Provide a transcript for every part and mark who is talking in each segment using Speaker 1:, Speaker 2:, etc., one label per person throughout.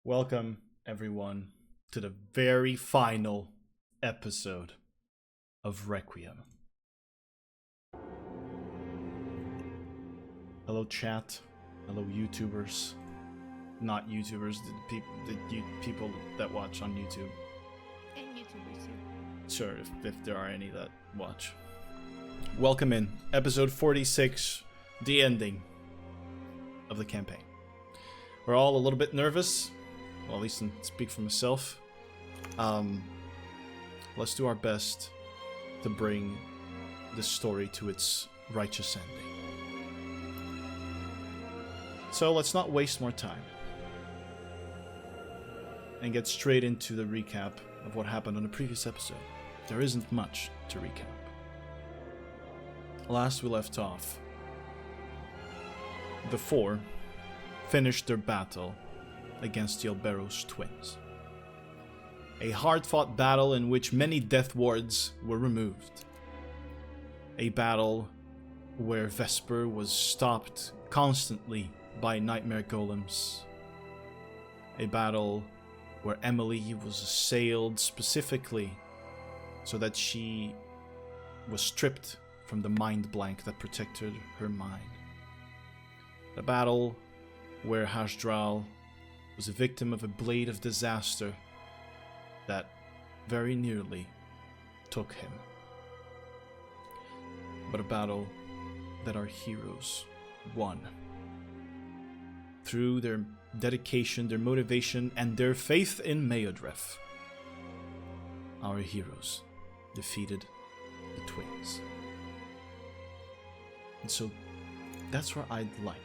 Speaker 1: Welcome, everyone, to the very final episode of Requiem. Hello, chat. Hello, YouTubers. Not YouTubers, the people that watch on YouTube.
Speaker 2: And YouTubers too.
Speaker 1: Sure, if there are any that watch. Welcome in. Episode 46, the ending of the campaign. We're all a little bit nervous. Well, at least I speak for myself. Let's do our best to bring this story to its righteous ending. So let's not waste more time and get straight into the recap of what happened on the previous episode. There isn't much to recap. Last we left off, the four finished their battle against the Alberos twins. A hard-fought battle in which many death wards were removed. A battle where Vesper was stopped constantly by nightmare golems. A battle where Emily was assailed specifically so that she was stripped from the mind blank that protected her mind. A battle where Haj'Draal was a victim of a blade of disaster that very nearly took him. But a battle that our heroes won. Through their dedication, their motivation, and their faith in Haj'Draal, our heroes defeated the twins. And so that's where I'd like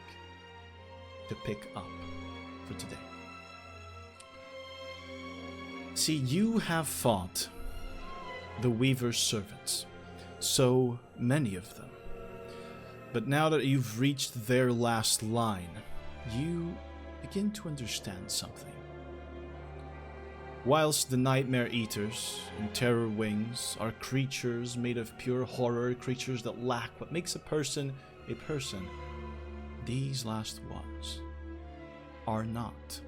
Speaker 1: to pick up for today. See, you have fought the Weaver's servants, so many of them. But now that you've reached their last line, you begin to understand something. Whilst the Nightmare Eaters and Terror Wings are creatures made of pure horror, creatures that lack what makes a person, these last ones are not.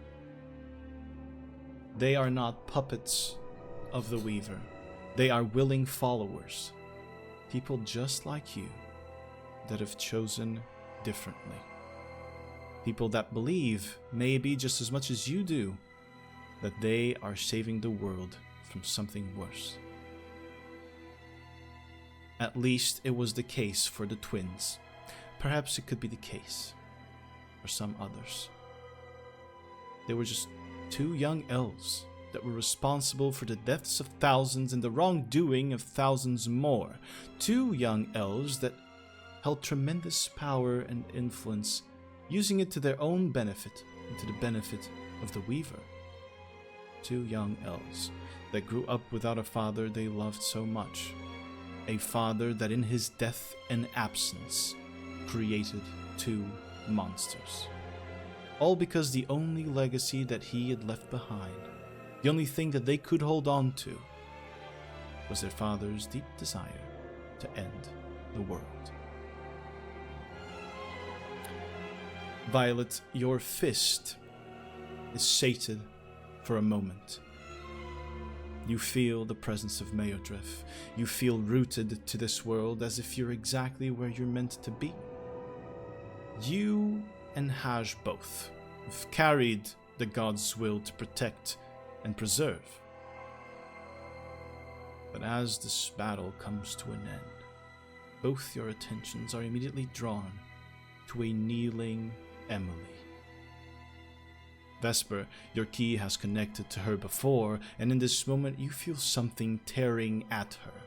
Speaker 1: They are not puppets of the Weaver. They are willing followers. People just like you that have chosen differently. People that believe, maybe just as much as you do, that they are saving the world from something worse. At least it was the case for the twins. Perhaps it could be the case for some others. They were just two young elves that were responsible for the deaths of thousands and the wrongdoing of thousands more. Two young elves that held tremendous power and influence, using it to their own benefit and to the benefit of the Weaver. Two young elves that grew up without a father they loved so much. A father that in his death and absence created two monsters. All because the only legacy that he had left behind, the only thing that they could hold on to, was their father's deep desire to end the world. Violet, your fist is sated for a moment. You feel the presence of Haj'Draal. You feel rooted to this world as if you're exactly where you're meant to be. You and Haj both have carried the god's will to protect and preserve. But as this battle comes to an end, both your attentions are immediately drawn to a kneeling Emily. Vesper, your key has connected to her before, and in this moment you feel something tearing at her,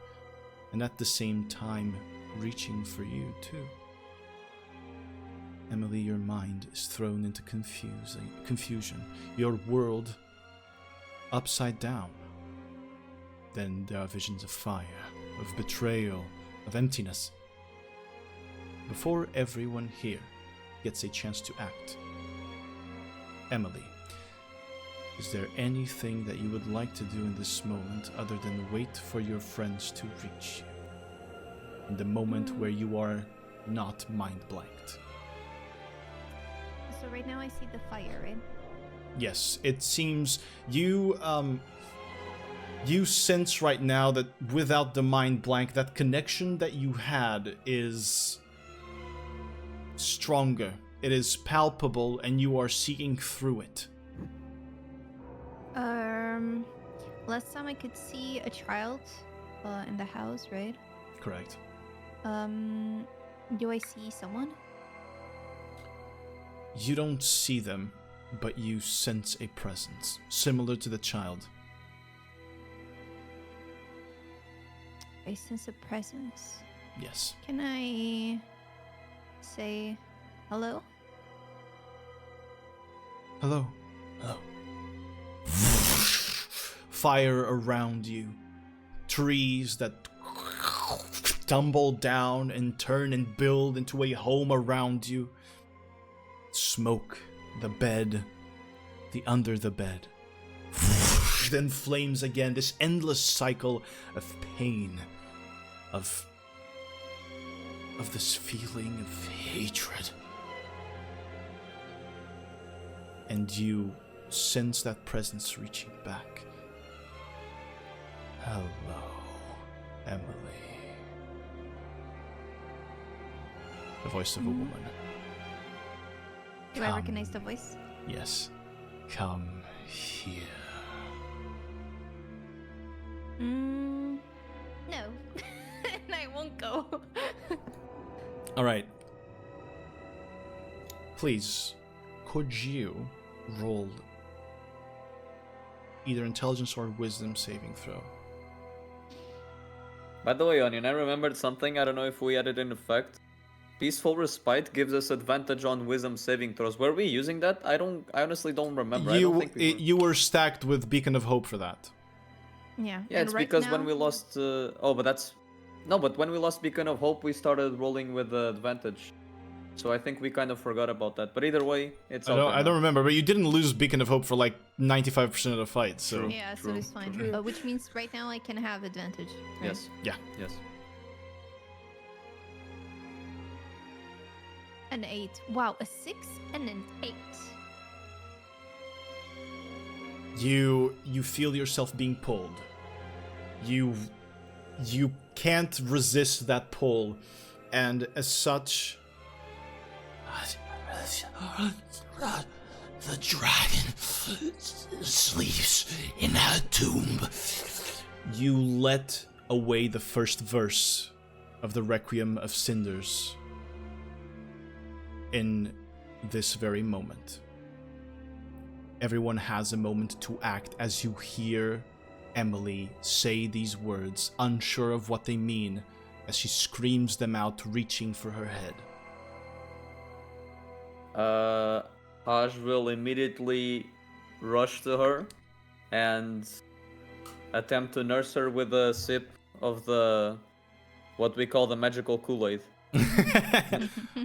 Speaker 1: and at the same time reaching for you too. Emily, your mind is thrown into confusion, your world upside down. Then there are visions of fire, of betrayal, of emptiness. Before everyone here gets a chance to act, Emily, is there anything that you would like to do in this moment other than wait for your friends to reach you? In the moment where you are not mind blanked.
Speaker 2: So right now I see the fire, right?
Speaker 1: Yes, it seems you you sense right now that without the mind blank, that connection that you had is stronger. It is palpable, and you are seeing through it.
Speaker 2: Last time I could see a child in the house, right?
Speaker 1: Correct.
Speaker 2: Do I see someone?
Speaker 1: You don't see them, but you sense a presence, similar to the child.
Speaker 2: I sense a presence.
Speaker 1: Yes.
Speaker 2: Can I say hello?
Speaker 1: Hello. Hello. Fire around you. Trees that tumble down and turn and build into a home around you. Smoke, the bed, the under the bed. Then flames again, this endless cycle of pain, of this feeling of hatred. And you sense that presence reaching back. Hello, Emily. The voice of a woman.
Speaker 2: Do I recognize the voice?
Speaker 1: Yes. Come here.
Speaker 2: No. And I won't go.
Speaker 1: Alright. Please, could you roll either intelligence or wisdom saving throw?
Speaker 3: By the way, Onion, I remembered something. I don't know if we added in effect. Peaceful Respite gives us advantage on wisdom saving throws. Were we using that? I honestly don't remember. I don't think we were.
Speaker 1: You were stacked with Beacon of Hope for that.
Speaker 2: Yeah.
Speaker 3: Yeah, it's
Speaker 2: right
Speaker 3: because
Speaker 2: now,
Speaker 3: when we lost... but when we lost Beacon of Hope, we started rolling with advantage. So I think we kind of forgot about that. But either way, it's
Speaker 1: I don't remember, but you didn't lose Beacon of Hope for like 95% of the fight, so...
Speaker 3: True.
Speaker 2: Yeah, so it's fine. Which means right now I can have advantage. Right?
Speaker 3: Yes.
Speaker 1: Yeah.
Speaker 3: Yes.
Speaker 2: An 8. Wow, a 6 and an 8.
Speaker 1: You feel yourself being pulled. You can't resist that pull, and as such,
Speaker 4: the dragon sleeps in her tomb.
Speaker 1: You let away the first verse of the Requiem of Cinders in this very moment. Everyone has a moment to act as you hear Emily say these words, unsure of what they mean, as she screams them out, reaching for her head.
Speaker 3: Haj will immediately rush to her and attempt to nurse her with a sip of what we call the magical Kool-Aid.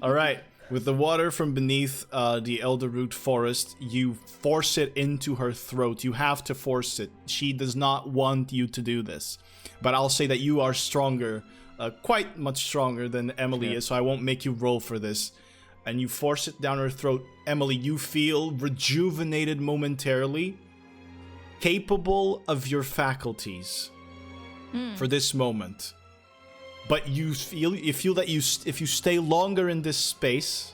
Speaker 1: All right. With the water from beneath the Elderroot forest, you force it into her throat. You have to force it. She does not want you to do this. But I'll say that you are stronger, quite much stronger than Emily is, so I won't make you roll for this. And you force it down her throat. Emily, you feel rejuvenated momentarily, capable of your faculties for this moment. But you feel that if you stay longer in this space,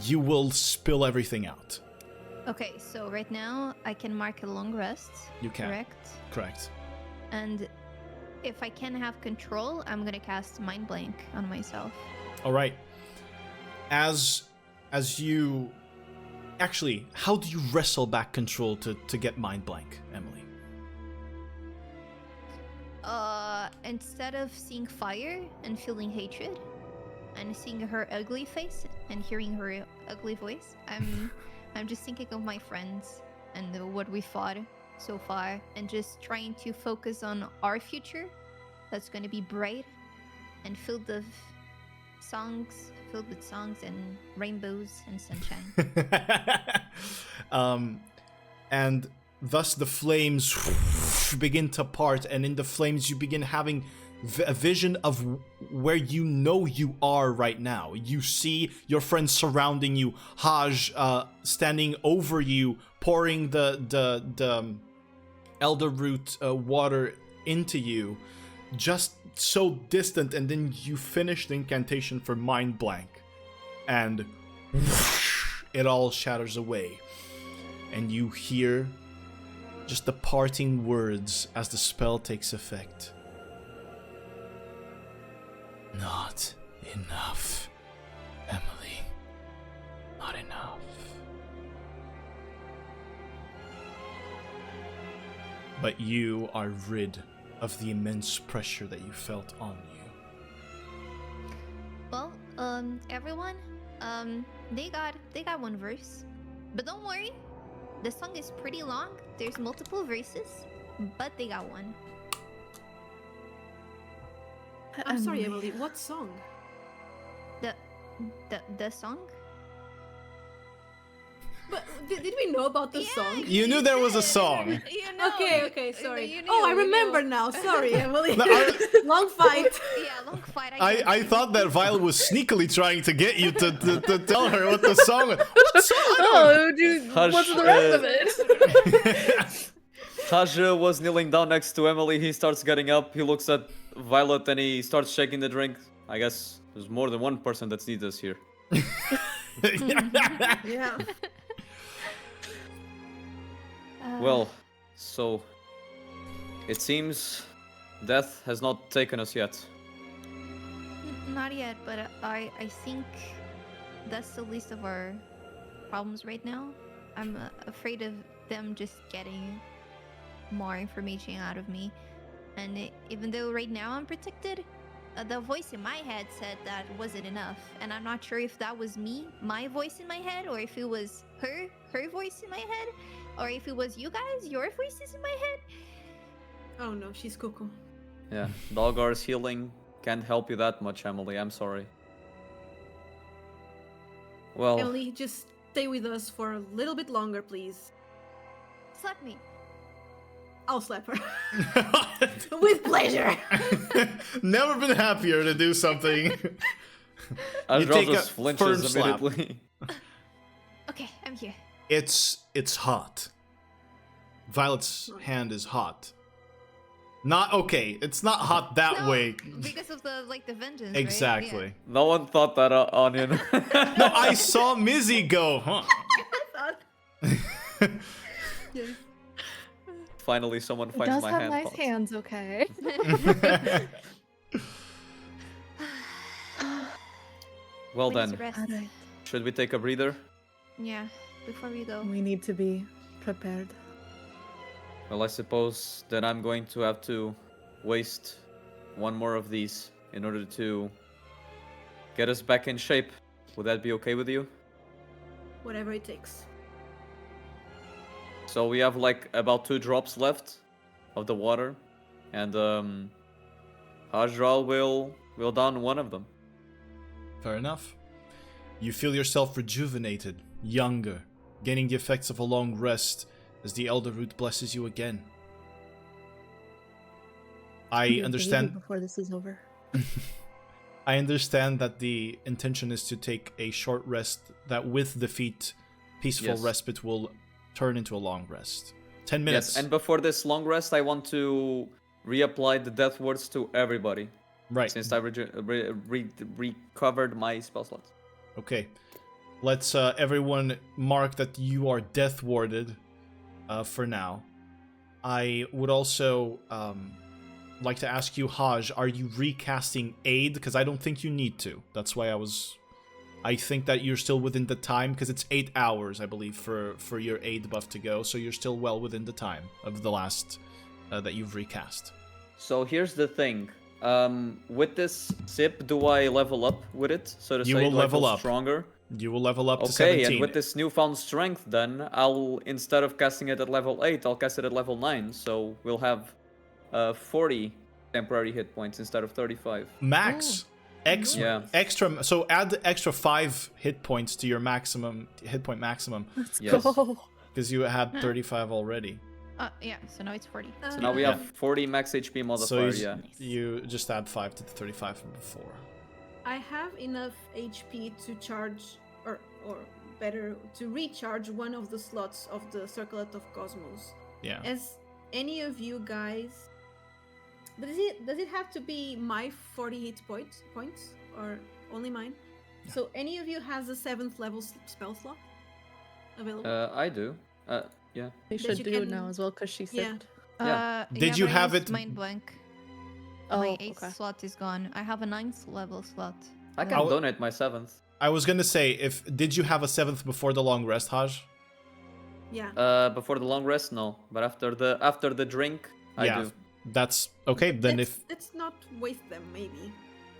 Speaker 1: you will spill everything out.
Speaker 2: Okay, so right now I can mark a long rest.
Speaker 1: You can.
Speaker 2: Correct?
Speaker 1: Correct.
Speaker 2: And if I can have control, I'm gonna cast Mind Blank on myself.
Speaker 1: All right. As you... Actually, how do you wrestle back control to get Mind Blank, Emily?
Speaker 2: Instead of seeing fire and feeling hatred, and seeing her ugly face and hearing her ugly voice, I'm just thinking of my friends and what we fought so far, and just trying to focus on our future that's going to be bright and filled with songs and rainbows and sunshine.
Speaker 1: And thus the flames begin to part, and in the flames you begin having a vision of where you know you are right now. You see your friends surrounding you, Haj standing over you, pouring the elder root water into you, just so distant, and then you finish the incantation for mind blank, and it all shatters away, and you hear just the parting words as the spell takes effect. Not enough, Emily. Not enough. But you are rid of the immense pressure that you felt on you.
Speaker 2: Well, everyone, they got one verse, but don't worry, the song is pretty long. There's multiple verses, but they got one.
Speaker 5: I'm sorry, Emily. What song?
Speaker 2: The song?
Speaker 5: But did we know about the song?
Speaker 1: You knew there was a song.
Speaker 2: You know,
Speaker 5: Okay, sorry.
Speaker 2: you
Speaker 5: Oh, I
Speaker 2: knew, you
Speaker 5: remember
Speaker 2: knew.
Speaker 5: now. Sorry, Emily.
Speaker 1: No,
Speaker 5: Long fight.
Speaker 2: Yeah, long fight.
Speaker 1: I thought that Violet was sneakily trying to get you to tell her what the song was. What song?
Speaker 6: Oh, dude,
Speaker 3: Hush,
Speaker 6: what's the rest of it?
Speaker 3: Haj was kneeling down next to Emily. He starts getting up. He looks at Violet and he starts shaking the drink. I guess there's more than one person that needs us here.
Speaker 5: Yeah.
Speaker 3: Well, so it seems death has not taken us yet.
Speaker 2: Not yet, but I think that's the least of our problems right now. I'm afraid of them just getting more information out of me, and even though right now I'm protected, the voice in my head said that wasn't enough, and I'm not sure if that was me, my voice in my head, or if it was her voice in my head, or if it was you guys, your voices in my head.
Speaker 5: Oh no, she's cuckoo.
Speaker 3: Yeah, Dalgar's healing can't help you that much, Emily. I'm sorry. Well,
Speaker 5: Emily, just stay with us for a little bit longer, please.
Speaker 2: Slap me.
Speaker 5: I'll slap her. With pleasure.
Speaker 1: Never been happier to do something.
Speaker 3: Haj'Draal
Speaker 1: take a
Speaker 3: just
Speaker 1: firm
Speaker 3: flinches
Speaker 1: slap.
Speaker 3: immediately.
Speaker 2: Okay, I'm here.
Speaker 1: It's hot. Violet's hand is hot. Not okay. It's not hot that
Speaker 2: No,
Speaker 1: way.
Speaker 2: because of the vengeance. Right?
Speaker 1: Exactly.
Speaker 3: No one thought that Onion.
Speaker 1: No, I saw Mizzy go. Huh.
Speaker 3: Finally, someone
Speaker 6: It
Speaker 3: finds
Speaker 6: does
Speaker 3: my
Speaker 6: have
Speaker 3: hand.
Speaker 6: nice
Speaker 3: hot.
Speaker 6: hands, okay?
Speaker 3: Well
Speaker 2: We need to
Speaker 3: then,
Speaker 2: rest.
Speaker 6: Alright.
Speaker 3: should we take a breather?
Speaker 2: Yeah, before we go.
Speaker 6: We need to be prepared.
Speaker 3: Well, I suppose then I'm going to have to waste one more of these in order to get us back in shape. Would that be okay with you?
Speaker 5: Whatever it takes.
Speaker 3: So we have like about 2 drops left of the water, and Haj'Draal will down one of them.
Speaker 1: Fair enough. You feel yourself rejuvenated, younger, gaining the effects of a long rest as the Elder Root blesses you again. I
Speaker 6: Be a
Speaker 1: understand.
Speaker 6: baby before this is over.
Speaker 1: I understand that the intention is to take a short rest that with defeat, peaceful
Speaker 3: Yes.
Speaker 1: respite will turn into a long rest. 10 minutes.
Speaker 3: Yes, and before this long rest, I want to reapply the death words to everybody.
Speaker 1: Right.
Speaker 3: Since I recovered my spell slots.
Speaker 1: Okay. Let's everyone mark that you are death warded for now. I would also like to ask you, Haj, are you recasting aid? Because I don't think you need to. That's why I think that you're still within the time, because it's 8 hours, I believe, for your aid buff to go. So you're still well within the time of the last that you've recast.
Speaker 3: So here's the thing. With this sip, do I level up with it? So to
Speaker 1: You
Speaker 3: say,
Speaker 1: will
Speaker 3: do I
Speaker 1: level
Speaker 3: feel
Speaker 1: up.
Speaker 3: stronger?
Speaker 1: You will level up to
Speaker 3: Okay,
Speaker 1: 17.
Speaker 3: and with this newfound strength, then I'll, instead of casting it at level 8, I'll cast it at level 9. So we'll have 40 temporary hit points instead of 35.
Speaker 1: Max.
Speaker 3: Yeah.
Speaker 1: Extra. So add the extra 5 hit points to your maximum hit point maximum,
Speaker 6: Let's
Speaker 3: Yes.
Speaker 6: go.
Speaker 1: because you had 35 already.
Speaker 2: Yeah, so now it's 40.
Speaker 3: So now we
Speaker 1: Yeah.
Speaker 3: have 40 max HP
Speaker 1: So
Speaker 3: modifier,
Speaker 1: you,
Speaker 3: yeah.
Speaker 1: you just add 5 to the 35 from before.
Speaker 5: I have enough HP to charge, or better, to recharge one of the slots of the Circlet of Cosmos.
Speaker 1: Yeah.
Speaker 5: As any of you guys, does it have to be my 40 hit points, or only mine?
Speaker 1: Yeah.
Speaker 5: So any of you has a 7th level spell slot available?
Speaker 3: I do. Yeah.
Speaker 6: They
Speaker 5: That
Speaker 6: should
Speaker 5: you
Speaker 6: do it
Speaker 5: can-
Speaker 6: now as well because she
Speaker 5: Yeah.
Speaker 6: said.
Speaker 3: Yeah.
Speaker 1: Did you
Speaker 2: but I
Speaker 1: have
Speaker 2: used
Speaker 1: it-
Speaker 2: Mind blank.
Speaker 6: Oh,
Speaker 2: My 8th
Speaker 6: okay.
Speaker 2: slot is gone. I have a 9th level slot.
Speaker 3: I can
Speaker 1: I'll-
Speaker 3: donate my 7th.
Speaker 1: I was gonna say, did you have a 7th before the long rest, Haj?
Speaker 5: Yeah.
Speaker 3: Before the long rest, no. But after the drink, I
Speaker 1: Yeah.
Speaker 3: do.
Speaker 1: That's okay. Then
Speaker 5: Let's not waste them, maybe.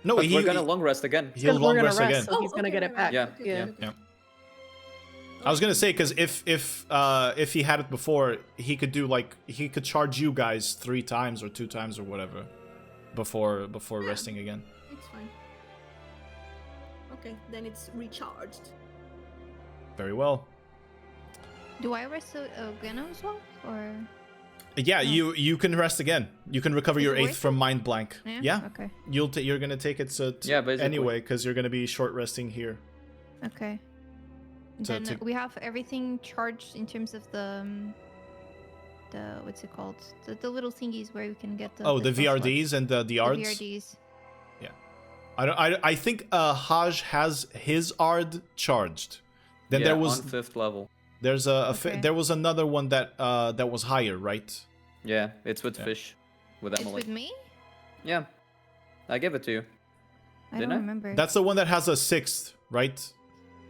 Speaker 1: no,
Speaker 3: But we're gonna long rest again.
Speaker 1: he'll
Speaker 6: Because
Speaker 1: long
Speaker 6: we're gonna
Speaker 1: rest
Speaker 6: rest,
Speaker 1: again.
Speaker 6: so he's gonna get it back.
Speaker 3: Yeah,
Speaker 6: Yeah.
Speaker 1: Yeah. I was gonna say because if he had it before, he could charge you guys 3 times or 2 times or whatever before
Speaker 5: Yeah.
Speaker 1: resting again.
Speaker 5: It's fine. Okay, then it's recharged.
Speaker 1: Very well.
Speaker 2: Do I rest again as well? Or.
Speaker 1: Yeah,
Speaker 2: No.
Speaker 1: you can rest again. You can recover
Speaker 2: Is
Speaker 1: your
Speaker 2: it
Speaker 1: 8th
Speaker 2: worth
Speaker 1: from mind blank.
Speaker 2: Yeah? Okay.
Speaker 1: You're gonna take it
Speaker 3: Yeah, basically.
Speaker 1: anyway because you're gonna be short resting here.
Speaker 2: Okay.
Speaker 1: So
Speaker 2: Then
Speaker 1: to-
Speaker 2: we have everything charged in terms of the what's it called? The little thingies where you can get the.
Speaker 1: The
Speaker 2: spell slots.
Speaker 1: VRDs and the
Speaker 2: The
Speaker 1: ARDs.
Speaker 2: VRDs.
Speaker 1: I think Haj has his ARD charged. Then
Speaker 3: Yeah,
Speaker 1: there was
Speaker 3: on 5th level.
Speaker 1: there's
Speaker 2: Okay.
Speaker 1: there was another one that was higher, right?
Speaker 3: Yeah, it's with
Speaker 1: Yeah.
Speaker 3: fish, with
Speaker 2: It's
Speaker 3: Emily.
Speaker 2: with me?
Speaker 3: Yeah, I gave it to you.
Speaker 2: I
Speaker 3: Didn't
Speaker 2: don't
Speaker 3: I?
Speaker 2: remember.
Speaker 1: That's the one that has a 6th, right?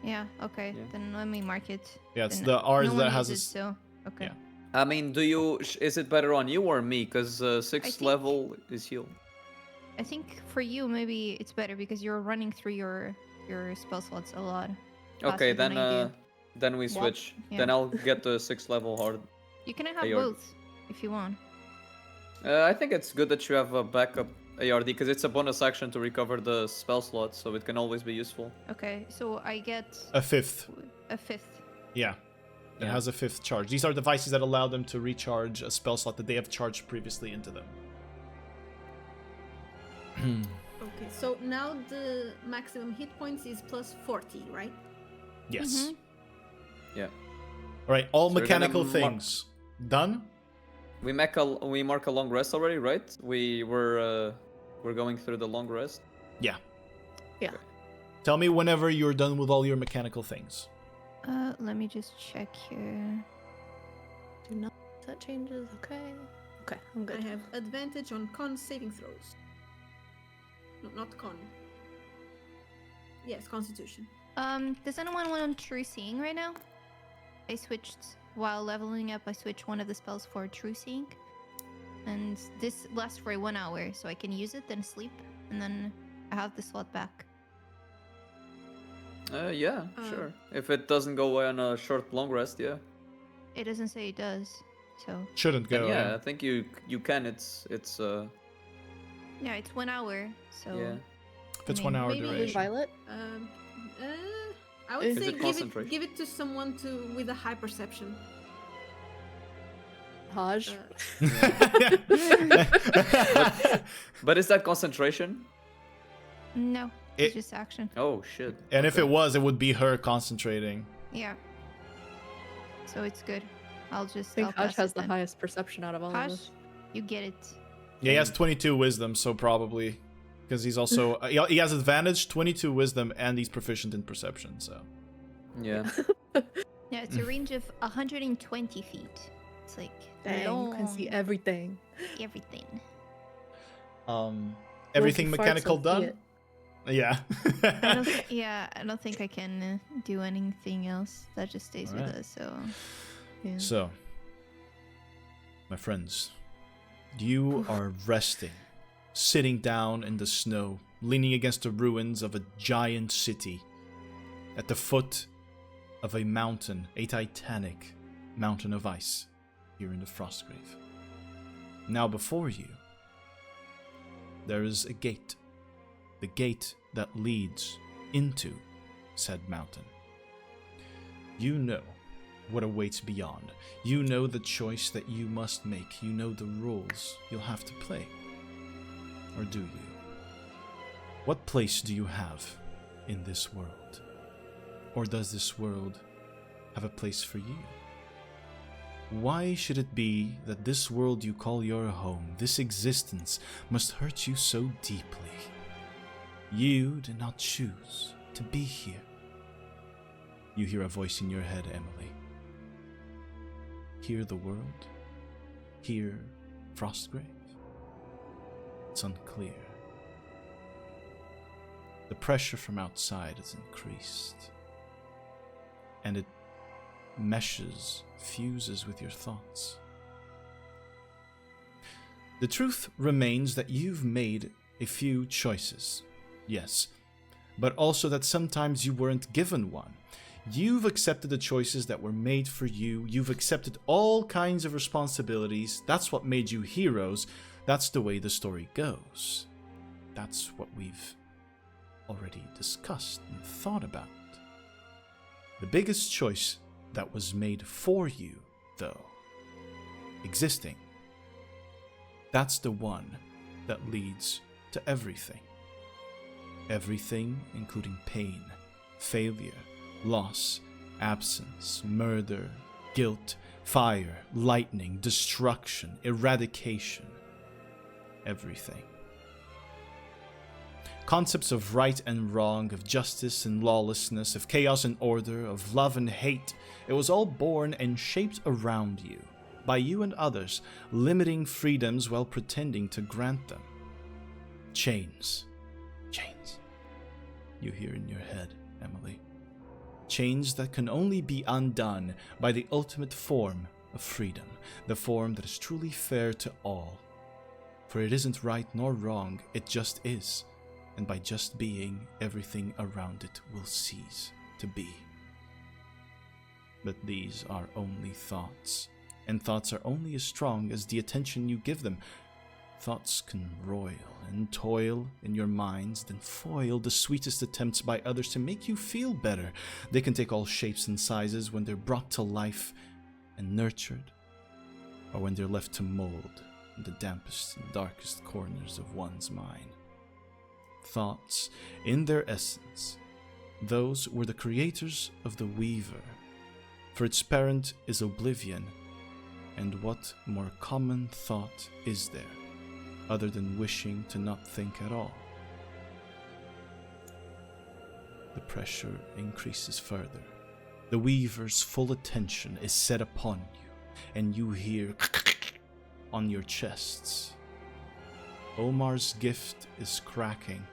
Speaker 2: Yeah. Okay.
Speaker 3: Yeah.
Speaker 2: Then let me mark it.
Speaker 1: Yeah, it's
Speaker 2: Then
Speaker 1: the ARD
Speaker 2: no
Speaker 1: that
Speaker 2: one
Speaker 1: has
Speaker 2: uses, so okay.
Speaker 1: Yeah.
Speaker 3: I mean, is it better on you or me? Because 6th
Speaker 2: think-
Speaker 3: level is healed.
Speaker 2: I think for you maybe it's better because you're running through your spell slots a lot.
Speaker 3: Okay,
Speaker 2: faster than
Speaker 3: then
Speaker 2: I do.
Speaker 3: then we switch.
Speaker 2: Yeah.
Speaker 3: Then I'll get the 6th level hard.
Speaker 2: You can have
Speaker 3: ARD.
Speaker 2: both if you want.
Speaker 3: I think it's good that you have a backup ARD because it's a bonus action to recover the spell slot, so it can always be useful.
Speaker 2: Okay, so I get
Speaker 1: a 5th.
Speaker 2: a 5th.
Speaker 1: Yeah. It
Speaker 3: Yeah.
Speaker 1: has a 5th charge. These are devices that allow them to recharge a spell slot that they have charged previously into them.
Speaker 5: Okay, so now the maximum hit points is plus 40, right?
Speaker 1: Yes.
Speaker 2: Mhm.
Speaker 3: Yeah.
Speaker 1: All right, all
Speaker 3: So we're gonna
Speaker 1: mechanical
Speaker 3: mark-
Speaker 1: things done.
Speaker 3: We mark a long rest already, right? We're going through the long rest.
Speaker 1: Yeah.
Speaker 6: Yeah.
Speaker 1: Tell me whenever you're done with all your mechanical things.
Speaker 2: Let me just check here.
Speaker 6: Do not. That changes. Okay. Okay, I'm
Speaker 5: I
Speaker 6: good.
Speaker 5: have advantage on con saving throws. No, not con. Yes, constitution.
Speaker 2: Does anyone want True Seeing right now? I switched while leveling up. I switched one of the spells for True Seeing, and this lasts for 1 hour, so I can use it, then sleep, and then I have the slot back.
Speaker 3: Yeah, sure. If it doesn't go away on a short long rest, yeah.
Speaker 2: It doesn't say it does, so
Speaker 1: Shouldn't
Speaker 3: Then
Speaker 1: go.
Speaker 3: yeah, I think you can. It's
Speaker 2: yeah, it's 1 hour. So
Speaker 3: yeah.
Speaker 1: If it's
Speaker 2: I
Speaker 1: 1
Speaker 2: mean,
Speaker 1: hour
Speaker 5: maybe
Speaker 1: duration.
Speaker 6: Violet?
Speaker 5: I would
Speaker 6: Is
Speaker 5: say
Speaker 3: it concentration?
Speaker 5: give it to someone with a high perception.
Speaker 6: Haj?
Speaker 3: But is that concentration?
Speaker 2: no,
Speaker 1: It-
Speaker 2: it's just action.
Speaker 3: Oh shit.
Speaker 1: And if
Speaker 3: Okay.
Speaker 1: it was, it would be her concentrating.
Speaker 2: Yeah. So it's good. I'll just.
Speaker 6: I think
Speaker 2: I'll
Speaker 6: Haj
Speaker 2: pass
Speaker 6: has
Speaker 2: it
Speaker 6: the
Speaker 2: then.
Speaker 6: highest perception out of all of
Speaker 2: Haj,
Speaker 6: us.
Speaker 2: you get it.
Speaker 1: Yeah, he has 22 wisdom, so probably. Because he's also. He has advantage, 22 wisdom, and he's proficient in perception, so.
Speaker 3: Yeah.
Speaker 2: Yeah, it's a range of 120 feet. It's like
Speaker 6: Dang, you can see
Speaker 2: long,
Speaker 6: everything.
Speaker 2: everything.
Speaker 1: Everything
Speaker 6: Loki farts,
Speaker 1: mechanical
Speaker 6: I'll see
Speaker 1: done?
Speaker 6: it.
Speaker 1: Yeah.
Speaker 2: I don't think I can do anything else. That just stays with
Speaker 1: Alright.
Speaker 2: us. So
Speaker 6: Yeah.
Speaker 1: So, my friends, you are resting, sitting down in the snow, leaning against the ruins of a giant city, at the foot of a mountain, a titanic mountain of ice, here in the Frostgrave. Now before you, there is a gate, the gate that leads into said mountain. You know what awaits beyond. You know the choice that you must make. You know the rules you'll have to play. Or do you? What place do you have in this world? Or does this world have a place for you? Why should it be that this world you call your home, this existence, must hurt you so deeply? You did not choose to be here. You hear a voice in your head, Emily. Hear the world? Hear Frostgrave? It's unclear. The pressure from outside has increased, and it fuses with your thoughts. The truth remains that you've made a few choices, yes, but also that sometimes you weren't given one. You've accepted the choices that were made for you. You've accepted all kinds of responsibilities. That's what made you heroes. That's the way the story goes. That's what we've already discussed and thought about. The biggest choice that was made for you, though, existing, that's the one that leads to everything. Everything, including pain, failure, loss, absence, murder, guilt, fire, lightning, destruction, eradication. Everything. Concepts of right and wrong, of justice and lawlessness, of chaos and order, of love and hate, it was all born and shaped around you, by you and others, limiting freedoms while pretending to grant them. Chains. Chains. You hear in your head, Emily. Chains that can only be undone by the ultimate form of freedom, the form that is truly fair to all. For it isn't right nor wrong, it just is. And by just being, everything around it will cease to be. But these are only thoughts, and thoughts are only as strong as the attention you give them. Thoughts can roil and toil in your minds, then foil the sweetest attempts by others to make you feel better. They can take all shapes and sizes when they're brought to life and nurtured, or when they're left to mold in the dampest and darkest corners of one's mind. Thoughts, in their essence, those were the creators of the Weaver, for its parent is oblivion, and what more common thought is there, other than wishing to not think at all? The pressure increases further. The Weaver's full attention is set upon you, and you hear on your chests. Omar's gift is cracking,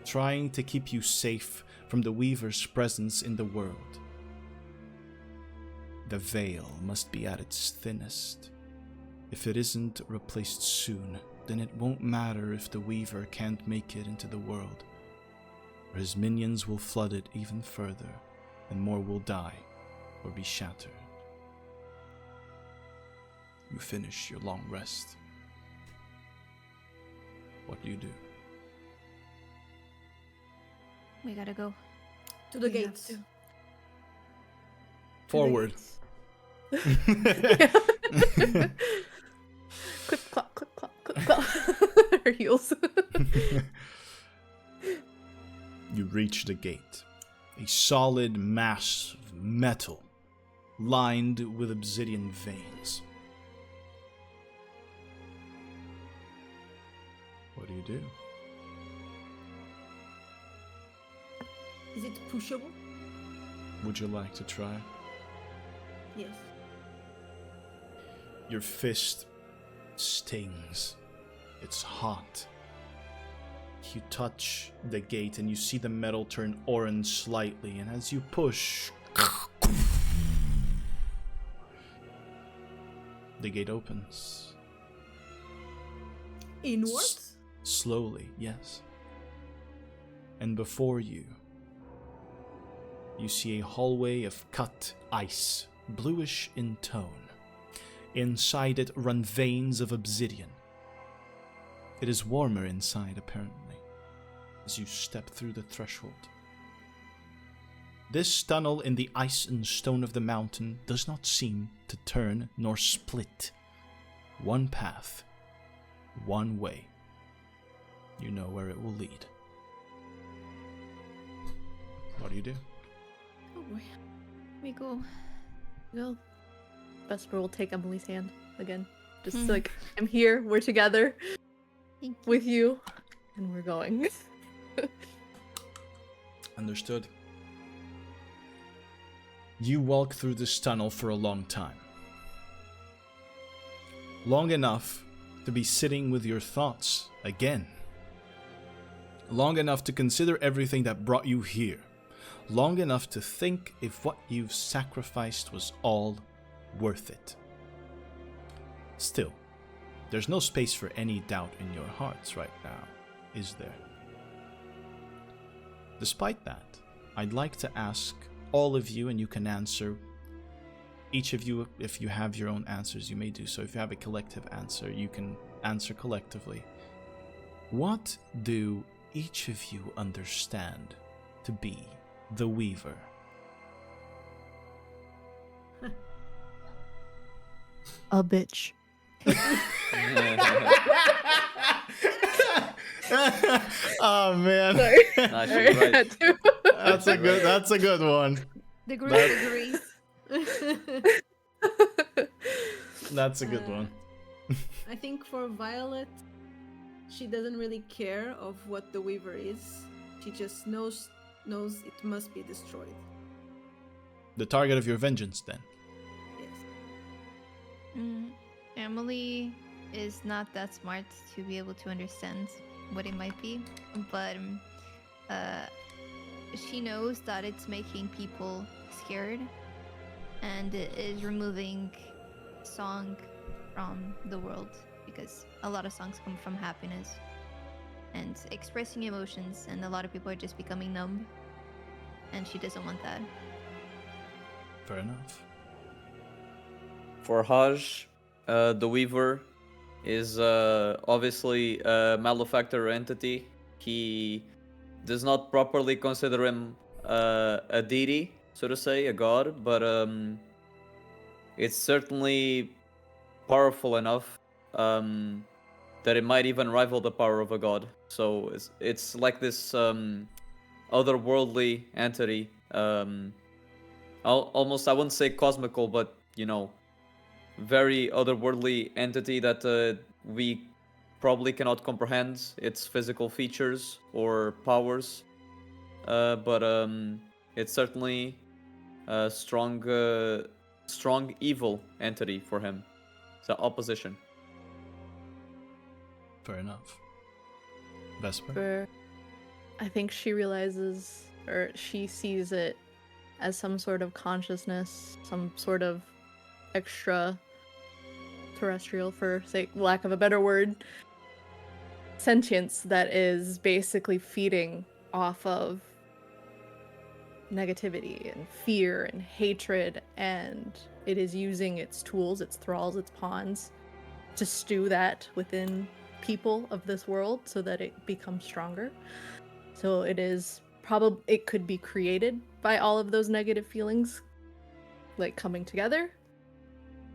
Speaker 1: trying to keep you safe from the Weaver's presence in the world. The veil must be at its thinnest. If it isn't replaced soon, then it won't matter if the Weaver can't make it into the world, or his minions will flood it even further, and more will die or be shattered. You finish your long rest. What do you do?
Speaker 2: We gotta go.
Speaker 5: To the
Speaker 6: We have
Speaker 5: gates.
Speaker 6: to.
Speaker 1: Forward.
Speaker 6: Clip clop, clip clop, clip clop. Her heels.
Speaker 1: You reach the gate, a solid mass of metal, lined with obsidian veins. What do you do?
Speaker 5: Is it pushable?
Speaker 1: Would you like to try?
Speaker 5: Yes.
Speaker 1: Your fist stings. It's hot. You touch the gate and you see the metal turn orange slightly, and as you push, the gate opens.
Speaker 5: Inwards?
Speaker 1: Slowly, yes. And before you, you see a hallway of cut ice, bluish in tone. Inside it run veins of obsidian. It is warmer inside, apparently, as you step through the threshold. This tunnel in the ice and stone of the mountain does not seem to turn nor split. One path, one way. You know where it will lead. What do you do?
Speaker 5: Oh boy.
Speaker 6: We go. Vesper will take Emily's hand again. Just
Speaker 2: Hmm.
Speaker 6: like, I'm here, we're together
Speaker 2: Thank you.
Speaker 6: with you, and we're going.
Speaker 1: Understood. You walk through this tunnel for a long time. Long enough to be sitting with your thoughts again. Long enough to consider everything that brought you here. Long enough to think if what you've sacrificed was all worth it. Still, there's no space for any doubt in your hearts right now, is there? Despite that, I'd like to ask all of you, and you can answer, each of you, if you have your own answers, you may do so. If you have a collective answer, you can answer collectively. What do each of you understand to be the Weaver?
Speaker 6: A bitch.
Speaker 1: Oh man,
Speaker 3: Nice, you're right.
Speaker 1: that's a good one.
Speaker 2: The group
Speaker 1: That-
Speaker 2: agrees.
Speaker 1: That's a good one.
Speaker 5: I think for Violet, she doesn't really care of what the Weaver is. She just knows it must be destroyed.
Speaker 1: The target of your vengeance, then.
Speaker 5: Yes.
Speaker 2: Emily is not that smart to be able to understand what it might be, but she knows that it's making people scared, and it is removing song from the world, because a lot of songs come from happiness and expressing emotions, and a lot of people are just becoming numb, and she doesn't want that.
Speaker 1: Fair enough.
Speaker 3: For Hajj, the Weaver is obviously a malefactor entity. He does not properly consider him a deity, so to say, a god, but it's certainly powerful enough that it might even rival the power of a god. So it's like this otherworldly entity. Almost, I wouldn't say cosmical, but you know, very otherworldly entity that we probably cannot comprehend its physical features or powers. But it's certainly a strong evil entity for him. It's opposition.
Speaker 1: Fair enough. Vesper?
Speaker 6: For, I think she realizes, or she sees it as some sort of consciousness, some sort of extra terrestrial, for lack of a better word, sentience that is basically feeding off of negativity and fear and hatred, and it is using its tools, its thralls, its pawns to stew that within people of this world so that it becomes stronger. So it is it could be created by all of those negative feelings like coming together,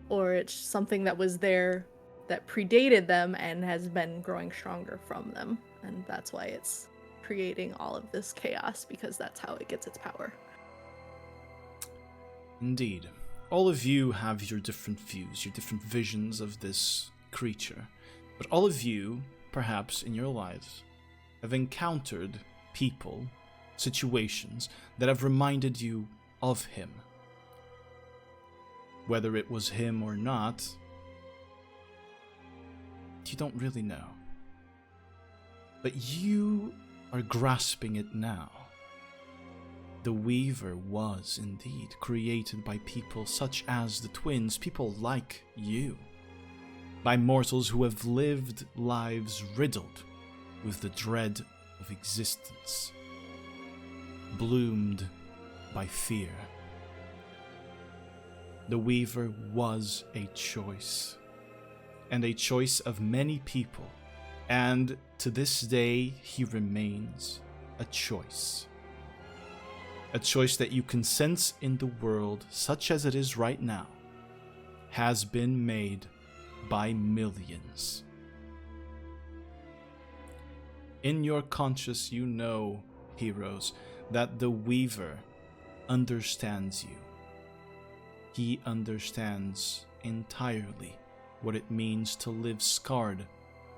Speaker 6: or it's something that was there that predated them and has been growing stronger from them, and that's why it's creating all of this chaos, because that's how it gets its power.
Speaker 1: Indeed. All of you have your different views, your different visions of this creature. But all of you, perhaps in your lives, have encountered people, situations that have reminded you of him. Whether it was him or not, you don't really know. But you are grasping it now. The Weaver was indeed created by people such as the twins, people like you, by mortals who have lived lives riddled with the dread of existence, bloomed by fear. The Weaver was a choice, and a choice of many people, and to this day he remains a choice. a choice that you can sense in the world, such as it is right now, has been made by millions. In your conscious, you know, heroes, that the Weaver understands you. He understands entirely what it means to live scarred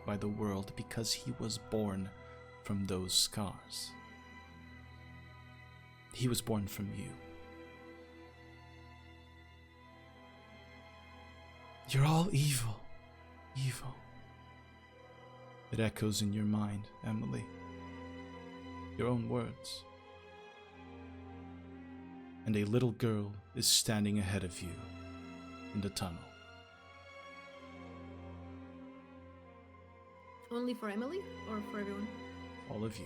Speaker 1: by the world because he was born from those scars. He was born from you. You're all evil. Evil. It echoes in your mind, Emily. Your own words. And a little girl is standing ahead of you in the tunnel.
Speaker 5: Only for Emily or for everyone?
Speaker 1: All of you.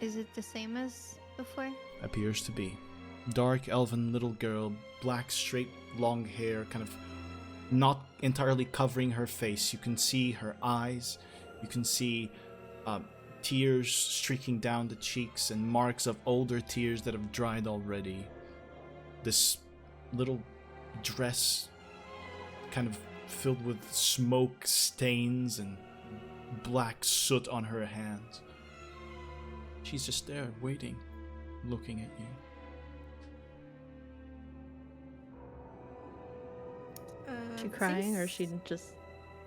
Speaker 2: Is it the same as before?
Speaker 1: Appears to be. Dark elven little girl, black straight long hair, kind of not entirely covering her face. You can see her eyes. You can see tears streaking down the cheeks and marks of older tears that have dried already. This little dress kind of filled with smoke stains and black soot on her hands. She's just there, waiting, looking at you.
Speaker 6: She crying, or she just...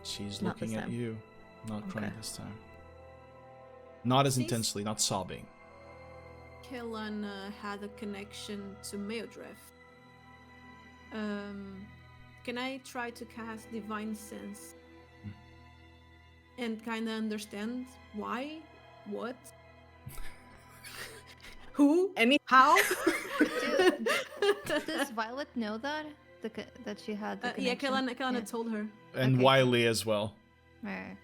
Speaker 1: She's
Speaker 6: Not
Speaker 1: looking
Speaker 6: this
Speaker 1: at
Speaker 6: time.
Speaker 1: you, not crying
Speaker 6: Okay.
Speaker 1: this time. Not as
Speaker 5: Since-
Speaker 1: intensely, not sobbing.
Speaker 5: Kellan had a connection to Meodref. Can I try to cast Divine Sense and kind of understand why, what, who,
Speaker 6: Any...
Speaker 5: how?
Speaker 2: Does Violet know that? That she had the
Speaker 5: Yeah,
Speaker 2: connection?
Speaker 5: Kellan had told her.
Speaker 1: And
Speaker 2: Okay.
Speaker 1: Wiley as well.
Speaker 2: Right.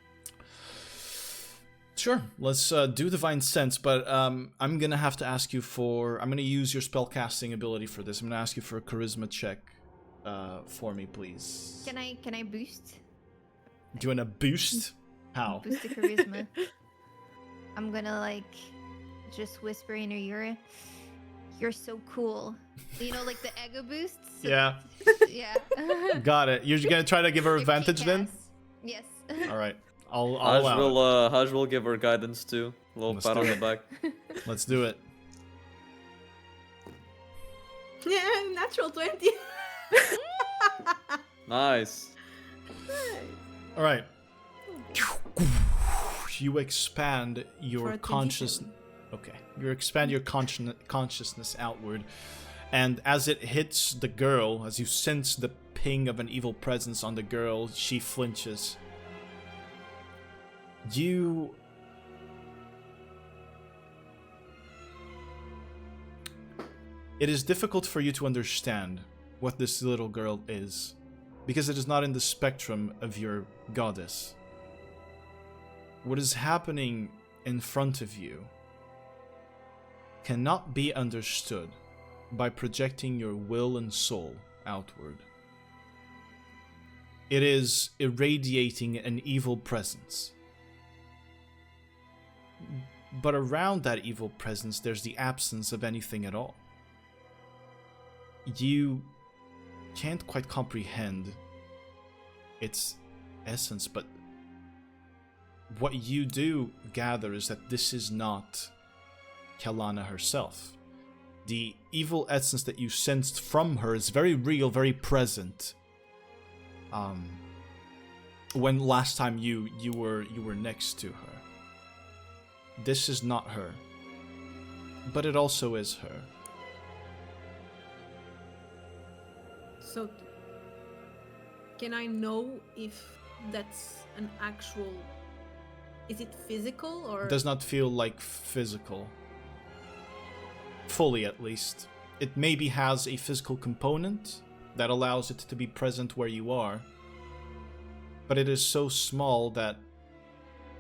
Speaker 1: Sure, let's do Divine Sense, but I'm gonna have to ask you for... I'm gonna use your spellcasting ability for this. I'm gonna ask you for a charisma check for me, please.
Speaker 2: Can I boost?
Speaker 1: Do you wanna boost? How?
Speaker 2: Boost the charisma. I'm gonna like just whisper in her ear. You're so cool. You know, like the ego boosts.
Speaker 1: Yeah,
Speaker 2: Yeah.
Speaker 1: got it. You're gonna try to give her
Speaker 2: If she
Speaker 1: advantage then?
Speaker 2: casts. Yes.
Speaker 1: All right, I'll
Speaker 3: Haj
Speaker 1: allow it.
Speaker 3: Haj will give her guidance too. A little
Speaker 1: Let's
Speaker 3: pat
Speaker 1: do
Speaker 3: on the
Speaker 1: it.
Speaker 3: back.
Speaker 1: Let's do it.
Speaker 5: Yeah, natural 20.
Speaker 3: Nice.
Speaker 1: All right. You expand
Speaker 5: For
Speaker 1: your
Speaker 5: a
Speaker 1: conscious.
Speaker 5: 27.
Speaker 1: Okay. You expand your consciousness outward, and as it hits the girl, as you sense the ping of an evil presence on the girl, she flinches. You... It is difficult for you to understand what this little girl is, because it is not in the spectrum of your goddess. What is happening in front of you cannot be understood by projecting your will and soul outward. It is irradiating an evil presence. But around that evil presence, there's the absence of anything at all. You can't quite comprehend its essence, but what you do gather is that this is not Kellan herself. The evil essence that you sensed from her is very real, very present. When last time you were next to her. This is not her, but it also is her.
Speaker 5: So, can I know if that's an actual... Is it physical or...
Speaker 1: It does not feel like physical. Fully, at least. It maybe has a physical component that allows it to be present where you are, but it is so small that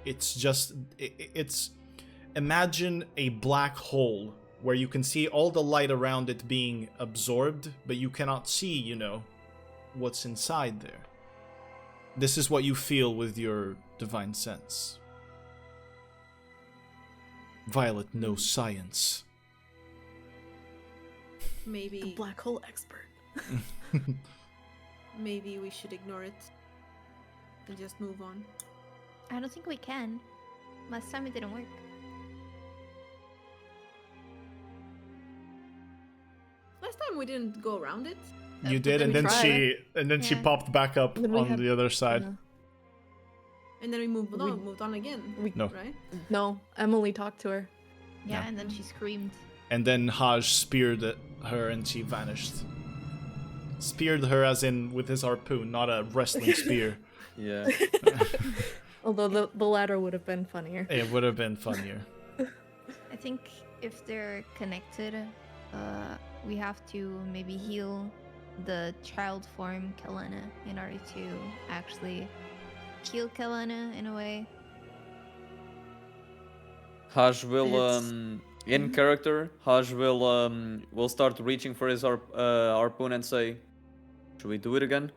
Speaker 1: it's just... It's... Imagine a black hole where you can see all the light around it being absorbed, but you cannot see, you know, what's inside there. This is what you feel with your divine sense. Violet knows science.
Speaker 6: The
Speaker 5: Maybe
Speaker 6: black hole expert.
Speaker 5: maybe we should ignore it and just move on.
Speaker 2: I don't think we can. Last time it didn't work.
Speaker 5: Last time we didn't go around it.
Speaker 1: You did, and
Speaker 6: we
Speaker 1: then
Speaker 6: tried.
Speaker 1: she
Speaker 2: Yeah.
Speaker 1: popped back up
Speaker 6: And then we
Speaker 1: on
Speaker 6: had-
Speaker 1: the other side.
Speaker 6: Yeah.
Speaker 5: And then we moved on again.
Speaker 1: No.
Speaker 5: Right?
Speaker 6: No, Emily talked to her.
Speaker 2: Yeah,
Speaker 1: Yeah.
Speaker 2: and then she screamed.
Speaker 1: And then Haj speared at her and she vanished. Speared her as in with his harpoon, not a wrestling spear.
Speaker 3: Yeah.
Speaker 6: Although the latter would have been funnier.
Speaker 1: It would have been funnier.
Speaker 2: I think if they're connected, we have to maybe heal the child form Kelena in order to actually kill Kelena in a way.
Speaker 3: Haj will
Speaker 6: It's-
Speaker 3: in character. Haj will start reaching for his harpoon and say, "Should we do it again?"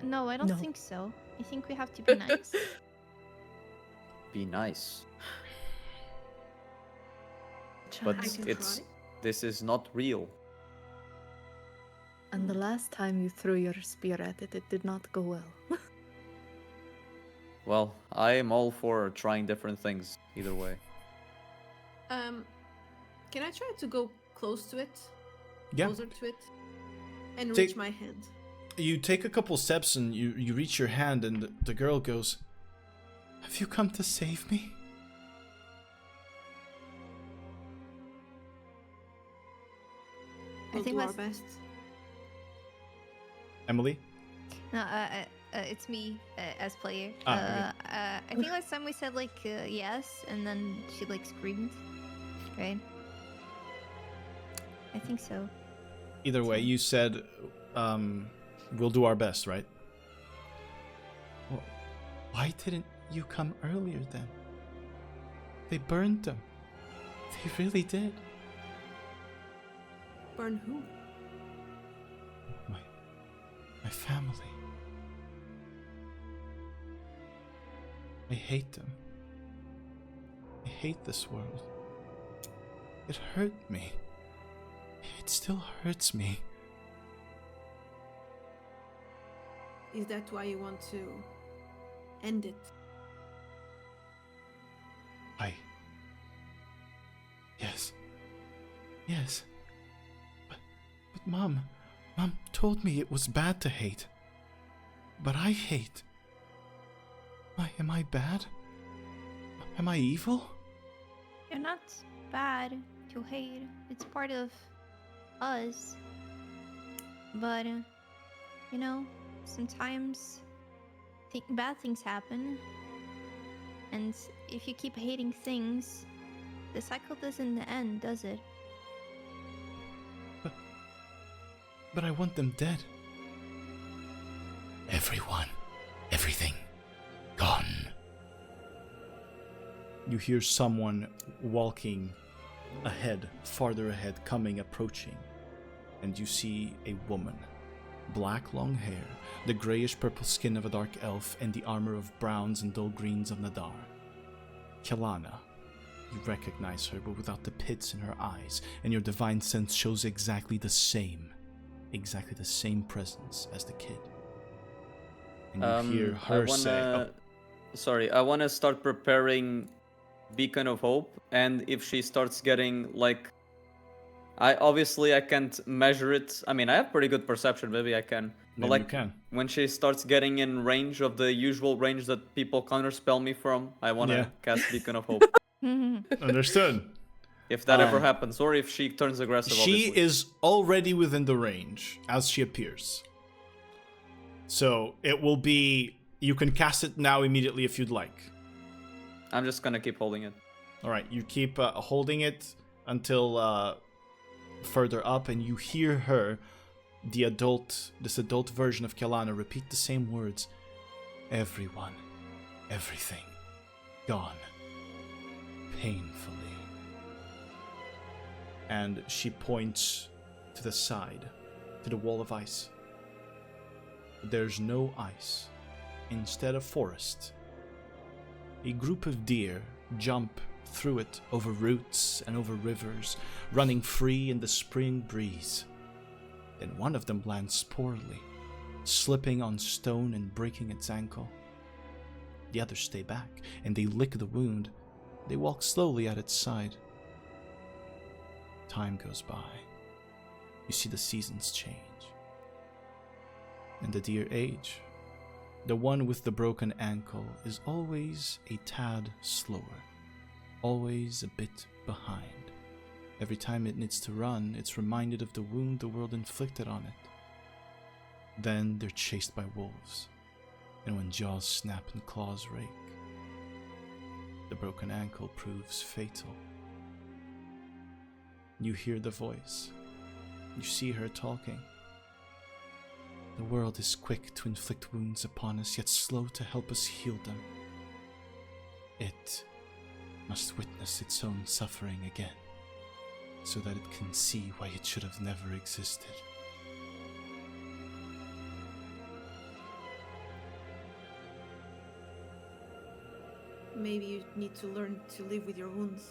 Speaker 2: No, I don't
Speaker 6: No.
Speaker 2: think so. I think we have to be nice.
Speaker 3: Be nice,
Speaker 5: I
Speaker 3: but
Speaker 5: can
Speaker 3: it's
Speaker 5: try.
Speaker 3: this is not real.
Speaker 6: And the last time you threw your spear at it, it did not go well.
Speaker 3: Well, I am all for trying different things either way.
Speaker 5: Can I try to go close to it?
Speaker 1: Yeah.
Speaker 5: Closer to it? And
Speaker 1: Take-
Speaker 5: reach my hand.
Speaker 1: You take a couple steps and you reach your hand and the girl goes, "Have you come to save me?"
Speaker 5: We'll
Speaker 2: think
Speaker 5: do our
Speaker 2: let's-
Speaker 5: best.
Speaker 1: Emily?
Speaker 2: No, it's me as player.
Speaker 1: Ah,
Speaker 2: I think last time we said like yes, and then she like screamed, right? I think so.
Speaker 1: Either way, you said, we'll do our best, right? Well, why didn't you come earlier then? They burned them. They really did.
Speaker 5: Burn who?
Speaker 1: My family. I hate them. I hate this world. It hurt me. It still hurts me.
Speaker 5: Is that why you want to end it?
Speaker 1: Yes. Yes. But Mom told me it was bad to hate. But I hate. Am I bad? Am I evil?
Speaker 2: You're not bad to hate. It's part of us. But you know, sometimes bad things happen, and if you keep hating things, the cycle doesn't end, does it?
Speaker 1: But I want them dead.
Speaker 4: Everyone, everything, gone.
Speaker 1: You hear someone walking ahead, farther ahead, approaching. And you see a woman. Black long hair, the grayish purple skin of a dark elf, and the armor of browns and dull greens of Nadar. Kelana. You recognize her, but without the pits in her eyes, and your divine sense shows exactly the same presence as the kid. And you hear her say,
Speaker 3: Sorry, I wanna start preparing Beacon of Hope, and if she starts getting like, I can't measure it. I mean, I have pretty good perception. Maybe I can. But
Speaker 1: Maybe
Speaker 3: like
Speaker 1: you can.
Speaker 3: when she starts getting in range of the usual range that people counterspell me from, I wanna
Speaker 1: Yeah.
Speaker 3: cast Beacon of Hope.
Speaker 1: Understood.
Speaker 3: If that ever happens, or if she turns aggressive.
Speaker 1: She
Speaker 3: obviously.
Speaker 1: is already within the range as she appears. So it will be. You can cast it now immediately if you'd like.
Speaker 3: I'm just gonna keep holding it.
Speaker 1: All right, you keep holding it until further up, and you hear her, this adult version of Kelana, repeat the same words. Everyone, everything, gone, painfully. And she points to the side, to the wall of ice. There's no ice. Instead of forest, a group of deer jump through it, over roots and over rivers, running free in the spring breeze. Then one of them lands poorly, slipping on stone and breaking its ankle. The others stay back, and they lick the wound. They walk slowly at its side. Time goes by. You see the seasons change. And the deer age. The one with the broken ankle is always a tad slower, always a bit behind. Every time it needs to run, it's reminded of the wound the world inflicted on it. Then they're chased by wolves, and when jaws snap and claws rake, the broken ankle proves fatal. You hear the voice. You see her talking. The world is quick to inflict wounds upon us, yet slow to help us heal them. It must witness its own suffering again, so that it can see why it should have never existed.
Speaker 5: Maybe you need to learn to live with your wounds.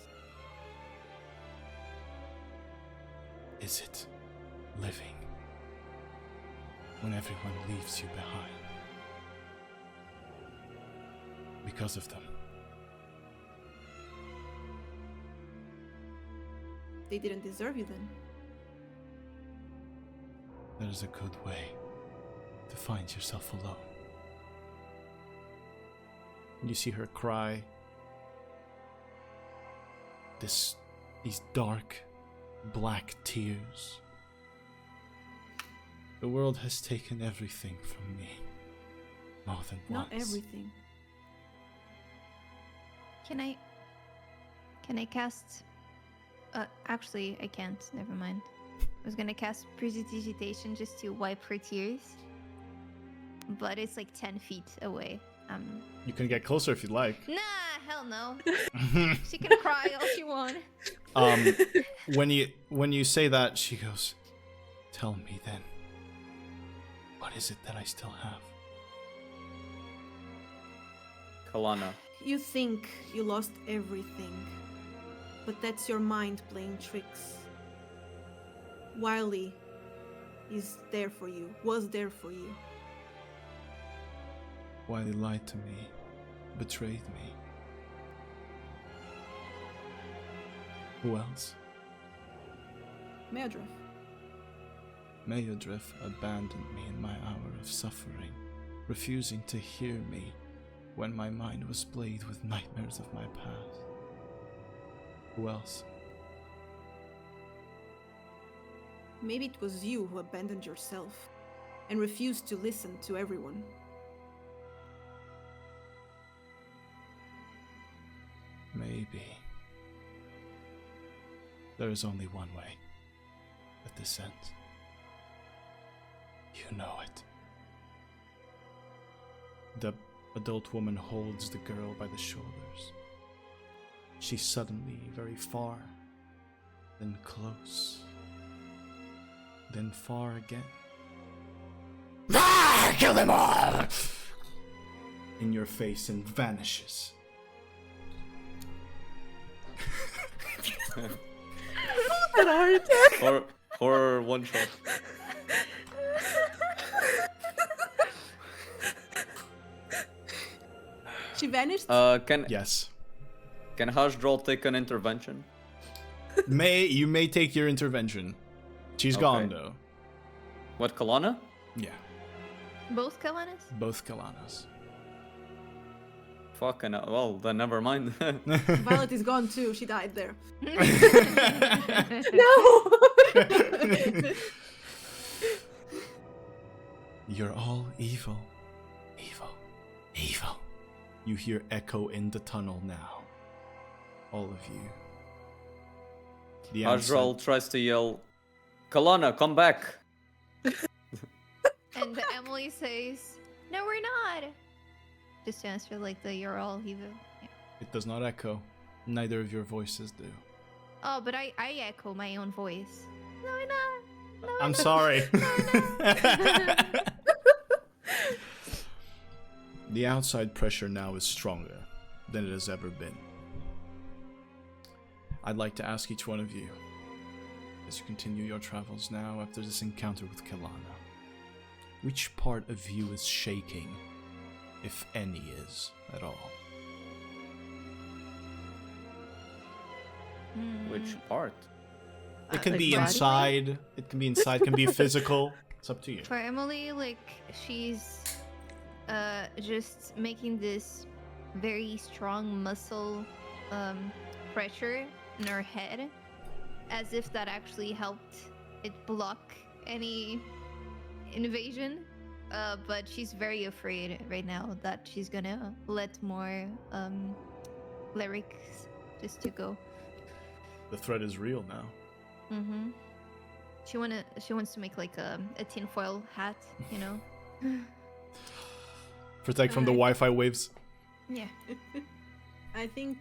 Speaker 1: Is it living when everyone leaves you behind? Because of them.
Speaker 5: They didn't deserve you then.
Speaker 1: That is a good way to find yourself alone. You see her cry. These dark, black tears. The world has taken everything from me. More than once.
Speaker 5: Not everything.
Speaker 2: Can I cast... actually, I can't. Never mind. I was gonna cast Prestidigitation just to wipe her tears. But it's like 10 feet away.
Speaker 1: You can get closer if you'd like.
Speaker 2: Nah, hell no. She can cry all she wants.
Speaker 1: When you say that, she goes, "Tell me then, what is it that I still have?"
Speaker 3: Kalana.
Speaker 5: You think you lost everything, but that's your mind playing tricks. Wiley is there for you, was there for you.
Speaker 1: Wiley lied to me, betrayed me. Who else?
Speaker 5: Haj'Draal.
Speaker 1: Haj'Draal abandoned me in my hour of suffering, refusing to hear me when my mind was plagued with nightmares of my past. Who else?
Speaker 5: Maybe it was you who abandoned yourself and refused to listen to everyone.
Speaker 1: Maybe. There is only one way that this ends. You know it. The adult woman holds the girl by the shoulders. She's suddenly very far, then close, then far again.
Speaker 4: Kill them all!
Speaker 1: In your face and vanishes.
Speaker 6: An heart attack.
Speaker 3: Horror one shot.
Speaker 5: She vanished?
Speaker 1: Yes.
Speaker 3: Can Haj'Draal take an intervention?
Speaker 1: You may take your intervention. She's gone though.
Speaker 3: What, Kalana?
Speaker 1: Yeah,
Speaker 2: Both Kalanas?
Speaker 1: both Kalanas.
Speaker 3: Fucking well, then never mind.
Speaker 5: Violet is gone too, she died there.
Speaker 6: No!
Speaker 1: You're all evil. Evil. Evil. You hear echo in the tunnel now. All of you. The
Speaker 3: Haj'Draal tries to yell, Kalana, come back!
Speaker 2: And Emily says, "No, we're not." Just to answer like the "you're all evil." Yeah.
Speaker 1: It does not echo. Neither of your voices do.
Speaker 2: Oh, but I echo my own voice. No, we're not. No,
Speaker 1: I'm
Speaker 2: we're
Speaker 1: sorry.
Speaker 2: not.
Speaker 1: The outside pressure now is stronger than it has ever been. I'd like to ask each one of you, as you continue your travels now after this encounter with Kelana, which part of you is shaking, if any is at all?
Speaker 3: Which part?
Speaker 1: It can
Speaker 6: Like
Speaker 1: be
Speaker 6: body?
Speaker 1: inside, it can be physical. It's up to you.
Speaker 2: For Emily, like she's just making this very strong muscle pressure in her head, as if that actually helped it block any invasion. But she's very afraid right now that she's gonna let more lyrics just to go.
Speaker 1: The threat is real now.
Speaker 2: Mm-hmm. She wants to make like a tinfoil hat, you know.
Speaker 1: Protect from the Wi-Fi waves.
Speaker 2: Yeah.
Speaker 5: I think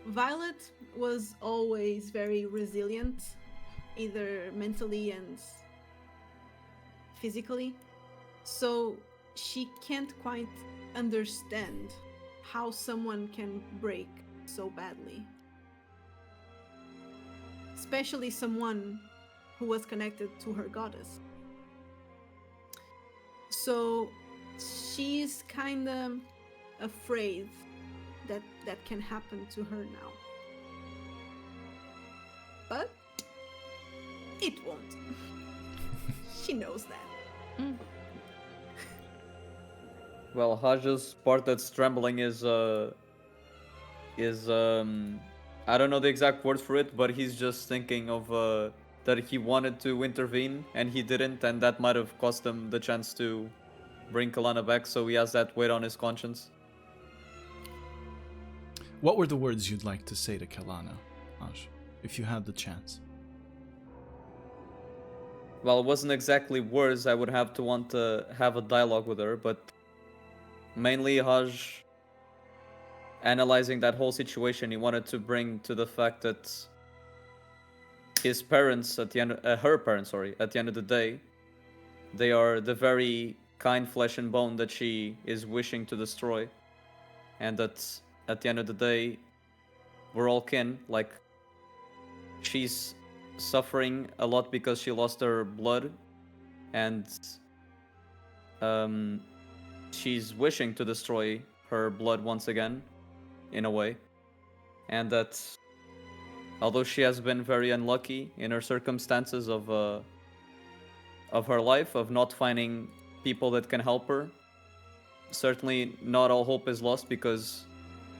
Speaker 5: Violet was always very resilient, either mentally and physically. So she can't quite understand how someone can break so badly. Especially someone who was connected to her goddess. So she's kind of afraid that that can happen to her now. But it won't. She knows that.
Speaker 3: Well, Haj'Draal's part that's trembling is I don't know the exact words for it, but he's just thinking of that he wanted to intervene and he didn't, and that might have cost him the chance to bring Kelana back, so he has that weight on his conscience.
Speaker 1: What were the words you'd like to say to Kelana, Aj, if you had the chance?
Speaker 3: Well, it wasn't exactly words. I would have to want to have a dialogue with her, but mainly Haj analyzing that whole situation, he wanted to bring to the fact that his parents at the end, her parents, sorry, at the end of the day, they are the very kind flesh and bone that she is wishing to destroy, and that at the end of the day, we're all kin. Like, she's suffering a lot because she lost her blood, and she's wishing to destroy her blood once again, in a way, and that although she has been very unlucky in her circumstances of her life, of not finding people that can help her, certainly not all hope is lost, because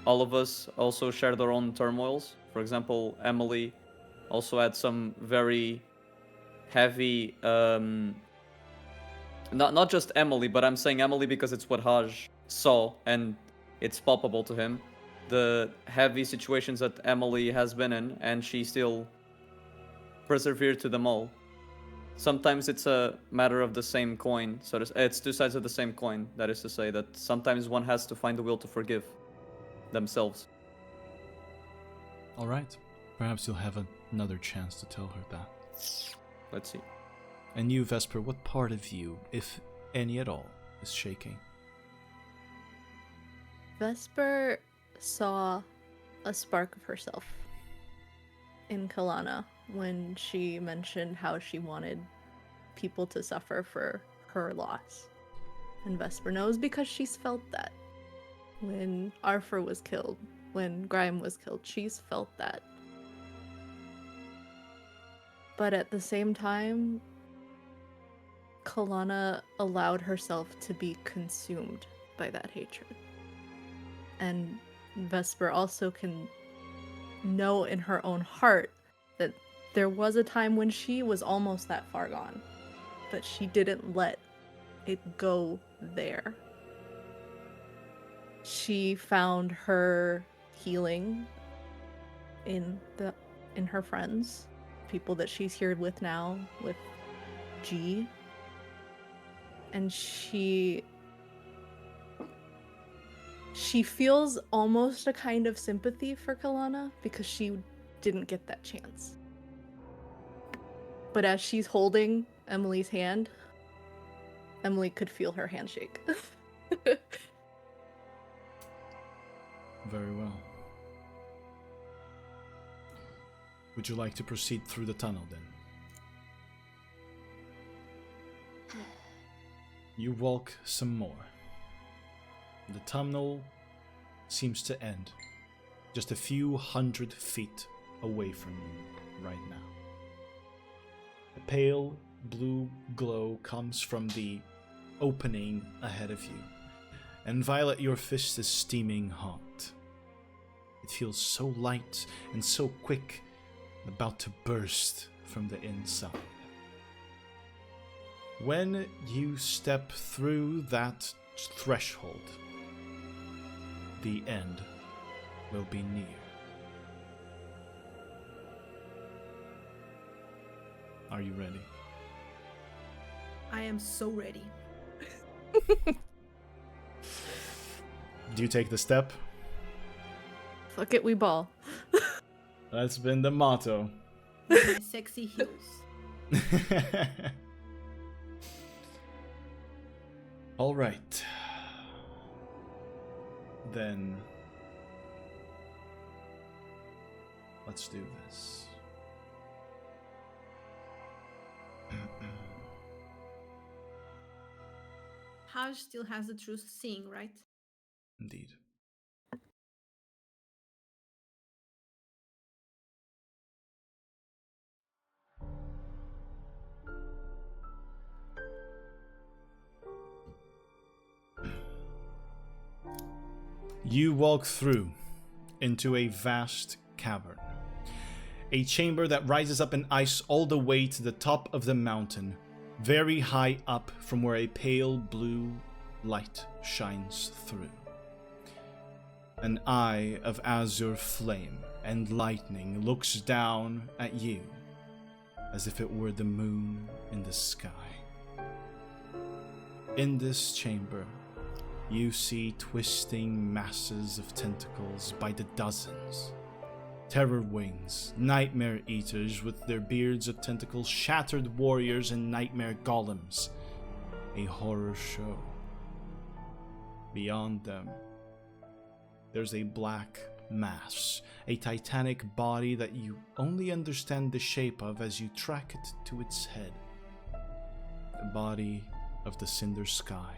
Speaker 3: all of us also share their own turmoils. For example, Emily also had some very heavy not just Emily, but I'm saying Emily because it's what Haj saw and it's palpable to him, the heavy situations that Emily has been in, and she still persevered to them all. Sometimes it's a matter of the same coin, so it's two sides of the same coin. That is to say that sometimes one has to find the will to forgive themselves.
Speaker 1: All right. Perhaps you'll have another chance to tell her that.
Speaker 3: Let's see.
Speaker 1: And you, Vesper, what part of you, if any at all, is shaking?
Speaker 6: Vesper saw a spark of herself in Kelana when she mentioned how she wanted people to suffer for her loss. And Vesper knows because she's felt that. When Arthur was killed, when Grime was killed, she's felt that. But at the same time, Kelana allowed herself to be consumed by that hatred. And Vesper also can know in her own heart that there was a time when she was almost that far gone, but she didn't let it go there. She found her healing in her friends, people that she's here with now, with G. And she feels almost a kind of sympathy for Kelana because she didn't get that chance. But as she's holding Emily's hand, Emily could feel her handshake.
Speaker 1: Very well. Would you like to proceed through the tunnel then? You walk some more. The tunnel seems to end just a few 100 feet away from you right now. A pale blue glow comes from the opening ahead of you, and Violet, your fist is steaming hot. It feels so light and so quick, about to burst from the inside. When you step through that threshold, the end will be near. Are you ready?
Speaker 5: I am so ready.
Speaker 1: Do you take the step?
Speaker 6: Fuck it, we ball.
Speaker 1: That's been the motto.
Speaker 5: With my sexy heels.
Speaker 1: All right. Then let's do this.
Speaker 5: Haj still has the truth seeing, right?
Speaker 1: Indeed. You walk through into a vast cavern. A chamber that rises up in ice all the way to the top of the mountain, very high up from where a pale blue light shines through. An eye of azure flame and lightning looks down at you as if it were the moon in the sky. In this chamber, you see twisting masses of tentacles by the dozens. Terror wings, nightmare eaters with their beards of tentacles, shattered warriors, and nightmare golems. A horror show. Beyond them, there's a black mass, a titanic body that you only understand the shape of as you track it to its head. The body of the Cinder Sky.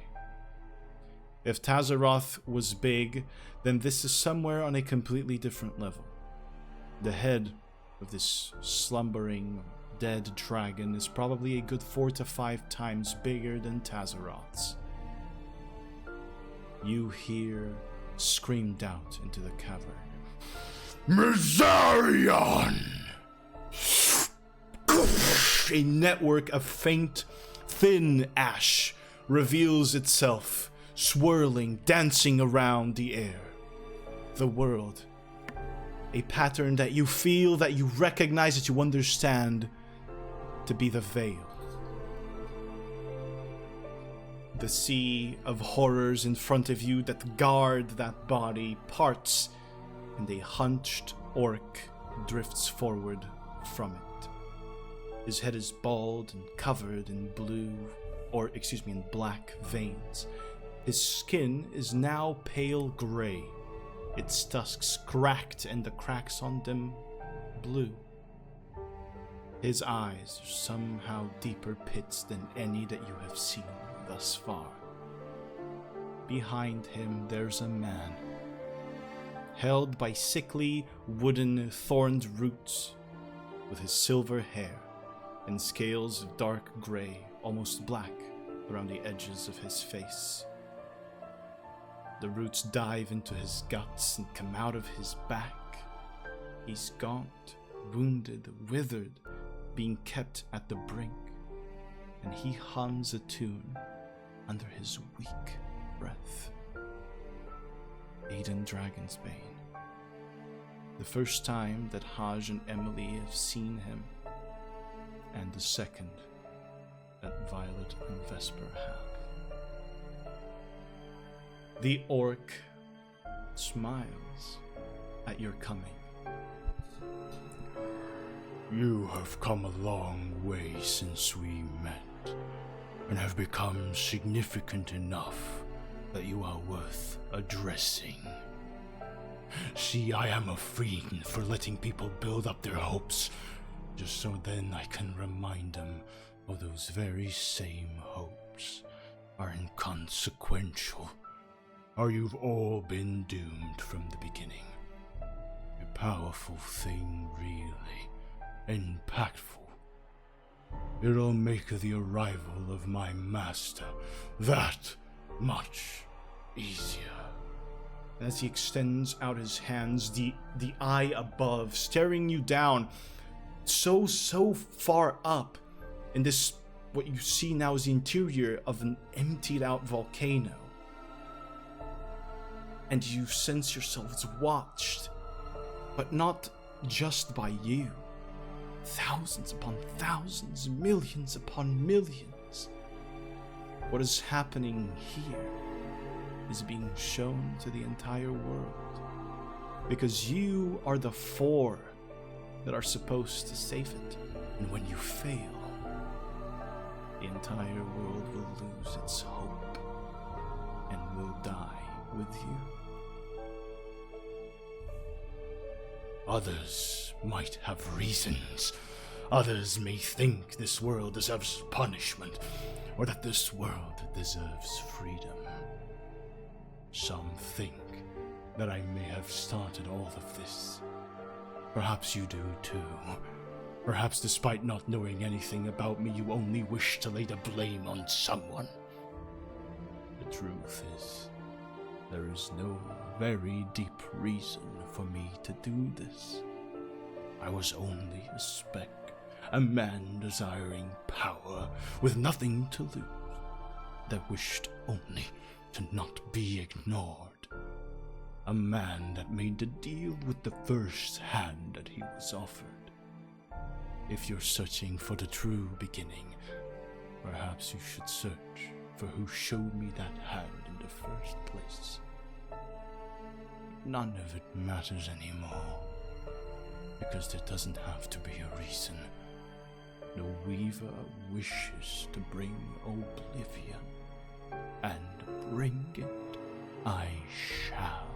Speaker 1: If Tazaroth was big, then this is somewhere on a completely different level. The head of this slumbering, dead dragon is probably a good 4 to 5 times bigger than Tazaroth's. You hear screamed out into the cavern.
Speaker 4: Mizarion!
Speaker 1: A network of faint, thin ash reveals itself, swirling, dancing around the air. The world. A pattern that you feel, that you recognize, that you understand to be the veil. The sea of horrors in front of you that guard that body parts, and a hunched orc drifts forward from it. His head is bald and covered in in black veins. His skin is now pale gray, its tusks cracked and the cracks on them blue. His eyes are somehow deeper pits than any that you have seen thus far. Behind him there's a man, held by sickly wooden thorned roots, with his silver hair and scales of dark gray, almost black, around the edges of his face. The roots dive into his guts and come out of his back. He's gaunt, wounded, withered, being kept at the brink, and he hums a tune under his weak breath. Aiden Dragonsbane. The first time that Haj and Emily have seen him, and the second that Violet and Vesper have. The orc smiles at your coming.
Speaker 4: You have come a long way since we met, and have become significant enough that you are worth addressing. See, I am a fiend for letting people build up their hopes, just so then I can remind them of those very same hopes are inconsequential, or you've all been doomed from the beginning. A powerful thing, really. Impactful. It'll make the arrival of my master that much easier.
Speaker 1: As he extends out his hands, the eye above, staring you down, so far up, in this, what you see now is the interior of an emptied out volcano. And you sense yourselves watched, but not just by you. Thousands upon thousands, millions upon millions. What is happening here is being shown to the entire world, because you are the four that are supposed to save it. And when you fail, the entire world will lose its hope and will die with you.
Speaker 4: Others might have reasons. Others may think this world deserves punishment, or that this world deserves freedom. Some think that I may have started all of this. Perhaps you do too. Perhaps despite not knowing anything about me, you only wish to lay the blame on someone. The truth is, there is no very deep reason for me to do this. I was only a speck, a man desiring power with nothing to lose, that wished only to not be ignored. A man that made the deal with the first hand that he was offered. If you're searching for the true beginning, perhaps you should search for who showed me that hand in the first place. None of it matters anymore, because there doesn't have to be a reason. The Weaver wishes to bring oblivion, and bring it I shall.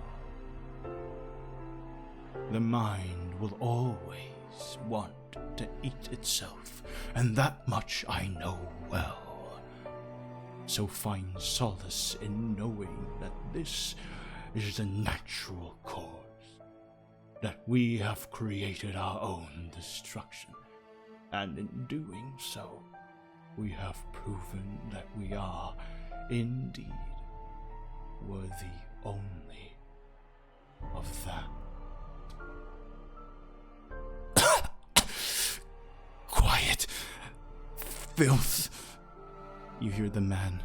Speaker 4: The mind will always want to eat itself, and that much I know well. So find solace in knowing that this is the natural course, that we have created our own destruction, and in doing so, we have proven that we are indeed worthy only of that.
Speaker 1: Quiet! Filth! You hear the man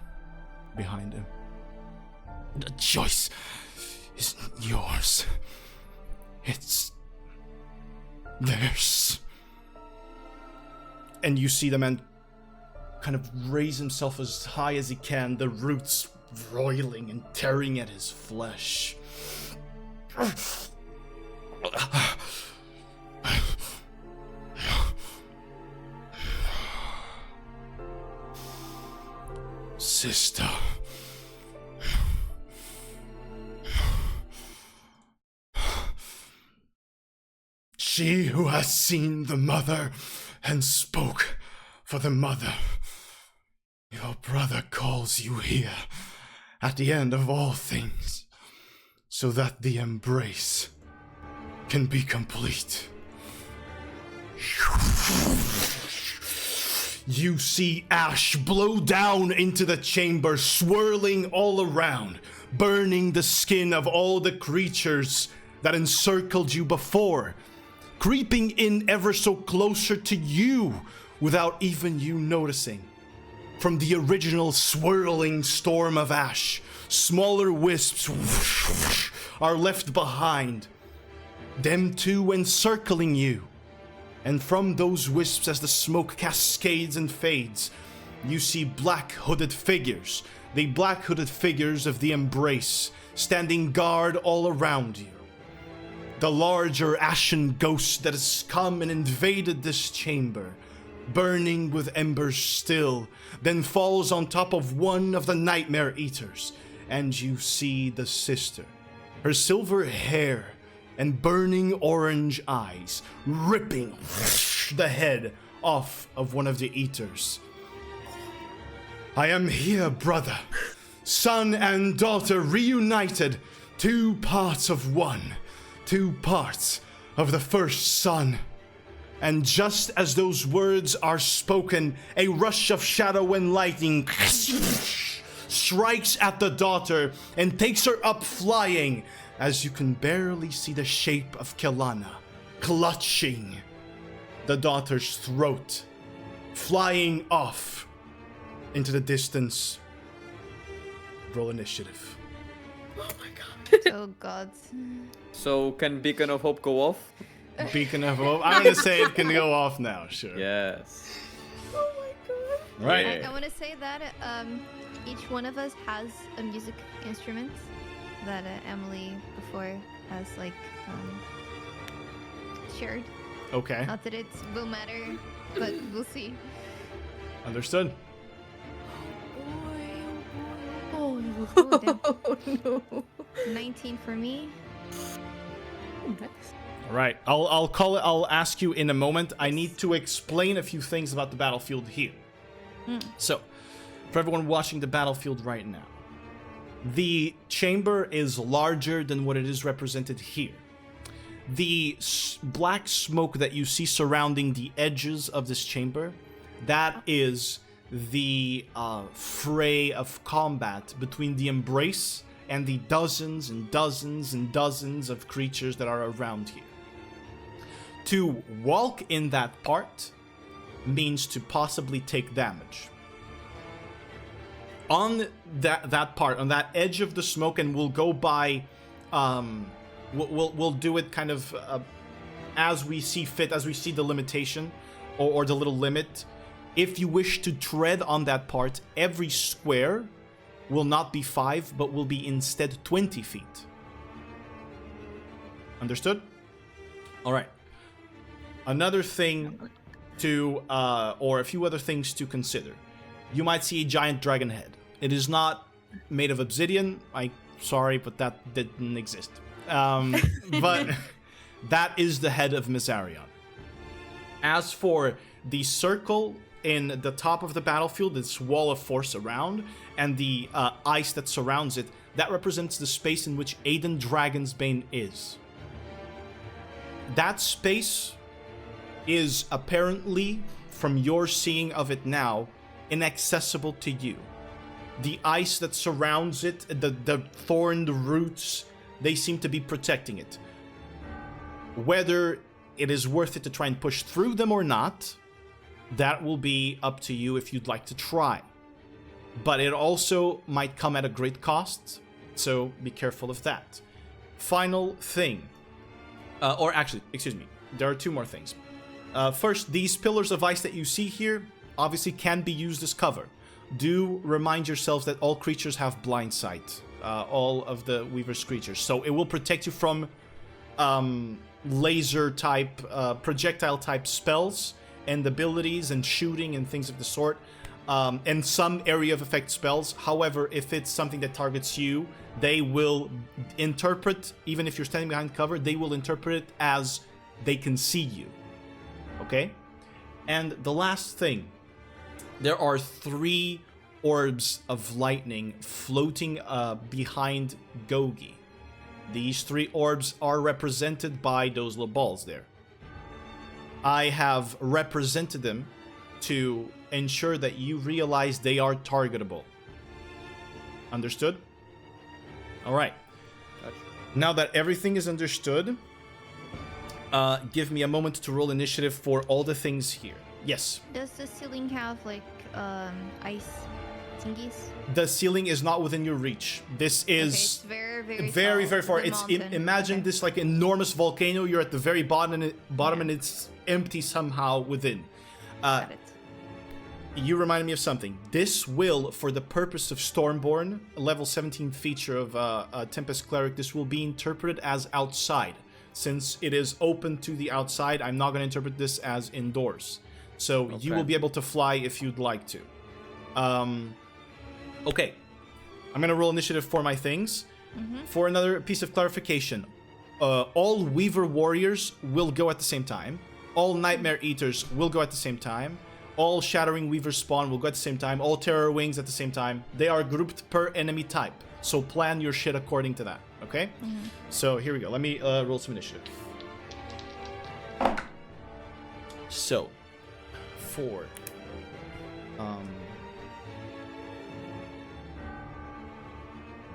Speaker 1: behind him. The choice isn't yours. It's theirs. And you see the man kind of raise himself as high as he can, the roots roiling and tearing at his flesh.
Speaker 4: Sister. She who has seen the mother and spoke for the mother. Your brother calls you here at the end of all things, so that the embrace can be complete.
Speaker 1: You see ash blow down into the chamber, swirling all around, burning the skin of all the creatures that encircled you before, creeping in ever so closer to you without even you noticing. From the original swirling storm of ash, smaller wisps are left behind, them too encircling you. And from those wisps, as the smoke cascades and fades, you see black hooded figures, the black hooded figures of the Embrace, standing guard all around you. The larger ashen ghost that has come and invaded this chamber, burning with embers still, then falls on top of one of the Nightmare Eaters, and you see the sister. Her silver hair and burning orange eyes, ripping the head off of one of the eaters. I am here, brother. Son and daughter reunited, 2 parts of one, 2 parts of the first son. And just as those words are spoken, a rush of shadow and lightning strikes at the daughter and takes her up flying, as you can barely see the shape of Kelana clutching the daughter's throat, flying off into the distance. Roll initiative.
Speaker 2: Oh god.
Speaker 3: So can Beacon of Hope go off?
Speaker 1: Beacon of Hope. I'm gonna say it can go off now. Sure.
Speaker 3: Yes.
Speaker 1: Right.
Speaker 2: I want to say that each one of us has a music instrument that Emily before has like shared.
Speaker 1: Okay.
Speaker 2: Not that it will matter, but we'll see.
Speaker 1: Understood.
Speaker 2: Oh, damn.
Speaker 6: Oh no.
Speaker 2: 19 for me.
Speaker 6: Nice.
Speaker 1: All right. I'll call it. I'll ask you in a moment. I need to explain a few things about the battlefield here. So, for everyone watching the battlefield right now, the chamber is larger than what it is represented here. The black smoke that you see surrounding the edges of this chamber, that is the fray of combat between the Embrace and the dozens and dozens and dozens of creatures that are around here. To walk in that part means to possibly take damage. On that part, on that edge of the smoke, and we'll go by, we'll do it kind of as we see fit, as we see the limitation or the little limit. If you wish to tread on that part, every square will not be 5, but will be instead 20 feet. Understood? All right. Another thing to, or a few other things to consider. You might see a giant dragon head. It is not made of obsidian. Sorry, but that didn't exist. But that is the head of Mizarion. As for the circle in the top of the battlefield, this wall of force around, and the ice that surrounds it, that represents the space in which Aiden Dragonsbane is. That space is apparently, from your seeing of it now, inaccessible to you. The ice that surrounds it, the thorned roots, they seem to be protecting it. Whether it is worth it to try and push through them or not, that will be up to you if you'd like to try. But it also might come at a great cost, so be careful of that. Final thing. Or actually, excuse me, there are 2 more things. First, these pillars of ice that you see here obviously can be used as cover. Do remind yourselves that all creatures have blind sight. All of the Weaver's creatures. So it will protect you from laser type, projectile type spells and abilities and shooting and things of the sort. And some area of effect spells. However, if it's something that targets you, they will interpret, even if you're standing behind cover, they will interpret it as they can see you. Okay? And the last thing, there are 3 orbs of lightning floating behind Gogi. These 3 orbs are represented by those little balls there. I have represented them to ensure that you realize they are targetable. Understood? Alright. Now that everything is understood, give me a moment to roll initiative for all the things here. Yes.
Speaker 2: Does the ceiling have like ice thingies?
Speaker 1: The ceiling is not within your reach. This is
Speaker 2: it's very, very,
Speaker 1: very,
Speaker 2: tall,
Speaker 1: very far.
Speaker 2: the
Speaker 1: It's
Speaker 2: mountain.
Speaker 1: imagine
Speaker 2: Okay.
Speaker 1: this like enormous volcano. You're at the very bottom, and
Speaker 2: Yeah.
Speaker 1: and it's empty somehow within.
Speaker 2: Got it.
Speaker 1: You reminded me of something. This will, for the purpose of Stormborn, a level 17 feature of Tempest Cleric, this will be interpreted as outside. Since it is open to the outside, I'm not going to interpret this as indoors. So you will be able to fly if you'd like to. Okay. I'm going to roll initiative for my things. For another piece of clarification, all Weaver Warriors will go at the same time. All Nightmare Eaters will go at the same time. All Shattering Weaver spawn will go at the same time. All Terror Wings at the same time. They are grouped per enemy type. So plan your shit according to that, okay? So here we go. Let me roll some initiative. So, 4.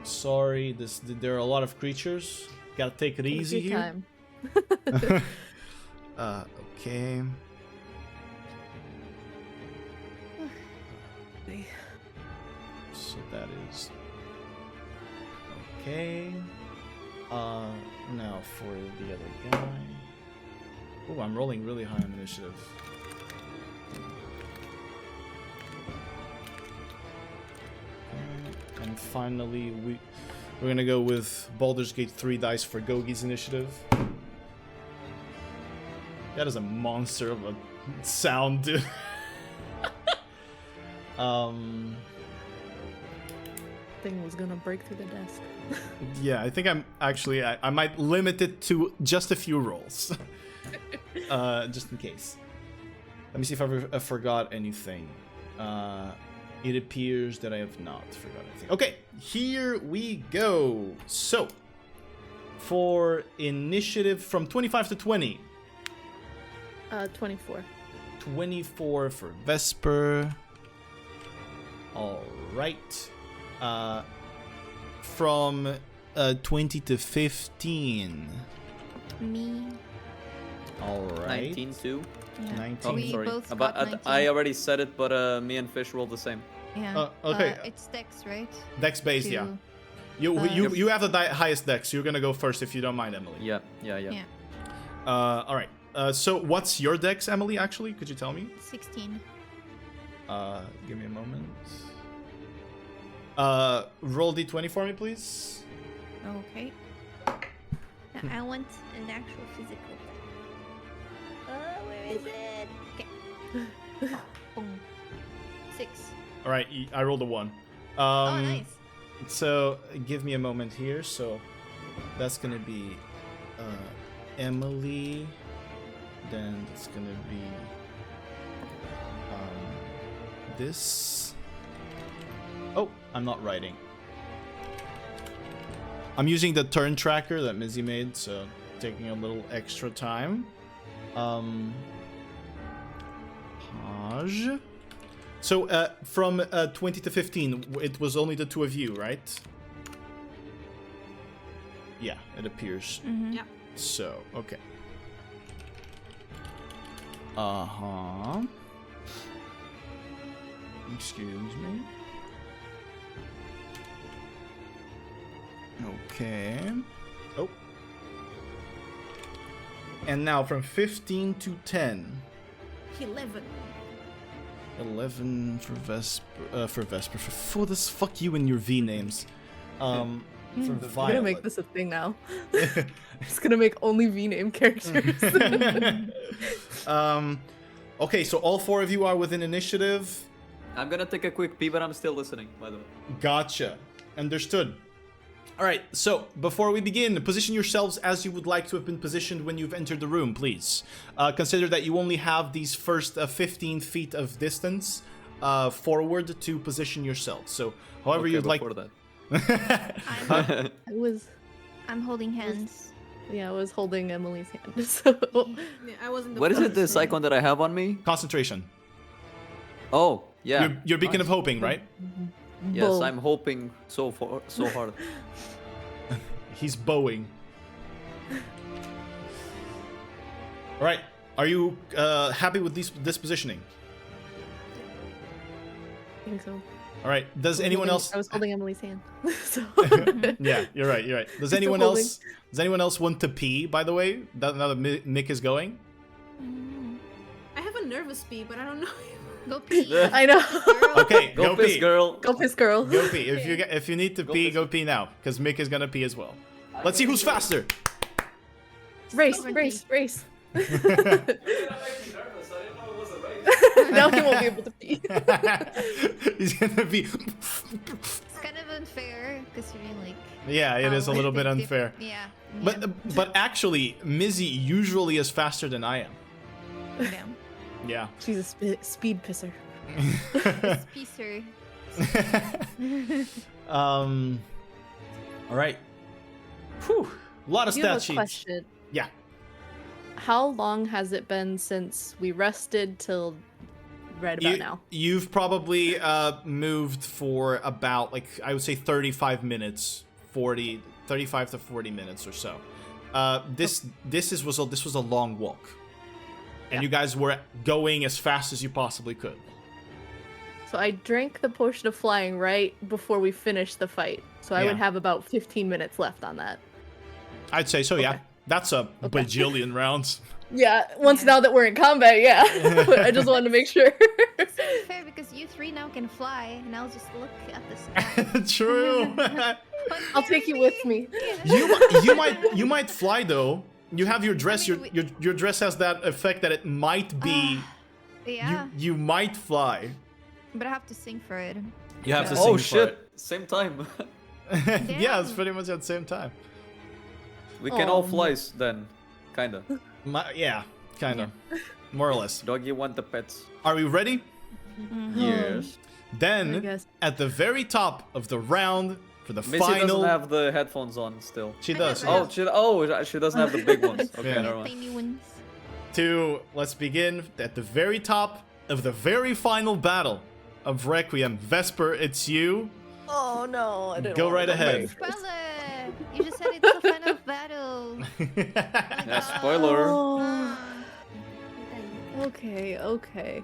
Speaker 1: Sorry, there are a lot of creatures. Gotta take it easy
Speaker 6: Take your
Speaker 1: here.
Speaker 6: time.
Speaker 1: Okay. So that is okay. Now for the other guy. Oh, I'm rolling really high on initiative. Okay. And finally, we're gonna go with Baldur's Gate 3 dice for Gogi's initiative. That is a monster of a sound, dude.
Speaker 6: Thing was gonna break through the desk.
Speaker 1: Yeah, I think I might limit it to just a few rolls. Just in case. Let me see if I forgot anything. It appears that I have not forgotten anything. Okay, here we go. So, for initiative from 25 to 20.
Speaker 6: 24.
Speaker 1: 24 for Vesper. Alright. From 20 to 15.
Speaker 2: Me.
Speaker 1: Alright.
Speaker 3: 19 too.
Speaker 2: Yeah.
Speaker 1: 19.
Speaker 3: Oh,
Speaker 2: We
Speaker 3: sorry.
Speaker 2: both
Speaker 3: But
Speaker 2: got 19.
Speaker 3: I already said it, but me and Fish rolled the same.
Speaker 2: Yeah.
Speaker 1: Okay.
Speaker 2: It's Dex, right?
Speaker 1: Dex based, yeah.
Speaker 2: To-
Speaker 1: You have the highest dex, so you're gonna go first if you don't mind, Emily.
Speaker 3: Yeah.
Speaker 2: Yeah.
Speaker 1: Alright. So what's your dex, Emily, actually? Could you tell me?
Speaker 2: 16.
Speaker 1: Give me a moment. Roll d20 for me, please.
Speaker 2: Okay. Now I want an actual physical. Where is it? Okay. Boom. 6.
Speaker 1: Alright, I rolled a 1.
Speaker 2: Oh, nice.
Speaker 1: So, give me a moment here. So, that's gonna be Emily. Then it's gonna be this. Oh, I'm not writing. I'm using the turn tracker that Mizzy made, so taking a little extra time. Haj. So, from 20 to 15, it was only the two of you, right? Yeah, it appears.
Speaker 5: Yeah.
Speaker 1: So, okay. Uh-huh. Excuse me. Okay. Oh. And now from 15 to 10.
Speaker 5: 11.
Speaker 1: 11 for Vesper. For this, fuck you and your V names. For
Speaker 6: I'm gonna
Speaker 1: Violet.
Speaker 6: make this a thing now. It's gonna make only V-name characters.
Speaker 1: Okay, so all 4 of you are within initiative.
Speaker 3: I'm gonna take a quick pee, but I'm still listening, by the way.
Speaker 1: Gotcha. Understood. Alright, so before we begin, position yourselves as you would like to have been positioned when you've entered the room, please. Consider that you only have these first 15 feet of distance forward to position yourselves. So, however
Speaker 3: Okay,
Speaker 1: you'd like.
Speaker 3: before that.
Speaker 2: I'm holding hands.
Speaker 6: I was holding Emily's hand. So
Speaker 5: Yeah, I wasn't.
Speaker 3: What is it, this icon that I have on me?
Speaker 1: Concentration.
Speaker 3: Oh, yeah.
Speaker 1: Your beacon of hoping, right?
Speaker 3: Yes,
Speaker 6: Boom.
Speaker 3: I'm hoping so hard.
Speaker 1: He's bowing. Alright, are you happy with this positioning?
Speaker 6: I think so.
Speaker 1: Alright, does anyone else...
Speaker 6: I was holding Emily's hand. So
Speaker 1: Yeah, you're right. Does
Speaker 6: Still
Speaker 1: anyone
Speaker 6: holding.
Speaker 1: else... Does anyone else want to pee, by the way? Now that Mick is going?
Speaker 5: I have a nervous pee, but I don't know.
Speaker 2: Go pee.
Speaker 6: I know.
Speaker 2: Girl.
Speaker 1: Okay,
Speaker 3: Go
Speaker 1: go
Speaker 3: piss,
Speaker 1: pee.
Speaker 3: girl.
Speaker 6: Go piss, girl.
Speaker 1: Go pee. If you need to
Speaker 3: Go
Speaker 1: pee,
Speaker 3: piss.
Speaker 1: go pee now, because Mick is gonna pee as well. Let's see who's faster.
Speaker 6: Race. Now he won't be able to pee.
Speaker 1: He's gonna be.
Speaker 2: It's kind of unfair considering like.
Speaker 1: Yeah, it is a little bit unfair.
Speaker 2: Yeah.
Speaker 1: But actually, Mizzy usually is faster than I am.
Speaker 2: Damn.
Speaker 1: Yeah.
Speaker 6: She's a speed pisser.
Speaker 2: Speacer.
Speaker 1: All right. Whew. A lot of
Speaker 6: I do have
Speaker 1: stat
Speaker 6: a
Speaker 1: sheets.
Speaker 6: question.
Speaker 1: Yeah.
Speaker 6: How long has it been since we rested till right about now?
Speaker 1: You've probably moved for about, like, I would say 35 minutes, 35 to 40 minutes or so. This was a long walk. And
Speaker 6: Yeah.
Speaker 1: you guys were going as fast as you possibly could.
Speaker 6: So I drank the potion of flying right before we finished the fight. So I would
Speaker 1: Yeah.
Speaker 6: have about 15 minutes left on that.
Speaker 1: I'd say so, yeah.
Speaker 6: Okay.
Speaker 1: That's a bajillion rounds.
Speaker 6: Yeah, once now that we're in combat, yeah. I just wanted to make sure.
Speaker 2: It's not fair because you three now can fly, and I'll just look at the sky.
Speaker 1: True.
Speaker 6: I'll take you with me.
Speaker 1: you might fly though. You have your dress.
Speaker 2: I mean,
Speaker 1: Your dress has that effect that it might be.
Speaker 2: Yeah,
Speaker 1: You might fly.
Speaker 2: but I have to sing for it.
Speaker 1: You have to
Speaker 2: Yeah.
Speaker 1: sing
Speaker 3: Oh
Speaker 1: for
Speaker 3: shit! Same time.
Speaker 1: it. Yeah, it's
Speaker 2: Damn.
Speaker 1: pretty much at the same time.
Speaker 3: We can all
Speaker 6: Oh,
Speaker 3: fly then, kinda.
Speaker 1: Yeah, kind of, more or less.
Speaker 3: Doggy want the pets.
Speaker 1: Are we ready?
Speaker 3: Yes.
Speaker 6: I
Speaker 1: Then,
Speaker 6: guess.
Speaker 1: at the very top of the round, for the
Speaker 3: Missy
Speaker 1: final.
Speaker 3: doesn't have the headphones on still.
Speaker 1: She
Speaker 2: I
Speaker 1: does.
Speaker 2: never
Speaker 1: yeah.
Speaker 3: She doesn't have the big ones. Okay,
Speaker 1: Yeah.
Speaker 3: never mind.
Speaker 2: Tiny ones.
Speaker 1: Let's begin at the very top of the very final battle of Requiem. Vesper, it's you.
Speaker 6: Oh no, I didn't
Speaker 1: Go
Speaker 6: wanna
Speaker 1: right
Speaker 6: go
Speaker 1: ahead.
Speaker 6: first.
Speaker 2: Spoiler! You just said it's the final battle.
Speaker 3: Yeah, spoiler.
Speaker 6: Oh. Okay.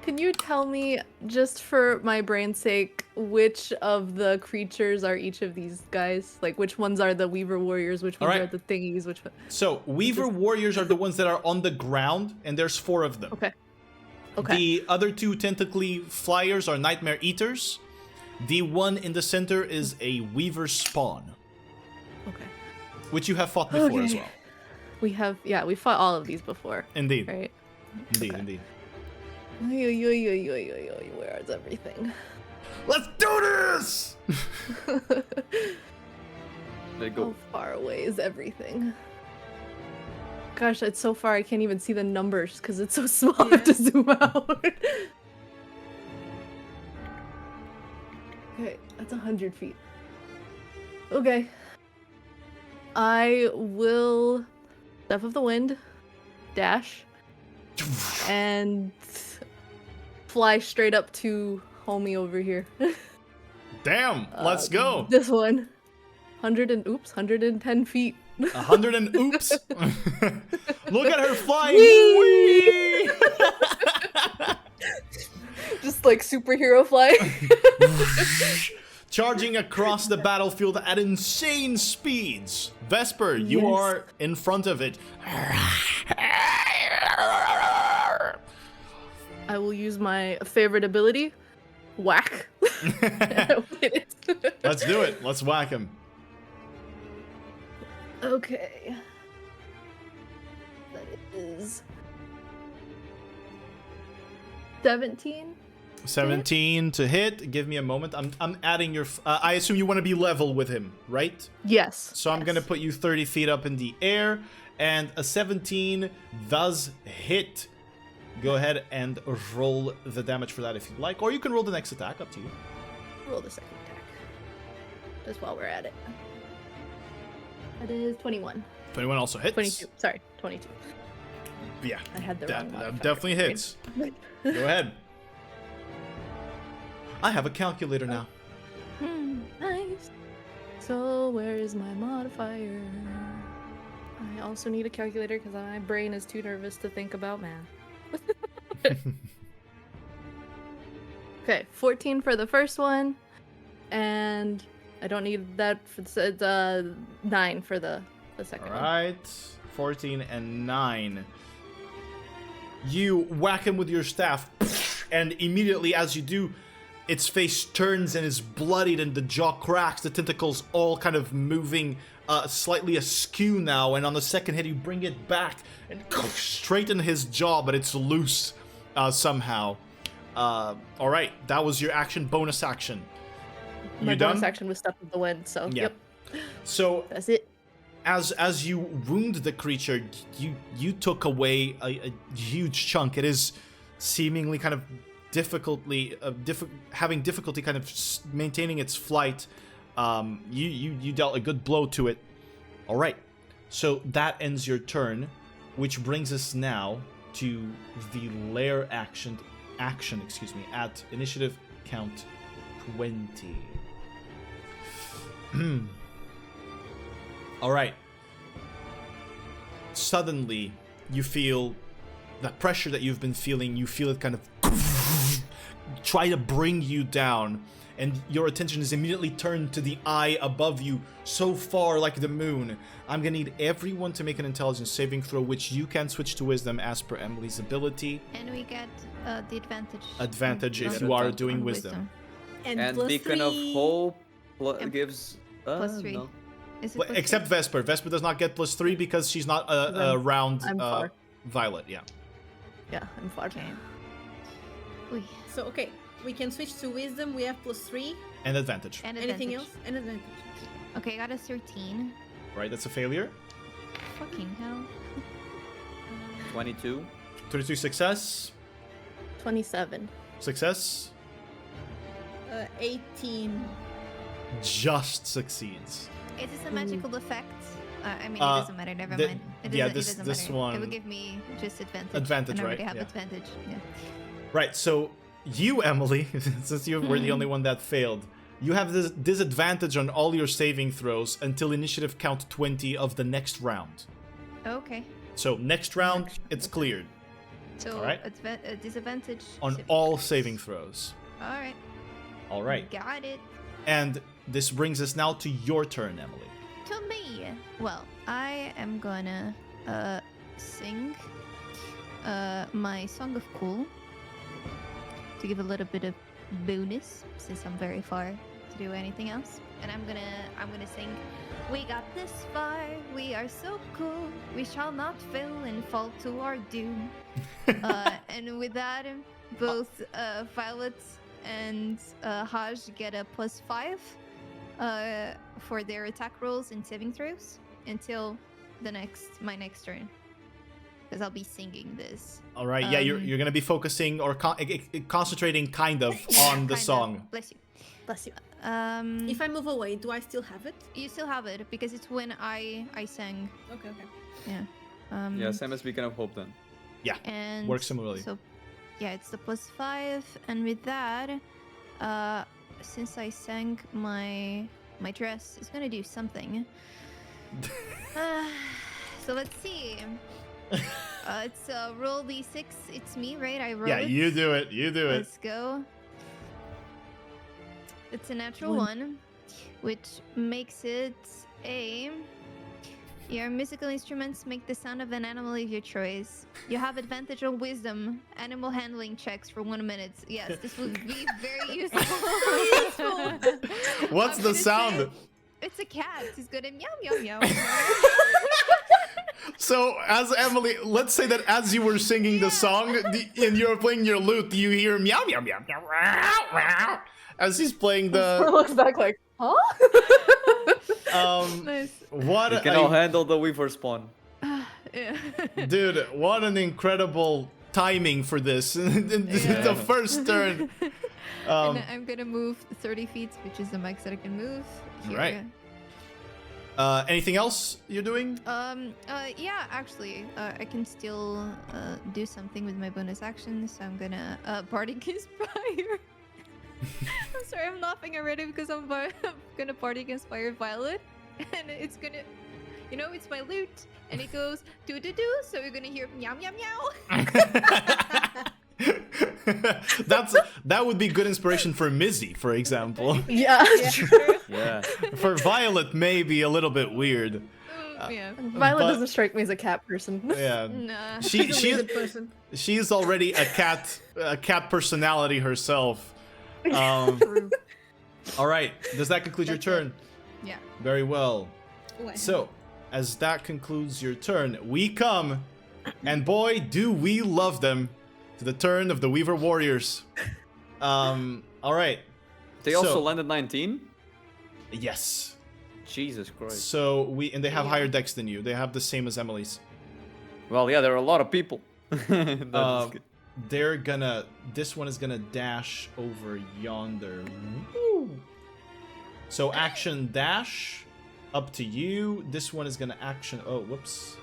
Speaker 6: Can you tell me, just for my brain's sake, which of the creatures are each of these guys? Like, which ones are the Weaver Warriors? Which ones
Speaker 1: Alright.
Speaker 6: are the thingies? Which one?
Speaker 1: So, Weaver Warriors are the ones that are on the ground, and there's 4 of them.
Speaker 6: Okay. Okay.
Speaker 1: The other 2 tentacly flyers are Nightmare Eaters. The one in the center is a Weaver Spawn,
Speaker 6: Okay.
Speaker 1: which you have fought before as
Speaker 6: Okay.
Speaker 1: well.
Speaker 6: We fought all of these before,
Speaker 1: Indeed.
Speaker 6: right?
Speaker 1: Indeed.
Speaker 6: Where is everything?
Speaker 1: Let's do this!
Speaker 3: There you go.
Speaker 6: How far away is everything? Gosh, it's so far I can't even see the numbers because it's so small. I have to zoom out. Okay, that's 100 feet. Okay. I will Step of the Wind, dash, and fly straight up to homie over here.
Speaker 1: Damn, let's go.
Speaker 6: This one. 110 feet.
Speaker 1: 100 and oops. Look at her flying.
Speaker 6: Whee!
Speaker 1: Whee!
Speaker 6: Just like superhero flying.
Speaker 1: Charging across the battlefield at insane speeds. Vesper, you
Speaker 6: Yes.
Speaker 1: are in front of it.
Speaker 6: I will use my favorite ability, whack.
Speaker 1: Let's do it. Let's whack him.
Speaker 6: Okay. That is 17.
Speaker 1: 17 to hit. Give me a moment. I'm adding your. I assume you want to be level with him, right?
Speaker 6: Yes.
Speaker 1: So I'm gonna put you 30 feet up in the air, and a 17 does hit. Go ahead and roll the damage for that if you'd like, or you can roll the next attack. Up to you.
Speaker 6: Roll the second attack. Just while we're at it. That is 21.
Speaker 1: 21 also hits.
Speaker 6: 22. Sorry, 22.
Speaker 1: Yeah,
Speaker 6: I had the wrong
Speaker 1: that
Speaker 6: modifier.
Speaker 1: definitely hits. Go ahead. I have a calculator now.
Speaker 6: Nice. So where is my modifier? I also need a calculator because my brain is too nervous to think about math. Okay, 14 for the first one, and I don't need that for the 9 for the second one.
Speaker 1: Alright, 14 and 9. You whack him with your staff, and immediately as you do, its face turns and is bloodied and the jaw cracks, the tentacles all kind of moving slightly askew now, and on the second hit you bring it back and straighten his jaw, but it's loose somehow. Alright, that was your action, bonus action.
Speaker 6: My
Speaker 1: You
Speaker 6: bonus
Speaker 1: done?
Speaker 6: action was Step of the Wind, so
Speaker 1: Yeah.
Speaker 6: yep,
Speaker 1: So
Speaker 6: that's it.
Speaker 1: as you wound the creature, you took away a huge chunk. It is seemingly kind of having difficulty kind of maintaining its flight. You dealt a good blow to it. All right, so that ends your turn, which brings us now to the Lair action. At initiative count 20. All right. Suddenly, you feel that pressure that you've been feeling. You feel it kind of try to bring you down, and your attention is immediately turned to the eye above you, so far like the moon. I'm gonna need everyone to make an intelligence saving throw, which you can switch to wisdom as per Emily's ability.
Speaker 2: And we get the advantage.
Speaker 1: Advantage if
Speaker 3: Yeah.
Speaker 1: you are doing
Speaker 2: on
Speaker 1: wisdom.
Speaker 3: And
Speaker 5: plus
Speaker 3: Beacon
Speaker 5: 3.
Speaker 3: of Hope
Speaker 2: And
Speaker 3: gives...
Speaker 2: plus 3.
Speaker 3: No.
Speaker 2: Is it
Speaker 1: Well,
Speaker 2: plus
Speaker 1: except
Speaker 2: three?
Speaker 1: Vesper. Vesper does not get +3 because she's not
Speaker 6: I'm-
Speaker 1: around
Speaker 6: I'm far.
Speaker 1: Violet. Yeah.
Speaker 6: Yeah, I'm far.
Speaker 2: Okay. Uy.
Speaker 5: So okay, we can switch to wisdom. We have +3.
Speaker 1: And advantage.
Speaker 2: And
Speaker 5: Anything
Speaker 2: advantage.
Speaker 5: else? And advantage.
Speaker 2: Okay, I got a 13.
Speaker 1: Right, that's a failure.
Speaker 2: Fucking hell.
Speaker 3: 22.
Speaker 1: 32 success.
Speaker 6: 27.
Speaker 1: Success.
Speaker 5: 18.
Speaker 1: Just succeeds.
Speaker 2: Is this a magical effect? I mean, it
Speaker 1: Uh,
Speaker 2: doesn't matter. Never
Speaker 1: the-
Speaker 2: mind.
Speaker 1: yeah,
Speaker 2: It
Speaker 1: this-
Speaker 2: doesn't
Speaker 1: this
Speaker 2: matter.
Speaker 1: one-
Speaker 2: It would give me just advantage.
Speaker 1: Advantage,
Speaker 2: and I already
Speaker 1: right?
Speaker 2: have
Speaker 1: Yeah.
Speaker 2: advantage. Yeah.
Speaker 1: Right, so you, Emily, since you were the only one that failed, you have this disadvantage on all your saving throws until initiative count 20 of the next round.
Speaker 2: Okay.
Speaker 1: So next round, it's cleared
Speaker 2: So
Speaker 1: Alright.
Speaker 2: disadvantage
Speaker 1: on
Speaker 2: saving
Speaker 1: all
Speaker 2: throws.
Speaker 1: saving throws.
Speaker 2: All right.
Speaker 1: All right.
Speaker 2: Got it.
Speaker 1: And this brings us now to your turn, Emily.
Speaker 2: To me. Well, I am gonna sing my Song of Cool to give a little bit of bonus since I'm very far to do anything else. And I'm gonna sing, "We got this far, we are so cool, we shall not fail and fall to our doom." And with that, both Violet and Haj get a +5 for their attack rolls and saving throws until my next turn, because I'll be singing this.
Speaker 1: All right, yeah, you're gonna be focusing or concentrating kind of on the
Speaker 2: Kind
Speaker 1: song.
Speaker 2: of. Bless you.
Speaker 6: Bless you.
Speaker 5: If I move away, do I still have it?
Speaker 2: You still have it because it's when I sang.
Speaker 5: Okay, okay.
Speaker 2: Yeah.
Speaker 3: Yeah, same as Beacon of Hope then.
Speaker 2: And
Speaker 1: Works similarly.
Speaker 2: So, yeah, it's the +5, and with that, since I sang my dress, is gonna do something. So let's see. It's roll d6. It's me, right? I roll
Speaker 1: Yeah,
Speaker 2: it.
Speaker 1: you do it. You do it.
Speaker 2: Let's go. It's a natural 1, which makes it a. Your musical instruments make the sound of an animal of your choice. You have advantage on wisdom, animal handling checks for 1 minute. Yes, this would be very useful.
Speaker 1: What's
Speaker 2: I'm
Speaker 1: the
Speaker 2: gonna
Speaker 1: sound?
Speaker 2: say it's a cat. He's good at meow meow meow.
Speaker 1: So, as Emily, let's say that as you were singing the song and you're playing your lute, you hear meow meow meow meow meow meow as he's playing the.
Speaker 6: looks back like, huh?
Speaker 2: Nice.
Speaker 1: What
Speaker 3: You can all handle the Weaver spawn.
Speaker 2: Yeah.
Speaker 1: dude! What an incredible timing for this. The first turn.
Speaker 2: And I'm gonna move 30 feet, which is the max that I can move. Here.
Speaker 1: Right. Anything else you're doing?
Speaker 2: Yeah, actually, I can still do something with my bonus action, so I'm gonna Bardic Inspire. I'm sorry, I'm laughing already because I'm gonna Bardic Inspire Violet, and it's gonna, it's my lute, and it goes do do do, so you're gonna hear meow meow meow.
Speaker 1: That would be good inspiration for Mizzy, for example.
Speaker 6: Yeah.
Speaker 3: Yeah.
Speaker 1: For Violet, maybe a little bit weird.
Speaker 2: Yeah.
Speaker 6: Violet
Speaker 1: But-
Speaker 6: doesn't strike me as a cat person.
Speaker 1: Yeah.
Speaker 2: Nah.
Speaker 5: She's a weird person.
Speaker 1: She's already a cat personality herself.
Speaker 2: True.
Speaker 1: All right. Does that conclude your
Speaker 2: That's
Speaker 1: turn?
Speaker 2: Yeah.
Speaker 1: Very well.
Speaker 5: Oh, I
Speaker 1: So, as that concludes your turn, we come, and boy, do we love them, to the turn of the Weaver Warriors. All right.
Speaker 3: They also
Speaker 1: So-
Speaker 3: landed 19.
Speaker 1: Yes.
Speaker 3: Jesus Christ.
Speaker 1: So they have
Speaker 2: Yeah.
Speaker 1: higher dex than you. They have the same as Emily's.
Speaker 3: Well, yeah, there are a lot of people. No,
Speaker 1: Uh,
Speaker 3: just kidding.
Speaker 1: This one is gonna dash over yonder. Woo! So action dash up to you. This one is gonna action. Oh, whoops.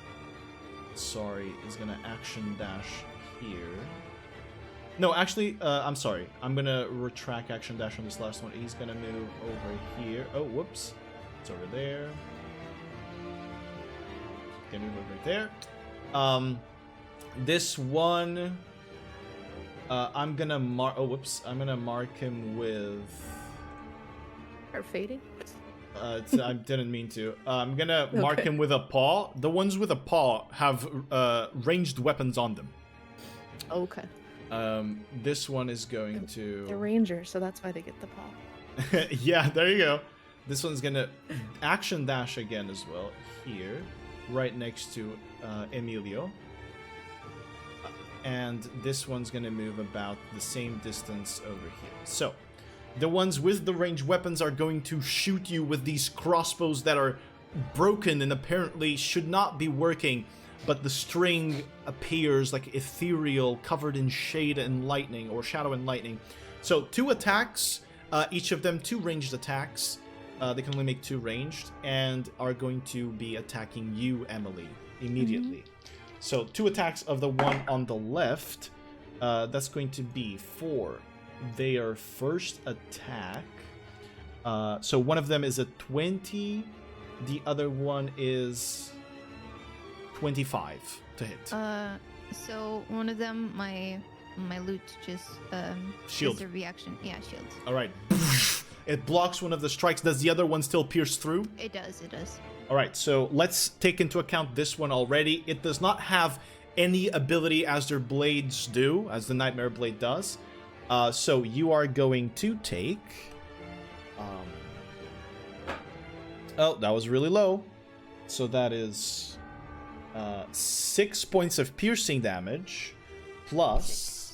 Speaker 1: Sorry, is gonna action dash here. No, actually, I'm sorry. I'm gonna retract action dash on this last one. He's gonna move over here. Oh, whoops. It's over there. Gonna move over there. This one, I'm gonna mark. Oh, whoops! I'm gonna mark him with.
Speaker 6: Are fading?
Speaker 1: I didn't mean to. I'm gonna mark
Speaker 6: Okay.
Speaker 1: him with a paw. The ones with a paw have ranged weapons on them.
Speaker 6: Okay.
Speaker 1: This one is going
Speaker 6: They're
Speaker 1: to.
Speaker 6: ranger, so that's why they get the paw.
Speaker 1: Yeah, there you go. This one's gonna action dash again as well. Here, right next to Emilio. And this one's gonna move about the same distance over here. So, the ones with the ranged weapons are going to shoot you with these crossbows that are broken and apparently should not be working, but the string appears like ethereal, covered in shade and lightning, or shadow and lightning. So, 2 attacks, each of them 2 ranged attacks. They can only make 2 ranged, and are going to be attacking you, Emily, immediately. So 2 attacks of the one on the left. That's going to be for their first attack. So one of them is a 20. The other one is 25 to hit.
Speaker 2: So one of them, my loot just
Speaker 1: Shield.
Speaker 2: is a reaction. Yeah, shield.
Speaker 1: All right. It blocks one of the strikes. Does the other one still pierce through?
Speaker 2: It does. It does.
Speaker 1: All right, so let's take into account this one already. It does not have any ability as their blades do, as the Nightmare Blade does. So you are going to take... Oh, that was really low. So that is 6 points of piercing damage, plus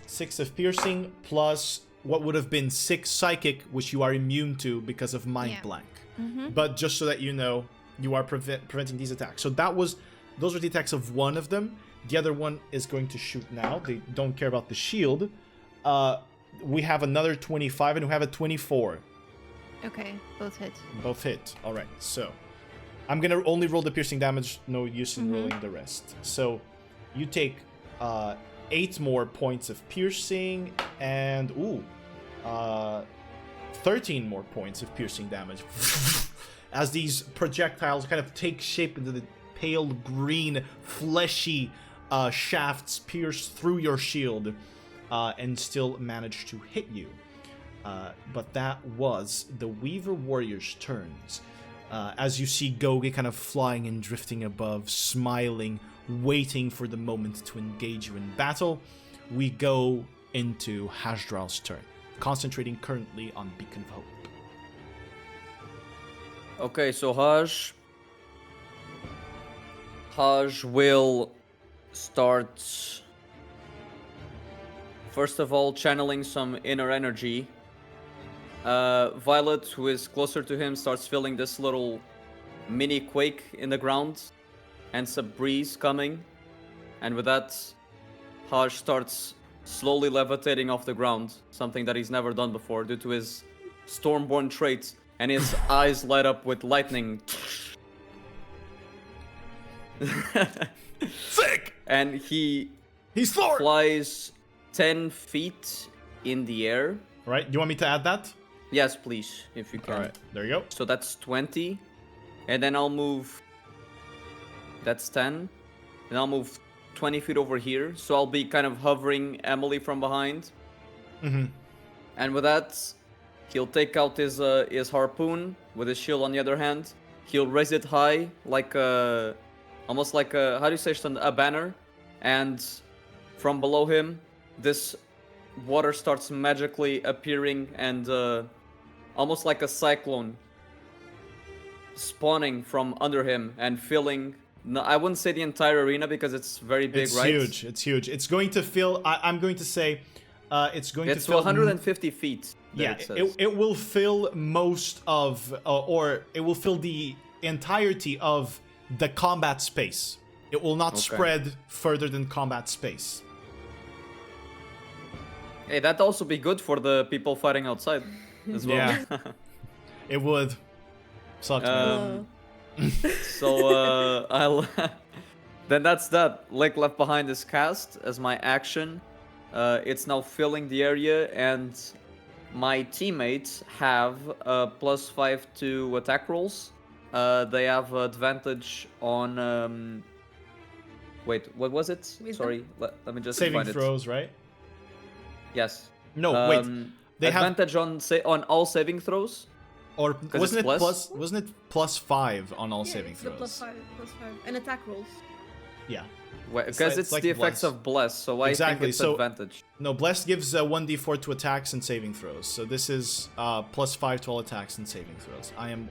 Speaker 1: 6 of piercing, plus what would have been 6 psychic, which you are immune to because of Mind
Speaker 2: Yeah.
Speaker 1: Blank.
Speaker 2: Mm-hmm.
Speaker 1: But just so that you know, you are preventing these attacks. So those are the attacks of one of them. The other one is going to shoot now. They don't care about the shield. We have another 25 and we have a 24.
Speaker 2: Okay, both hit.
Speaker 1: Both hit. All right. So I'm gonna only roll the piercing damage. No use in rolling the rest. So you take 8 more points of piercing and 13 more points of piercing damage as these projectiles kind of take shape into the pale green fleshy shafts pierce through your shield and still manage to hit you. But that was the Weaver Warriors' turns. As you see Gogi kind of flying and drifting above, smiling, waiting for the moment to engage you in battle, we go into Haj'Draal's turn, concentrating currently on Beacon of Hope.
Speaker 3: Okay, so Haj will start, first of all, channeling some inner energy. Violet, who is closer to him, starts feeling this little mini quake in the ground, and a breeze coming. And with that, Haj starts slowly levitating off the ground, something that he's never done before due to his Stormborn traits, and his eyes light up with lightning.
Speaker 1: Sick!
Speaker 3: And he's
Speaker 1: Thor!
Speaker 3: flies 10 feet in the air.
Speaker 1: Right, you want me to add that?
Speaker 3: Yes, please, if you can.
Speaker 1: Alright, there you go.
Speaker 3: So that's 20. And then I'll move... That's 10. And I'll move 20 feet over here. So I'll be kind of hovering Emily from behind.
Speaker 1: Mm-hmm.
Speaker 3: And with that, he'll take out his harpoon with his shield on the other hand. He'll raise it high, like a... Almost like a... How do you say it? A banner. And from below him, this water starts magically appearing and almost like a cyclone spawning from under him and filling... No, I wouldn't say the entire arena because it's very big,
Speaker 1: It's
Speaker 3: right?
Speaker 1: huge. It's huge. It's going to feel... I'm going to say it's going
Speaker 3: It's
Speaker 1: to fill
Speaker 3: 150 feet.
Speaker 1: Yeah,
Speaker 3: it says.
Speaker 1: it will fill most of, or it will fill the entirety of the combat space. It will not
Speaker 3: Okay.
Speaker 1: spread further than combat space.
Speaker 3: Hey, that'd also be good for the people fighting outside as well.
Speaker 1: Yeah. It would. Sucks, man.
Speaker 3: So I'll. Then that's that. Lake Left Behind is cast as my action. It's now filling the area, and my teammates have +5 to attack rolls. They have advantage on. Wait, what was it?
Speaker 5: Wisdom?
Speaker 3: Sorry, let me just
Speaker 1: Saving
Speaker 3: find
Speaker 1: throws, right?
Speaker 3: it. Yes.
Speaker 1: No, wait. They have,
Speaker 3: advantage on all saving throws.
Speaker 1: or wasn't
Speaker 3: it's
Speaker 1: it
Speaker 3: plus?
Speaker 1: Wasn't it +5 on all
Speaker 5: Yeah,
Speaker 1: saving
Speaker 5: it's the
Speaker 1: throws?
Speaker 5: +5, and attack rolls.
Speaker 1: Yeah.
Speaker 3: Because it's
Speaker 1: like
Speaker 3: the effects
Speaker 1: Bless.
Speaker 3: of Bless, so I
Speaker 1: Exactly,
Speaker 3: think it's
Speaker 1: so-
Speaker 3: advantage.
Speaker 1: No, Blessed gives 1d4 to attacks and saving throws. So this is +5 to all attacks and saving throws. I am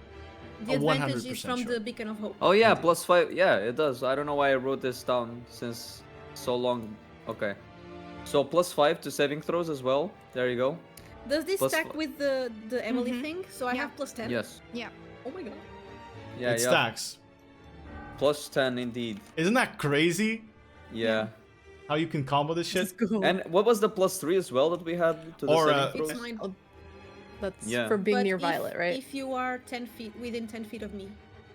Speaker 5: The advantage is
Speaker 1: 100%
Speaker 5: from
Speaker 1: sure.
Speaker 5: the Beacon of Hope.
Speaker 3: Oh yeah,
Speaker 1: Indeed.
Speaker 3: +5. Yeah, it does. I don't know why I wrote this down since so long. Okay. So +5 to saving throws as well. There you go.
Speaker 5: Does this
Speaker 3: Plus
Speaker 5: stack
Speaker 3: fi-
Speaker 5: with the Emily
Speaker 2: Mhm.
Speaker 5: thing? So I
Speaker 2: Yeah.
Speaker 5: have +10?
Speaker 3: Yes.
Speaker 2: Yeah.
Speaker 5: Oh my god.
Speaker 3: Yeah,
Speaker 1: it
Speaker 3: yeah.
Speaker 1: stacks.
Speaker 3: +10 indeed.
Speaker 1: Isn't that crazy?
Speaker 3: Yeah.
Speaker 1: How you can combo this shit?
Speaker 6: Just go.
Speaker 3: And what was the +3 as well that we had to the
Speaker 1: Or,
Speaker 3: saving
Speaker 1: uh,
Speaker 3: throws?
Speaker 5: It's mine.
Speaker 6: That's
Speaker 3: Yeah.
Speaker 6: for being
Speaker 5: But
Speaker 6: near
Speaker 5: if-
Speaker 6: Violet, right?
Speaker 5: If you are 10 feet, within 10 feet of me.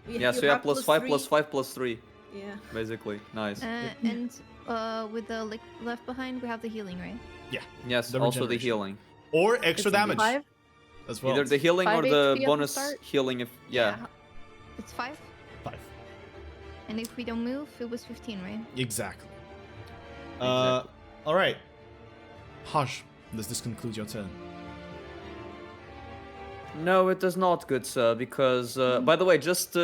Speaker 3: Yeah, so you have +5, +5, +3,
Speaker 5: Yeah.
Speaker 3: basically. Nice.
Speaker 2: And with the Left Behind, we have the healing, right?
Speaker 3: Yes,
Speaker 1: the
Speaker 3: also the
Speaker 1: regeneration.
Speaker 3: healing.
Speaker 1: Or extra
Speaker 6: It's
Speaker 1: damage
Speaker 6: 5?
Speaker 1: as well.
Speaker 3: Either the healing or
Speaker 6: 5
Speaker 3: the
Speaker 6: HP at the
Speaker 3: bonus
Speaker 6: start?
Speaker 3: healing if yeah.
Speaker 2: It's 5.
Speaker 1: 5.
Speaker 2: And if we don't move, it was 15, right?
Speaker 1: Exactly.
Speaker 3: Exactly.
Speaker 1: All right. Hush. Does this conclude your turn?
Speaker 3: No, it does not, good sir, because by the way, just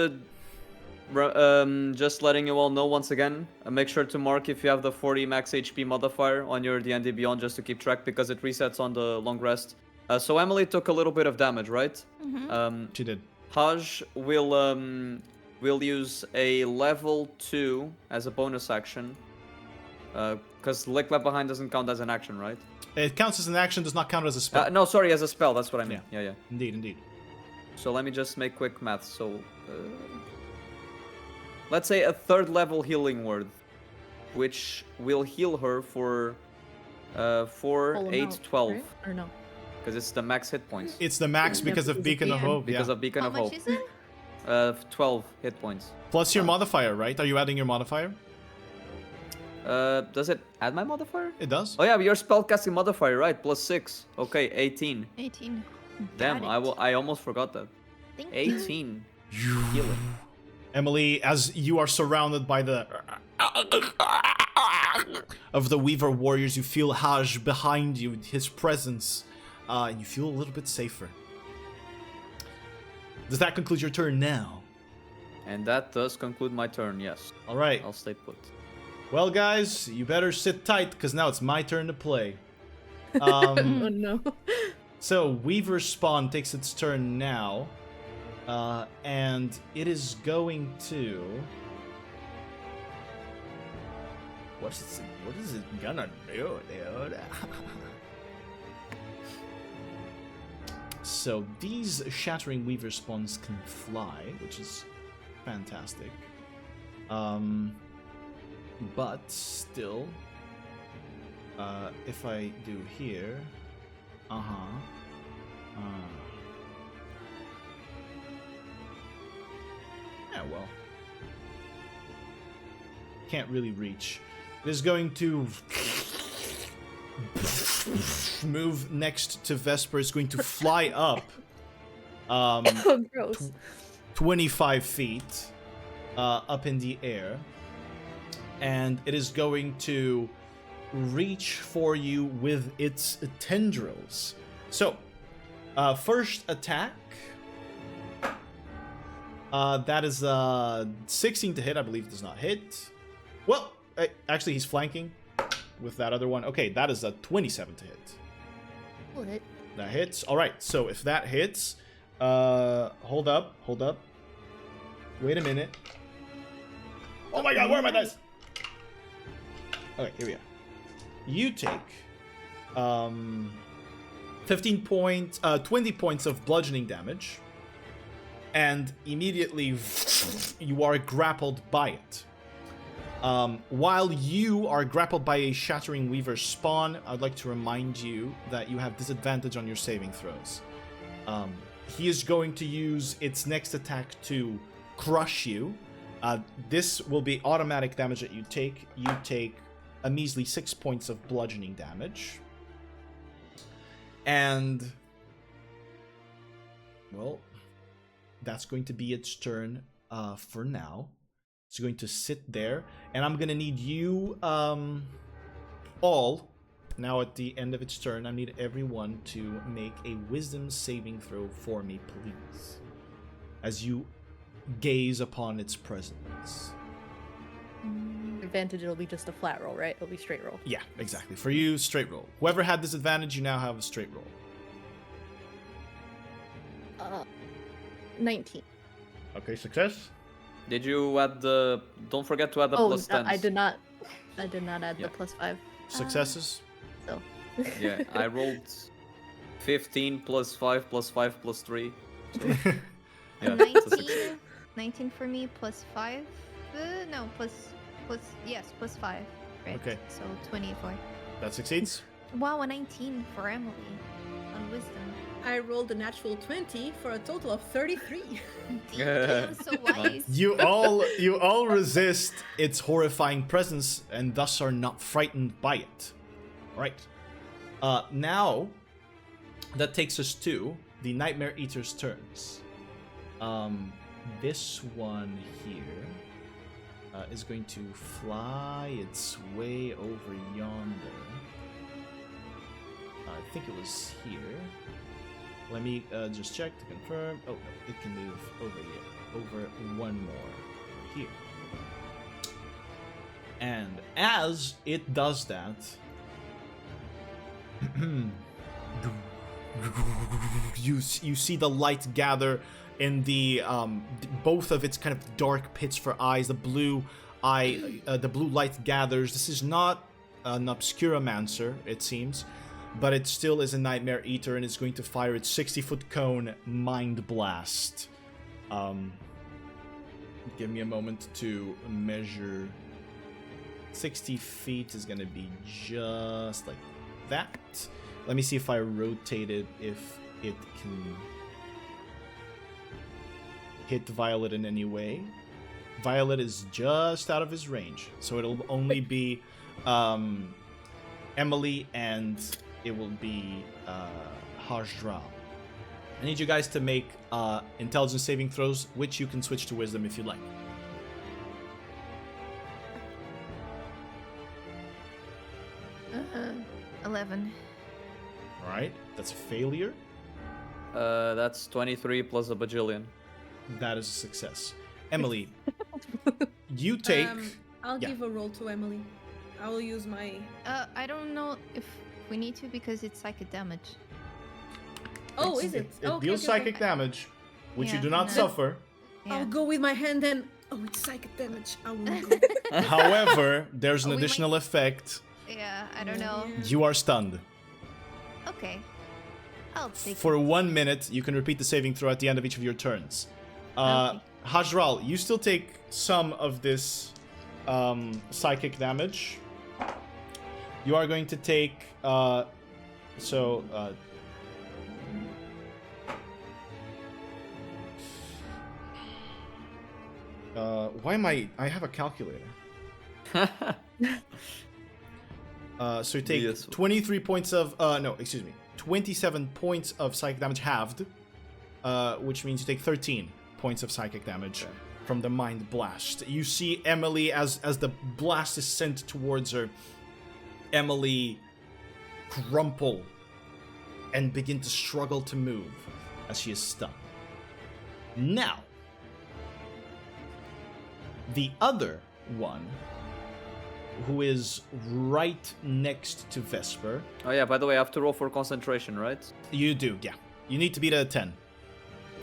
Speaker 3: letting you all know once again, make sure to mark if you have the 40 max HP modifier on your D&D Beyond just to keep track because it resets on the long rest. So Emily took a little bit of damage, right?
Speaker 2: Mm-hmm.
Speaker 1: She did.
Speaker 3: Haj will use a level 2 as a bonus action. Because Lick Left Behind doesn't count as an action, right?
Speaker 1: It counts as an action, does not count as a spell.
Speaker 3: No, sorry, as a spell, that's what I mean. Yeah, yeah.
Speaker 1: Indeed, indeed.
Speaker 3: So let me just make quick math. So, let's say a 3rd level healing word, which will heal her for 4,
Speaker 6: Full
Speaker 3: 8,
Speaker 6: amount,
Speaker 3: 12.
Speaker 6: right? Or no?
Speaker 3: Because it's the max hit points.
Speaker 1: It's the max
Speaker 6: Yeah,
Speaker 1: because of
Speaker 6: because of
Speaker 1: Beacon of
Speaker 6: Beacon.
Speaker 1: Hope.
Speaker 3: Because
Speaker 1: Yeah.
Speaker 3: of Beacon
Speaker 2: How
Speaker 3: of
Speaker 2: much
Speaker 3: Hope.
Speaker 2: is it?
Speaker 3: 12 hit points.
Speaker 1: Plus your modifier, right? Are you adding your modifier?
Speaker 3: Does it add my modifier?
Speaker 1: It does.
Speaker 3: Oh yeah, your spellcasting modifier, right? +6. Okay, 18.
Speaker 2: 18.
Speaker 3: Damn,
Speaker 2: Got it.
Speaker 3: I almost forgot that.
Speaker 2: Thank you.
Speaker 3: 18 healing.
Speaker 1: Emily, as you are surrounded by the of the Weaver warriors, you feel Haj behind you, his presence, and you feel a little bit safer. Does that conclude your turn now?
Speaker 3: And that does conclude my turn, yes.
Speaker 1: All right.
Speaker 3: I'll stay put.
Speaker 1: Well, guys, you better sit tight because now it's my turn to play.
Speaker 6: Oh no.
Speaker 1: So Weaver Spawn takes its turn now, and it is going to. What is it gonna do, dude? So these Shattering Weaver Spawns can fly, which is fantastic. But still, if I do here, yeah, well, can't really reach. It is going to move next to Vesper. It's going to fly up,
Speaker 6: Oh, gross.
Speaker 1: 25 feet, up in the air. And it is going to reach for you with its tendrils. So, first attack. That is 16 to hit. I believe it does not hit. Well, actually, he's flanking with that other one. Okay, that is a 27 to hit.
Speaker 2: What?
Speaker 1: That hits. All right, so if that hits, hold up. Wait a minute. Oh my god, where are my dice? Okay, here we go. You take 20 points of bludgeoning damage, and immediately you are grappled by it. While you are grappled by a Shattering Weaver spawn, I'd like to remind you that you have disadvantage on your saving throws. He is going to use its next attack to crush you. This will be automatic damage that you take. You take a measly 6 points of bludgeoning damage. And, well, that's going to be its turn for now. It's going to sit there, and I'm going to need you all, now at the end of its turn, I need everyone to make a wisdom saving throw for me, please, as you gaze upon its presence.
Speaker 6: Advantage, it'll be just a flat roll, right? It'll be straight roll.
Speaker 1: Yeah, exactly. For you, straight roll. Whoever had disadvantage, you now have a straight roll.
Speaker 6: 19.
Speaker 1: Okay, success.
Speaker 3: Did you add the... Don't forget to add the plus 10.
Speaker 6: I did not add
Speaker 3: Yeah.
Speaker 6: the plus 5.
Speaker 1: Successes.
Speaker 6: So.
Speaker 3: Yeah, I rolled 15 plus 5 plus 5 plus 3. So, yeah,
Speaker 2: 19. 19 for me, plus 5. No, plus 5. Right.
Speaker 1: Okay.
Speaker 2: So 24.
Speaker 1: That succeeds.
Speaker 2: Wow, a 19 for Emily on wisdom.
Speaker 5: I rolled a natural 20 for a total of 33.
Speaker 2: Damn, so wise.
Speaker 1: You all resist its horrifying presence and thus are not frightened by it. Right. Now, that takes us to the Nightmare Eater's turns. This one here is going to fly its way over yonder. I think it was here. Let me just check to confirm. Oh, no, it can move over here. Over one more. Here. And as it does that... you see the light gather in the both of its kind of dark pits for eyes. The blue light gathers. This is not an Obscuromancer, it seems, but it still is a Nightmare Eater, and it's going to fire its 60-foot cone Mind Blast. Give me a moment to measure. 60 feet is going to be just like that. Let me see if I rotate it, if it can hit Violet in any way. Violet is just out of his range, so it'll only be Emily, and it will be Haj'Draal. I need you guys to make intelligence saving throws, which you can switch to wisdom if you like.
Speaker 2: Uh, 11.
Speaker 1: Alright, that's a failure.
Speaker 3: That's 23 plus a bajillion.
Speaker 1: That is a success. Emily, you take...
Speaker 5: I'll
Speaker 1: yeah.
Speaker 5: give a roll to Emily. I will use my...
Speaker 2: I don't know if we need to because it's psychic damage.
Speaker 5: Oh, is it?
Speaker 1: It
Speaker 5: Okay,
Speaker 1: deals
Speaker 5: okay,
Speaker 1: psychic
Speaker 5: okay.
Speaker 1: damage, which you
Speaker 2: Yeah,
Speaker 1: do not
Speaker 2: no.
Speaker 1: suffer.
Speaker 2: Yeah.
Speaker 5: I'll go with my hand and... Oh, it's psychic damage. I will go.
Speaker 1: However, there's an
Speaker 2: We might-
Speaker 1: additional effect.
Speaker 2: Yeah, I don't know.
Speaker 5: Yeah.
Speaker 1: You are stunned.
Speaker 2: Okay. I'll take
Speaker 1: For
Speaker 2: it.
Speaker 1: 1 minute, you can repeat the saving throw at the end of each of your turns.
Speaker 2: Okay.
Speaker 1: Haj'Draal, you still take some of this psychic damage. You are going to take... why am I have a calculator. So you take
Speaker 3: Yes.
Speaker 1: 23 points of... 27 points of psychic damage halved. Which means you take 13 points of psychic damage from the Mind Blast. You see Emily, as the blast is sent towards her, Emily crumple and begin to struggle to move as she is stunned. Now, the other one, who is right next to Vesper.
Speaker 3: Oh yeah, by the way, I have to roll for concentration, right?
Speaker 1: You do, yeah. You need to beat a 10.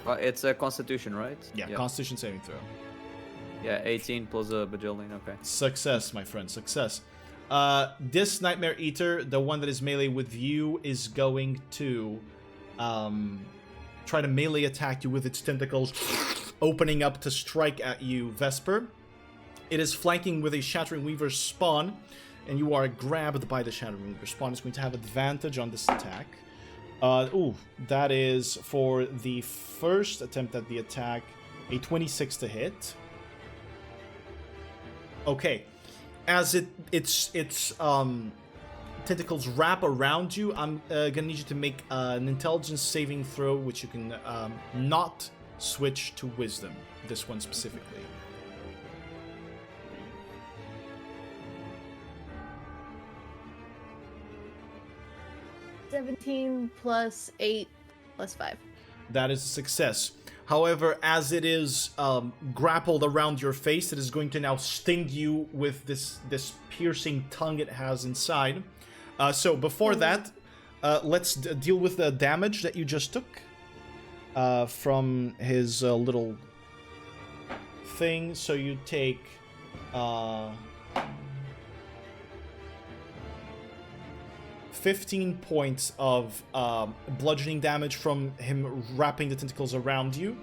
Speaker 3: It's a constitution, right?
Speaker 1: Yeah, Constitution saving throw.
Speaker 3: Yeah, 18 plus a bajillion, okay.
Speaker 1: Success, my friend, success. This Nightmare Eater, the one that is melee with you, is going to try to melee attack you with its tentacles, opening up to strike at you, Vesper. It is flanking with a Shattering Weaver spawn, and you are grabbed by the Shattering Weaver spawn. It's going to have advantage on this attack. That is for the first attempt at the attack, a 26 to hit. Okay. As its tentacles wrap around you, I'm gonna need you to make an intelligence saving throw, which you can not switch to wisdom. This one specifically.
Speaker 6: $17 plus 8 plus 5.
Speaker 1: That is a success. However, as it is grappled around your face, it is going to now sting you with this piercing tongue it has inside. So before that, let's deal with the damage that you just took from his little thing. So you take 15 points of bludgeoning damage from him wrapping the tentacles around you.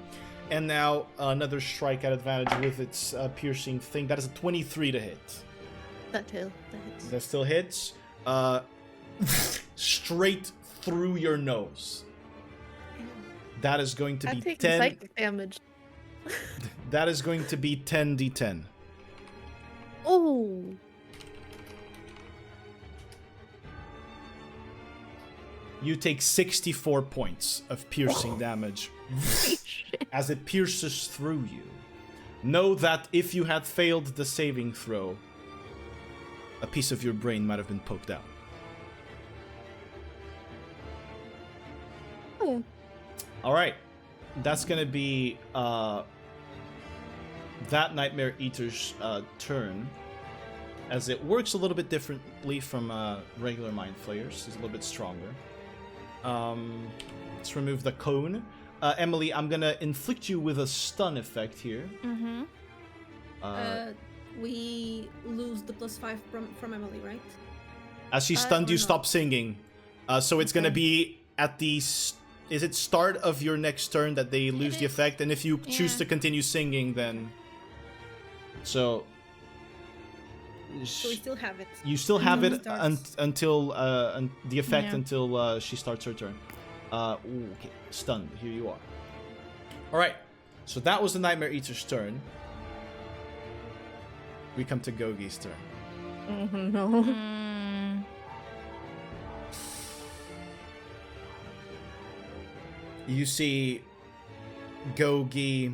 Speaker 1: And now another strike at advantage with its piercing thing. That is a 23 to hit.
Speaker 6: That hits.
Speaker 1: That still hits. Straight through your nose. That is going to
Speaker 6: I'm
Speaker 1: be
Speaker 6: taking
Speaker 1: 10.
Speaker 6: psychic damage.
Speaker 1: That is going to be 10d10.
Speaker 6: Oh.
Speaker 1: You take 64 points of piercing damage as it pierces through you. Know that if you had failed the saving throw, a piece of your brain might have been poked out.
Speaker 6: Oh.
Speaker 1: Alright. That's gonna be that Nightmare Eater's turn. As it works a little bit differently from regular Mind Flayers. It's a little bit stronger. Let's remove the cone. Emily, I'm gonna inflict you with a stun effect here.
Speaker 2: Mm-hmm.
Speaker 5: We lose the +5 from Emily, right?
Speaker 1: As she stunned
Speaker 5: or
Speaker 1: you,
Speaker 5: no?
Speaker 1: stop singing. So it's gonna be at the is it start of your next turn that they lose the
Speaker 2: is.
Speaker 1: effect, and if you choose
Speaker 2: Yeah.
Speaker 1: to continue singing, then
Speaker 5: So we still have it.
Speaker 1: you still have
Speaker 5: Until
Speaker 1: it
Speaker 5: it starts.
Speaker 1: until the effect
Speaker 2: Yeah.
Speaker 1: until she starts her turn. Okay, stunned. Here you are. All right. So that was the Nightmare Eater's turn. We come to Gogi's turn.
Speaker 6: No.
Speaker 2: Mm,
Speaker 1: You see Gogi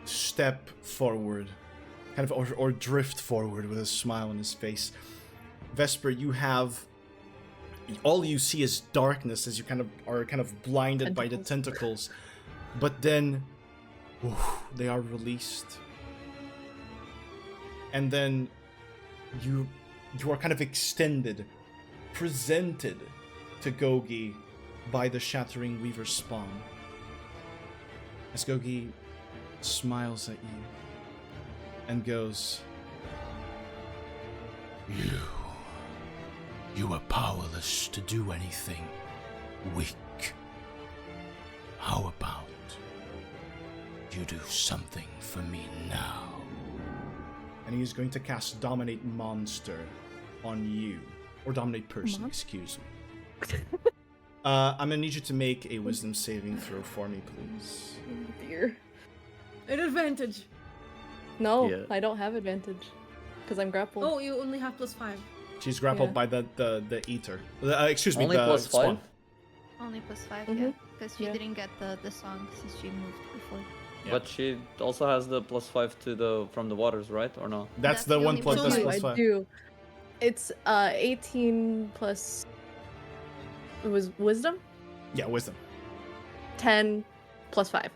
Speaker 1: step forward, kind of, or drift forward with a smile on his face. Vesper, you have all you see is darkness as you are blinded by the tentacles, but then they are released, and then you are kind of extended, presented to Gogi by the Shattering Weaver spawn. As Gogi smiles at you and goes,
Speaker 4: You are powerless to do anything. Weak. How about you do something for me now?
Speaker 1: and he's going to cast Dominate Monster on you. Or Dominate Person, excuse me. I'm gonna need you to make a Wisdom saving throw for me, please.
Speaker 6: Oh, dear.
Speaker 5: An advantage.
Speaker 6: No,
Speaker 3: Yeah.
Speaker 6: I don't have advantage. Because I'm grappled.
Speaker 5: Oh, you only have +5.
Speaker 1: She's grappled
Speaker 6: Yeah.
Speaker 1: by the Eater. Excuse me,
Speaker 3: Only
Speaker 1: the
Speaker 3: plus
Speaker 1: spawn.
Speaker 3: 5?
Speaker 2: only +5,
Speaker 6: Mhm.
Speaker 2: yeah. Because she
Speaker 6: Yeah.
Speaker 2: didn't get the song since she moved before.
Speaker 1: Yeah.
Speaker 3: But she also has the +5 to from the waters, right? Or no?
Speaker 1: That's
Speaker 2: That's
Speaker 1: the
Speaker 2: the
Speaker 1: one
Speaker 2: only
Speaker 1: plus
Speaker 5: one.
Speaker 1: that's
Speaker 5: No,
Speaker 1: plus
Speaker 6: I
Speaker 1: 5.
Speaker 6: do. It's 18 plus. It was wisdom?
Speaker 1: Yeah, Wisdom.
Speaker 6: 10 plus 5.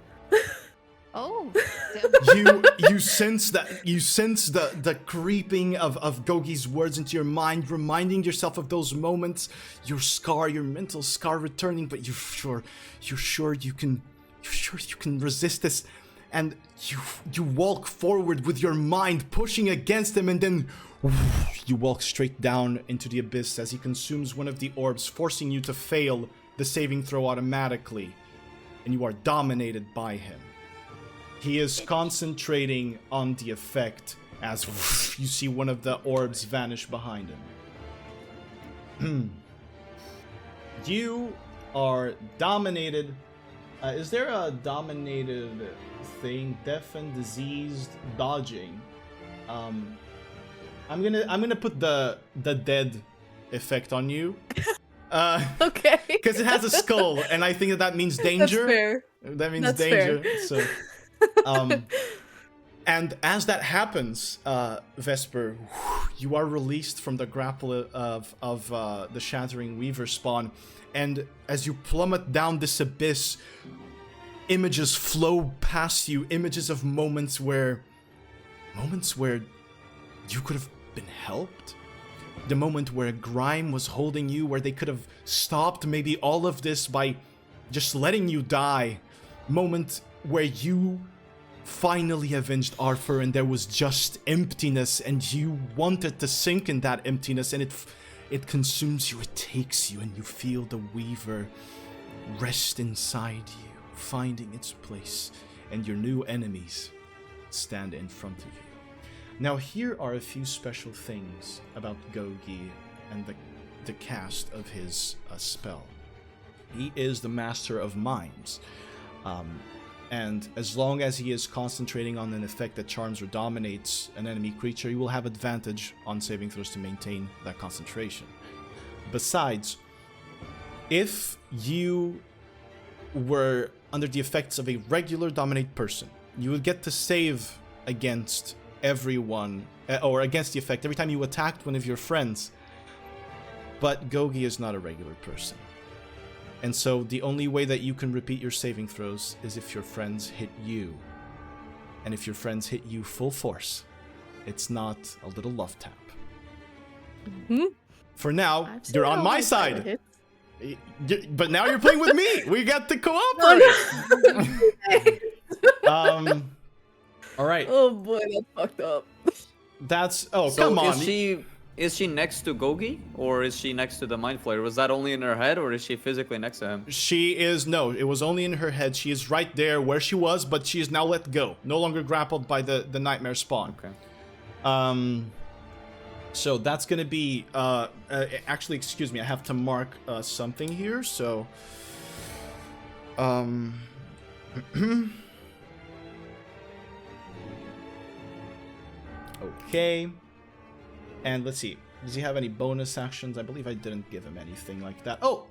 Speaker 2: Oh, damn.
Speaker 1: You sense the creeping of Gogi's words into your mind, reminding yourself of those moments, your mental scar returning, but you're sure you can resist this, and you walk forward with your mind pushing against him, and then You walk straight down into the abyss as he consumes one of the orbs, forcing you to fail the saving throw automatically, and you are dominated by him. He is concentrating on the effect as you see one of the orbs vanish behind him. You are dominated. Is there a dominated thing? Deafened, diseased, dodging. I'm gonna put the dead effect on you.
Speaker 6: Okay.
Speaker 1: Because it has a skull, and I think that means danger.
Speaker 6: That's fair.
Speaker 1: That means
Speaker 6: That's
Speaker 1: danger.
Speaker 6: fair.
Speaker 1: So, and as that happens, Vesper, you are released from the grapple of the Shattering Weaver spawn, and as you plummet down this abyss, images flow past you. Images of moments where you could have been helped. The moment where Grime was holding you, where they could have stopped maybe all of this by just letting you die. Moment where you finally avenged Arthur and there was just emptiness and you wanted to sink in that emptiness, and it consumes you, it takes you, and you feel the Weaver rest inside you, finding its place, and your new enemies stand in front of you. Now, here are a few special things about Gogi and the cast of his spell. He is the master of mimes, and as long as he is concentrating on an effect that charms or dominates an enemy creature, you will have advantage on saving throws to maintain that concentration. Besides, if you were under the effects of a regular dominate person, you would get to save against everyone, or against the effect every time you attacked one of your friends. But Gogi is not a regular person, and so the only way that you can repeat your saving throws is if your friends hit you, and if your friends hit you full force. It's not a little love tap. For now, you're on my side. But now you're playing with me. We got to cooperate. All right.
Speaker 6: Oh boy, that's fucked up.
Speaker 1: That's
Speaker 3: So
Speaker 1: come on.
Speaker 3: Is she next to Gogi, or is she next to the Mind Flayer? Was that only in her head, or is she physically next to him?
Speaker 1: She is no. It was only in her head. She is right there where she was, but she is now let go. No longer grappled by the nightmare spawn.
Speaker 3: Okay.
Speaker 1: So that's gonna be. Actually, excuse me. I have to mark something here. So. Okay. And let's see. Does he have any bonus actions? I believe I didn't give him anything like that. Oh!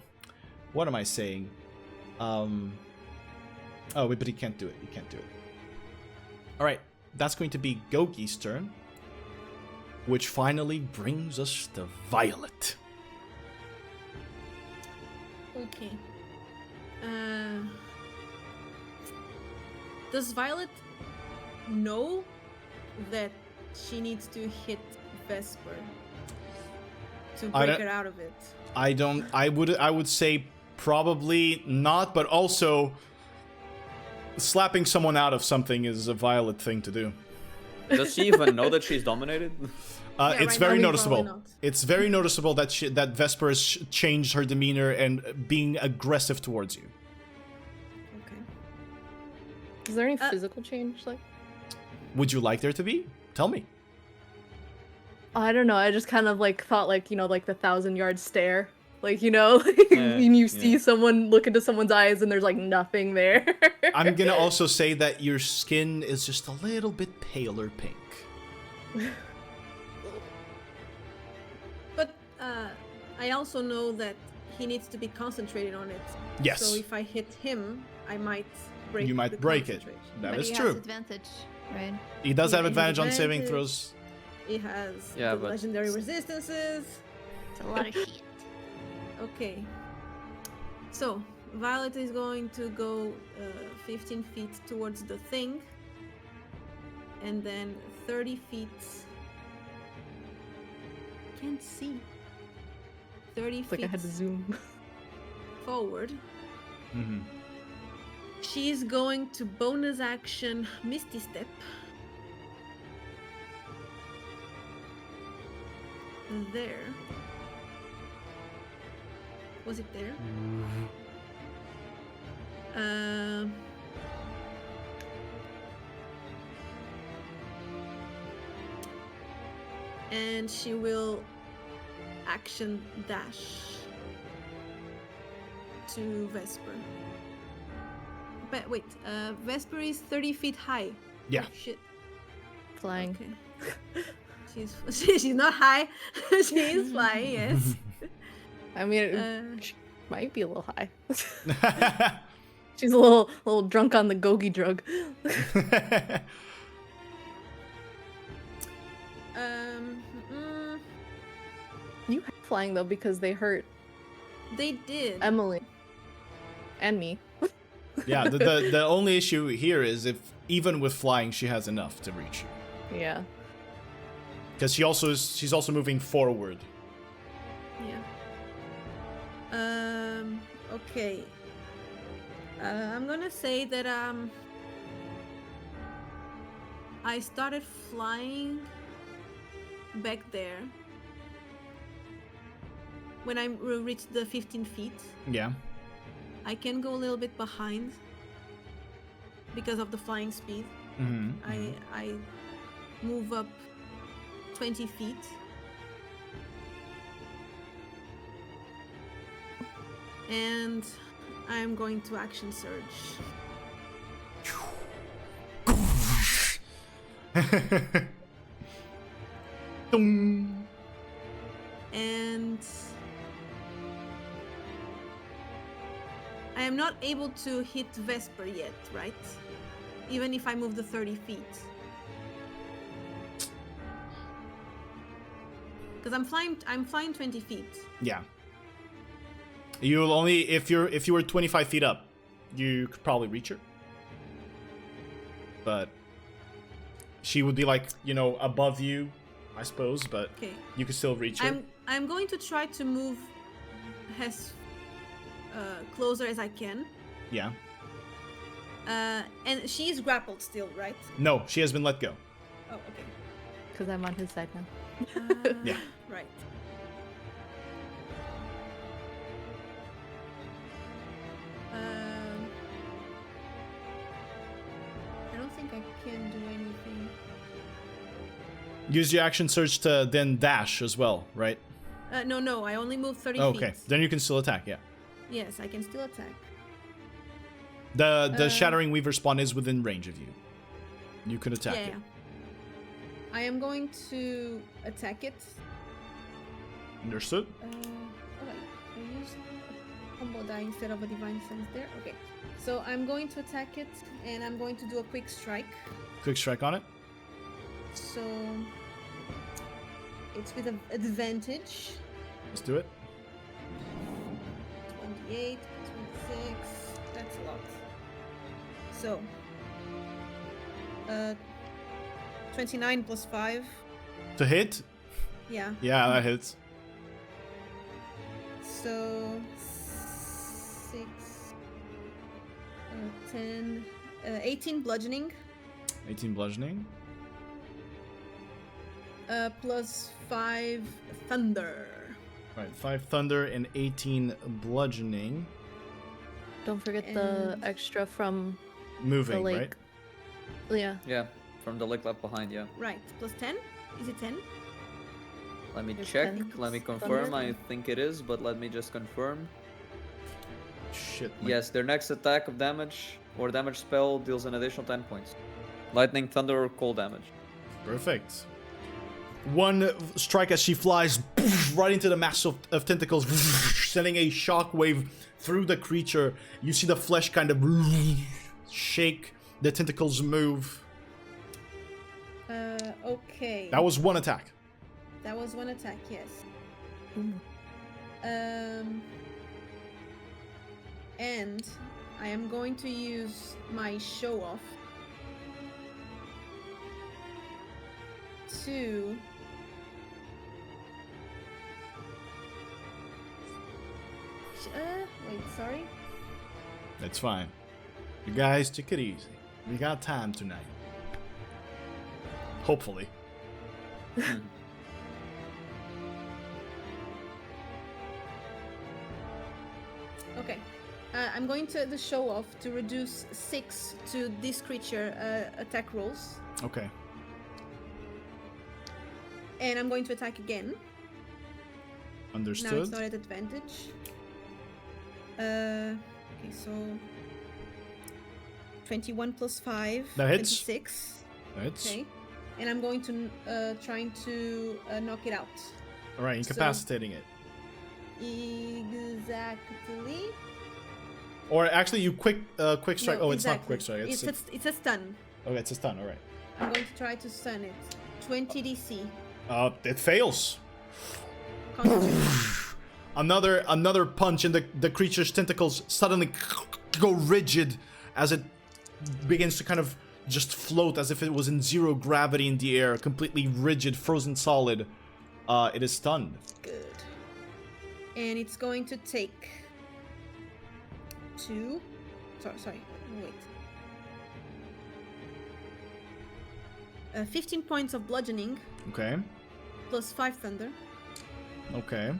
Speaker 1: What am I saying? Oh, but he can't do it. He can't do it. Alright. That's going to be Gogi's turn. Which finally brings us to Violet.
Speaker 5: Okay. Does Violet know that she needs to hit Vesper to break her out of it?
Speaker 1: I would say probably not, but also slapping someone out of something is a Violet thing to do.
Speaker 3: Does she even know that she's dominated?
Speaker 1: It's
Speaker 5: right
Speaker 1: very
Speaker 5: now,
Speaker 1: noticeable.
Speaker 5: probably not.
Speaker 1: It's very noticeable that Vesper has changed her demeanor and being aggressive towards you.
Speaker 5: Okay.
Speaker 6: Is there any physical change? Like,
Speaker 1: Would you like there to be? Tell me.
Speaker 6: I don't know. I just kind of like thought like, you know, like the 1,000-yard stare. Like, you know, when you see someone look into someone's eyes and there's like nothing there.
Speaker 1: I'm gonna also say that your skin is just a little bit paler pink.
Speaker 5: But I also know that he needs to be concentrated on it.
Speaker 1: Yes.
Speaker 5: So if I hit him, I might break.
Speaker 1: You might
Speaker 5: the
Speaker 1: break it.
Speaker 5: concentration.
Speaker 1: That
Speaker 2: But
Speaker 1: is
Speaker 2: he
Speaker 1: true.
Speaker 2: has advantage, right?
Speaker 1: He does
Speaker 5: Yeah,
Speaker 1: have
Speaker 5: he has
Speaker 1: advantage on saving
Speaker 5: advantage.
Speaker 1: throws.
Speaker 5: He has
Speaker 3: Yeah,
Speaker 5: the
Speaker 3: but-
Speaker 5: legendary resistances.
Speaker 2: It's a lot of shit.
Speaker 5: Okay. So Violet is going to go 15 feet towards the thing, and then 30 feet. Can't see. 30
Speaker 6: It's like I
Speaker 5: feet
Speaker 6: had to zoom.
Speaker 5: forward.
Speaker 1: Mm-hmm.
Speaker 5: She's going to bonus action Misty Step. there. Was it there? And she will action dash to Vesper. But wait, Vesper is 30 feet high.
Speaker 1: Yeah.
Speaker 5: Oh, shit.
Speaker 6: Flying.
Speaker 5: Okay. She's not high. She is flying, yes.
Speaker 6: I mean, she might be a little high.
Speaker 1: Yeah.
Speaker 6: She's a little drunk on the Gogi drug. You have flying though because they hurt
Speaker 5: They did.
Speaker 6: Emily and me.
Speaker 1: Yeah, the only issue here is if even with flying she has enough to reach you.
Speaker 6: Yeah.
Speaker 1: Because she's also moving forward.
Speaker 5: Yeah. Okay. I'm gonna say that I started flying back there when I reached the 15 feet.
Speaker 1: Yeah.
Speaker 5: I can go a little bit behind because of the flying speed.
Speaker 1: Mm-hmm.
Speaker 5: I move up 20 feet. And I'm going to action surge. And I am not able to hit Vesper yet, right? Even if I move the 30 feet. Because I'm flying 20 feet.
Speaker 1: Yeah. You'll only if you were 25 feet up, you could probably reach her. But she would be like, above you, I suppose, but
Speaker 5: Okay.
Speaker 1: you could still reach her.
Speaker 5: I'm going to try to move as closer as I can.
Speaker 1: Yeah.
Speaker 5: And she is grappled still, right?
Speaker 1: No, she has been let go.
Speaker 5: Oh, okay.
Speaker 6: Because I'm on his side now.
Speaker 1: Yeah.
Speaker 5: Right. I don't think I can do anything.
Speaker 1: Use your action surge to then dash as well, right?
Speaker 5: No, I only move 30
Speaker 1: Oh,
Speaker 5: feet.
Speaker 1: okay. Then you can still attack, yeah.
Speaker 5: Yes, I can still attack.
Speaker 1: The Shattering Weaver spawn is within range of you. You could attack it.
Speaker 5: Yeah. I am going to attack it.
Speaker 1: Understood?
Speaker 5: Oh wait, I used a combo die instead of a divine sense there. Okay, so I'm going to attack it, and I'm going to do a quick strike.
Speaker 1: Quick strike on it.
Speaker 5: So it's with an advantage.
Speaker 1: Let's do it.
Speaker 5: 28, 26. That's a lot. So 29 plus 5.
Speaker 1: To hit?
Speaker 5: Yeah.
Speaker 1: Yeah, that hits.
Speaker 5: So 6, 10, 18 bludgeoning.
Speaker 1: 18 bludgeoning.
Speaker 5: Plus 5 thunder.
Speaker 1: Alright, 5 thunder and 18 bludgeoning.
Speaker 6: Don't forget the
Speaker 5: And-
Speaker 6: extra from
Speaker 1: Moving,
Speaker 6: the lake.
Speaker 1: right?
Speaker 6: Yeah.
Speaker 3: Yeah, from the lake left behind, yeah.
Speaker 5: Right. Plus 10? Is it 10?
Speaker 3: Let me
Speaker 6: There's
Speaker 3: check,
Speaker 6: 10
Speaker 3: let me
Speaker 6: thunder.
Speaker 3: confirm. I think it is, but let me just confirm.
Speaker 1: Shit. my-
Speaker 3: Yes, their next attack of damage or damage spell deals an additional 10 points. Lightning, thunder, or cold damage.
Speaker 1: Perfect. One strike as she flies right into the mass of tentacles, sending a shockwave through the creature. You see the flesh kind of shake, the tentacles move.
Speaker 5: Okay.
Speaker 1: That was one attack.
Speaker 5: That was one attack, yes. And I am going to use my show off to wait, sorry.
Speaker 1: That's fine. You guys, take it easy. We got time tonight. Hopefully.
Speaker 5: I'm going to the show off to reduce 6 to this creature attack rolls.
Speaker 1: Okay.
Speaker 5: And I'm going to attack again.
Speaker 1: Understood.
Speaker 5: Now it's not at advantage. Okay, so 21 plus 5.
Speaker 1: That hits.
Speaker 5: 26.
Speaker 1: That hits.
Speaker 5: Okay. And I'm going to trying to knock it out.
Speaker 1: All right, incapacitating it.
Speaker 5: Exactly.
Speaker 1: Or actually, you quick strike.
Speaker 5: No,
Speaker 1: oh, it's not
Speaker 5: exactly.
Speaker 1: quick strike.
Speaker 5: It's a stun.
Speaker 1: Okay, it's a stun. All right.
Speaker 5: I'm going to try to stun it. 20 DC.
Speaker 1: It fails.
Speaker 5: Constitution.
Speaker 1: Another punch, and the creature's tentacles suddenly go rigid as it begins to kind of just float as if it was in zero gravity in the air, completely rigid, frozen solid. It is stunned.
Speaker 5: Good. And it's going to take 2. Sorry. Wait. 15 points of bludgeoning.
Speaker 1: Okay.
Speaker 5: Plus 5 thunder.
Speaker 1: Okay.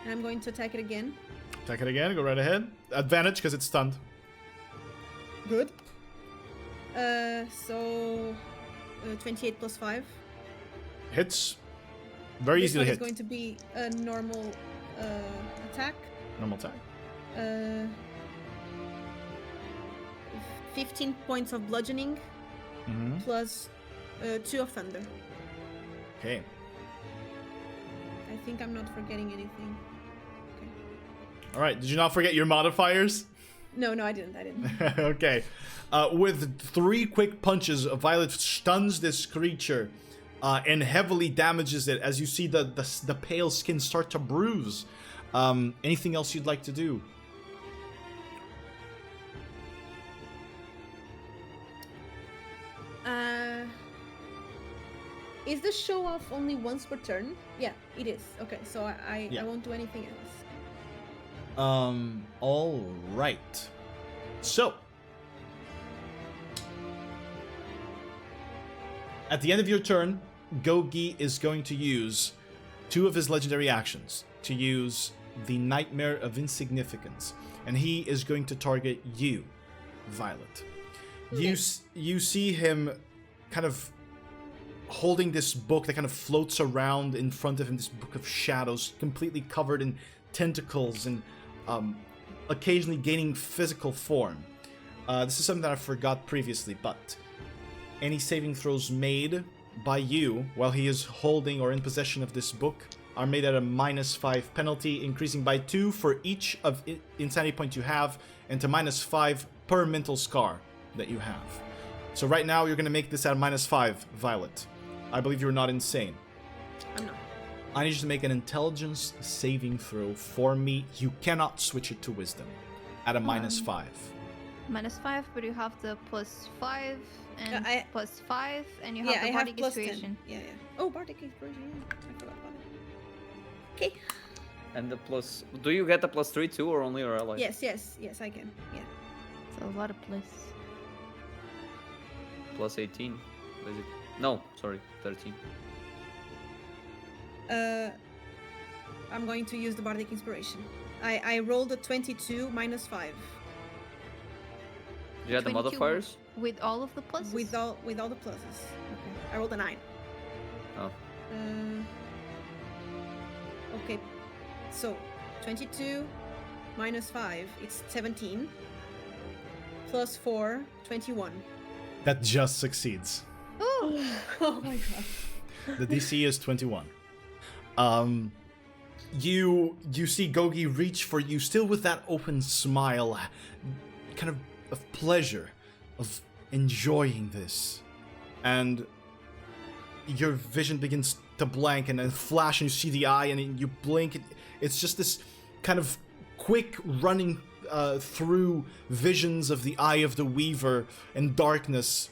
Speaker 5: And I'm going to attack it again.
Speaker 1: Attack it again. Go right ahead. Advantage because it's stunned.
Speaker 5: Good. So 28 plus 5.
Speaker 1: Hits. Very easy to hit.
Speaker 5: It's going to be a normal attack.
Speaker 1: Normal attack.
Speaker 5: 15 points of bludgeoning.
Speaker 1: Mm-hmm.
Speaker 5: Plus 2 of thunder.
Speaker 1: Okay.
Speaker 5: I think I'm not forgetting anything. Okay.
Speaker 1: All right. Did you not forget your modifiers?
Speaker 5: No, I didn't.
Speaker 1: Okay. With 3 quick punches, Violet stuns this creature and heavily damages it as you see the pale skin start to bruise. Anything else you'd like to do?
Speaker 5: Is the show off only once per turn? Yeah, it is. Okay, so I won't do anything else.
Speaker 1: All right. So, at the end of your turn, Gogi is going to use 2 of his legendary actions to use the Nightmare of Insignificance, and he is going to target you, Violet.
Speaker 5: Okay.
Speaker 1: You see him kind of holding this book that kind of floats around in front of him, this book of shadows, completely covered in tentacles and occasionally gaining physical form. This is something that I forgot previously, but any saving throws made by you while he is holding or in possession of this book are made at a -5 penalty, increasing by 2 for each of insanity points you have, and to -5 per mental scar that you have. So right now you're going to make this at a -5, Violet. I believe you're not insane.
Speaker 5: I'm not.
Speaker 1: I need you to make an intelligence saving throw for me. You cannot switch it to wisdom at a -5.
Speaker 2: -5, but you have the +5 and +5, and you have
Speaker 5: Yeah,
Speaker 2: the
Speaker 5: I have
Speaker 2: Bardic
Speaker 5: plus 10.
Speaker 2: Inspiration.
Speaker 5: Yeah. Oh, Bardic Inspiration. Yeah, I forgot about it. Okay.
Speaker 3: And the plus. Do you get the +3 too, or only your ally?
Speaker 5: Yes, I can. Yeah.
Speaker 2: It's a lot of plus.
Speaker 3: +18. Is it? No, sorry, 13.
Speaker 5: I'm going to use the Bardic Inspiration. I rolled a 22 -5
Speaker 3: Do you have the
Speaker 2: 22
Speaker 3: modifiers?
Speaker 2: With all of the pluses?
Speaker 5: with all the pluses. Okay. I rolled a 9.
Speaker 3: Oh.
Speaker 5: Okay. So 22 -5, it's 17. Plus 4, 21.
Speaker 1: That just succeeds.
Speaker 5: Oh my god.
Speaker 1: The DC is 21. You see Gogi reach for you, still with that open smile, kind of pleasure, of enjoying this, and your vision begins to blank and then flash, and you see the eye, and you blink. It's just this kind of quick running through visions of the Eye of the Weaver and darkness.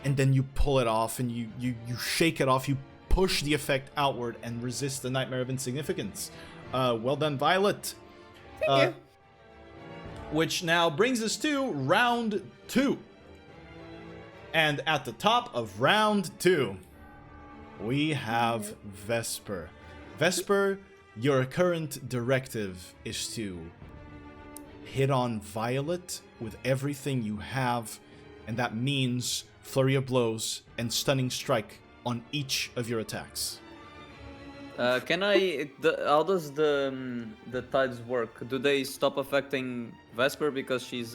Speaker 1: And then you pull it off, and you shake it off, you push the effect outward and resist the Nightmare of Insignificance. Well done, Violet.
Speaker 5: Thank you.
Speaker 1: Which now brings us to round 2. And at the top of round 2, we have Vesper. Vesper, Your current directive is to hit on Violet with everything you have, and that means Flurry of Blows and Stunning Strike on each of your attacks.
Speaker 3: Can I? How does the tides work? Do they stop affecting Vesper because she's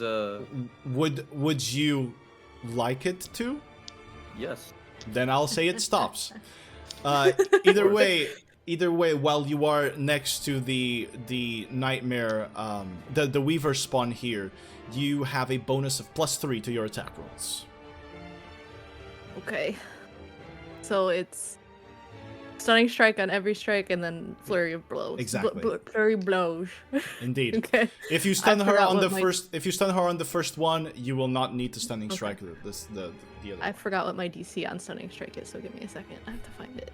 Speaker 1: Would you like it to?
Speaker 3: Yes.
Speaker 1: Then I'll say it stops. Either way, while you are next to the nightmare, the Weaver spawn here, you have a bonus of +3 to your attack rolls.
Speaker 6: Okay. So it's Stunning Strike on every strike, and then Flurry of Blows.
Speaker 1: Exactly.
Speaker 6: Flurry blows.
Speaker 1: Indeed.
Speaker 6: Okay.
Speaker 1: If you stun
Speaker 6: I
Speaker 1: her
Speaker 6: forgot
Speaker 1: on the
Speaker 6: what my-
Speaker 1: first, if you stun her on the first one, you will not need to Stunning
Speaker 6: Okay.
Speaker 1: Strike the other.
Speaker 6: I forgot what my DC on Stunning Strike is, so give me a second. I have to find it.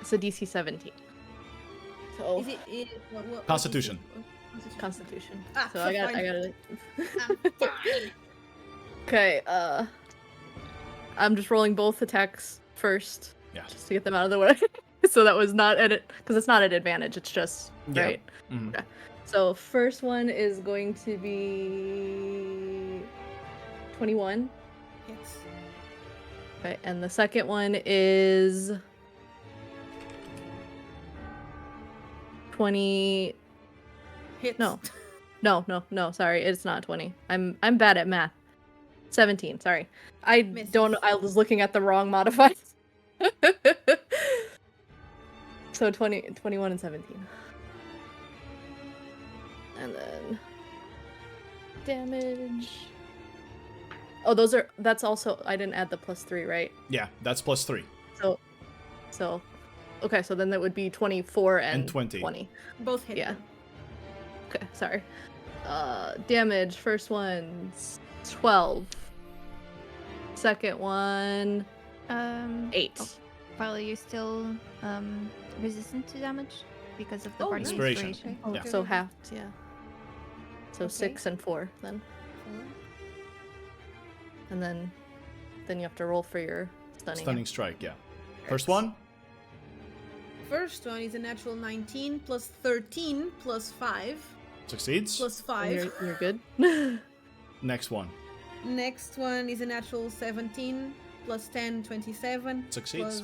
Speaker 6: It's a DC 17. So
Speaker 5: Is it what
Speaker 1: Constitution.
Speaker 5: is it?
Speaker 6: Constitution.
Speaker 5: Ah,
Speaker 6: So I got
Speaker 5: fine.
Speaker 6: it.
Speaker 5: I'm fine.
Speaker 6: Okay, I'm just rolling both attacks first.
Speaker 1: Yeah.
Speaker 6: Just to get them out of the way. So that was not at it, because it's not at advantage, it's just,
Speaker 1: Yeah.
Speaker 6: right?
Speaker 1: Mhm.
Speaker 6: Okay. So first one is going to be 21.
Speaker 5: Hits.
Speaker 6: Okay, and the second one is 20.
Speaker 5: Hits.
Speaker 6: No. No, sorry, it's not 20. I'm bad at math. 17, sorry. I
Speaker 5: Misses.
Speaker 6: don't I was looking at the wrong modifier. So 21 and 17. And then damage. Oh, that's also, I didn't add the +3, right?
Speaker 1: Yeah, that's +3
Speaker 6: So okay, so then that would be 24 and
Speaker 1: 20.
Speaker 5: Both hit.
Speaker 6: Yeah.
Speaker 5: them.
Speaker 6: Okay, sorry. Damage. First one's 12. Second one, 8.
Speaker 2: Oh, Violet, you're still resistant to damage because of the
Speaker 5: Oh,
Speaker 2: Bardic
Speaker 1: Inspiration.
Speaker 2: Inspiration.
Speaker 6: Oh,
Speaker 1: Yeah.
Speaker 6: so half, yeah. So
Speaker 5: Okay.
Speaker 6: 6 and 4 then.
Speaker 5: Four.
Speaker 6: And then you have to roll for your stunning.
Speaker 1: Stunning Strike. Yeah. First one.
Speaker 5: First one is a natural 19 plus 13 plus 5
Speaker 1: Succeeds.
Speaker 5: plus
Speaker 6: And
Speaker 5: 5.
Speaker 6: You're good.
Speaker 1: Next one.
Speaker 5: Next one is a natural 17 plus 10, 27.
Speaker 1: Succeeds.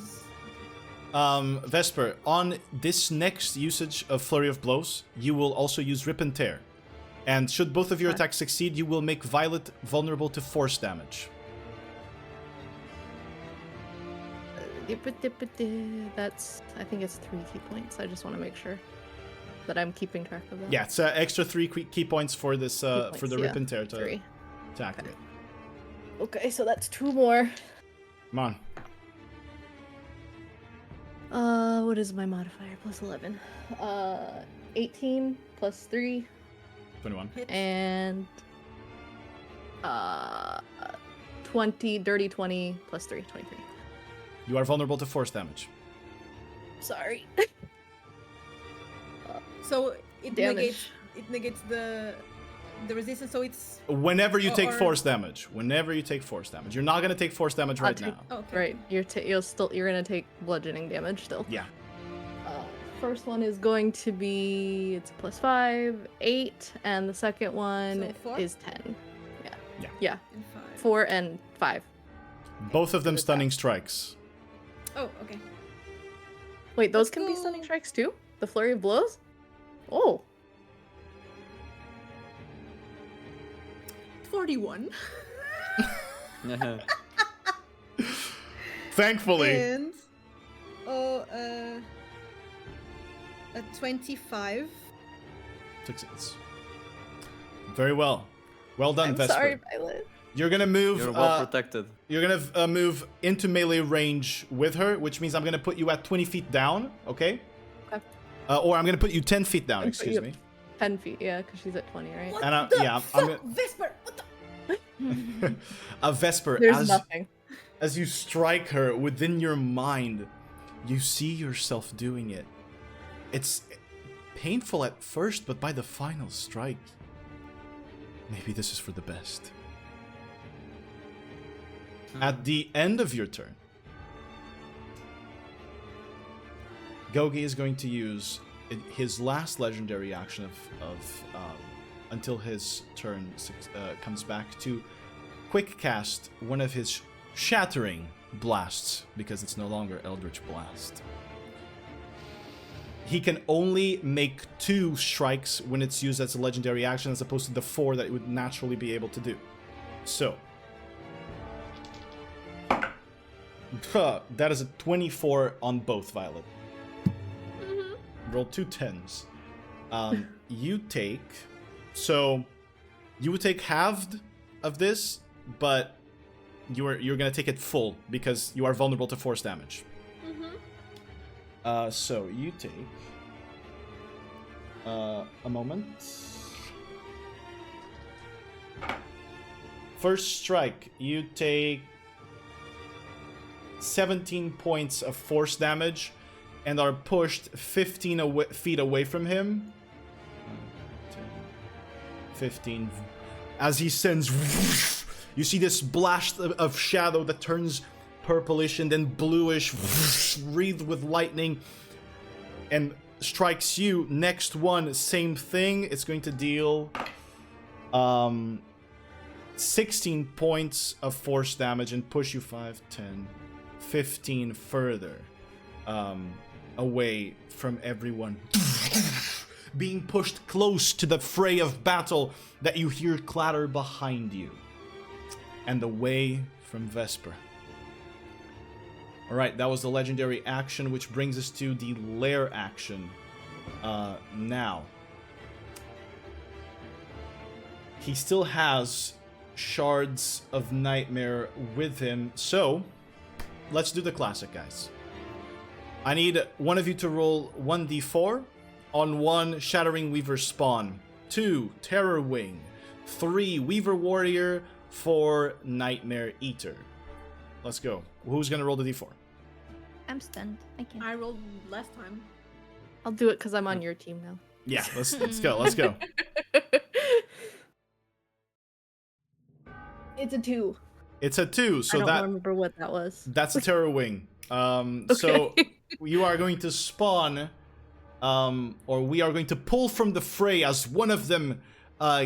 Speaker 5: Plus...
Speaker 1: Vesper, on this next usage of Flurry of Blows, you will also use Rip and Tear. And should both of your
Speaker 6: Okay.
Speaker 1: attacks succeed, you will make Violet vulnerable to force damage.
Speaker 6: That's, I think it's 3 key points. I just want to make sure that I'm keeping track of that.
Speaker 1: Yeah, it's extra 3 key points for this for
Speaker 6: points,
Speaker 1: the
Speaker 6: yeah.
Speaker 1: Rip and Tear to
Speaker 6: 3.
Speaker 1: activate.
Speaker 6: Okay, so that's 2 more.
Speaker 1: Come on.
Speaker 6: What is my modifier? Plus 11. 18 plus 3
Speaker 1: 21.
Speaker 5: Hits.
Speaker 6: and 20, dirty 20 plus 3, 23.
Speaker 1: You are vulnerable to force damage.
Speaker 6: Sorry.
Speaker 5: So it
Speaker 6: Damage.
Speaker 5: negates the resistance, so it's...
Speaker 1: Whenever you take
Speaker 5: Or-
Speaker 1: force damage. Whenever you take force damage. You're not gonna take force damage
Speaker 6: I'll
Speaker 1: right
Speaker 6: take-
Speaker 1: now.
Speaker 5: Okay.
Speaker 6: Right, you're gonna take bludgeoning damage still.
Speaker 1: Yeah.
Speaker 6: First one is going to be, it's plus 5, 8, and the second one
Speaker 5: So 4?
Speaker 6: is 10.
Speaker 1: Yeah.
Speaker 6: Yeah,
Speaker 5: And 5.
Speaker 6: 4 and 5.
Speaker 1: Both of them
Speaker 6: Good
Speaker 1: stunning strikes.
Speaker 5: Oh, okay.
Speaker 6: Wait, those
Speaker 5: Let's
Speaker 6: can be
Speaker 5: go-
Speaker 6: stunning strikes too? The flurry of blows? Oh,
Speaker 5: 41.
Speaker 1: Thankfully.
Speaker 5: And... Oh, a 25.
Speaker 1: Succeeds. Very well. Well done,
Speaker 6: I'm
Speaker 1: Vesper.
Speaker 6: sorry, Violet.
Speaker 1: You're gonna move.
Speaker 3: You're well protected.
Speaker 1: You're gonna move into melee range with her, which means I'm gonna put you at 20 feet down. Okay.
Speaker 6: Okay.
Speaker 1: Or I'm gonna put you 10 feet down.
Speaker 6: I'll put
Speaker 1: Excuse
Speaker 6: you-
Speaker 1: me.
Speaker 6: 10 feet, yeah, because she's at 20, right?
Speaker 5: What
Speaker 1: And
Speaker 5: the
Speaker 1: yeah, I'm
Speaker 5: fuck?
Speaker 1: gonna-
Speaker 5: Vesper! What the...
Speaker 1: Vesper,
Speaker 6: There's nothing.
Speaker 1: as you strike her within your mind, you see yourself doing it. It's painful at first, but by the final strike, maybe this is for the best. At the end of your turn, Gogi is going to use his last legendary action of until his turn comes back to quick cast one of his Shattering blasts, because it's no longer Eldritch Blast. He can only make 2 strikes when it's used as a legendary action, as opposed to the 4 that it would naturally be able to do. So, that is a 24 on both, Violet. Roll 2 10s. You take... So, you would take halved of this, but you're gonna take it full, because you are vulnerable to force damage. So, you take... a moment. First strike, you take 17 points of force damage and are pushed 15 feet away from him. 10, 15. As he sends... You see this blast of shadow that turns purplish and then bluish, wreathed with lightning, and strikes you. Next one, same thing. It's going to deal 16 points of force damage and push you 5, 10, 15 further away from everyone. Being pushed close to the fray of battle that you hear clatter behind you. And away from Vesper. Alright, that was the legendary action, which brings us to the Lair action. Now. He still has shards of Nightmare with him, so let's do the classic, guys. I need one of you to roll 1d4. On 1, Shattering Weaver Spawn. 2, Terror Wing. 3, Weaver Warrior. 4, Nightmare Eater. Let's go. Who's gonna roll the d4?
Speaker 2: I'm stunned. I can't.
Speaker 5: I rolled last time.
Speaker 6: I'll do it because I'm on your team now.
Speaker 1: Yeah, let's go. Let's go.
Speaker 6: It's a 2.
Speaker 1: It's a 2, so
Speaker 6: I don't remember what that was.
Speaker 1: that's a Terror Wing.
Speaker 6: Okay.
Speaker 1: So you are going to spawn, or we are going to pull from the fray as one of them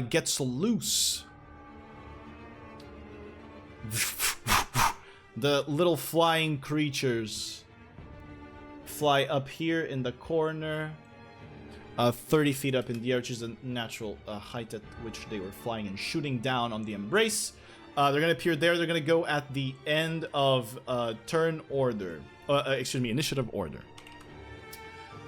Speaker 1: gets loose. The little flying creatures fly up here in the corner, 30 feet up in the air, which is the natural height at which they were flying and shooting down on the embrace. They're going to appear there. They're going to go at the end of turn order. Initiative order.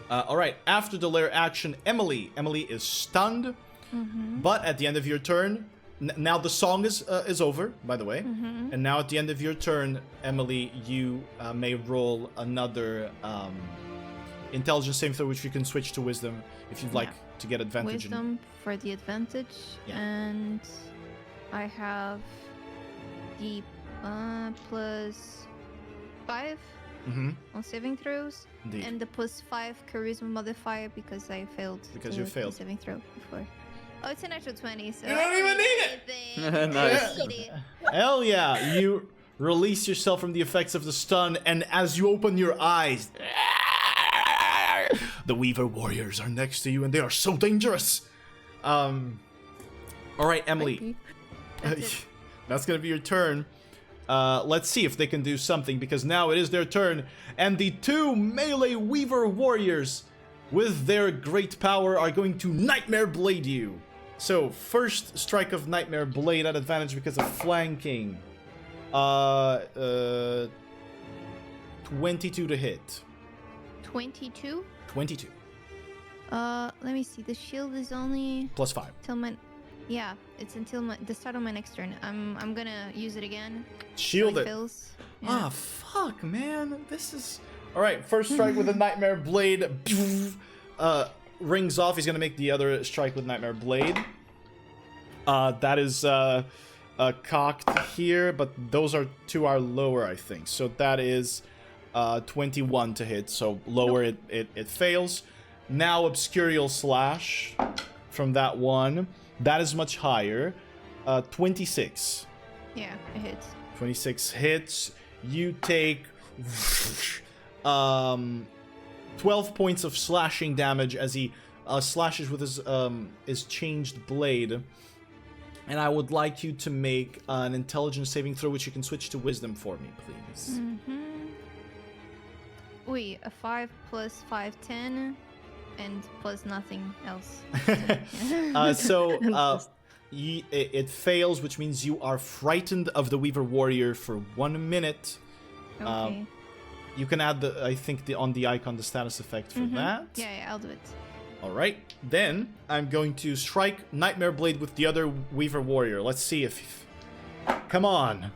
Speaker 1: Alright, after the Lair action, Emily. Emily is stunned, but at the end of your turn... Now the song is over, by the way. And now at the end of your turn, Emily, you may roll another intelligence saving throw, which you can switch to wisdom if you'd like to get advantage.
Speaker 2: Wisdom for the advantage, and I have the plus 5 on saving throws,
Speaker 1: Indeed.
Speaker 2: and the plus 5 charisma modifier because I failed.
Speaker 1: Because you failed.
Speaker 2: The saving throw before. Oh, it's an actual 20, so
Speaker 1: You don't even need
Speaker 2: it.
Speaker 3: Nice.
Speaker 1: Hell yeah! You release yourself from the effects of the stun, and as you open your eyes, the Weaver Warriors are next to you, and they are so dangerous. All right, Emily. That's gonna be your turn. Let's see if they can do something, because now it is their turn, and the 2 melee Weaver Warriors, with their great power, are going to Nightmare Blade you. So, first strike of Nightmare Blade at advantage because of flanking. 22 to hit.
Speaker 2: 22?
Speaker 1: 22.
Speaker 2: Let me see. The shield is only
Speaker 1: Plus 5.
Speaker 2: till my... Yeah, it's until the start of my next turn. I'm gonna use it again.
Speaker 1: Shield
Speaker 2: so
Speaker 1: it.
Speaker 2: Fills.
Speaker 1: Ah, fuck, man. This is... Alright, first strike with a Nightmare Blade. Rings off. He's gonna make the other strike with Nightmare Blade. That is cocked here, but those are 2 are lower, I think. So that is 21 to hit. So lower, it fails. Now Obscurial Slash from that one. That is much higher. 26.
Speaker 2: Yeah, it hits.
Speaker 1: 26 hits. You take 12 points of slashing damage as he slashes with his changed blade. And I would like you to make an intelligence saving throw, which you can switch to wisdom for me, please.
Speaker 2: Wait, a 5 plus 5, 10, and plus nothing else.
Speaker 1: It fails, which means you are frightened of the Weaver Warrior for 1 minute.
Speaker 2: Okay.
Speaker 1: You can add on the icon the status effect for that.
Speaker 2: Yeah, I'll do it.
Speaker 1: All right, then I'm going to strike Nightmare Blade with the other Weaver Warrior. Let's see if... Come on.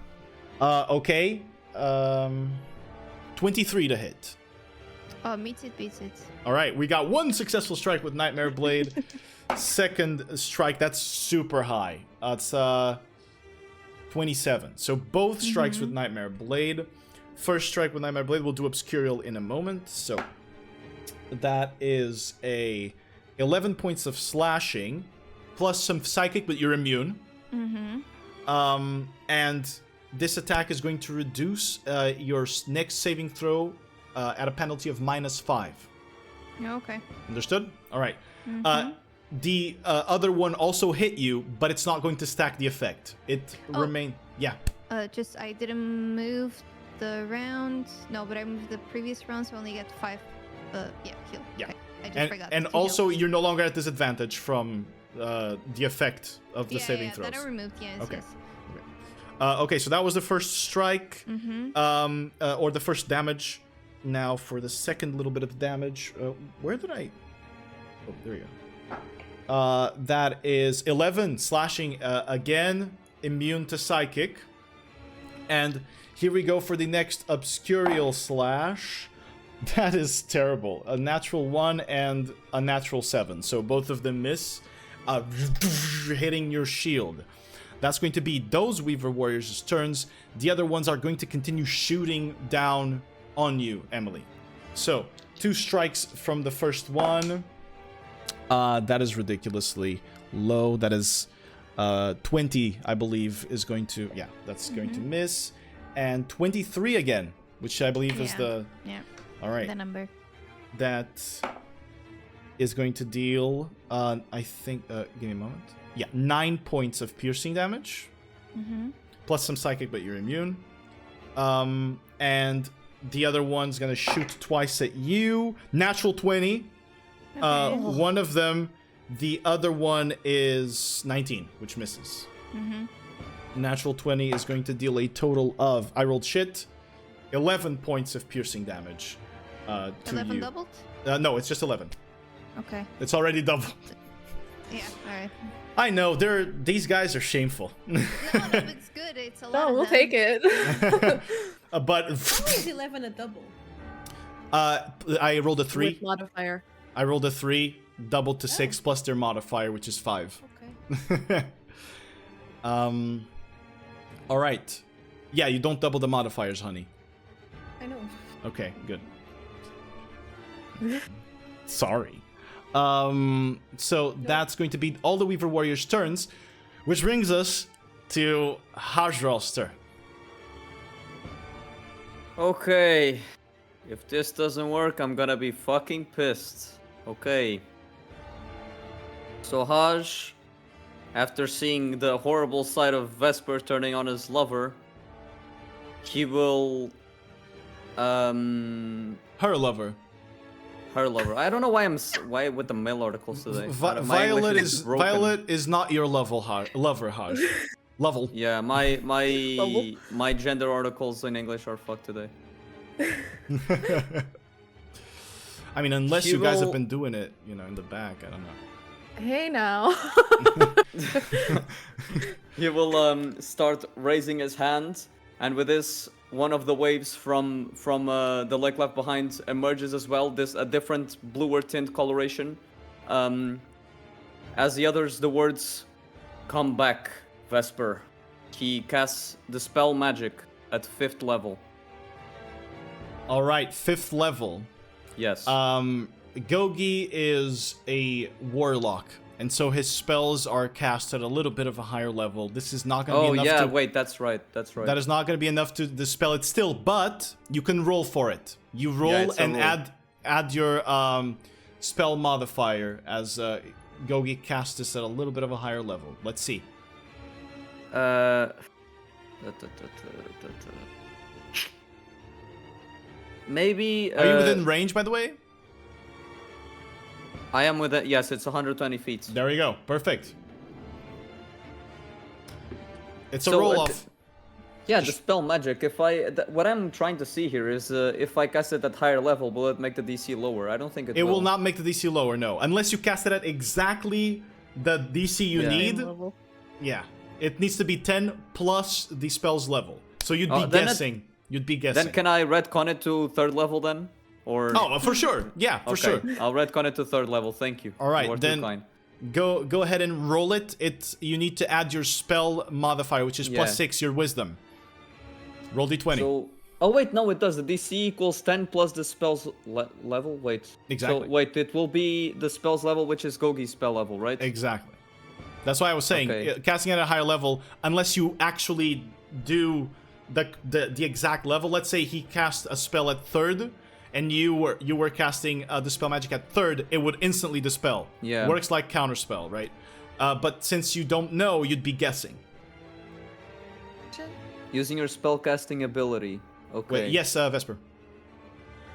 Speaker 1: Okay. 23 to hit.
Speaker 2: Oh, beats it.
Speaker 1: All right, we got 1 successful strike with Nightmare Blade. Second strike, that's super high. It's 27. So both strikes with Nightmare Blade. First strike with Nightmare Blade, we'll do Obscurial in a moment. So that is a 11 points of slashing, plus some psychic, but you're immune. And this attack is going to reduce your next saving throw at a penalty of -5.
Speaker 2: Okay.
Speaker 1: Understood? All right. The other one also hit you, but it's not going to stack the effect. It remain. Yeah.
Speaker 2: I didn't move the round. No, but I moved the previous round, so I only get 5. Heal.
Speaker 1: Yeah.
Speaker 2: Okay. I just forgot.
Speaker 1: And
Speaker 2: to
Speaker 1: also,
Speaker 2: heal.
Speaker 1: you're no longer at disadvantage from the effect of the saving throws.
Speaker 2: That I removed. Yes.
Speaker 1: Okay.
Speaker 2: Yes.
Speaker 1: Okay, so that was the first strike, or the first damage. Now for the second little bit of damage. Where did I? Oh, there you go. That is 11 slashing again, immune to psychic. And here we go for the next obscurial slash. That is terrible. A natural 1 and a natural 7. So both of them miss, hitting your shield. That's going to be those Weaver Warriors' turns. The other ones are going to continue shooting down on you, Emily. So 2 strikes from the first one. That is ridiculously low. That is 20, I believe, is going to... Yeah, that's going to miss. And 23 again, which I believe is the...
Speaker 2: Yeah.
Speaker 1: All right.
Speaker 2: The number.
Speaker 1: That is going to deal, I think... give me a moment. Yeah, 9 points of piercing damage. Plus some psychic, but you're immune. And the other one's going to shoot twice at you. Natural 20.
Speaker 2: Okay.
Speaker 1: One of them, the other one is 19, which misses. Natural 20 is going to deal a total of, I rolled shit, 11 points of piercing damage to
Speaker 2: 11
Speaker 1: you.
Speaker 2: doubled?
Speaker 1: No, it's just 11.
Speaker 2: Okay.
Speaker 1: It's already doubled.
Speaker 2: Yeah, alright.
Speaker 1: I know, these guys are shameful.
Speaker 2: No, it's good. It's a lot.
Speaker 6: No, we'll take it.
Speaker 1: But
Speaker 5: How is 11 a double?
Speaker 1: I rolled a 3.
Speaker 6: With modifier.
Speaker 1: I rolled a 3, doubled to 6, plus their modifier, which is 5.
Speaker 5: Okay.
Speaker 1: All right. Yeah, you don't double the modifiers, honey.
Speaker 5: I know.
Speaker 1: Okay, good. Sorry. So that's going to be all the Weaver Warriors' turns, which brings us to Haj'Draal's turn.
Speaker 3: Okay. If this doesn't work, I'm gonna be fucking pissed. Okay. So Haj, after seeing the horrible sight of Vesper turning on his lover, he will...
Speaker 1: Her lover.
Speaker 3: Her lover. I don't know why with the male articles today. My English is broken.
Speaker 1: Violet is not your lover, Haj. Level.
Speaker 3: Yeah, my gender articles in English are fucked today.
Speaker 1: I mean, unless
Speaker 3: She
Speaker 1: you guys have
Speaker 3: will-
Speaker 1: been doing it, in the back. I don't know.
Speaker 6: Hey now.
Speaker 3: He will start raising his hand, and with this, one of the waves from the lake left behind emerges as well. This a different bluer tint coloration. As the others, the words "Come back, Vesper." He casts the spell magic at 5th level.
Speaker 1: All right, 5th level.
Speaker 3: Yes.
Speaker 1: Gogi is a warlock, and so his spells are cast at a little bit of a higher level. This is not going to be enough to...
Speaker 3: wait, that's right.
Speaker 1: That is not going to be enough to dispel it still, but you can roll for it. You roll
Speaker 3: it's a
Speaker 1: and
Speaker 3: roll.
Speaker 1: add your spell modifier as Gogi casts this at a little bit of a higher level. Let's see.
Speaker 3: Maybe.
Speaker 1: Are you within range, by the way?
Speaker 3: I am within. Yes, it's 120 feet.
Speaker 1: There you go. Perfect. It's a
Speaker 3: So,
Speaker 1: roll off.
Speaker 3: Yeah, the spell magic. If what I'm trying to see here is if I cast it at higher level, will it make the DC lower? I don't think it will.
Speaker 1: It will not make the DC lower, no. Unless you cast it at exactly the DC you need.
Speaker 6: Level.
Speaker 1: Yeah. It needs to be 10 plus the spell's level. So you'd be
Speaker 3: then
Speaker 1: guessing. You'd be guessing.
Speaker 3: Then can I retcon it to 3rd level then? Or
Speaker 1: Oh, for sure. Yeah, for
Speaker 3: okay,
Speaker 1: sure.
Speaker 3: I'll retcon it to 3rd level. Thank you.
Speaker 1: All right,
Speaker 3: You are too
Speaker 1: then
Speaker 3: kind.
Speaker 1: go ahead and roll it. You need to add your spell modifier, which is
Speaker 3: Yeah.
Speaker 1: +6, your wisdom. Roll d20.
Speaker 3: So, oh wait, no, it does. The DC equals 10 plus the spell's level. Wait.
Speaker 1: Exactly.
Speaker 3: So wait, it will be the spell's level, which is Gogi's spell level, right?
Speaker 1: Exactly. That's why I was saying,
Speaker 3: Okay.
Speaker 1: casting at a higher level, unless you actually do the exact level. Let's say he cast a spell at 3rd, and you were casting the spell magic at 3rd, it would instantly dispel.
Speaker 3: Yeah.
Speaker 1: Works like counterspell, right? But since you don't know, you'd be guessing.
Speaker 3: Using your spellcasting ability. Okay.
Speaker 1: Wait, yes, Vesper.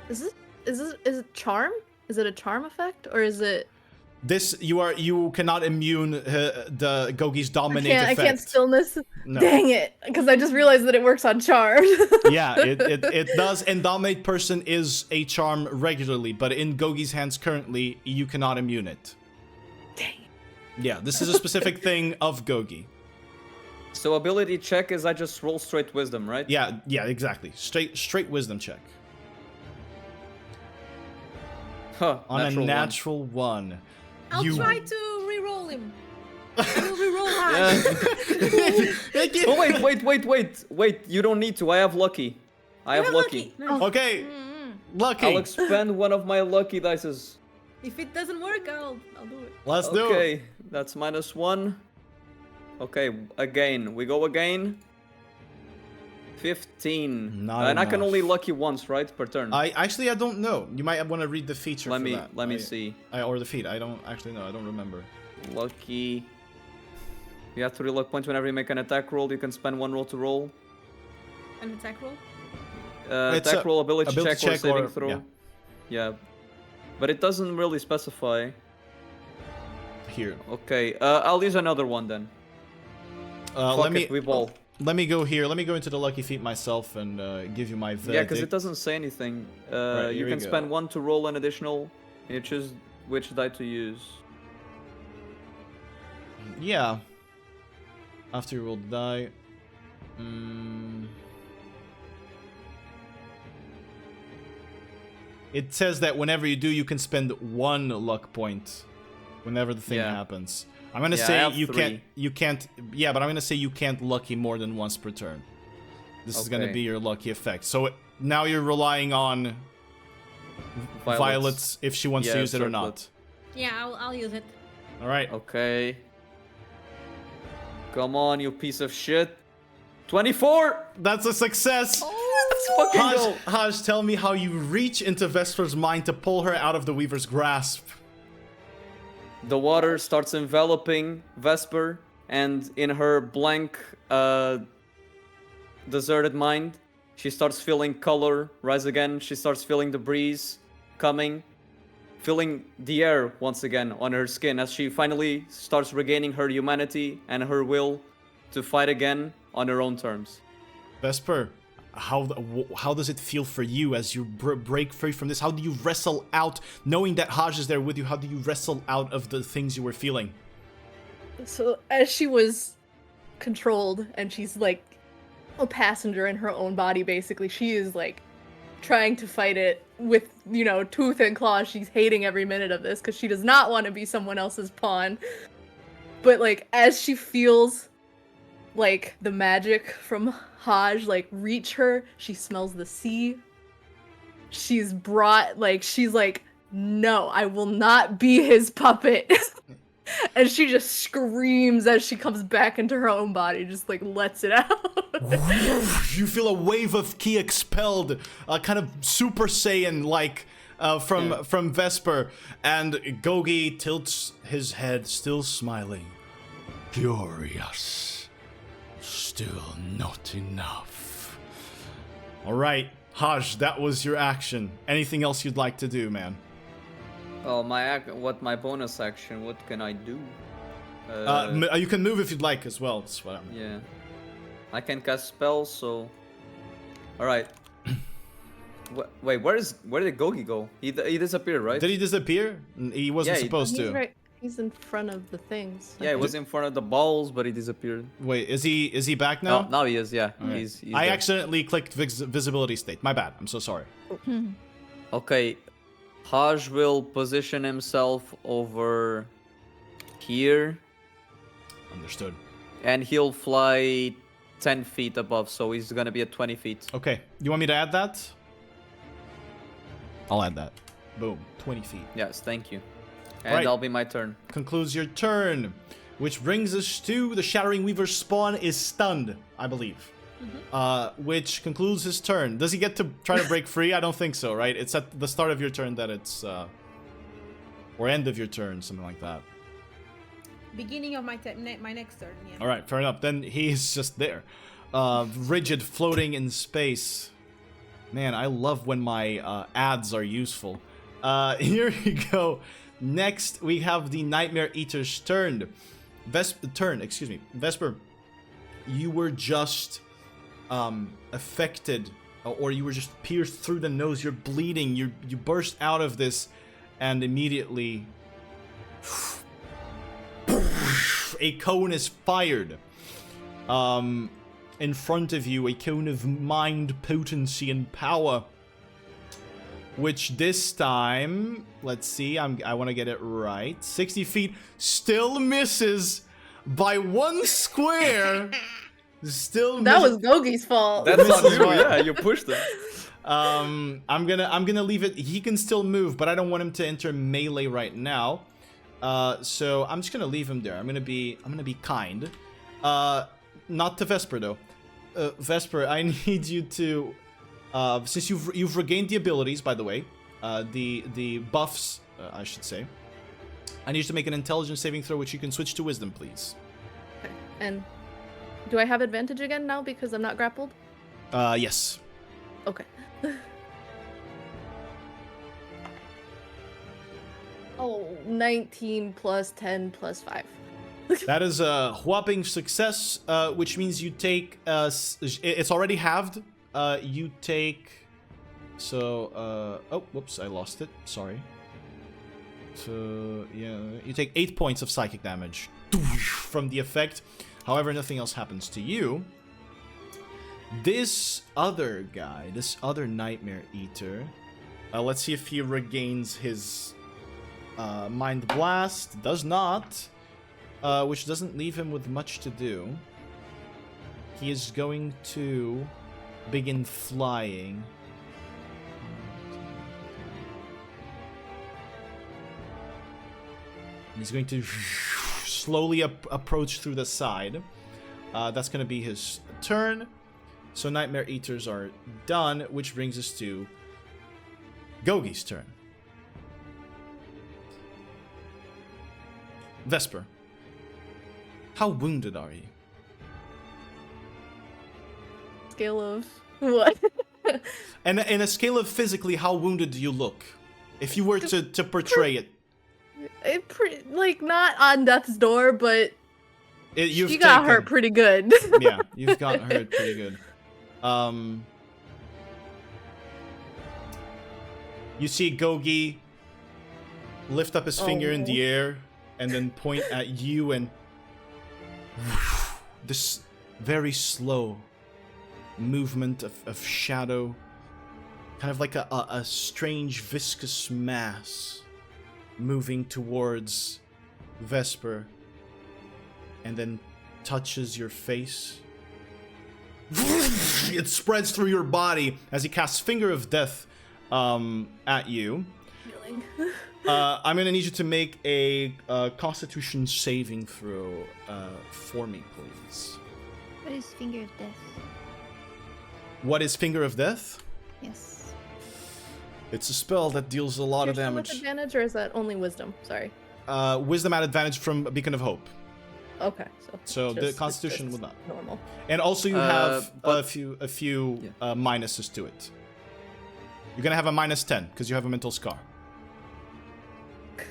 Speaker 6: Is it charm? Is it a charm effect or is it?
Speaker 1: This you cannot immune the Gogi's dominate
Speaker 6: I
Speaker 1: effect.
Speaker 6: can't stillness.
Speaker 1: No.
Speaker 6: Dang it! Because I just realized that it works on charm.
Speaker 1: Yeah, it does, and dominate person is a charm regularly, but in Gogi's hands currently, you cannot immune it.
Speaker 6: Dang.
Speaker 1: Yeah, this is a specific thing of Gogi.
Speaker 3: So ability check is I just roll straight wisdom, right?
Speaker 1: Yeah, exactly. Straight wisdom check.
Speaker 3: Huh,
Speaker 1: On a
Speaker 3: one.
Speaker 1: natural one.
Speaker 5: I'll
Speaker 1: You-
Speaker 5: try to re-roll him. I'll re-roll high.
Speaker 3: Yeah. Oh wait! You don't need to. I have lucky. I have lucky.
Speaker 5: No.
Speaker 1: Okay, lucky.
Speaker 3: I'll expend one of my lucky dices.
Speaker 5: If it doesn't work, I'll do it.
Speaker 1: Let's do it.
Speaker 3: Okay, that's -1. Okay, again. We go again. 15.
Speaker 1: Not
Speaker 3: and I can
Speaker 1: enough.
Speaker 3: only lucky once, right? Per turn.
Speaker 1: I don't know. You might want to read the feature.
Speaker 3: let
Speaker 1: for
Speaker 3: me
Speaker 1: that.
Speaker 3: let me see.
Speaker 1: Or the feat. I don't actually know. I don't remember.
Speaker 3: Lucky. You have 3 luck points whenever you make an attack roll. You can spend 1 roll to roll.
Speaker 5: An attack roll?
Speaker 1: It's
Speaker 3: Attack
Speaker 1: a
Speaker 3: roll, ability
Speaker 1: ability
Speaker 3: check, or
Speaker 1: check
Speaker 3: saving
Speaker 1: or-
Speaker 3: throw.
Speaker 1: yeah.
Speaker 3: Yeah. But it doesn't really specify.
Speaker 1: Here.
Speaker 3: Okay, I'll use another one then. Fuck
Speaker 1: Let me
Speaker 3: it, we ball.
Speaker 1: let me go here. Let me go into the lucky feat myself and give you my verdict.
Speaker 3: Yeah, because it doesn't say anything.
Speaker 1: Right,
Speaker 3: You
Speaker 1: here we
Speaker 3: can
Speaker 1: go.
Speaker 3: spend 1 to roll an additional, and you choose which die to use.
Speaker 1: Yeah. After you roll the die. It says that whenever you do, you can spend 1 luck point whenever the thing
Speaker 3: Yeah.
Speaker 1: happens. I'm gonna
Speaker 3: Yeah, I
Speaker 1: say
Speaker 3: have
Speaker 1: you
Speaker 3: 3.
Speaker 1: can't. Yeah, but I'm gonna say you can't lucky more than once per turn. This is gonna
Speaker 3: Okay.
Speaker 1: be your lucky effect. So now you're relying on Violet's if she wants to
Speaker 3: Yeah,
Speaker 1: use it or
Speaker 3: circlet.
Speaker 1: not.
Speaker 5: Yeah, I'll use it.
Speaker 1: All right.
Speaker 3: Okay. Come on, you piece of shit. 24!
Speaker 1: That's a success.
Speaker 3: Let's fucking go!
Speaker 1: Haj, tell me how you reach into Vesper's mind to pull her out of the Weaver's grasp.
Speaker 3: The water starts enveloping Vesper, and in her blank, deserted mind, she starts feeling color rise again. She starts feeling the breeze coming, feeling the air once again on her skin as she finally starts regaining her humanity and her will to fight again on her own terms.
Speaker 1: Vesper, how does it feel for you as you break free from this? How do you wrestle out, knowing that Haj is there with you? How do you wrestle out of the things you were feeling?
Speaker 6: So as she was controlled and she's like a passenger in her own body, basically, she is like trying to fight it with, tooth and claw. She's hating every minute of this because she does not want to be someone else's pawn. But like as she feels like the magic from Haj like reach her, she smells the sea. She's like, no, I will not be his puppet. And she just screams as she comes back into her own body, just like lets it out.
Speaker 1: You feel a wave of ki expelled, kind of Super Saiyan like from Vesper, and Gogi tilts his head, still smiling.
Speaker 4: Curious. Still not enough.
Speaker 1: All right, Haj, that was your action. Anything else you'd like to do, man?
Speaker 3: Oh, my bonus action? What can I do?
Speaker 1: You can move if you'd like as well. That's what I'm...
Speaker 3: Yeah, I can cast spells. So, all right. Wait, where did Gogi go? He disappeared, right?
Speaker 1: Did he disappear? He wasn't
Speaker 3: Yeah,
Speaker 1: supposed to.
Speaker 6: Right. He's in front of the things.
Speaker 3: Yeah, he was in front of the balls, but he disappeared.
Speaker 1: Wait, is he back now?
Speaker 3: Now he is. Yeah,
Speaker 1: Alright.
Speaker 3: he's
Speaker 1: I
Speaker 3: there.
Speaker 1: accidentally clicked visibility state. My bad. I'm so sorry.
Speaker 3: Okay, Haj will position himself over here,
Speaker 1: Understood.
Speaker 3: and he'll fly 10 feet above, so he's gonna be at 20 feet.
Speaker 1: Okay, you want me to add that? I'll add that. Boom, 20 feet.
Speaker 3: Yes, thank you. And
Speaker 1: Right.
Speaker 3: that'll be my turn.
Speaker 1: Concludes your turn, which brings us to the Shattering Weaver spawn is stunned, I believe. Which concludes his turn. Does he get to try to break free? I don't think so, right? It's at the start of your turn that it's, or end of your turn, something like that.
Speaker 5: Beginning of my next turn. Yeah.
Speaker 1: All right, fair enough. Then he's just there, rigid, floating in space. Man, I love when my ads are useful. Here we go. Next, we have the Nightmare Eater's turn. Vesper, you were just affected, or you were just pierced through the nose. You're bleeding. You burst out of this, and immediately a cone is fired. In front of you, a cone of mind potency and power. Which this time, let's see, I want to get it right. 60 feet still misses by 1 square. Still
Speaker 6: That
Speaker 1: misses.
Speaker 6: was Gogi's fault.
Speaker 3: That's
Speaker 1: This
Speaker 3: on
Speaker 1: is
Speaker 3: you.
Speaker 1: why-
Speaker 3: Yeah, you pushed him.
Speaker 1: I'm gonna leave it. He can still move, but I don't want him to enter melee right now. So I'm just gonna leave him there. I'm gonna be kind. Not to Vesper though. Vesper, I need you to, since you've regained the abilities, by the way, the buffs, I should say. I need you to make an intelligence saving throw, which you can switch to wisdom, please.
Speaker 6: Okay. And do I have advantage again now because I'm not grappled?
Speaker 1: Yes.
Speaker 6: Okay. Oh, 19 plus 10 plus 5.
Speaker 1: That is a whopping success, which means you take, it's already halved. You take, so, oh, whoops, I lost it, sorry. So, yeah, you take 8 points of psychic damage from the effect. However, nothing else happens to you. This other guy, this other Nightmare Eater, let's see if he regains his Mind Blast. Does not. Which doesn't leave him with much to do. He is going to begin flying. He's going to slowly approach through the side. That's going to be his turn. So Nightmare Eaters are done, which brings us to Gogi's turn. Vesper. How wounded are you?
Speaker 6: Scale of what?
Speaker 1: And in a scale of physically, how wounded do you look? If you were to portray it.
Speaker 6: Like, not on death's door, but
Speaker 1: You've
Speaker 6: she got
Speaker 1: taken-
Speaker 6: hurt pretty good.
Speaker 1: Yeah, you've gotten hurt pretty good. You see Gogi lift up his finger in the air and then point at you, and this very slow movement of shadow, kind of like a strange viscous mass moving towards Vesper, and then touches your face. It spreads through your body as he casts Finger of Death at you. I'm gonna need you to make a Constitution saving throw for me, please.
Speaker 2: What is Finger of Death?
Speaker 1: What is Finger of Death?
Speaker 2: Yes.
Speaker 1: It's a spell that deals a lot of
Speaker 6: Pierce them with
Speaker 1: damage.
Speaker 6: advantage, or is that only wisdom? Sorry.
Speaker 1: Wisdom at advantage from Beacon of Hope.
Speaker 6: Okay,
Speaker 1: So the
Speaker 6: it's
Speaker 1: Constitution
Speaker 6: just
Speaker 1: will not.
Speaker 6: normal.
Speaker 1: And also you have a
Speaker 3: but-
Speaker 1: few
Speaker 3: Yeah.
Speaker 1: minuses to it. You're gonna have a -10 because you have a mental scar.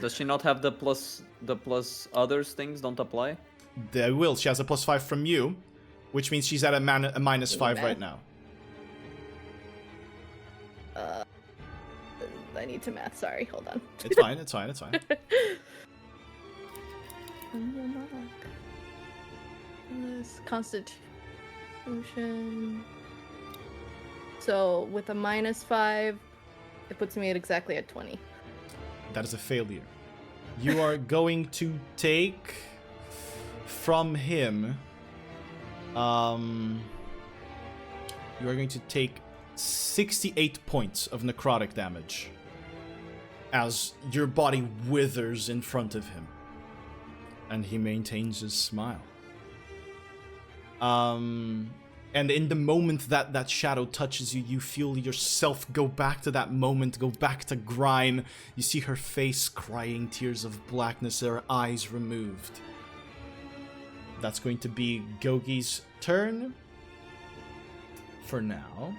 Speaker 3: Does she not have the plus others things don't apply?
Speaker 1: They will. She has a +5 from you, which means she's at a -5 right now.
Speaker 6: I need to math. Sorry, hold on.
Speaker 1: It's fine. It's fine. It's fine.
Speaker 6: This Constitution. So with a -5, it puts me at exactly at 20.
Speaker 1: That is a failure. You are going to take from him. You are going to take 68 points of necrotic damage as your body withers in front of him, and he maintains his smile. And in the moment that that shadow touches you, you feel yourself go back to that moment, go back to Grine. You see her face crying tears of blackness, her eyes removed. That's going to be Gogi's turn for now.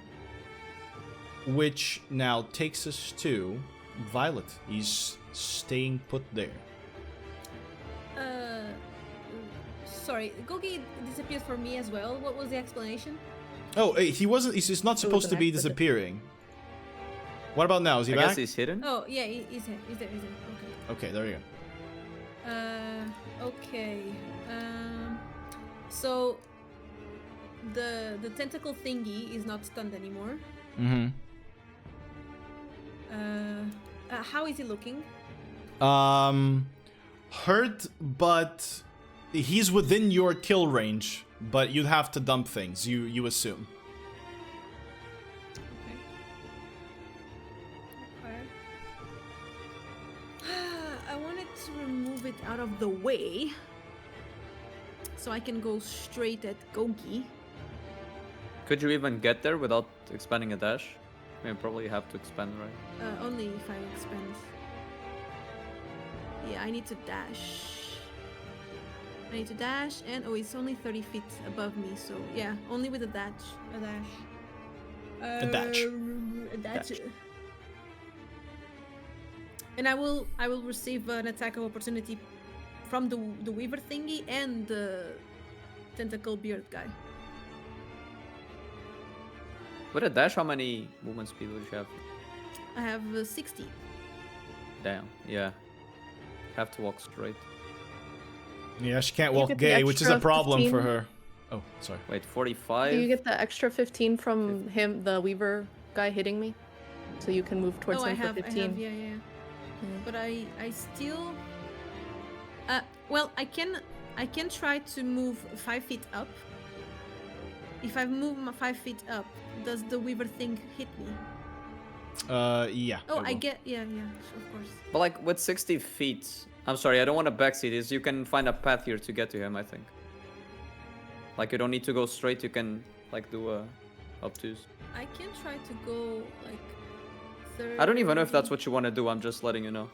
Speaker 1: Which now takes us to Violet. He's staying put there.
Speaker 5: Sorry, Gogi disappeared for me as well. What was the explanation?
Speaker 1: Oh, he wasn't. He's not supposed to be
Speaker 6: an accident.
Speaker 1: disappearing. What about now? Is he
Speaker 3: I
Speaker 1: back?
Speaker 3: guess he's hidden.
Speaker 5: Oh, yeah, he's there. Okay.
Speaker 1: Okay, there you go.
Speaker 5: Okay. So the tentacle thingy is not stunned anymore.
Speaker 1: Mm-hmm.
Speaker 5: How is he looking?
Speaker 1: Hurt, but he's within your kill range. But you'd have to dump things. You assume.
Speaker 5: Okay. I wanted to remove it out of the way, so I can go straight at Gogi.
Speaker 3: Could you even get there without expanding a dash? I mean, probably you have to expand, right?
Speaker 5: Only if I expand. Yeah, I need to dash. And oh, it's only 30 feet above me, so yeah, only with a dash.
Speaker 1: A dash.
Speaker 5: A dash. And I will receive an attack of opportunity from the Weaver thingy and the tentacle beard guy.
Speaker 3: With a dash, how many movement speed would you have?
Speaker 5: I have 60.
Speaker 3: Damn, yeah. Have to walk straight.
Speaker 1: Yeah, she can't
Speaker 6: You
Speaker 1: walk
Speaker 6: get the
Speaker 1: gay, which is a
Speaker 6: extra
Speaker 1: problem
Speaker 6: 15.
Speaker 1: for her. Oh, sorry.
Speaker 3: Wait, 45?
Speaker 6: Do you get the extra 15 from him, the Weaver guy hitting me? So you can move towards
Speaker 5: Oh,
Speaker 6: him
Speaker 5: I
Speaker 6: for
Speaker 5: have,
Speaker 6: 15.
Speaker 5: yeah.
Speaker 6: Mm.
Speaker 5: But I still. Well, I can try to move 5 feet up. If I move 5 feet up, does the Weaver thing hit me?
Speaker 1: Yeah.
Speaker 5: Oh,
Speaker 1: it
Speaker 5: I
Speaker 1: will.
Speaker 5: get. Yeah, of course.
Speaker 3: But like with 60 feet, I'm sorry, I don't want to backseat this. You can find a path here to get to him, I think. Like you don't need to go straight. You can like do a obtuse.
Speaker 5: I can try to go like 30.
Speaker 3: I don't even know if that's what you want to do. I'm just letting you know.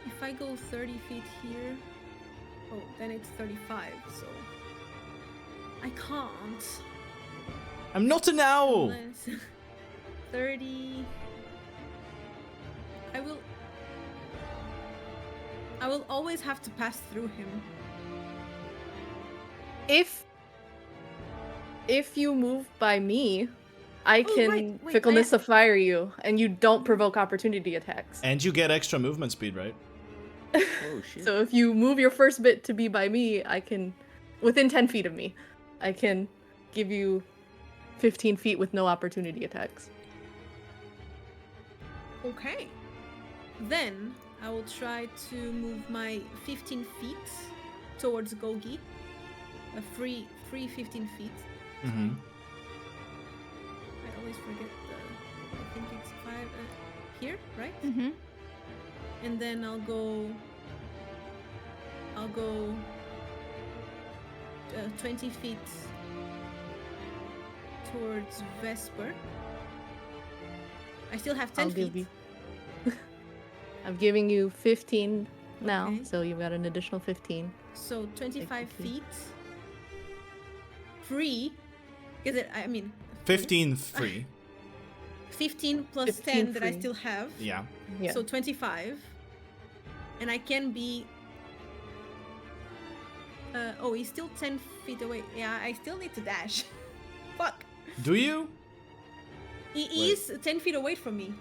Speaker 5: If I go 30 feet here, oh, then it's 35. So I can't.
Speaker 1: I'm not an owl.
Speaker 5: Unless 30. I will always have to pass through him.
Speaker 6: If you move by me, I
Speaker 5: Oh,
Speaker 6: can
Speaker 5: right, wait,
Speaker 6: fickleness of fire you, and you don't provoke opportunity attacks.
Speaker 1: And you get extra movement speed, right?
Speaker 3: Oh shit.
Speaker 6: So if you move your first bit to be by me, I can, within 10 feet of me, I can give you 15 feet with no opportunity attacks.
Speaker 5: Okay. Then I will try to move my 15 feet towards Gogi. A free 15 feet.
Speaker 1: Mm-hmm.
Speaker 5: I always forget I think it's 5 here, right?
Speaker 2: Mm-hmm.
Speaker 5: And then I'll go 20 feet towards Vesper. I still have 10
Speaker 6: I'll
Speaker 5: feet.
Speaker 6: give you. I'm giving you 15 now,
Speaker 5: Okay.
Speaker 6: so you've got an additional 15.
Speaker 5: So 25
Speaker 6: Technically.
Speaker 5: feet. Free. Is it? I mean.
Speaker 1: 15 free.
Speaker 5: 15 plus
Speaker 6: 15
Speaker 5: 10 that I
Speaker 6: free.
Speaker 5: still have.
Speaker 1: Yeah.
Speaker 6: Yeah.
Speaker 5: So 25. And I can be. Oh, he's still 10 feet away. Yeah, I still need to dash. Fuck.
Speaker 1: Do you?
Speaker 5: He
Speaker 1: Wait.
Speaker 5: is 10 feet away from me.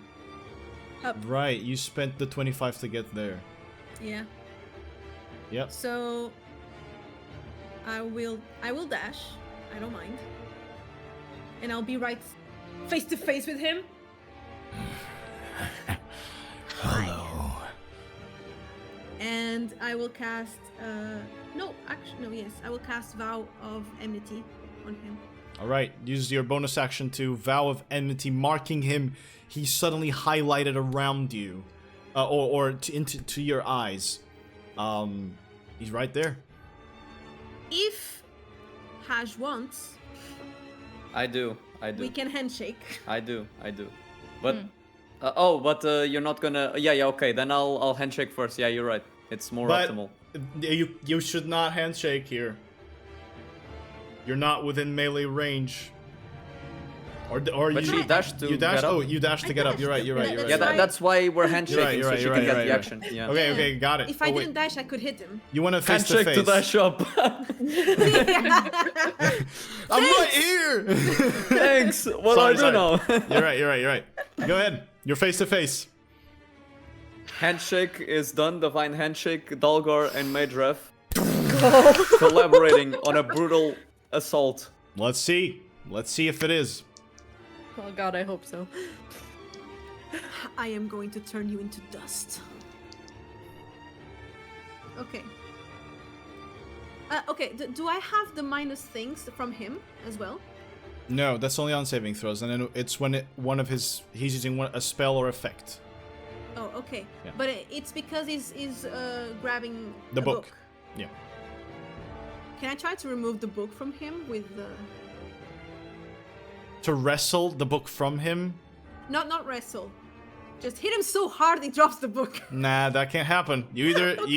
Speaker 5: Up.
Speaker 1: Right, you spent the 25 to get there.
Speaker 5: Yeah.
Speaker 1: Yep.
Speaker 5: So I will dash. I don't mind. And I'll be right face to face with him.
Speaker 4: Hello.
Speaker 5: And I will cast I will cast Vow of Enmity on him.
Speaker 1: Alright, use your bonus action to Vow of Enmity, marking him. He's suddenly highlighted around you. Into your eyes. He's right there.
Speaker 5: If Haj wants,
Speaker 3: I do.
Speaker 5: we can handshake.
Speaker 3: I do. But but you're not gonna. Yeah. Okay. Then I'll handshake first. Yeah, you're right. It's more optimal.
Speaker 1: You should not handshake here. You're not within melee range. Or
Speaker 3: But
Speaker 1: you
Speaker 3: she dashed to
Speaker 1: you dashed.
Speaker 3: get up.
Speaker 1: Oh, you dashed to
Speaker 5: I
Speaker 1: get up. You're right.
Speaker 5: dashed.
Speaker 1: You're right.
Speaker 5: Yeah,
Speaker 1: You're right.
Speaker 3: Yeah,
Speaker 1: you're right.
Speaker 3: that's why we're handshaking,
Speaker 1: you're
Speaker 3: so
Speaker 1: right,
Speaker 3: she
Speaker 1: you're
Speaker 3: can
Speaker 1: right,
Speaker 3: get
Speaker 1: you're
Speaker 3: the
Speaker 1: right.
Speaker 3: action. Yeah.
Speaker 1: Okay, got it.
Speaker 5: If I
Speaker 1: Oh, wait.
Speaker 5: didn't dash, I could hit him.
Speaker 1: You want to face to
Speaker 3: Handshake
Speaker 1: face?
Speaker 3: to dash up.
Speaker 1: I'm right here.
Speaker 3: Thanks. What
Speaker 1: Sorry,
Speaker 3: do I do now?
Speaker 1: You're right. You're right. Go ahead. You're face to face.
Speaker 3: Handshake is done. Divine handshake. Dalgar and Maedref collaborating on a brutal assault.
Speaker 1: Let's see. Let's see if it is.
Speaker 6: Oh god, I hope so.
Speaker 5: I am going to turn you into dust. Okay. Okay, do I have the minus things from him as well?
Speaker 1: No, that's only on saving throws, and then it's when he's using a spell or effect.
Speaker 5: Oh, okay.
Speaker 1: Yeah.
Speaker 5: But it's because he's grabbing
Speaker 1: The
Speaker 5: a
Speaker 1: book. Yeah.
Speaker 5: Can I try to remove the book from him with the...
Speaker 1: To wrestle the book from him?
Speaker 5: Not wrestle. Just hit him so hard he drops the book.
Speaker 1: Nah, that can't happen. You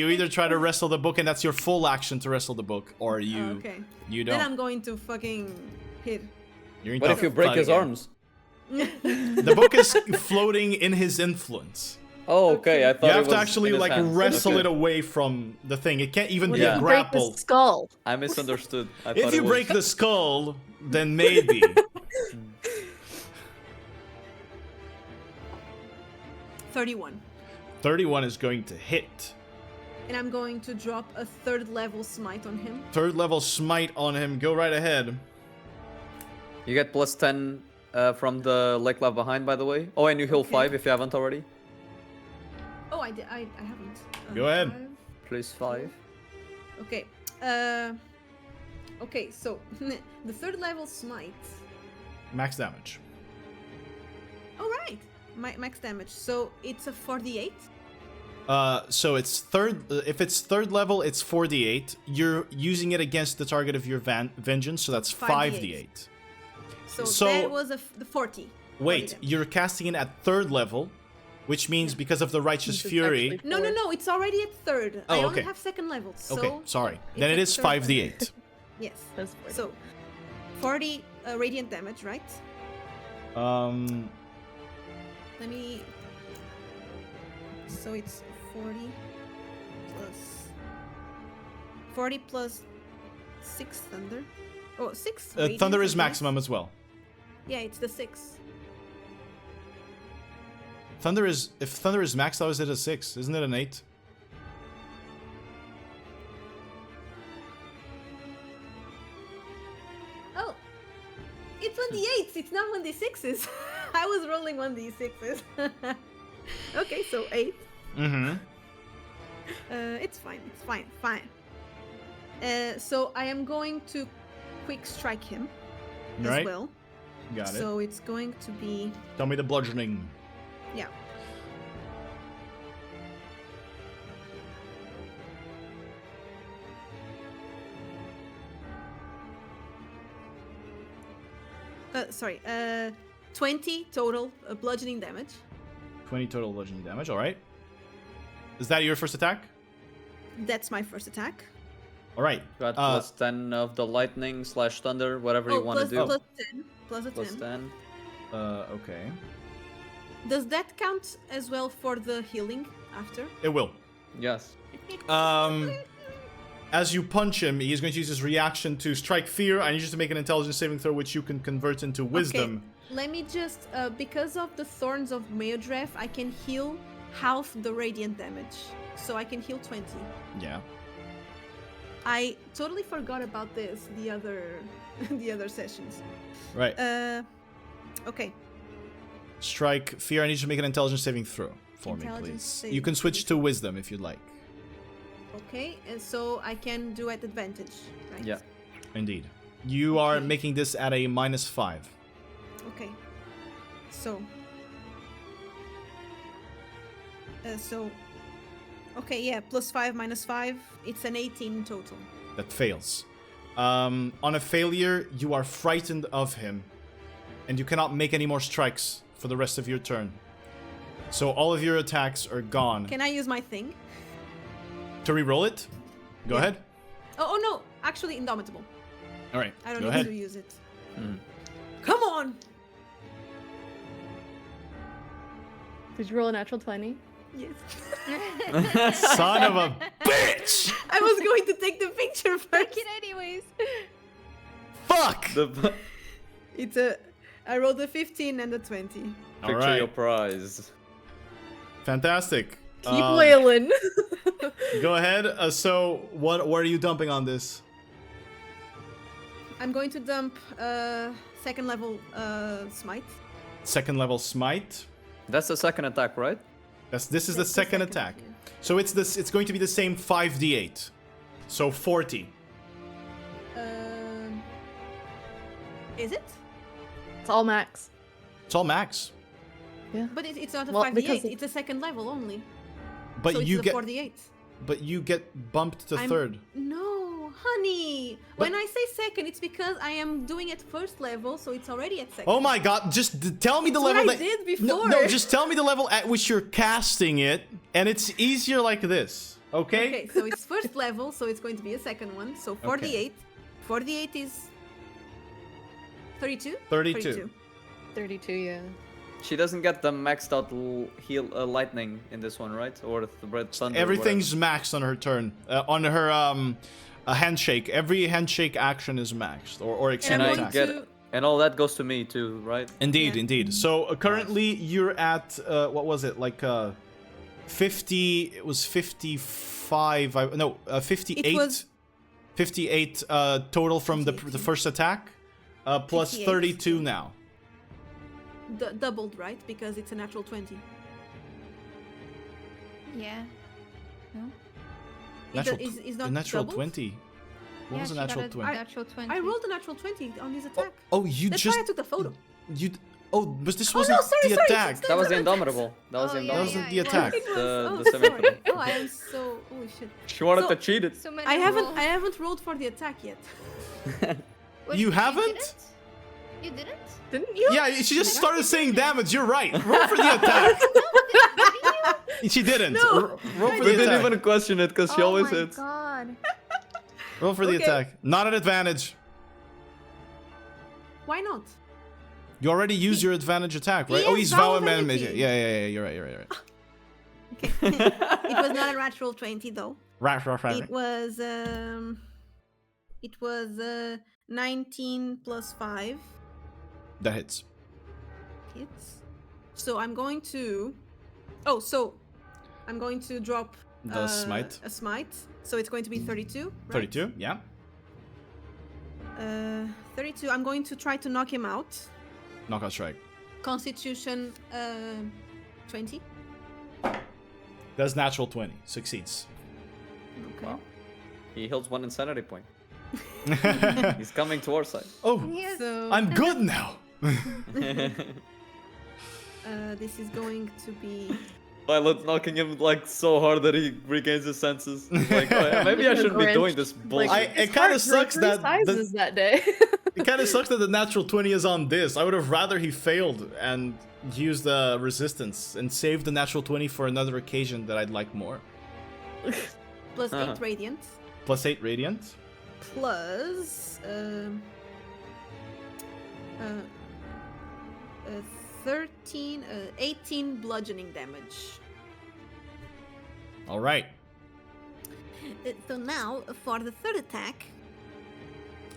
Speaker 1: either try to wrestle the book, and that's your full action to wrestle the book, or you
Speaker 5: Okay.
Speaker 1: you don't.
Speaker 5: Then I'm going to fucking hit.
Speaker 1: You're
Speaker 3: What if you break his arms?
Speaker 1: The book is floating in his influence.
Speaker 3: Oh, okay. I thought
Speaker 1: You
Speaker 3: it
Speaker 1: have to
Speaker 3: was
Speaker 1: actually
Speaker 3: in his
Speaker 1: like
Speaker 3: hands.
Speaker 1: wrestle
Speaker 3: Okay.
Speaker 1: it away from the thing. It can't even
Speaker 6: What
Speaker 1: be
Speaker 6: if
Speaker 1: a
Speaker 6: you break the
Speaker 1: grapple.
Speaker 6: skull?
Speaker 3: I misunderstood. I
Speaker 1: If
Speaker 3: thought
Speaker 1: you
Speaker 3: it was...
Speaker 1: break the skull, then maybe.
Speaker 5: 31.
Speaker 1: 31 is going to hit.
Speaker 5: And I'm going to drop a 3rd level smite on him.
Speaker 1: 3rd level smite on him. Go right ahead.
Speaker 3: You get plus 10 from the leg left behind, by the way. Oh, and you heal
Speaker 5: Okay.
Speaker 3: 5 if you haven't already.
Speaker 5: Oh, I haven't.
Speaker 1: Go ahead.
Speaker 5: 5.
Speaker 3: Please 5.
Speaker 5: Okay. Okay, so the 3rd level smite.
Speaker 1: Max damage.
Speaker 5: All right. Max damage. So it's a 48.
Speaker 1: So it's if it's 3rd level, it's 4d8. You're using it against the target of your vengeance, so that's 5d8.
Speaker 5: So that was the 40.
Speaker 1: Wait,
Speaker 5: 40
Speaker 1: you're casting it at 3rd level, which means because of the righteous
Speaker 6: It's
Speaker 1: fury.
Speaker 6: actually
Speaker 5: No, it's already at 3rd. I
Speaker 1: Oh,
Speaker 5: only
Speaker 1: okay.
Speaker 5: have 2nd level. So
Speaker 1: Okay, sorry.
Speaker 5: it's
Speaker 1: Then it
Speaker 5: at
Speaker 1: is
Speaker 5: 3rd.
Speaker 1: 5d8.
Speaker 5: Yes.
Speaker 6: That's 40.
Speaker 5: So 40 radiant damage, right? Let me. So it's 40 plus 6 thunder. Oh, 6. radiant,
Speaker 1: Thunder
Speaker 5: I
Speaker 1: is
Speaker 5: guess.
Speaker 1: maximum as well.
Speaker 5: Yeah, it's the 6.
Speaker 1: If thunder is maxed out, is it a 6? Isn't it an 8?
Speaker 5: Oh, it's 1d8s. It's not 1d6s. I was rolling 1d6s. Okay, so 8.
Speaker 1: Mm-hmm.
Speaker 5: It's fine. It's fine. So I am going to quick strike him as
Speaker 1: Right.
Speaker 5: well.
Speaker 1: Got it.
Speaker 5: So it's going to be
Speaker 1: Tell me the bludgeoning.
Speaker 5: yeah. Sorry. 20 total bludgeoning damage.
Speaker 1: 20 total bludgeoning damage, alright. Is that your first attack?
Speaker 5: That's my first attack.
Speaker 1: Alright.
Speaker 3: Got plus 10 of the lightning / thunder, whatever you want to do.
Speaker 5: Plus 10. Plus a
Speaker 3: Plus
Speaker 5: 10.
Speaker 3: 10.
Speaker 1: Okay.
Speaker 5: Does that count as well for the healing after?
Speaker 1: It will.
Speaker 3: Yes.
Speaker 1: As you punch him, he's going to use his reaction to strike fear. I need you to make an intelligence saving throw, which you can convert into wisdom.
Speaker 5: Okay. Let me just, because of the thorns of Haj'Draal, I can heal half the radiant damage. So I can heal 20.
Speaker 1: Yeah.
Speaker 5: I totally forgot about this the other sessions.
Speaker 1: Right.
Speaker 5: Okay.
Speaker 1: Strike fear. I need you to make an intelligence saving throw for me,
Speaker 5: Intelligence
Speaker 1: please. You can switch to
Speaker 5: saving
Speaker 1: wisdom if you'd like.
Speaker 5: Okay, and so I can do at advantage, right?
Speaker 3: Yeah.
Speaker 1: Indeed. You are
Speaker 5: Okay.
Speaker 1: making this at a -5.
Speaker 5: Okay. So. Okay, yeah, +5 -5. It's an 18 total.
Speaker 1: That fails. On a failure, you are frightened of him, and you cannot make any more strikes for the rest of your turn. So all of your attacks are gone.
Speaker 5: Can I use my thing?
Speaker 1: To re-roll it? Go
Speaker 5: Yeah.
Speaker 1: ahead.
Speaker 5: Oh no, actually Indomitable.
Speaker 1: All right.
Speaker 5: I don't
Speaker 1: go
Speaker 5: need
Speaker 1: ahead.
Speaker 5: to use it.
Speaker 3: Mm.
Speaker 5: Come on!
Speaker 6: Did you roll a natural 20?
Speaker 5: Yes.
Speaker 1: Son of a bitch!
Speaker 5: I was going to take the picture
Speaker 2: Take
Speaker 5: first.
Speaker 2: it anyways.
Speaker 1: Fuck!
Speaker 5: It's I rolled a 15 and a 20.
Speaker 1: All
Speaker 3: Picture
Speaker 1: right.
Speaker 3: your prize.
Speaker 1: Fantastic.
Speaker 6: Keep wailing.
Speaker 1: Go ahead. So, what are you dumping on this?
Speaker 5: I'm going to dump second level smite.
Speaker 1: Second level smite.
Speaker 3: That's the second attack, right?
Speaker 1: This is the
Speaker 5: That's
Speaker 1: second attack.
Speaker 5: yeah.
Speaker 1: So it's going to be the same 5d8. So 40.
Speaker 5: Is it?
Speaker 6: It's all max.
Speaker 1: It's all max.
Speaker 6: Yeah.
Speaker 5: But it's not a
Speaker 6: Well,
Speaker 5: 5d8.
Speaker 6: because
Speaker 5: It's a second level only.
Speaker 1: But
Speaker 5: so
Speaker 1: you
Speaker 5: it's
Speaker 1: get
Speaker 5: 48.
Speaker 1: but you get bumped to third.
Speaker 5: No, honey.
Speaker 1: But-
Speaker 5: When I say second, it's because I am doing it first level, so it's already at second.
Speaker 1: Oh my god, just tell me the
Speaker 5: It's what
Speaker 1: level
Speaker 5: I did
Speaker 1: No,
Speaker 5: before.
Speaker 1: just tell me the level at which you're casting it, and it's easier like this. Okay?
Speaker 5: Okay, so it's first level, so it's going to be a second one. So 48. 48 is 32?
Speaker 1: 32.
Speaker 6: 32, yeah.
Speaker 3: She doesn't get the maxed out heal lightning in this one, right? Or the red thunder. or
Speaker 1: Everything's maxed on her turn. On her a handshake. Every handshake action is maxed or
Speaker 5: And
Speaker 1: extended
Speaker 5: I'm
Speaker 3: I
Speaker 5: going
Speaker 1: attack.
Speaker 3: get
Speaker 5: to...
Speaker 3: it. And all that goes to me too, right?
Speaker 1: Indeed,
Speaker 5: Yeah.
Speaker 1: indeed. So currently you're at what was it? Like 50 it was 55 58
Speaker 5: It was-
Speaker 1: 58 total from the
Speaker 5: 58,
Speaker 1: first attack plus
Speaker 5: 58,
Speaker 1: 32
Speaker 5: yeah.
Speaker 1: now.
Speaker 5: doubled, right? Because it's a natural 20.
Speaker 2: Yeah. No?
Speaker 1: Natural,
Speaker 5: is not
Speaker 1: a natural
Speaker 5: doubled?
Speaker 1: 20. What
Speaker 2: Yeah,
Speaker 1: was a
Speaker 2: she got
Speaker 1: natural
Speaker 2: a
Speaker 1: 20?
Speaker 2: Natural 20.
Speaker 5: I rolled a natural 20 on this attack.
Speaker 1: Oh, you
Speaker 5: That's
Speaker 1: just
Speaker 5: why I took the photo.
Speaker 1: you oh, but this
Speaker 5: Oh,
Speaker 1: wasn't
Speaker 5: no, sorry,
Speaker 1: the
Speaker 5: sorry,
Speaker 1: attack.
Speaker 5: it's
Speaker 3: That was the
Speaker 5: That's-
Speaker 3: Indomitable. That was
Speaker 2: Oh,
Speaker 3: the
Speaker 2: yeah,
Speaker 1: That was
Speaker 3: Indomitable.
Speaker 1: the attack.
Speaker 5: It was.
Speaker 3: The
Speaker 5: Oh,
Speaker 3: semi-pro.
Speaker 5: sorry. Oh, I am so... Oh, shit.
Speaker 3: She wanted
Speaker 5: So-
Speaker 3: to cheat it.
Speaker 2: So many
Speaker 5: I
Speaker 2: rolls.
Speaker 5: haven't rolled for the attack yet.
Speaker 2: Wait,
Speaker 1: You haven't?
Speaker 2: didn't? You didn't?
Speaker 6: Didn't you?
Speaker 1: Yeah, she just started saying damage. You're right. Roll for the attack. She didn't.
Speaker 5: No.
Speaker 1: Roll for
Speaker 3: We
Speaker 1: the
Speaker 3: didn't
Speaker 1: attack.
Speaker 3: even question it because she
Speaker 2: Oh
Speaker 3: always
Speaker 2: my
Speaker 3: hits.
Speaker 2: god.
Speaker 1: Roll for the
Speaker 5: Okay.
Speaker 1: attack. Not an advantage.
Speaker 5: Why not?
Speaker 1: You already used your advantage attack, right?
Speaker 5: He
Speaker 1: Oh,
Speaker 5: has
Speaker 1: he's
Speaker 5: Vow of
Speaker 1: Vow
Speaker 5: Enmity.
Speaker 1: Yeah. You're right.
Speaker 5: Okay. It was not a natural 20 though.
Speaker 1: Right.
Speaker 5: It was 19 plus 5
Speaker 1: That hits.
Speaker 5: hits. So I'm going to I'm going to drop
Speaker 1: The smite.
Speaker 5: a smite. So it's going to be 32, right?
Speaker 1: 32, yeah.
Speaker 5: 32. I'm going to try to knock him out.
Speaker 1: Knockout strike.
Speaker 5: Constitution 20.
Speaker 1: That's natural 20. Succeeds.
Speaker 5: Okay.
Speaker 3: Wow. He heals 1 insanity point. He's coming to our side.
Speaker 1: Oh,
Speaker 2: Yes.
Speaker 5: So
Speaker 1: I'm good now.
Speaker 5: this is going to be
Speaker 3: Violet's knocking him like so hard that he regains his senses. Like, oh, yeah, maybe I shouldn't be
Speaker 6: Grinch.
Speaker 3: doing this bullshit.
Speaker 6: Like,
Speaker 1: It
Speaker 6: his
Speaker 1: kinda
Speaker 6: heart grew
Speaker 1: sucks
Speaker 6: 3
Speaker 1: that the-
Speaker 6: sizes that day.
Speaker 1: It kind of sucks that the natural 20 is on this. I would have rather he failed and used the resistance and saved the natural 20 for another occasion that I'd like more.
Speaker 5: Plus 8 radiant.
Speaker 1: Plus 8 radiant.
Speaker 5: Plus 18 bludgeoning damage.
Speaker 1: All right.
Speaker 5: So now, for the third attack...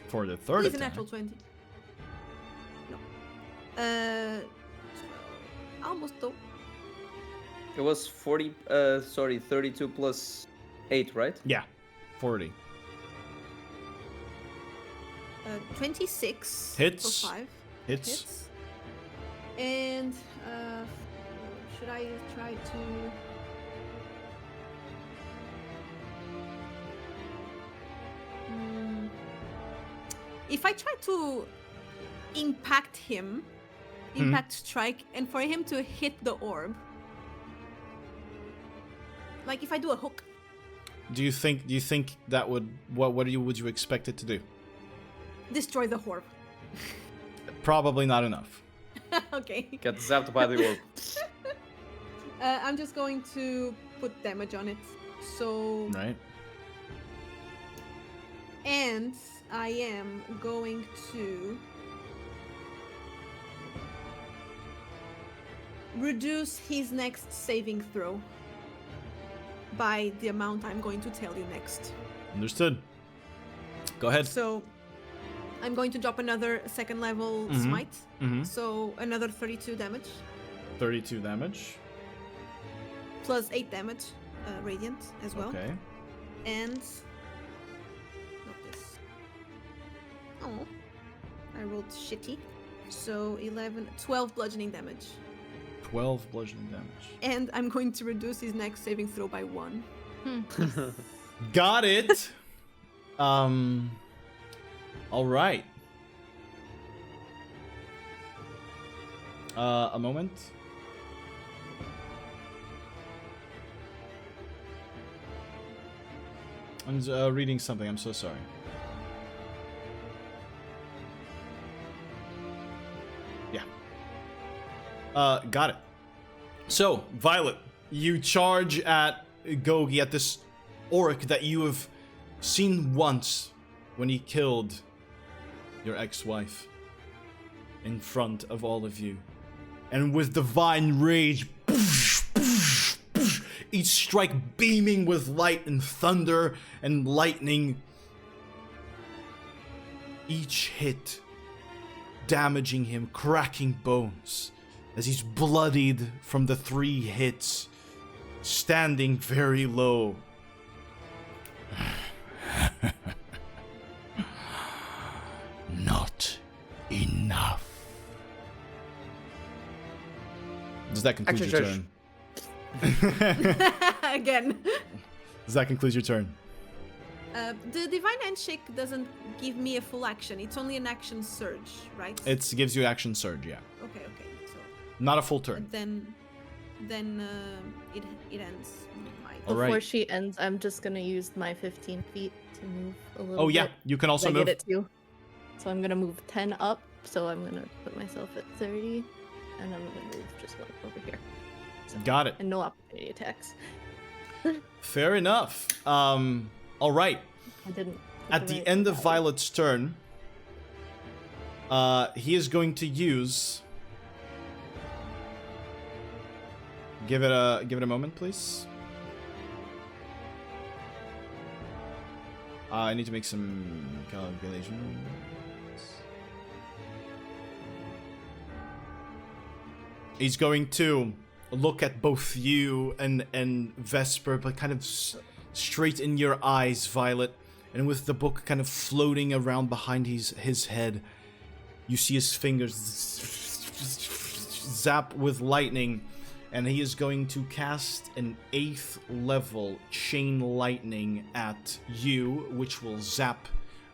Speaker 1: For the third
Speaker 5: Please, a
Speaker 1: attack.
Speaker 5: natural 20. No. Almost though.
Speaker 3: It was 32 plus 8, right?
Speaker 1: Yeah, 40.
Speaker 5: 26.
Speaker 1: Hits.
Speaker 5: For 5.
Speaker 1: Hits.
Speaker 5: And should I try to... If I try to impact him, impact strike, and for him to hit the orb, like if I do a hook.
Speaker 1: Do you think that would would you expect it to do?
Speaker 5: Destroy the orb.
Speaker 1: Probably not enough.
Speaker 5: Okay.
Speaker 3: Get zapped by the orb.
Speaker 5: I'm just going to put damage on it. So.
Speaker 1: Right.
Speaker 5: And I am going to reduce his next saving throw by the amount I'm going to tell you next.
Speaker 1: Understood. Go ahead.
Speaker 5: So I'm going to drop another second level smite. So another 32 damage
Speaker 1: 32 damage.
Speaker 5: plus 8 damage radiant as well.
Speaker 1: Okay.
Speaker 5: And not this. Oh, I rolled shitty. So 12 bludgeoning damage.
Speaker 1: 12 bludgeoning damage.
Speaker 5: And I'm going to reduce his next saving throw by 1.
Speaker 1: Got it. All right. A moment. I'm reading something. I'm so sorry. Yeah. Got it. So, Violet, you charge at Gogi, at this orc that you have seen once when he killed your ex-wife in front of all of you. And with divine rage, each strike beaming with light and thunder and lightning, each hit damaging him, cracking bones as he's bloodied from the 3 hits, standing very low.
Speaker 4: Not enough.
Speaker 1: Does that conclude
Speaker 3: Action
Speaker 1: your
Speaker 3: surge.
Speaker 1: turn?
Speaker 5: Again.
Speaker 1: Does that conclude your turn?
Speaker 5: The Divine Handshake doesn't give me a full action. It's only an action surge, right?
Speaker 1: It gives you action surge, yeah.
Speaker 5: Okay. So
Speaker 1: Not a full turn.
Speaker 5: then it ends.
Speaker 1: All
Speaker 6: Before
Speaker 1: right.
Speaker 6: she ends, I'm just gonna use my 15 feet to move a little
Speaker 1: Oh yeah,
Speaker 6: bit.
Speaker 1: you can also
Speaker 6: I
Speaker 1: move.
Speaker 6: get it too. So I'm gonna move 10 up. So I'm gonna put myself at 30, and I'm gonna move just one over here. So,
Speaker 1: Got it.
Speaker 6: and no opportunity attacks.
Speaker 1: Fair enough. All right.
Speaker 6: I didn't.
Speaker 1: At the end of Violet's turn, he is going to use. Give it a moment, please. I need to make some calculations. He's going to look at both you and Vesper, but kind of straight in your eyes, Violet. And with the book kind of floating around behind his head, you see his fingers zap with lightning. And he is going to cast an 8th level chain lightning at you, which will zap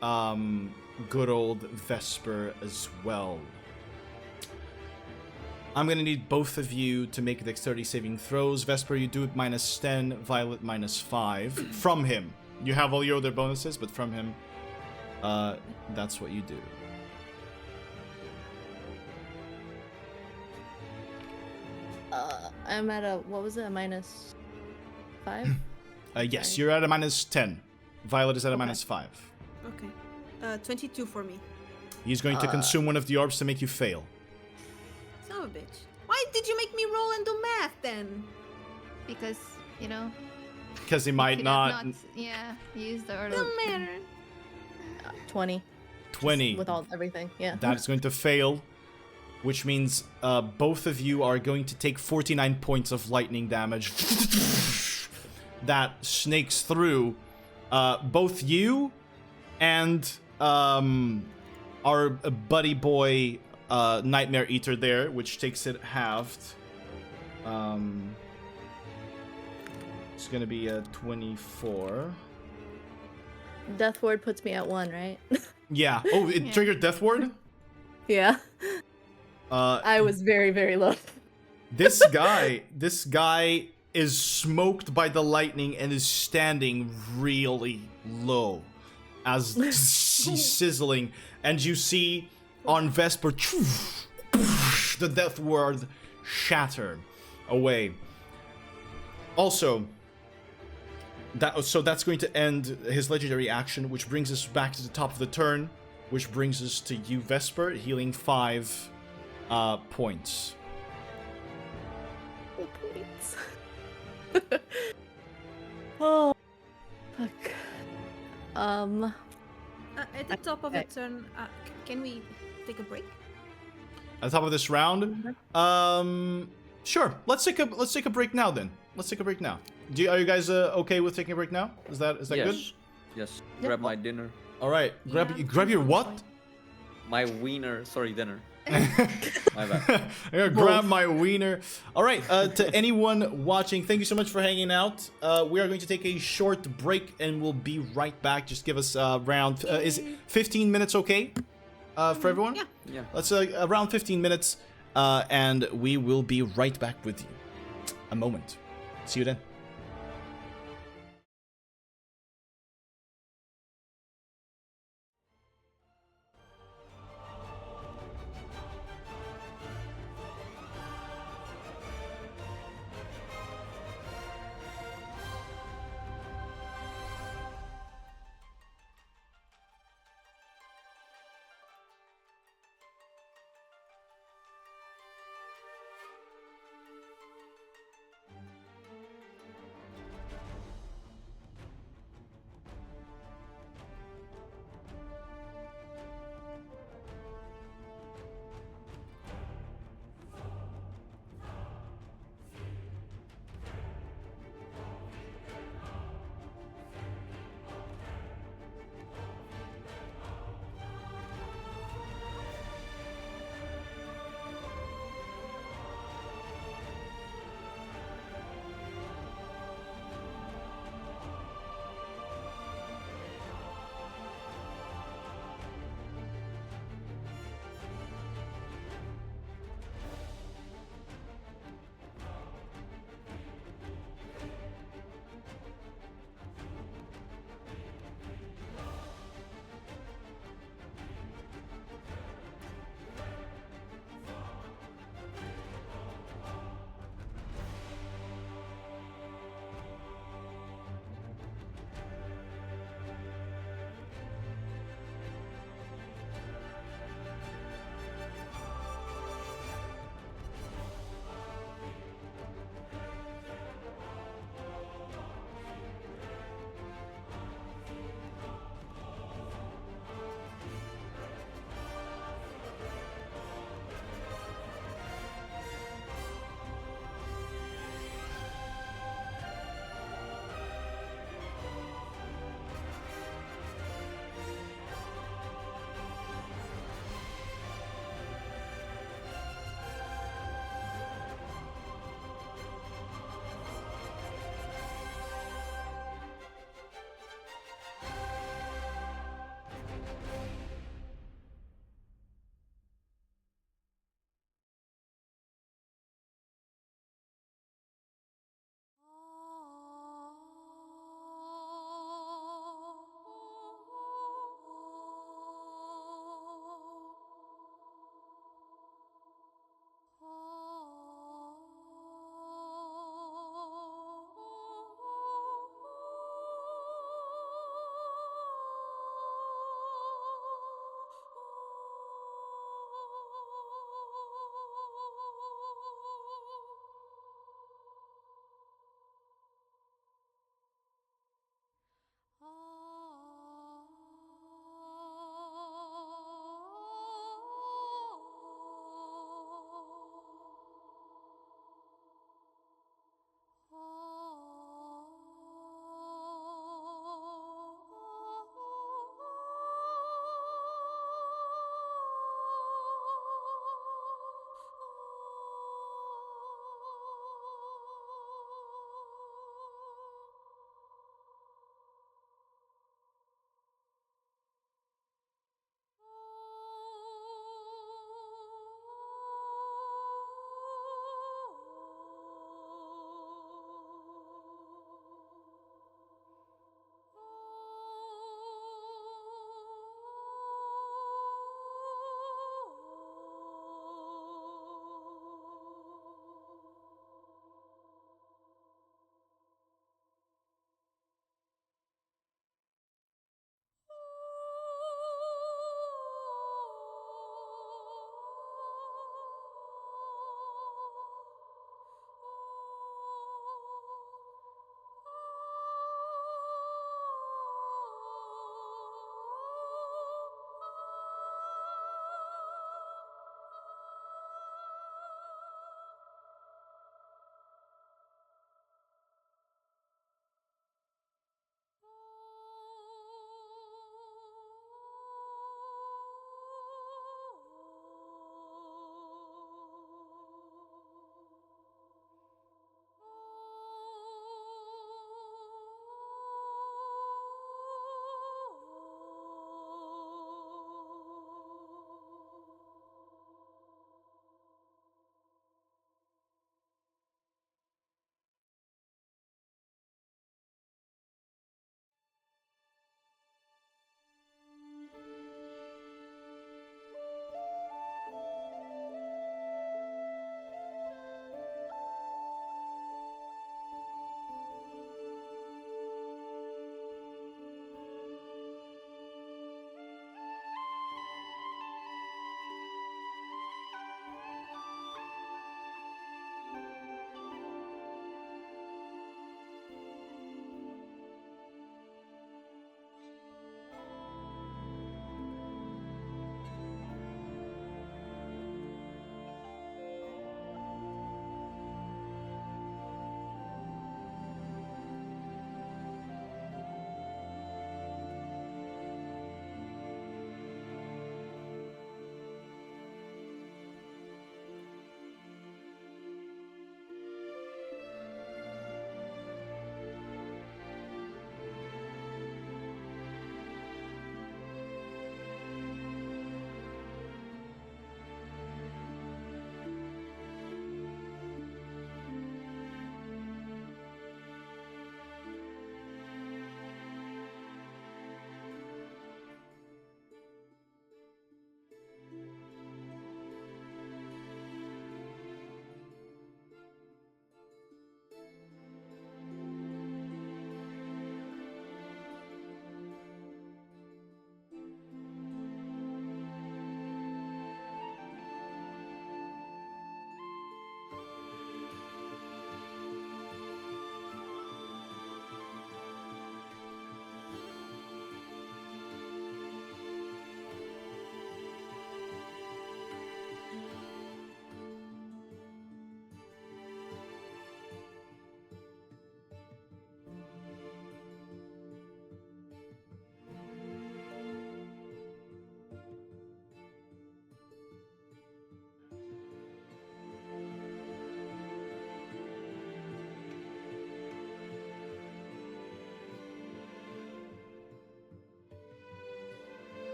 Speaker 1: good old Vesper as well. I'm going to need both of you to make dexterity saving throws. Vesper, you do it -10, Violet -5. From him. You have all your other bonuses, but from him, that's what you do.
Speaker 6: I'm at a, what was it, a -5?
Speaker 1: Yes,
Speaker 6: Sorry.
Speaker 1: you're at a -10. Violet is at a
Speaker 6: Okay.
Speaker 1: -5.
Speaker 5: Okay. 22 for me.
Speaker 1: He's going to consume one of the orbs to make you fail.
Speaker 5: Son of a bitch. Why did you make me roll and do math then?
Speaker 2: Because, you know,
Speaker 1: Because he
Speaker 2: you
Speaker 1: might
Speaker 2: could have
Speaker 1: not.
Speaker 2: use the order.
Speaker 5: Don't matter.
Speaker 6: 20.
Speaker 1: 20.
Speaker 6: With all everything, yeah.
Speaker 1: That's going to fail, which means both of you are going to take 49 points of lightning damage. That snakes through both you and our buddy boy Nightmare Eater there, which takes it halved. It's going to be a 24.
Speaker 6: Death ward puts me at 1, right?
Speaker 1: Yeah. Oh, it
Speaker 2: Yeah.
Speaker 1: triggered Death Ward?
Speaker 6: Yeah.
Speaker 1: Uh,
Speaker 6: I was very, very low.
Speaker 1: This guy is smoked by the lightning and is standing really low as he's sizzling, and you see on Vesper the death word shatter away. Also, that's going to end his legendary action, which brings us back to the top of the turn, which brings us to you, Vesper, healing 5 points.
Speaker 6: Oh, fuck.
Speaker 5: At the top of the turn, can we take a break?
Speaker 1: At the top of this round, sure. Let's take a break now then. Let's take a break now. Are you guys okay with taking a break now? Is that
Speaker 3: yes.
Speaker 1: good?
Speaker 3: Yes. Grab my dinner.
Speaker 1: All right. Grab
Speaker 2: Yeah,
Speaker 1: your
Speaker 2: I'm
Speaker 1: what?
Speaker 2: fine.
Speaker 3: My wiener. Sorry, dinner. My bad.
Speaker 1: I'm gonna grab my wiener. All right. To anyone watching, thank you so much for hanging out. We are going to take a short break and we'll be right back. Just give us around. Is 15 minutes okay? For everyone?
Speaker 5: Yeah.
Speaker 3: Yeah.
Speaker 1: Let's around 15 minutes, and we will be right back with you. A moment. See you then.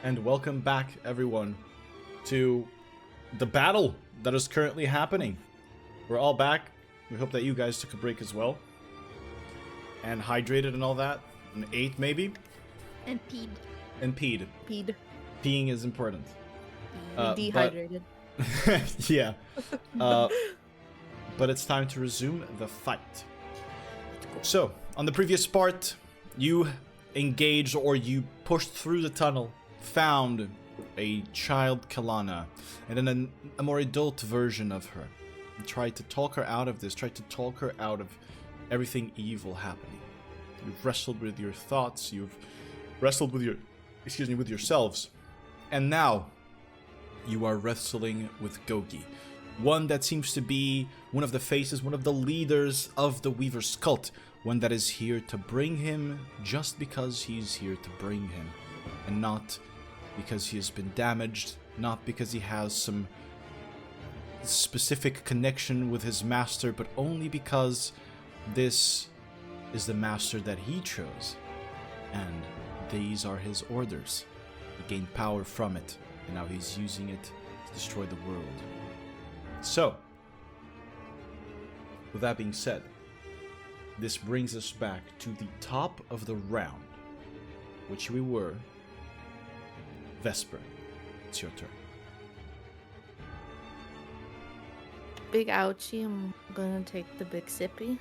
Speaker 1: and welcome back, everyone, to the battle that is currently happening. We're all back. We hope that you guys took a break as well, and hydrated and all that, and ate maybe,
Speaker 2: And peed.
Speaker 1: and peed.
Speaker 6: Peed.
Speaker 1: Peeing is important.
Speaker 6: Dehydrated.
Speaker 1: Yeah. But it's time to resume the fight. So, on the previous part, you engaged or you pushed through the tunnel, found a child Kalana, and then a more adult version of her. And tried to talk her out of this, tried to talk her out of everything evil happening. You've wrestled with your thoughts, you've wrestled with with yourselves. And now, you are wrestling with Gogi. One that seems to be one of the faces, one of the leaders of the Weaver's cult. One that is here to bring him just because he's here to bring him. And not because he has been damaged, not because he has some specific connection with his master, but only because this is the master that he chose. And these are his orders. He gained power from it, and now he's using it to destroy the world. So, with that being said, this brings us back to the top of the round, which we were. Vesper, it's your turn.
Speaker 6: Big ouchie. I'm gonna take the big sippy.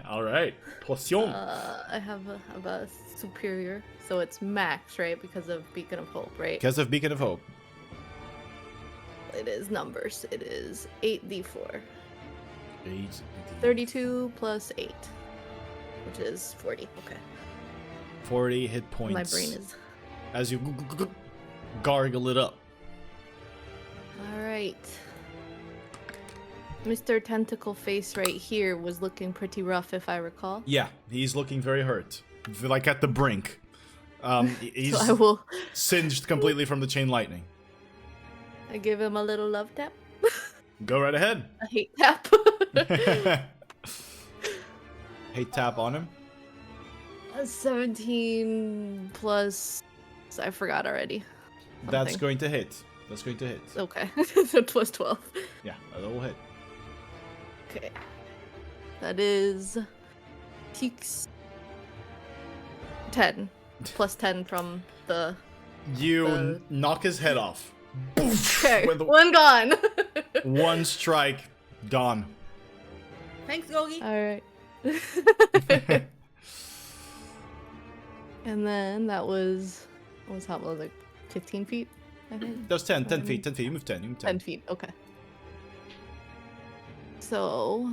Speaker 1: All right, potion.
Speaker 6: I have a superior, so it's max, right? Because of Beacon of Hope, right?
Speaker 1: Because of Beacon of Hope.
Speaker 6: It is numbers. It is 8d4.
Speaker 1: 8.
Speaker 6: 32 plus 8, which is 40. Okay.
Speaker 1: 40 hit points.
Speaker 6: My brain is.
Speaker 1: As you gargle it up.
Speaker 6: All right. Mr. Tentacle Face right here was looking pretty rough, if I recall.
Speaker 1: Yeah, he's looking very hurt, like at the brink. He's
Speaker 6: So I will.
Speaker 1: singed completely from the chain lightning.
Speaker 6: I give him a little love tap.
Speaker 1: Go right ahead.
Speaker 6: A hate tap.
Speaker 1: Hey, tap on him.
Speaker 6: 17 plus. I forgot already.
Speaker 1: That's
Speaker 6: Something.
Speaker 1: going to hit. That's going to hit.
Speaker 6: Okay. So plus 12.
Speaker 1: Yeah, that will hit.
Speaker 6: Okay. That is 10. Plus 10 from the.
Speaker 1: You knock his head off.
Speaker 6: Okay.
Speaker 1: When the-
Speaker 6: One gone.
Speaker 1: One strike, gone.
Speaker 5: Thanks, Gogi.
Speaker 6: Alright. And then that was. What was that? Was like 15 feet? I think.
Speaker 1: That was 10 feet, 10 feet. You move 10, you move 10.
Speaker 6: 10 feet, okay. So.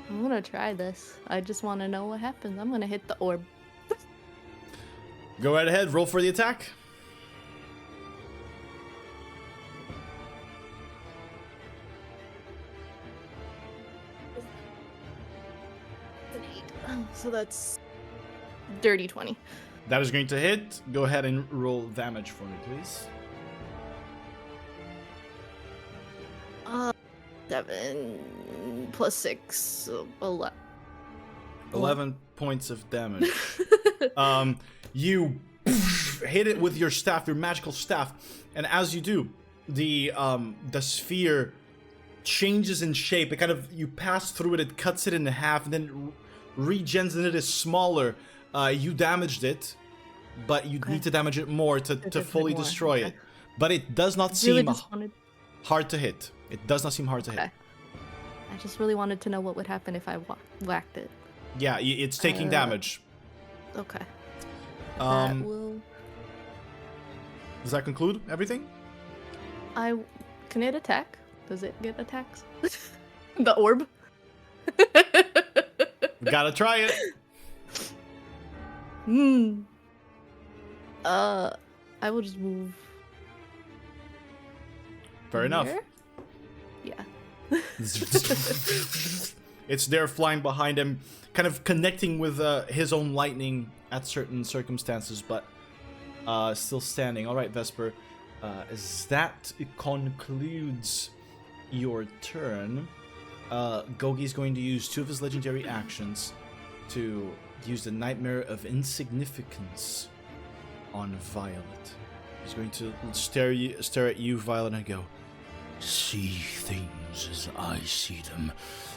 Speaker 6: I'm gonna try this. I just want to know what happens. I'm gonna hit the orb.
Speaker 1: Go right ahead, roll for the attack.
Speaker 6: So that's dirty 20.
Speaker 1: That is going to hit. Go ahead and roll damage for me, please.
Speaker 6: 7 plus 6, so 11.
Speaker 1: 11 points of damage. You hit it with your staff, your magical staff, and as you do, the sphere changes in shape. It kind of, you pass through it, it cuts it in half, and then regens and it is smaller. You damaged it, but you need to damage it more to fully
Speaker 6: more,
Speaker 1: destroy
Speaker 6: okay.
Speaker 1: it. But it does not
Speaker 6: Really
Speaker 1: seem
Speaker 6: just wanted.
Speaker 1: hard to hit. It does not seem hard to hit.
Speaker 6: Okay. I just really wanted to know what would happen if I whacked it.
Speaker 1: Yeah, it's taking damage.
Speaker 6: Okay. That
Speaker 1: Does that conclude everything?
Speaker 6: Can it attack? Does it get attacks? The orb?
Speaker 1: Gotta try it.
Speaker 6: I will just move.
Speaker 1: Fair enough.
Speaker 6: Here? Yeah.
Speaker 1: It's there flying behind him, kind of connecting with his own lightning at certain circumstances, but still standing. All right, Vesper. That concludes your turn. Gogi's going to use 2 of his legendary actions to use the Nightmare of Insignificance on Violet. He's going to stare at you, Violet, and go,
Speaker 4: See things as I see them.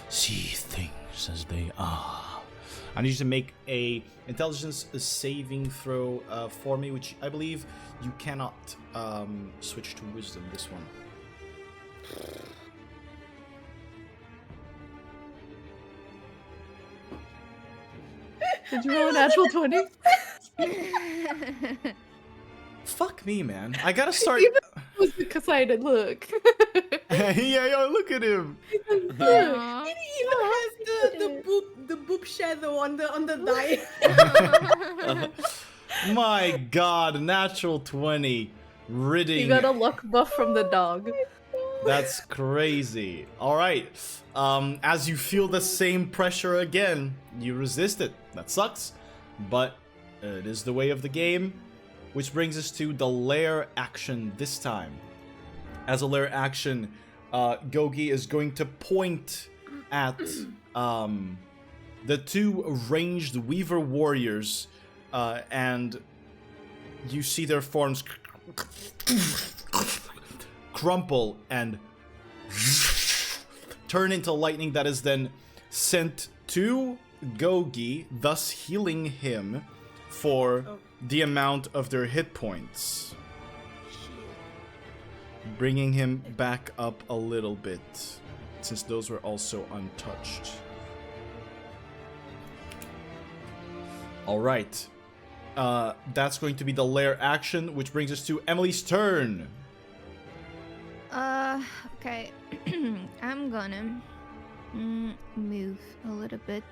Speaker 4: See things as they are.
Speaker 1: I need you to make a intelligence saving throw for me, which I believe you cannot switch to wisdom this one.
Speaker 6: Did you roll a natural 20?
Speaker 1: Fuck me, man. I gotta start.
Speaker 6: Even was excited. Look.
Speaker 1: Yeah, look at him.
Speaker 2: Aw.
Speaker 5: It even has the boob shadow on the die.
Speaker 1: My God, natural 20, ridding.
Speaker 6: You got a luck buff from the dog.
Speaker 1: That's crazy. All right. As you feel the same pressure again, you resist it. That sucks, but it is the way of the game. Which brings us to the Lair action this time. As a Lair action, Gogi is going to point at the two ranged Weaver warriors, and you see their forms crumple and turn into lightning that is then sent to Gogi, thus healing him for the amount of their hit points. Bringing him back up a little bit, since those were also untouched. Alright. That's going to be the Lair action, which brings us to Emily's turn.
Speaker 2: Okay. I'm gonna move a little bit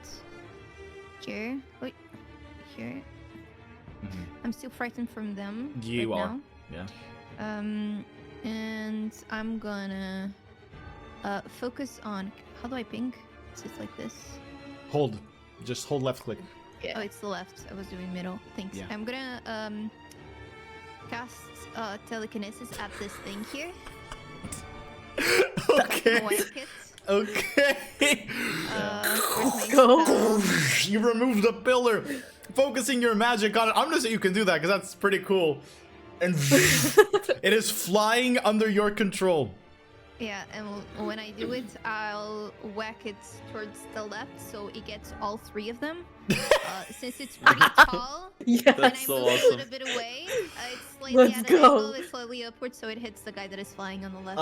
Speaker 2: here. Wait, here. I'm still frightened from them.
Speaker 1: You
Speaker 2: right
Speaker 1: are.
Speaker 2: now.
Speaker 1: Yeah.
Speaker 2: And I'm gonna focus on. How do I ping? Is it like this?
Speaker 1: Hold. Just hold left click.
Speaker 2: Oh, it's the left. I was doing middle. Thanks.
Speaker 1: Yeah.
Speaker 2: I'm gonna cast telekinesis at this thing here.
Speaker 1: Okay.
Speaker 2: Whack it.
Speaker 1: Okay.
Speaker 2: Where's my
Speaker 6: Go.
Speaker 2: spell?
Speaker 1: You removed the pillar, focusing your magic on it. I'm gonna say you can do that because that's pretty cool. And it is flying under your control.
Speaker 2: Yeah, and when I do it, I'll whack it towards the left so it gets all three of them. Since it's pretty tall,
Speaker 6: Yes.
Speaker 2: and I
Speaker 3: That's so
Speaker 2: move a
Speaker 3: awesome.
Speaker 2: little bit away, it's slightly
Speaker 6: Let's
Speaker 2: at an
Speaker 6: go.
Speaker 2: angle, it's slightly upwards, so it hits the guy that is flying on the left.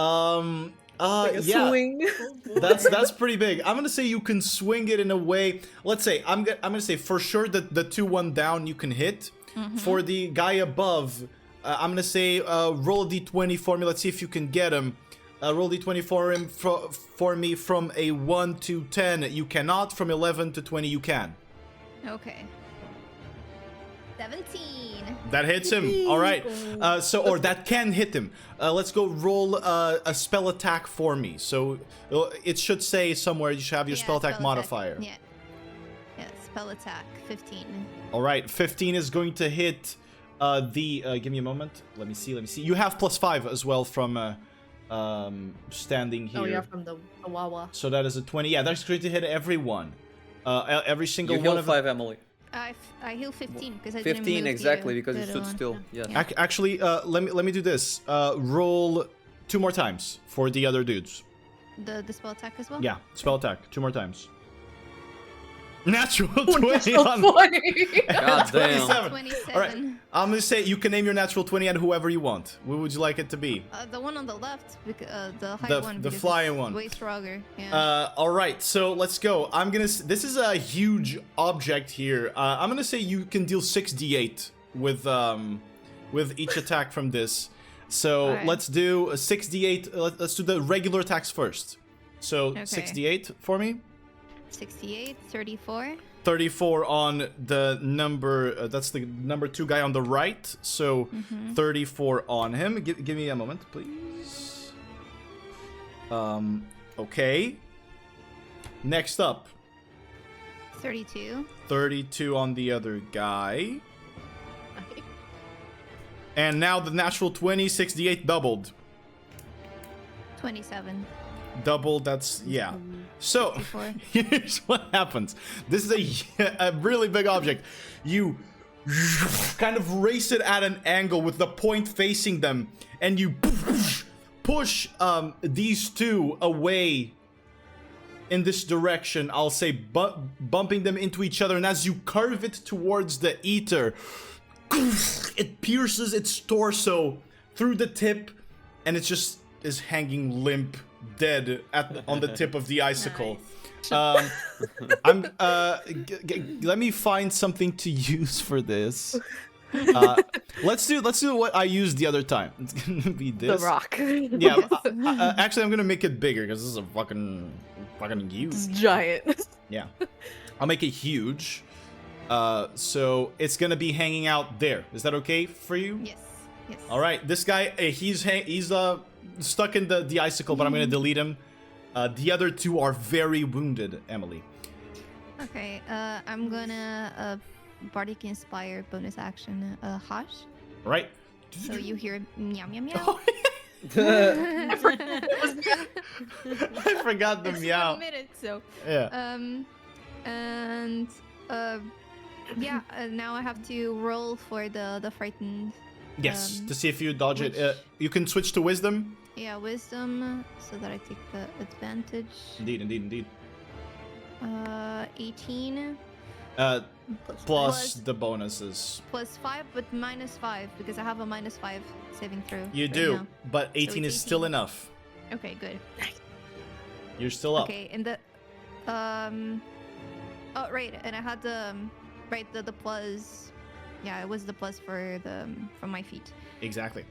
Speaker 6: Like a
Speaker 1: Yeah.
Speaker 6: swing.
Speaker 1: That's pretty big. I'm gonna say you can swing it in a way. Let's say I'm gonna say for sure that the 2-1 down you can hit. For the guy above, I'm gonna say roll a d20 for me. Let's see if you can get him. Roll d20 for him for me from a 1 to 10. You cannot. From 11 to 20 you can.
Speaker 2: Okay. 17.
Speaker 1: That hits him. All right. Or that can hit him. Let's go roll a spell attack for me. So it should say somewhere you should have your
Speaker 2: Yeah,
Speaker 1: spell attack modifier.
Speaker 2: Yeah. Yeah, spell attack 15.
Speaker 1: All right. 15 is going to hit give me a moment. Let me see. You have +5 as well from standing here.
Speaker 6: Oh yeah, from the Wawa.
Speaker 1: So that is a 20. Yeah, that's going to hit everyone. Every single
Speaker 3: You
Speaker 1: one
Speaker 3: heal
Speaker 1: of
Speaker 3: 5, Emily.
Speaker 2: I heal 15 because I didn't
Speaker 3: 15
Speaker 2: move
Speaker 3: exactly
Speaker 2: the
Speaker 3: because you
Speaker 2: other
Speaker 3: stood
Speaker 2: one.
Speaker 3: still. Yes.
Speaker 2: Yeah.
Speaker 1: Actually, let me do this. Roll 2 more times for the other dudes.
Speaker 2: The spell attack as well?
Speaker 1: Yeah, spell attack 2 more times. Natural
Speaker 6: Oh,
Speaker 1: 20
Speaker 6: natural
Speaker 1: on
Speaker 6: 20.
Speaker 3: God damn.
Speaker 2: 27.
Speaker 1: All right, I'm gonna say you can name your natural 20 and whoever you want. What would you like it to be?
Speaker 2: The one on the left, the high
Speaker 1: The-
Speaker 2: one.
Speaker 1: the
Speaker 2: because
Speaker 1: flying
Speaker 2: it's
Speaker 1: one.
Speaker 2: Way stronger. Yeah.
Speaker 1: All right, so let's go. This is a huge object here. I'm gonna say you can deal 6d8 with each attack from this. So
Speaker 2: Alright.
Speaker 1: let's do a 6d8. Let's do the regular attacks first. So
Speaker 2: Okay.
Speaker 1: 6d8 for me.
Speaker 2: 68, 34.
Speaker 1: 34 on the number. That's the number 2 guy on the right. So 34 on him. Give me a moment, please. Okay. Next up,
Speaker 2: 32.
Speaker 1: 32 on the other guy. And now the natural 20, 68 doubled.
Speaker 2: 27.
Speaker 1: Doubled, that's, yeah. So,
Speaker 2: Before.
Speaker 1: here's what happens. This is a really big object. You kind of race it at an angle with the point facing them, and you push these two away in this direction, I'll say, bumping them into each other. And as you curve it towards the eater, it pierces its torso through the tip, and it just is hanging limp, dead on the tip of the icicle.
Speaker 5: Nice.
Speaker 1: Let me find something to use for this. Let's do what I used the other time. It's gonna be this.
Speaker 6: The rock.
Speaker 1: Yeah. Actually, I'm gonna make it bigger because this is a fucking huge.
Speaker 6: It's giant.
Speaker 1: Yeah. I'll make it huge. So it's gonna be hanging out there. Is that okay for you?
Speaker 2: Yes. Yes.
Speaker 1: All right. This guy, he's stuck in the icicle, but I'm gonna delete him. The other two are very wounded, Emily.
Speaker 2: Okay. I'm gonna Bardic Inspire bonus action Hash.
Speaker 1: All right.
Speaker 2: So you hear meow meow meow.
Speaker 1: I forgot the
Speaker 2: It's
Speaker 1: meow.
Speaker 2: 1 minute, so
Speaker 1: Yeah.
Speaker 2: and yeah. Now I have to roll for the frightened.
Speaker 1: Yes. To see if you dodge it.
Speaker 2: which-
Speaker 1: You can switch to wisdom.
Speaker 2: Yeah, wisdom, so that I take the advantage.
Speaker 1: Indeed.
Speaker 2: 18
Speaker 1: Plus the bonuses.
Speaker 2: plus 5, but minus 5 because I have a minus 5 saving throw.
Speaker 1: You
Speaker 2: right
Speaker 1: do,
Speaker 2: now.
Speaker 1: but 18
Speaker 2: it's
Speaker 1: is still
Speaker 2: 18.
Speaker 1: enough.
Speaker 2: Okay, good.
Speaker 1: You're still up.
Speaker 2: Okay, and the oh right, and I had the the plus. Yeah, it was the plus for my feet.
Speaker 1: Exactly.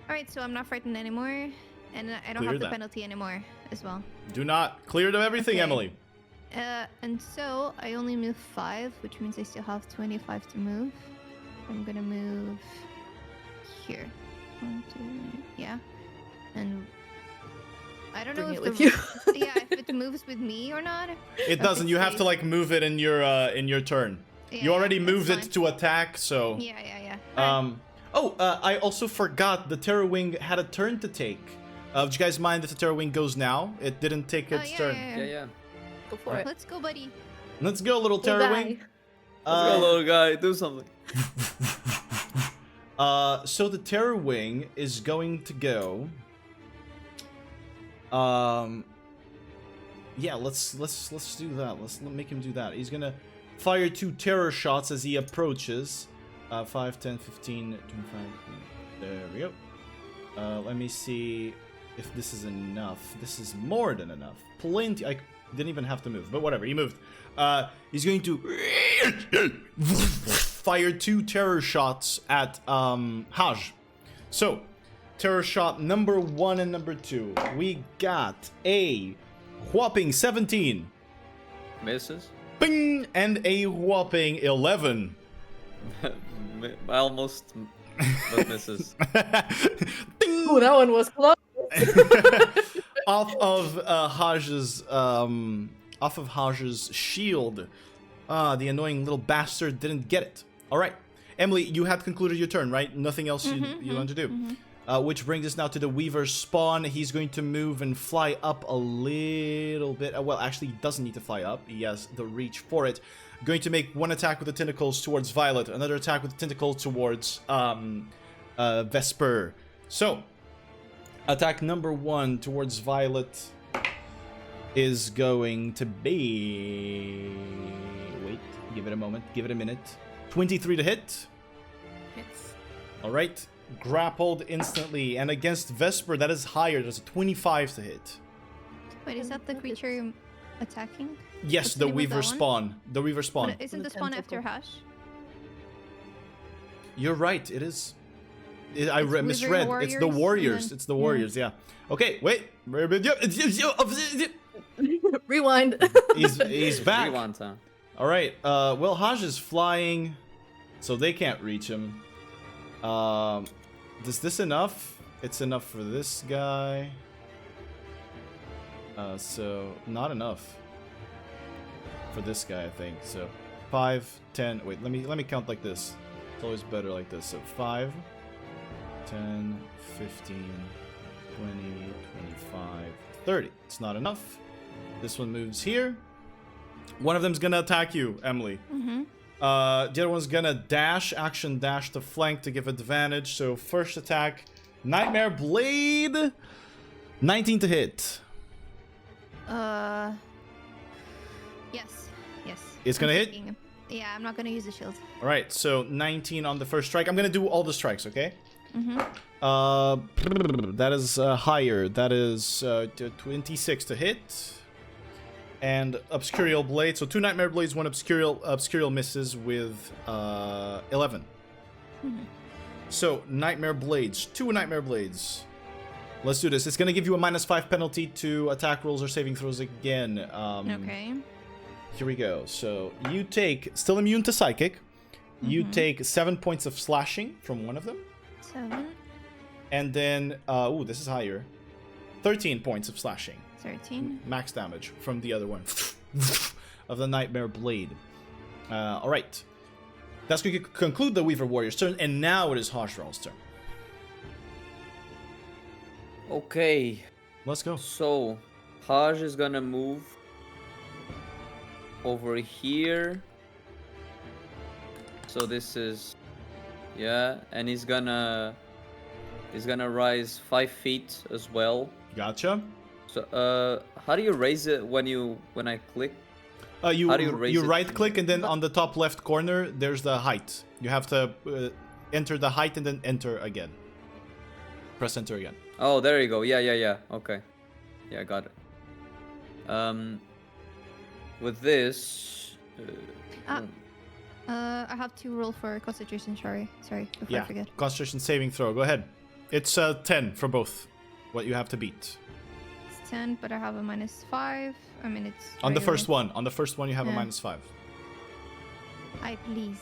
Speaker 2: All right, so I'm not frightened anymore, and I don't
Speaker 1: Clear
Speaker 2: have the
Speaker 1: that.
Speaker 2: penalty anymore as well.
Speaker 1: Do not clear to everything,
Speaker 2: Okay.
Speaker 1: Emily.
Speaker 2: And so I only move 5, which means I still have 25 to move. I'm gonna move here. 1, 2, yeah. And I don't know
Speaker 6: Bring
Speaker 2: if
Speaker 6: it with
Speaker 2: the
Speaker 6: you.
Speaker 2: yeah, if it moves with me or not.
Speaker 1: It doesn't. You have to like move it in your turn. You
Speaker 2: Yeah,
Speaker 1: already
Speaker 2: that's
Speaker 1: moved
Speaker 2: fine.
Speaker 1: it to attack, so.
Speaker 2: Yeah.
Speaker 1: I also forgot the Terror Wing had a turn to take. Do you guys mind if the Terror Wing goes now? It didn't take its turn.
Speaker 3: Yeah.
Speaker 6: Go for it.
Speaker 2: Let's go, buddy.
Speaker 1: Let's go, little
Speaker 6: We'll
Speaker 1: Terror
Speaker 6: die.
Speaker 1: Wing.
Speaker 3: Let's go, little guy. Do something.
Speaker 1: So the Terror Wing is going to go. Yeah, let's do that. Let's make him do that. He's gonna fire 2 terror shots as he approaches. 5, 10, 15, 25. There we go. Let me see if this is enough. This is more than enough. Plenty. I didn't even have to move, but whatever. He moved. He's going to fire 2 terror shots at Haj. So, terror shot number 1 and number 2. We got a whopping 17.
Speaker 3: Misses.
Speaker 1: Bing! And a whopping 11.
Speaker 3: Almost, but misses.
Speaker 1: Ding!
Speaker 6: Ooh, that one was close.
Speaker 1: Off of Haj's shield. The annoying little bastard didn't get it. All right, Emily, you had concluded your turn, right? Nothing else you want to do. Which brings us now to the Weaver's spawn. He's going to move and fly up a little bit. Well, actually, he doesn't need to fly up. He has the reach for it. Going to make 1 attack with the tentacles towards Violet, another attack with the tentacle towards Vesper. So, attack number 1 towards Violet is going to be... Wait, give it a moment, give it a minute. 23 to hit.
Speaker 5: Hits.
Speaker 1: All right, grappled instantly, and against Vesper, that is higher. There's a 25 to hit.
Speaker 2: Wait, is that the creature attacking?
Speaker 1: Yes,
Speaker 2: What's
Speaker 1: the
Speaker 2: name of
Speaker 1: Weaver
Speaker 2: that one?
Speaker 1: spawn. The Weaver spawn.
Speaker 2: But isn't
Speaker 6: The
Speaker 2: the spawn
Speaker 6: tentacle.
Speaker 2: after Hash?
Speaker 1: You're right. It is. I
Speaker 2: It's Weaver
Speaker 1: misread. It's the
Speaker 2: warriors, and
Speaker 1: warriors.
Speaker 2: then-
Speaker 1: It's the warriors. Yeah. Okay. Wait.
Speaker 6: Rewind.
Speaker 1: He's back.
Speaker 3: Rewind time.
Speaker 1: All right. Well, Haj is flying, so they can't reach him. Is this enough? It's enough for this guy. So not enough for this guy, I think. So 5, 10. Wait, let me count like this. It's always better like this. So 5, 10, 15, 20, 25, 30. It's not enough. This one moves here. One of them's gonna attack you, Emily.
Speaker 2: Mm-hmm.
Speaker 1: The other one's gonna dash, action dash to flank to give advantage. So first attack, Nightmare Blade, 19 to hit.
Speaker 2: Yes.
Speaker 1: It's gonna hit?
Speaker 2: Thinking. Yeah, I'm not gonna use the shield.
Speaker 1: All right, so 19 on the first strike. I'm gonna do all the strikes, okay?
Speaker 2: Mm-hmm.
Speaker 1: That is higher. That is 26 to hit. And Obscurial Blade. So 2 Nightmare Blades, 1 Obscurial misses with 11.
Speaker 2: Mm-hmm.
Speaker 1: So Nightmare Blades. 2 Nightmare Blades. Let's do this. It's going to give you a -5 penalty to attack rolls or saving throws again.
Speaker 2: Okay.
Speaker 1: Here we go. So you take, still immune to Psychic. You take 7 points of slashing from one of them.
Speaker 2: 7.
Speaker 1: And then, ooh, this is higher. 13 points of slashing.
Speaker 2: 13.
Speaker 1: Max damage from the other one. Of the Nightmare Blade. Alright. That's going to conclude the Weaver Warrior's turn, and now it is Haj'Draal's turn.
Speaker 3: Okay,
Speaker 1: Let's go.
Speaker 3: so Haj is gonna move over here. So this is, yeah, and he's gonna rise 5 feet as well.
Speaker 1: Gotcha.
Speaker 3: So how do you raise it when I click? How do you raise
Speaker 1: you
Speaker 3: it?
Speaker 1: right click, and then on the top left corner there's the height. You have to enter the height and then enter again. Press enter again.
Speaker 3: Oh, there you go. Yeah. Okay. Yeah, I got it. With this,
Speaker 2: I have to roll for Constitution. Sorry, before I forget.
Speaker 1: Concentration saving throw. Go ahead. It's 10 for both. What you have to beat.
Speaker 2: It's 10, but I have a -5. I mean, it's
Speaker 1: On the
Speaker 2: regular.
Speaker 1: first one. On the first one you have a
Speaker 2: Yeah.
Speaker 1: -5.
Speaker 2: I please.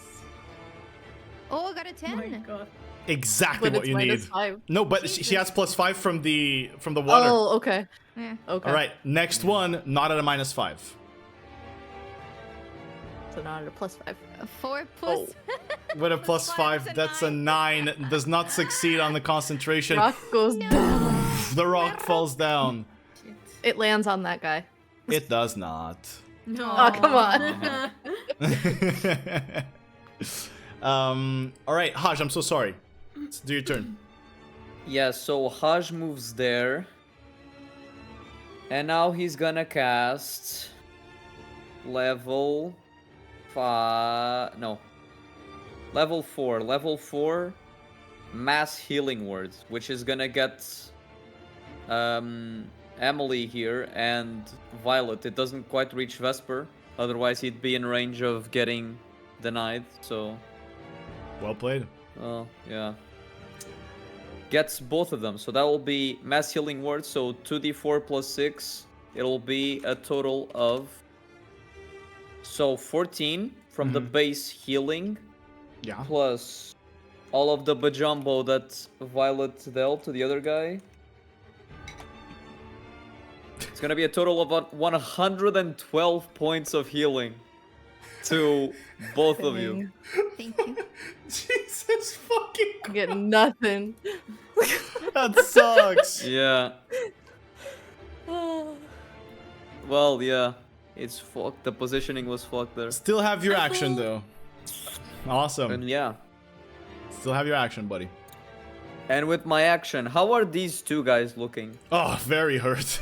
Speaker 2: Oh, I got a 10.
Speaker 5: Oh my god.
Speaker 1: Exactly
Speaker 6: But
Speaker 1: what
Speaker 6: it's
Speaker 1: you need.
Speaker 6: -5.
Speaker 1: No, but she has +5 from the water.
Speaker 6: Oh, okay.
Speaker 2: Yeah.
Speaker 6: Okay.
Speaker 1: All right, next one, not at a -5.
Speaker 6: So now at a +5.
Speaker 2: A 4 plus.
Speaker 1: With a +5,
Speaker 2: It's a
Speaker 1: that's a 9. Does not succeed on the concentration.
Speaker 6: Rock goes down.
Speaker 1: The rock falls down.
Speaker 6: It lands on that guy.
Speaker 1: It does not.
Speaker 5: No.
Speaker 6: Oh, come on.
Speaker 1: All right, Haj, I'm so sorry. Do your turn.
Speaker 3: yeah. So Haj moves there, and now he's gonna cast level 4 mass healing words, which is gonna get Emily here and Violet. It doesn't quite reach Vesper, otherwise he'd be in range of getting denied. So
Speaker 1: Well played.
Speaker 3: yeah, gets both of them. So that will be mass healing words. So 2d4 plus 6, it'll be a total of 14 from the base healing,
Speaker 1: Yeah.
Speaker 3: plus all of the bajumbo that Violet dealt to the other guy. It's gonna be a total of about 112 points of healing to both of you.
Speaker 2: Thank you.
Speaker 1: Jesus fucking
Speaker 6: I get nothing.
Speaker 1: That sucks.
Speaker 3: Yeah. Well, yeah. It's fucked. The positioning was fucked there.
Speaker 1: Still have your action though. Awesome.
Speaker 3: And yeah.
Speaker 1: Still have your action, buddy.
Speaker 3: And with my action, how are these two guys looking?
Speaker 1: Oh, very hurt.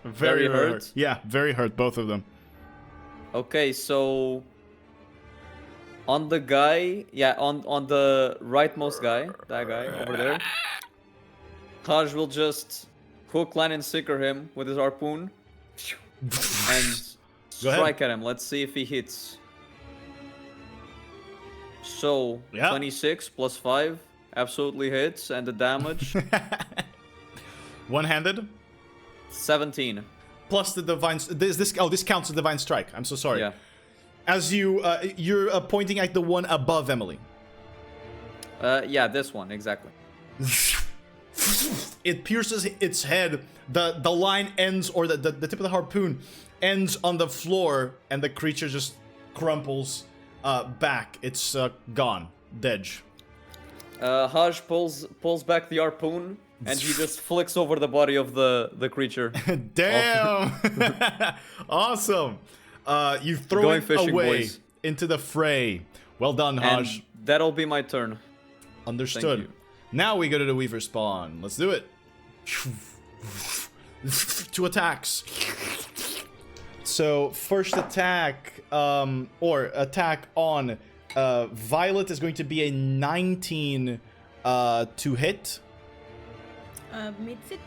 Speaker 3: Very hurt?
Speaker 1: Yeah, very hurt, both of them.
Speaker 3: Okay, so on the guy, yeah, on the rightmost guy, that guy over there, Haj will just hook, line, and sinker him with his harpoon and
Speaker 1: Go ahead.
Speaker 3: strike at him. Let's see if he hits. So
Speaker 1: Yeah.
Speaker 3: 26 plus 5 absolutely hits, and the damage
Speaker 1: One-handed.
Speaker 3: 17.
Speaker 1: Plus the divine. This counts as divine strike. I'm so sorry.
Speaker 3: Yeah.
Speaker 1: As you're pointing at the one above Emily.
Speaker 3: Yeah, this one exactly.
Speaker 1: It pierces its head. The line ends, or the tip of the harpoon ends on the floor, and the creature just crumples back. It's gone. Dead.
Speaker 3: Haj pulls back the harpoon, and he just flicks over the body of the creature.
Speaker 1: Damn! Awesome. You throw
Speaker 3: Going
Speaker 1: it
Speaker 3: fishing,
Speaker 1: away
Speaker 3: boys.
Speaker 1: into the fray. Well done, Haj.
Speaker 3: And that'll be my turn.
Speaker 1: Understood.
Speaker 3: you.
Speaker 1: Now we go to the Weaver spawn. Let's do it. 2 attacks. So first attack, or attack on Violet is going to be a 19 to hit.
Speaker 5: Meets it.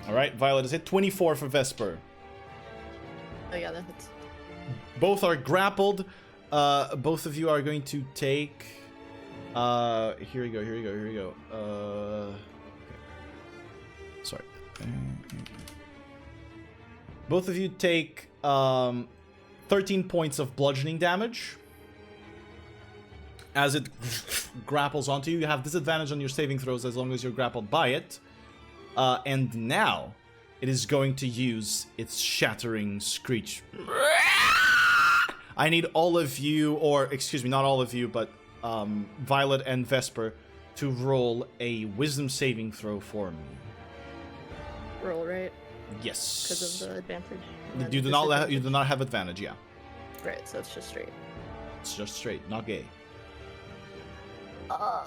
Speaker 1: All right, Violet is hit. 24 for Vesper.
Speaker 6: Oh yeah, that hits.
Speaker 1: Both are grappled. Both of you are going to take. Here we go. Okay. Sorry. Both of you take 13 points of bludgeoning damage. As it grapples onto you, you have disadvantage on your saving throws as long as you're grappled by it. And now, it is going to use its shattering screech. I need all of you, or excuse me, not all of you, but Violet and Vesper, to roll a wisdom saving throw for me.
Speaker 6: Roll, right?
Speaker 1: Yes.
Speaker 6: Because of the advantage.
Speaker 1: You do not have advantage, yeah.
Speaker 6: Right, so it's just straight.
Speaker 1: It's just straight, not gay.
Speaker 5: I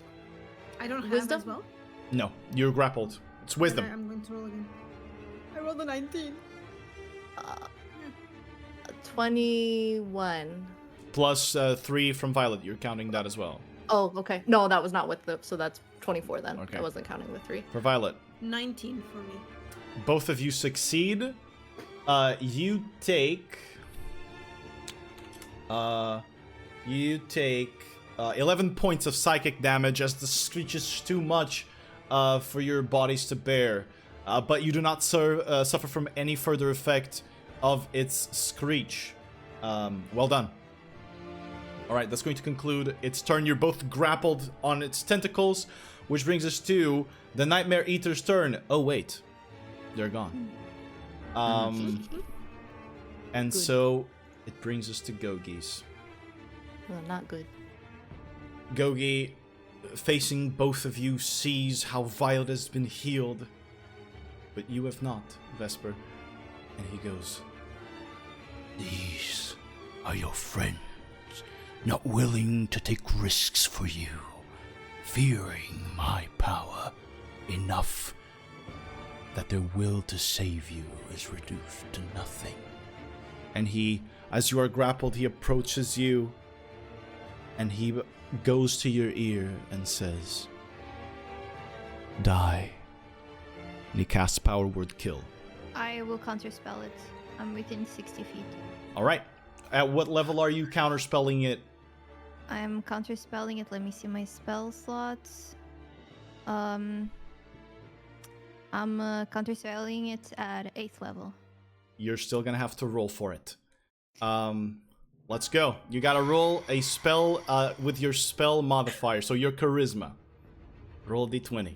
Speaker 5: don't have
Speaker 6: Wisdom?
Speaker 5: as well.
Speaker 1: No, you're grappled. It's wisdom.
Speaker 5: Okay, I'm going to roll again. I rolled a 19.
Speaker 6: 21.
Speaker 1: Plus 3 from Violet. You're counting that as well.
Speaker 6: Oh, okay. No, that was not with the. So that's 24 then.
Speaker 1: Okay.
Speaker 6: I wasn't counting the 3.
Speaker 1: For Violet,
Speaker 5: 19 for me.
Speaker 1: both of you succeed. You take 11 points of psychic damage as the screech is too much for your bodies to bear. But you do not suffer from any further effect of its screech. Well done. Alright, that's going to conclude its turn. You're both grappled on its tentacles, which brings us to the Nightmare Eater's turn. Oh, wait. They're gone. And so it brings us to Gogi's.
Speaker 6: Well, not good.
Speaker 1: Gogi, facing both of you, sees how Violet has been healed, but you have not, Vesper. And he goes,
Speaker 4: These are your friends, not willing to take risks for you, fearing my power enough that their will to save you is reduced to nothing.
Speaker 1: and he, as you are grappled, he approaches you, and he goes to your ear and says, "Die." And he casts Power Word Kill.
Speaker 2: I will counterspell it. I'm within 60 feet.
Speaker 1: All right. At what level are you counterspelling it?
Speaker 2: I'm counterspelling it. Let me see my spell slots. I'm counterspelling it at 8th level.
Speaker 1: You're still gonna have to roll for it. Let's go. You gotta roll a spell with your spell modifier, so your charisma. Roll a d20.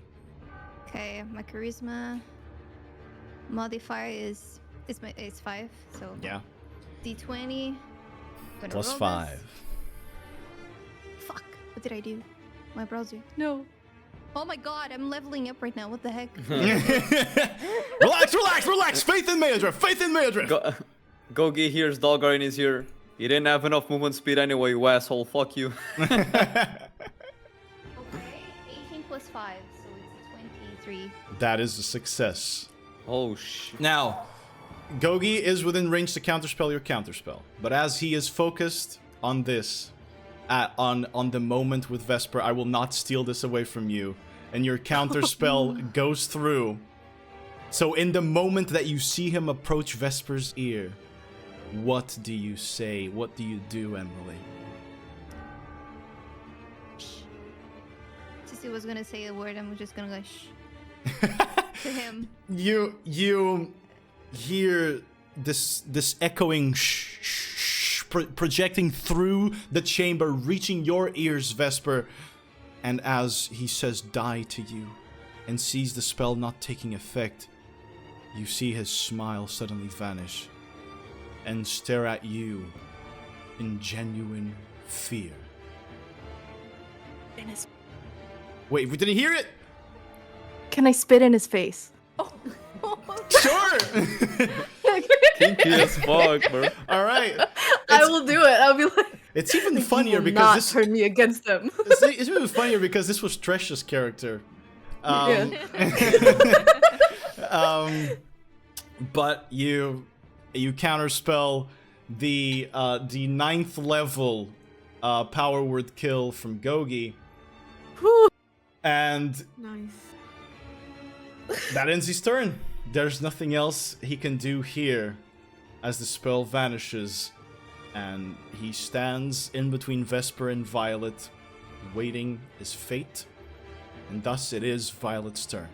Speaker 2: Okay, my charisma modifier is 5, so
Speaker 1: Yeah.
Speaker 2: d20. Gonna
Speaker 1: Plus
Speaker 2: roll
Speaker 1: 5.
Speaker 2: this. Fuck! What did I do? My browser. No. Oh my god! I'm leveling up right now. What the heck?
Speaker 1: Relax! Faith in Meodrift!
Speaker 3: Gogi hears Dalgar in his ear. You didn't have enough movement speed anyway, you asshole. Fuck you.
Speaker 2: Okay, 18 plus 5, so it's 23.
Speaker 1: That is a success.
Speaker 3: Oh shit.
Speaker 1: Now, Gogi is within range to counterspell your counterspell, but as he is focused on this, on the moment with Vesper, I will not steal this away from you, and your counterspell goes through. So in the moment that you see him approach Vesper's ear, what do you say? What do you do, Emily?
Speaker 2: Sissy was gonna say a word, I'm just gonna go shh to him.
Speaker 1: You hear this echoing shh, projecting through the chamber, reaching your ears, Vesper. And as he says "die" to you, and sees the spell not taking effect, you see his smile suddenly vanish, and stare at you in genuine fear. Wait, we didn't hear it.
Speaker 6: Can I spit in his face?
Speaker 1: Sure.
Speaker 3: Kinky as fuck, bro.
Speaker 1: All right.
Speaker 6: I will do it. I'll be like,
Speaker 1: It's even
Speaker 6: "You
Speaker 1: funnier
Speaker 6: will
Speaker 1: because
Speaker 6: not
Speaker 1: this.
Speaker 6: turn me against them.
Speaker 1: It's even funnier because this was Tresh's character. But you counterspell the 9th level power word kill from Gogi, and
Speaker 5: Nice.
Speaker 1: that ends his turn. There's nothing else he can do here, as the spell vanishes, and he stands in between Vesper and Violet, waiting his fate. And thus it is Violet's turn.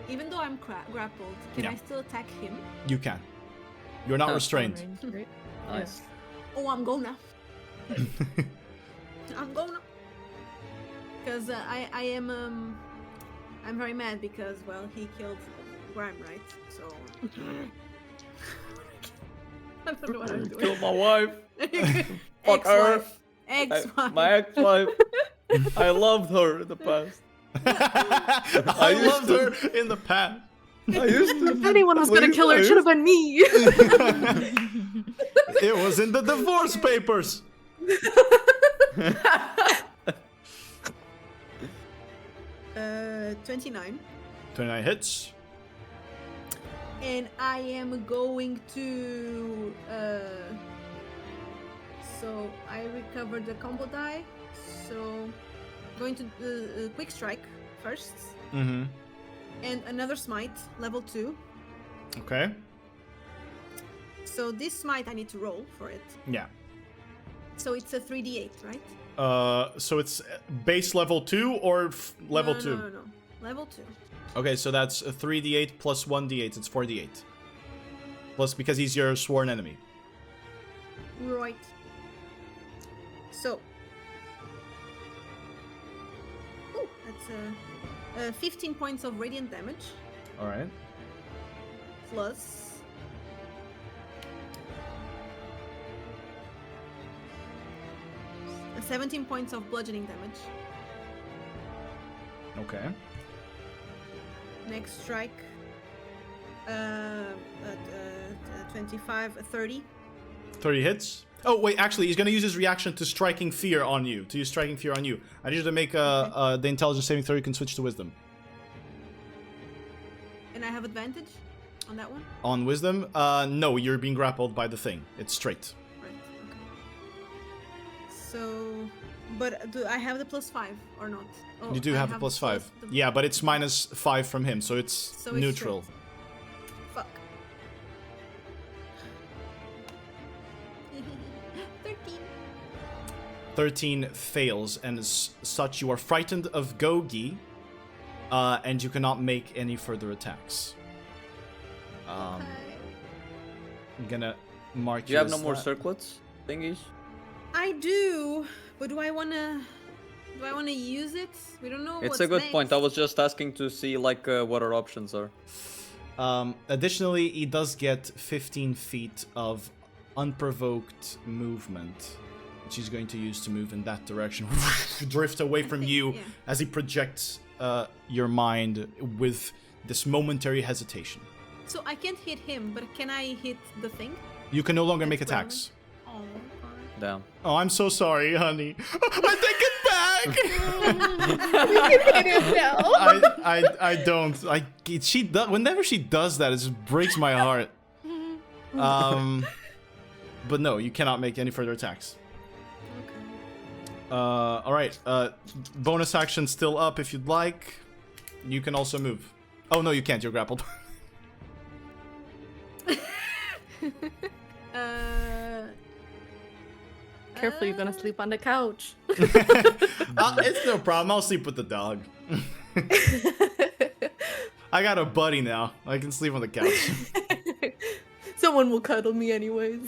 Speaker 5: Even though I'm grappled, can
Speaker 1: Yeah.
Speaker 5: I still attack him?
Speaker 1: You can. You're not
Speaker 3: Oh.
Speaker 1: restrained.
Speaker 6: Right?
Speaker 3: Nice.
Speaker 5: Oh, I'm going now. I'm going now. Because I am I'm very mad because he killed Grime, right? So I don't know what I'm doing.
Speaker 3: Kill my wife. Fuck her.
Speaker 5: Ex-wife.
Speaker 3: My ex-wife. I loved her in the past.
Speaker 1: I loved her in the past.
Speaker 3: I used to.
Speaker 6: If anyone was gonna
Speaker 3: Please,
Speaker 6: kill her,
Speaker 3: I
Speaker 6: it should have been me.
Speaker 1: It was in the divorce papers.
Speaker 5: 29.
Speaker 1: 29 hits.
Speaker 5: And I am going to so I recovered the combo die. So going to quick strike first.
Speaker 1: Mm-hmm.
Speaker 5: And another smite, level 2.
Speaker 1: Okay.
Speaker 5: So this smite I need to roll for it.
Speaker 1: Yeah.
Speaker 5: So it's a 3d8, right?
Speaker 1: So it's base level 2 or level 2?
Speaker 5: No. Level 2.
Speaker 1: Okay, so that's a 3d8 plus 1d8. It's 4d8. Plus, because he's your sworn enemy.
Speaker 5: Right. So. Oh, that's 15 points of radiant damage.
Speaker 1: Alright.
Speaker 5: Plus. 17 points of bludgeoning damage.
Speaker 1: Okay.
Speaker 5: Next strike. 25, 30.
Speaker 1: 30 hits. Oh, wait, actually, he's gonna use his reaction to Striking Fear on you. To use Striking Fear on you. I need you to make the intelligence saving throw. You can switch to Wisdom.
Speaker 5: And I have advantage on that one?
Speaker 1: On Wisdom? No, you're being grappled by the thing. It's straight.
Speaker 5: Right, okay. So. But do I have the +5 or not? Oh,
Speaker 1: You do
Speaker 5: I
Speaker 1: have the +5.
Speaker 5: the-
Speaker 1: Yeah, but it's -5 from him, so it's
Speaker 5: So it's
Speaker 1: neutral.
Speaker 5: straight. Fuck. 13.
Speaker 1: 13 fails, and as such, you are frightened of Gogi, and you cannot make any further attacks.
Speaker 5: Okay.
Speaker 1: I'm gonna mark
Speaker 3: Do you have
Speaker 1: as
Speaker 3: no more
Speaker 1: that.
Speaker 3: circlets thingies?
Speaker 5: I do, but do I wanna use it? We don't know.
Speaker 3: It's
Speaker 5: what's
Speaker 3: a good
Speaker 5: next.
Speaker 3: point. I was just asking to see like what our options are.
Speaker 1: Additionally, he does get 15 feet of unprovoked movement, which he's going to use to move in that direction, drift away from you
Speaker 5: Yeah.
Speaker 1: as he projects your mind with this momentary hesitation.
Speaker 5: So I can't hit him, but can I hit the thing?
Speaker 1: You can no longer make
Speaker 5: That's
Speaker 1: attacks.
Speaker 5: Oh.
Speaker 3: Damn.
Speaker 1: Oh, I'm so sorry, honey. I take it back. I don't. She does. Whenever she does that, it just breaks my heart. But no, you cannot make any further attacks.
Speaker 5: Okay.
Speaker 1: All right. Bonus action still up if you'd like. You can also move. Oh no, you can't. You're grappled.
Speaker 6: Careful, you're gonna sleep on the couch.
Speaker 1: It's no problem. I'll sleep with the dog. I got a buddy now. I can sleep on the couch.
Speaker 6: Someone will cuddle me anyways.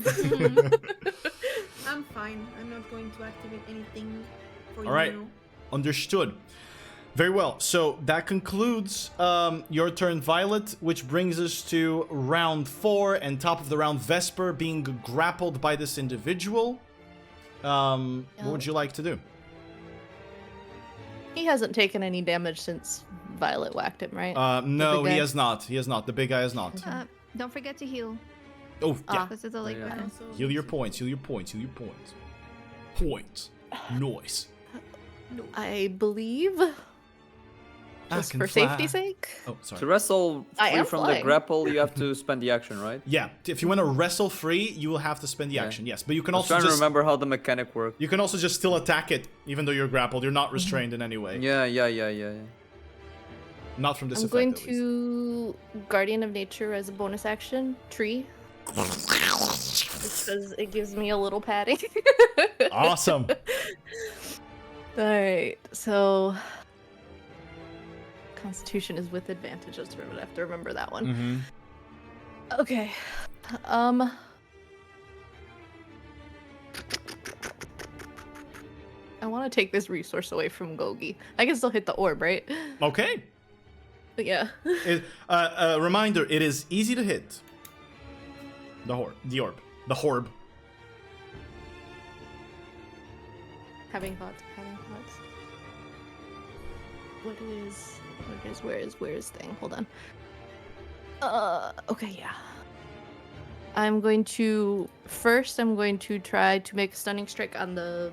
Speaker 5: I'm fine. I'm not going to activate anything for
Speaker 1: All right.
Speaker 5: you.
Speaker 1: Understood. Very well. So that concludes your turn, Violet, which brings us to round 4 and top of the round, Vesper being grappled by this individual. What would you like to do?
Speaker 6: He hasn't taken any damage since Violet whacked him, right?
Speaker 1: No,
Speaker 6: big
Speaker 1: he
Speaker 6: guy?
Speaker 1: has not. He has not. The big guy has not.
Speaker 2: Don't forget to heal.
Speaker 1: Oh, yeah.
Speaker 2: Because it's a like
Speaker 3: Yeah.
Speaker 2: round.
Speaker 5: Also,
Speaker 1: Heal your points. Heal your points. Heal your points. Points. Noise.
Speaker 6: I believe.
Speaker 1: I
Speaker 6: Just
Speaker 1: can
Speaker 6: for
Speaker 1: fly.
Speaker 6: safety's sake.
Speaker 1: Oh,
Speaker 3: To
Speaker 1: sorry.
Speaker 3: wrestle
Speaker 6: I
Speaker 3: free
Speaker 6: am
Speaker 3: from the
Speaker 6: flying.
Speaker 3: grapple, you have to spend the action, right?
Speaker 1: Yeah, if you want to wrestle free, you will have to spend the
Speaker 3: Yeah.
Speaker 1: action. Yes, but you can
Speaker 3: I was
Speaker 1: also
Speaker 3: trying to
Speaker 1: just
Speaker 3: remember how the mechanic works.
Speaker 1: you can also just still attack it, even though you're grappled. You're not restrained in any way.
Speaker 3: Yeah.
Speaker 1: Not from this
Speaker 6: I'm
Speaker 1: effect.
Speaker 6: going
Speaker 1: at least.
Speaker 6: to Guardian of Nature as a bonus action. Tree. Because it gives me a little padding.
Speaker 1: Awesome.
Speaker 6: Alright, so. Constitution is with advantage. I have to remember that one.
Speaker 1: Mm-hmm.
Speaker 6: Okay. I want to take this resource away from Gogi. I can still hit the orb, right?
Speaker 1: Okay.
Speaker 6: But yeah.
Speaker 1: Reminder: it is easy to hit. The orb.
Speaker 6: Having thoughts. Where is thing? Hold on. Okay, yeah. I'm going to try to make a stunning strike on the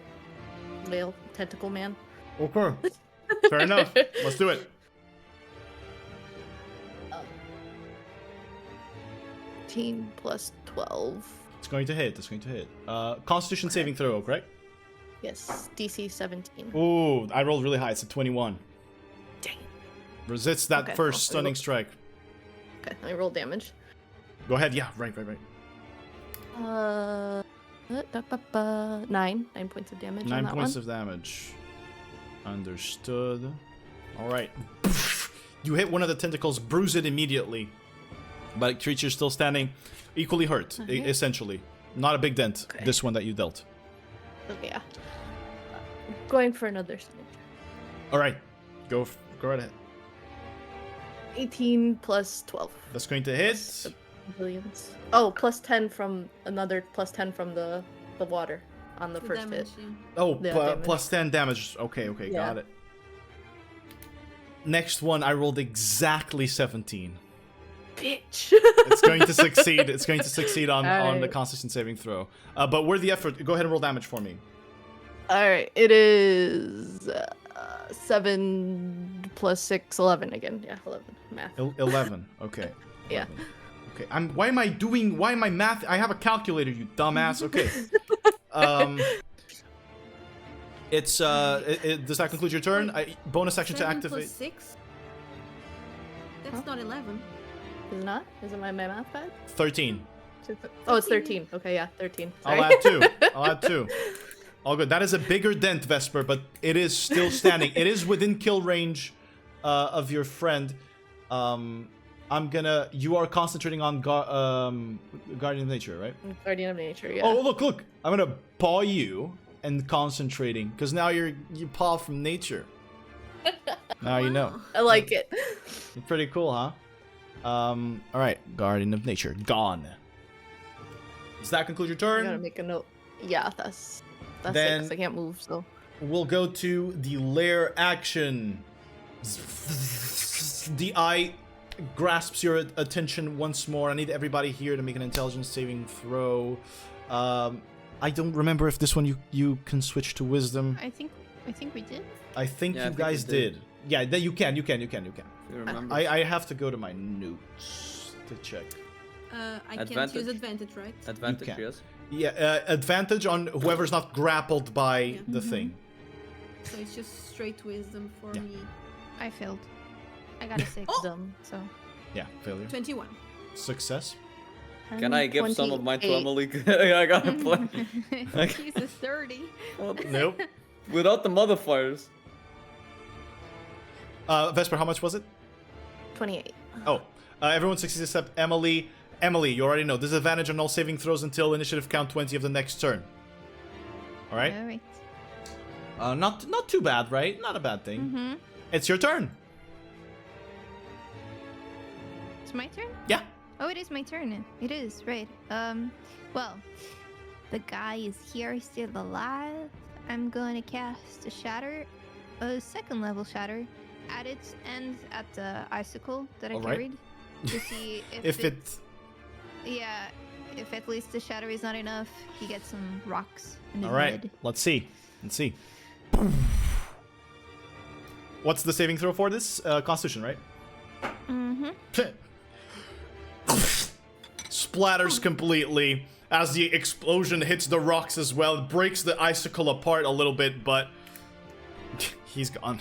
Speaker 6: whale tentacle man.
Speaker 1: Okay. Fair enough. Let's do it.
Speaker 6: 18 plus 12.
Speaker 1: It's going to hit. Constitution saving throw, correct?
Speaker 6: Yes, DC 17.
Speaker 1: Ooh, I rolled really high. It's a 21.
Speaker 6: Dang.
Speaker 1: Resists that
Speaker 6: Okay,
Speaker 1: first
Speaker 6: well,
Speaker 1: stunning strike.
Speaker 6: Okay, let me roll damage.
Speaker 1: Go ahead. Yeah, right.
Speaker 6: 9 points of damage on
Speaker 1: 9
Speaker 6: that
Speaker 1: points
Speaker 6: one.
Speaker 1: of damage. Understood. All right. You hit one of the tentacles, bruise it immediately. But creature's still standing, equally hurt, essentially. Not a big dent,
Speaker 6: Okay.
Speaker 1: this one that you dealt.
Speaker 6: Okay, yeah. Going for another stunning.
Speaker 1: All right. Go right ahead.
Speaker 6: 18 plus 12.
Speaker 1: That's going to hit.
Speaker 6: The billions. Oh, plus 10 from another plus 10 from the water on the
Speaker 5: the
Speaker 6: first
Speaker 5: damage,
Speaker 6: hit.
Speaker 5: yeah.
Speaker 1: Oh,
Speaker 6: Yeah,
Speaker 1: pl-
Speaker 6: damage.
Speaker 1: plus 10 damage. Okay,
Speaker 6: Yeah.
Speaker 1: got it. Next one, I rolled exactly 17.
Speaker 6: Bitch.
Speaker 1: It's going to succeed. It's going to succeed on the
Speaker 6: Alright.
Speaker 1: Constitution saving throw. But worth the effort. Go ahead and roll damage for me.
Speaker 6: Alright, it is 7 plus 6, 11 again. Yeah, 11. Math.
Speaker 1: 11. Okay.
Speaker 6: Yeah.
Speaker 1: 11. Okay. Why am I math? I have a calculator, you dumbass. Okay. It's does that conclude your turn? Bonus action to
Speaker 5: 7
Speaker 1: activate.
Speaker 5: plus 6? That's
Speaker 6: Huh?
Speaker 5: not 11.
Speaker 6: Is it not? Is it my math bad?
Speaker 1: 13.
Speaker 6: Oh, it's 13. Okay, yeah, 13.
Speaker 1: I'll add 2. All good. That is a bigger dent, Vesper, but it is still standing. It is within kill range of your friend. You are concentrating on Guardian of Nature, right?
Speaker 6: Guardian of Nature, yeah.
Speaker 1: Oh, look. I'm gonna paw you and concentrating, because now you paw from nature. Now you know.
Speaker 6: I like it.
Speaker 1: Pretty cool, huh? All right. Guardian of Nature, gone. Does that conclude your
Speaker 6: I
Speaker 1: turn?
Speaker 6: gotta make a note. Yeah, that's
Speaker 1: Then-
Speaker 6: 6. I can't move, so.
Speaker 1: We'll go to the Lair action. The eye grasps your attention once more. I need everybody here to make an intelligence saving throw. I don't remember if this one you can switch to wisdom.
Speaker 2: I think we did.
Speaker 1: I think
Speaker 3: Yeah, I
Speaker 1: you
Speaker 3: think
Speaker 1: guys
Speaker 3: we did.
Speaker 1: did. Yeah, then you can.
Speaker 3: If you remember.
Speaker 1: I have to go to my notes to check.
Speaker 5: I can't
Speaker 3: Advantage.
Speaker 5: use advantage, right?
Speaker 3: Advantage,
Speaker 1: You can.
Speaker 3: yes.
Speaker 1: Yeah, advantage on whoever's not grappled by
Speaker 5: Yeah.
Speaker 1: the thing.
Speaker 5: So it's just straight wisdom for
Speaker 1: Yeah.
Speaker 5: me.
Speaker 2: I failed. I got a 6.
Speaker 6: Dumb, so.
Speaker 1: Yeah, failure.
Speaker 5: 21.
Speaker 1: Success.
Speaker 3: Can I give some of mine to
Speaker 6: 28.
Speaker 3: Emily? I gotta play.
Speaker 2: He's a 30.
Speaker 1: Nope.
Speaker 3: Without the modifiers.
Speaker 1: Vesper, how much was it?
Speaker 6: 28.
Speaker 1: Oh, everyone succeeds except Emily. Emily, you already know. Disadvantage on all saving throws until initiative count 20 of the next turn. All right.
Speaker 2: All right.
Speaker 1: Not too bad, right? Not a bad thing.
Speaker 2: Mm-hmm.
Speaker 1: It's your turn.
Speaker 2: It's my turn?
Speaker 1: Yeah.
Speaker 2: Oh, it is my turn. It is, right. Well, the guy is here, still alive. I'm gonna cast a shatter a second level shatter at its end at the icicle that I
Speaker 1: All right.
Speaker 2: carried to see
Speaker 1: If it
Speaker 2: yeah, if at least the shatter is not enough, he gets some rocks in his
Speaker 1: all right,
Speaker 2: head.
Speaker 1: let's see. What's the saving throw for this? Constitution, right?
Speaker 2: Mm-hmm.
Speaker 1: Splatters completely as the explosion hits the rocks as well. It breaks the icicle apart a little bit, but he's gone.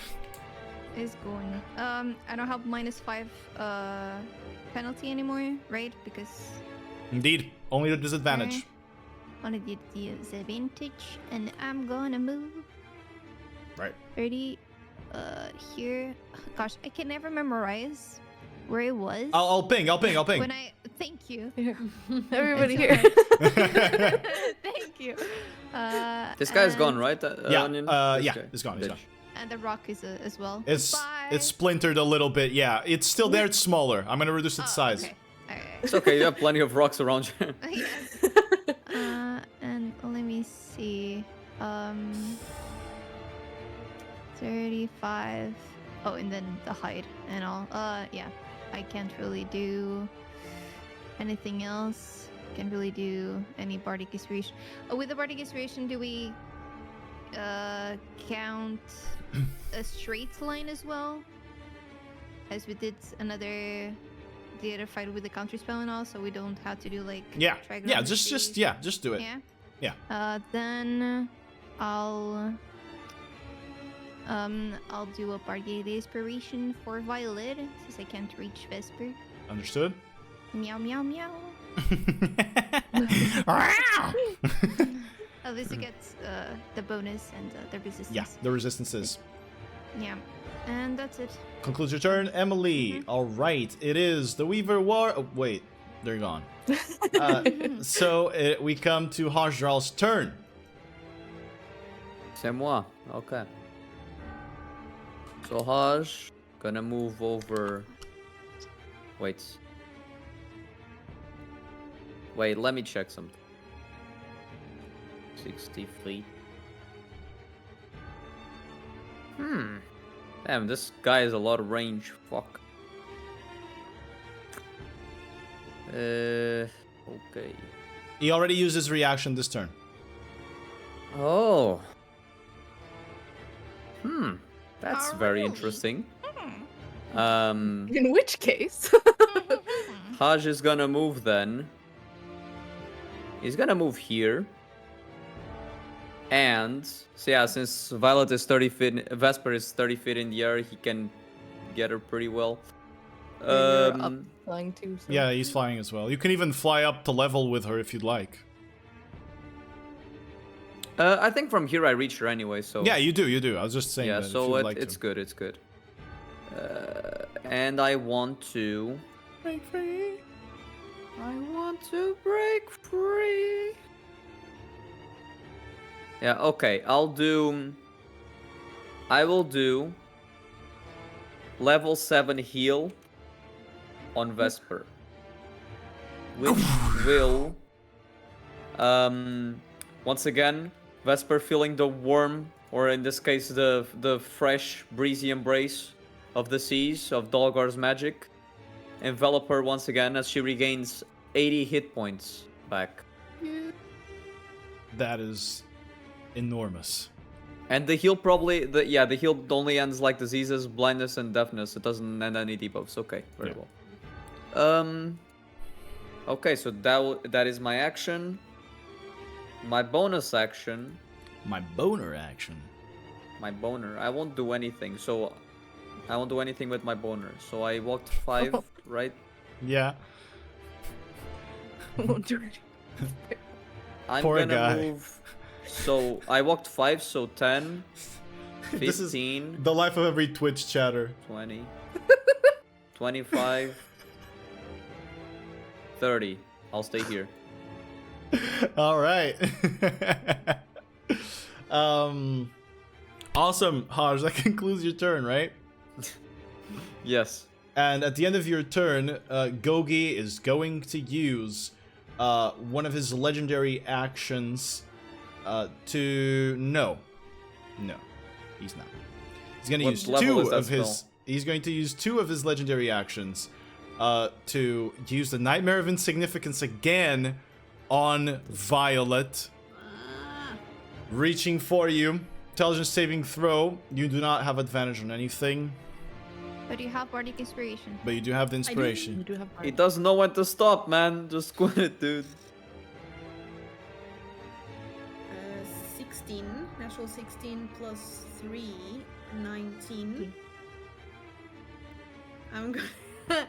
Speaker 2: Is going. I don't have -5 penalty anymore, right? Because
Speaker 1: Indeed, only the disadvantage.
Speaker 2: Okay. only the disadvantage, and I'm gonna move
Speaker 1: Right.
Speaker 2: 30 here. Gosh, I can never memorize where it was.
Speaker 1: I'll ping.
Speaker 2: When I thank you.
Speaker 6: Everybody
Speaker 2: It's
Speaker 6: here.
Speaker 2: Thank you.
Speaker 3: This guy's
Speaker 2: and-
Speaker 3: guy right?
Speaker 1: Yeah,
Speaker 3: Onion? This
Speaker 1: yeah,
Speaker 3: guy.
Speaker 1: it's gone. It's
Speaker 3: Bitch.
Speaker 1: gone.
Speaker 2: And the rock is as well.
Speaker 1: It's
Speaker 2: Bye.
Speaker 1: splintered a little bit. Yeah, it's still there. It's smaller. I'm gonna reduce its
Speaker 2: Oh,
Speaker 1: size.
Speaker 2: Okay. Alright.
Speaker 3: It's okay, you have plenty of rocks around you.
Speaker 2: Yes. And let me see. 35. Oh, and then the height and all. Yeah. I can't really do anything else. Can't really do any bardic inspiration. Oh, with the bardic inspiration, do we count a straight line as well? As we did the other fight with the counter spell and all, so we don't have to do like
Speaker 1: Yeah,
Speaker 2: trigonometry.
Speaker 1: just do it.
Speaker 2: Yeah.
Speaker 1: Yeah.
Speaker 2: Then I'll do a bardic inspiration for Violet since I can't reach Vesper.
Speaker 1: Understood.
Speaker 2: Meow meow meow. At least it gets the bonus and the resistance.
Speaker 1: Yeah, the resistances.
Speaker 2: Yeah. And that's it.
Speaker 1: Concludes your turn, Emily. All right, it is the Weaver War. Oh, wait, they're gone. So we come to Haj'Draal's turn.
Speaker 3: C'est moi. Okay. So Haj gonna move over. Wait, let me check something. 60 feet. Damn, this guy has a lot of range. Fuck. Okay.
Speaker 1: He already used his reaction this turn.
Speaker 3: Oh. That's very
Speaker 2: really?
Speaker 3: interesting.
Speaker 6: In which case,
Speaker 3: Haj is gonna move then. He's gonna move here. And so yeah, since Violet is 30 feet, Vesper is 30 feet in the air, he can get her pretty well.
Speaker 6: you're up flying too. So.
Speaker 1: Yeah, he's flying as well. You can even fly up to level with her if you'd like.
Speaker 3: I think from here I reach her anyway, so
Speaker 1: Yeah, you do. I was just saying
Speaker 3: yeah,
Speaker 1: that if
Speaker 3: so
Speaker 1: you'd like
Speaker 3: it's
Speaker 1: to.
Speaker 3: good, it's good. And I want to
Speaker 1: Break free.
Speaker 3: break free. Yeah, okay. I will do level 7 heal on Vesper. Which will once again Vesper feeling the warm, or in this case the fresh breezy embrace of the seas of Dalgar's magic envelop her once again as she regains 80 hit points back.
Speaker 1: That is enormous.
Speaker 3: And the heal probably the heal only ends like diseases, blindness, and deafness. It doesn't end any debuffs. Okay, very well. Okay, so that is my action. My bonus action.
Speaker 1: My boner action.
Speaker 3: My boner. I won't do anything. So I won't do anything with my boner. So I walked 5, right?
Speaker 1: Yeah.
Speaker 6: Won't do it.
Speaker 3: I'm
Speaker 1: Poor
Speaker 3: gonna
Speaker 1: guy.
Speaker 3: move. So I walked 5, so 10,
Speaker 1: This is
Speaker 3: 15,
Speaker 1: the life of every Twitch chatter.
Speaker 3: 20, 25, 30. I'll stay here.
Speaker 1: All right. Awesome, Haj. That concludes your turn, right?
Speaker 3: Yes.
Speaker 1: And at the end of your turn, Gogi is going to use one of his legendary actions to... No, he's not. He's going to
Speaker 3: What
Speaker 1: use
Speaker 3: level
Speaker 1: two
Speaker 3: is that
Speaker 1: of his.
Speaker 3: spell?
Speaker 1: He's going to use 2 of his legendary actions to use the Nightmare of Insignificance again on Violet. Reaching for you. Intelligence saving throw. You do not have advantage on anything,
Speaker 2: But you have Bardic Inspiration.
Speaker 1: but you do have the
Speaker 6: You
Speaker 1: inspiration.
Speaker 6: do have
Speaker 3: He doesn't know when to stop, man. Just quit, dude.
Speaker 5: 16. Natural 16 plus 3. 19. I'm gonna.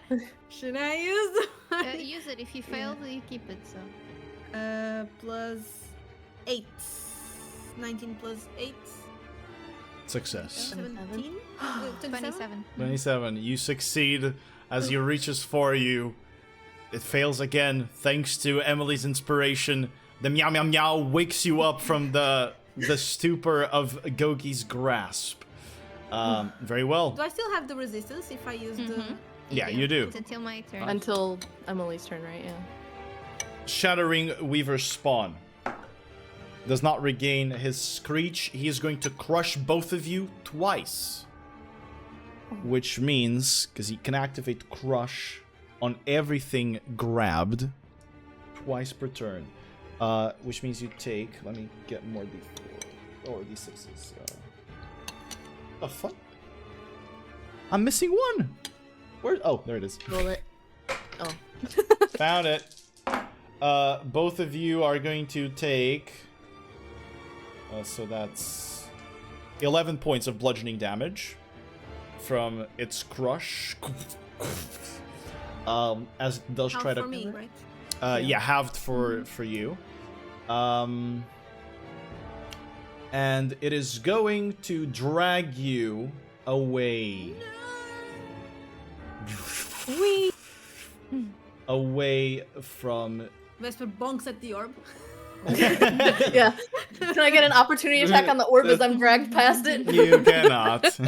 Speaker 5: Should I use the
Speaker 2: Use it. If you fail, you keep it. So
Speaker 5: plus 8. 19 plus 8.
Speaker 1: Success.
Speaker 5: 17?
Speaker 2: 27.
Speaker 1: 27. You succeed as he reaches for you. It fails again, thanks to Emily's inspiration. The meow meow meow wakes you up from the stupor of Gogi's grasp. Very well.
Speaker 5: Do I still have the resistance if I use the.
Speaker 1: Yeah, you do.
Speaker 2: It's until my turn.
Speaker 6: Until Emily's turn, right? Yeah.
Speaker 1: Shattering Weaver's spawn does not regain his screech. He is going to crush both of you twice. Which means, because he can activate crush on everything grabbed twice per turn. Which means you take, let me get more D4 or D6s. The fuck? I'm missing one. Where? Oh, there it is.
Speaker 6: Roll it. Oh.
Speaker 1: Found it. Both of you are going to take. So that's 11 points of bludgeoning damage from its crush. As it does
Speaker 5: Half
Speaker 1: try to.
Speaker 5: for me, right?
Speaker 1: Yeah, halved for you. And it is going to drag you away.
Speaker 6: Wee.
Speaker 1: Away from.
Speaker 5: Vesper bonks at the orb.
Speaker 6: Yeah. Can I get an opportunity attack on the orb as I'm dragged past it?
Speaker 1: You cannot.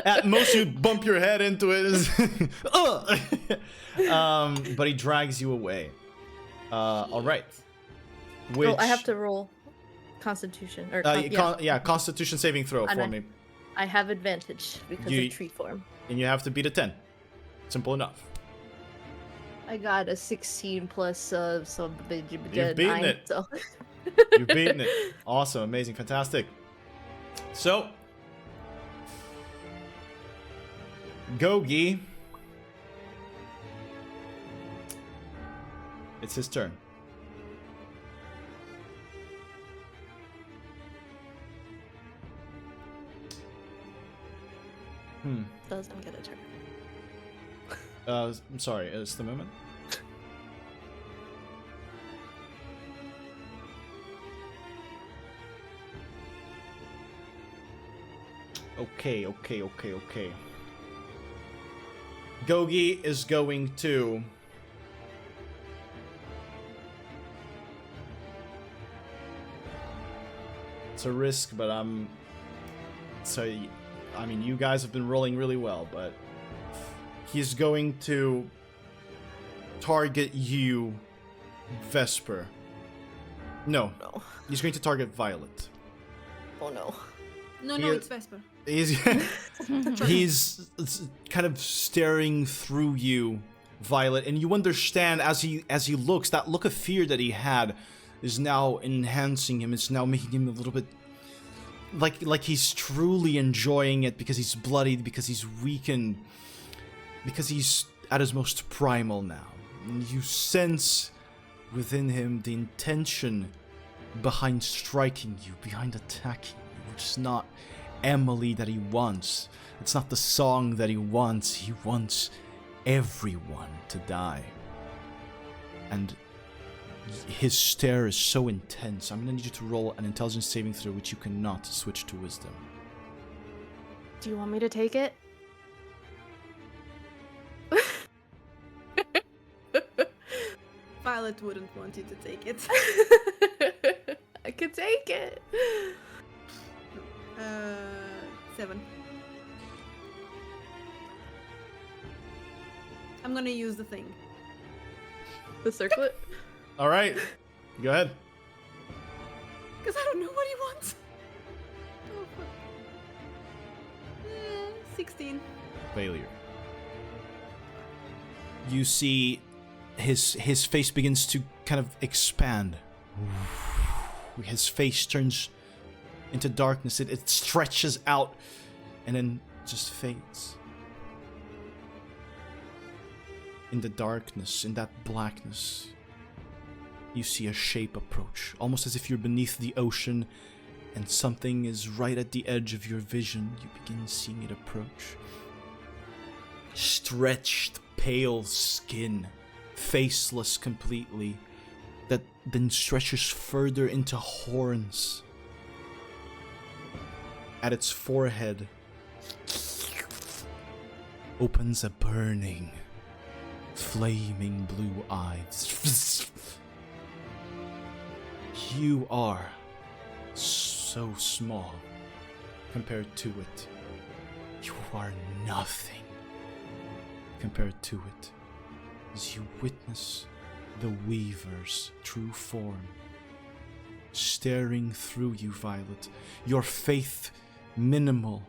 Speaker 1: At most, you bump your head into it. But he drags you away. All right. Which,
Speaker 6: Oh, I have to roll Constitution. Or
Speaker 1: Constitution saving throw
Speaker 6: And
Speaker 1: for
Speaker 6: I-
Speaker 1: me,
Speaker 6: I have advantage because
Speaker 1: You-
Speaker 6: of tree form.
Speaker 1: and you have to beat a 10. Simple enough.
Speaker 6: I got a 16 plus some
Speaker 1: beaten
Speaker 6: 9.
Speaker 1: it.
Speaker 6: So.
Speaker 1: You've beaten it. Awesome, amazing, fantastic. So, Gogi. It's his turn.
Speaker 6: Doesn't get a turn.
Speaker 1: I'm sorry, it's the moment. Okay. Gogi is going to. It's a risk, but I mean, you guys have been rolling really well, but he's going to target you, Vesper. No,
Speaker 6: No.
Speaker 1: he's going to target Violet.
Speaker 6: Oh no.
Speaker 5: No,
Speaker 1: Yeah.
Speaker 5: it's Vesper.
Speaker 1: He's kind of staring through you, Violet, and you understand as he looks, that look of fear that he had is now enhancing him. It's now making him a little bit like he's truly enjoying it because he's bloodied, because he's weakened, because he's at his most primal now. And you sense within him the intention behind striking you, behind attacking you. It's not Emily that he wants. It's not the song that he wants. He wants everyone to die. And his stare is so intense. I'm gonna need you to roll an intelligence saving throw, which you cannot switch to wisdom.
Speaker 6: Do you want me to take it?
Speaker 5: Violet wouldn't want you to take it.
Speaker 6: I could take it.
Speaker 5: 7. I'm gonna use the thing.
Speaker 6: The circlet?
Speaker 1: All right, go ahead.
Speaker 5: Because I don't know what he wants. Oh, fuck. 16.
Speaker 1: Failure. You see his face begins to kind of expand. His face turns into darkness. It stretches out and then just fades. In the darkness, in that blackness, you see a shape approach, almost as if you're beneath the ocean and something is right at the edge of your vision. You begin seeing it approach. Stretched, pale skin, faceless completely, that then stretches further into horns. At its forehead opens a burning, flaming blue eyes. You are so small compared to it. You are nothing compared to it. As you witness the Weaver's true form staring through you, Violet, your faith minimal,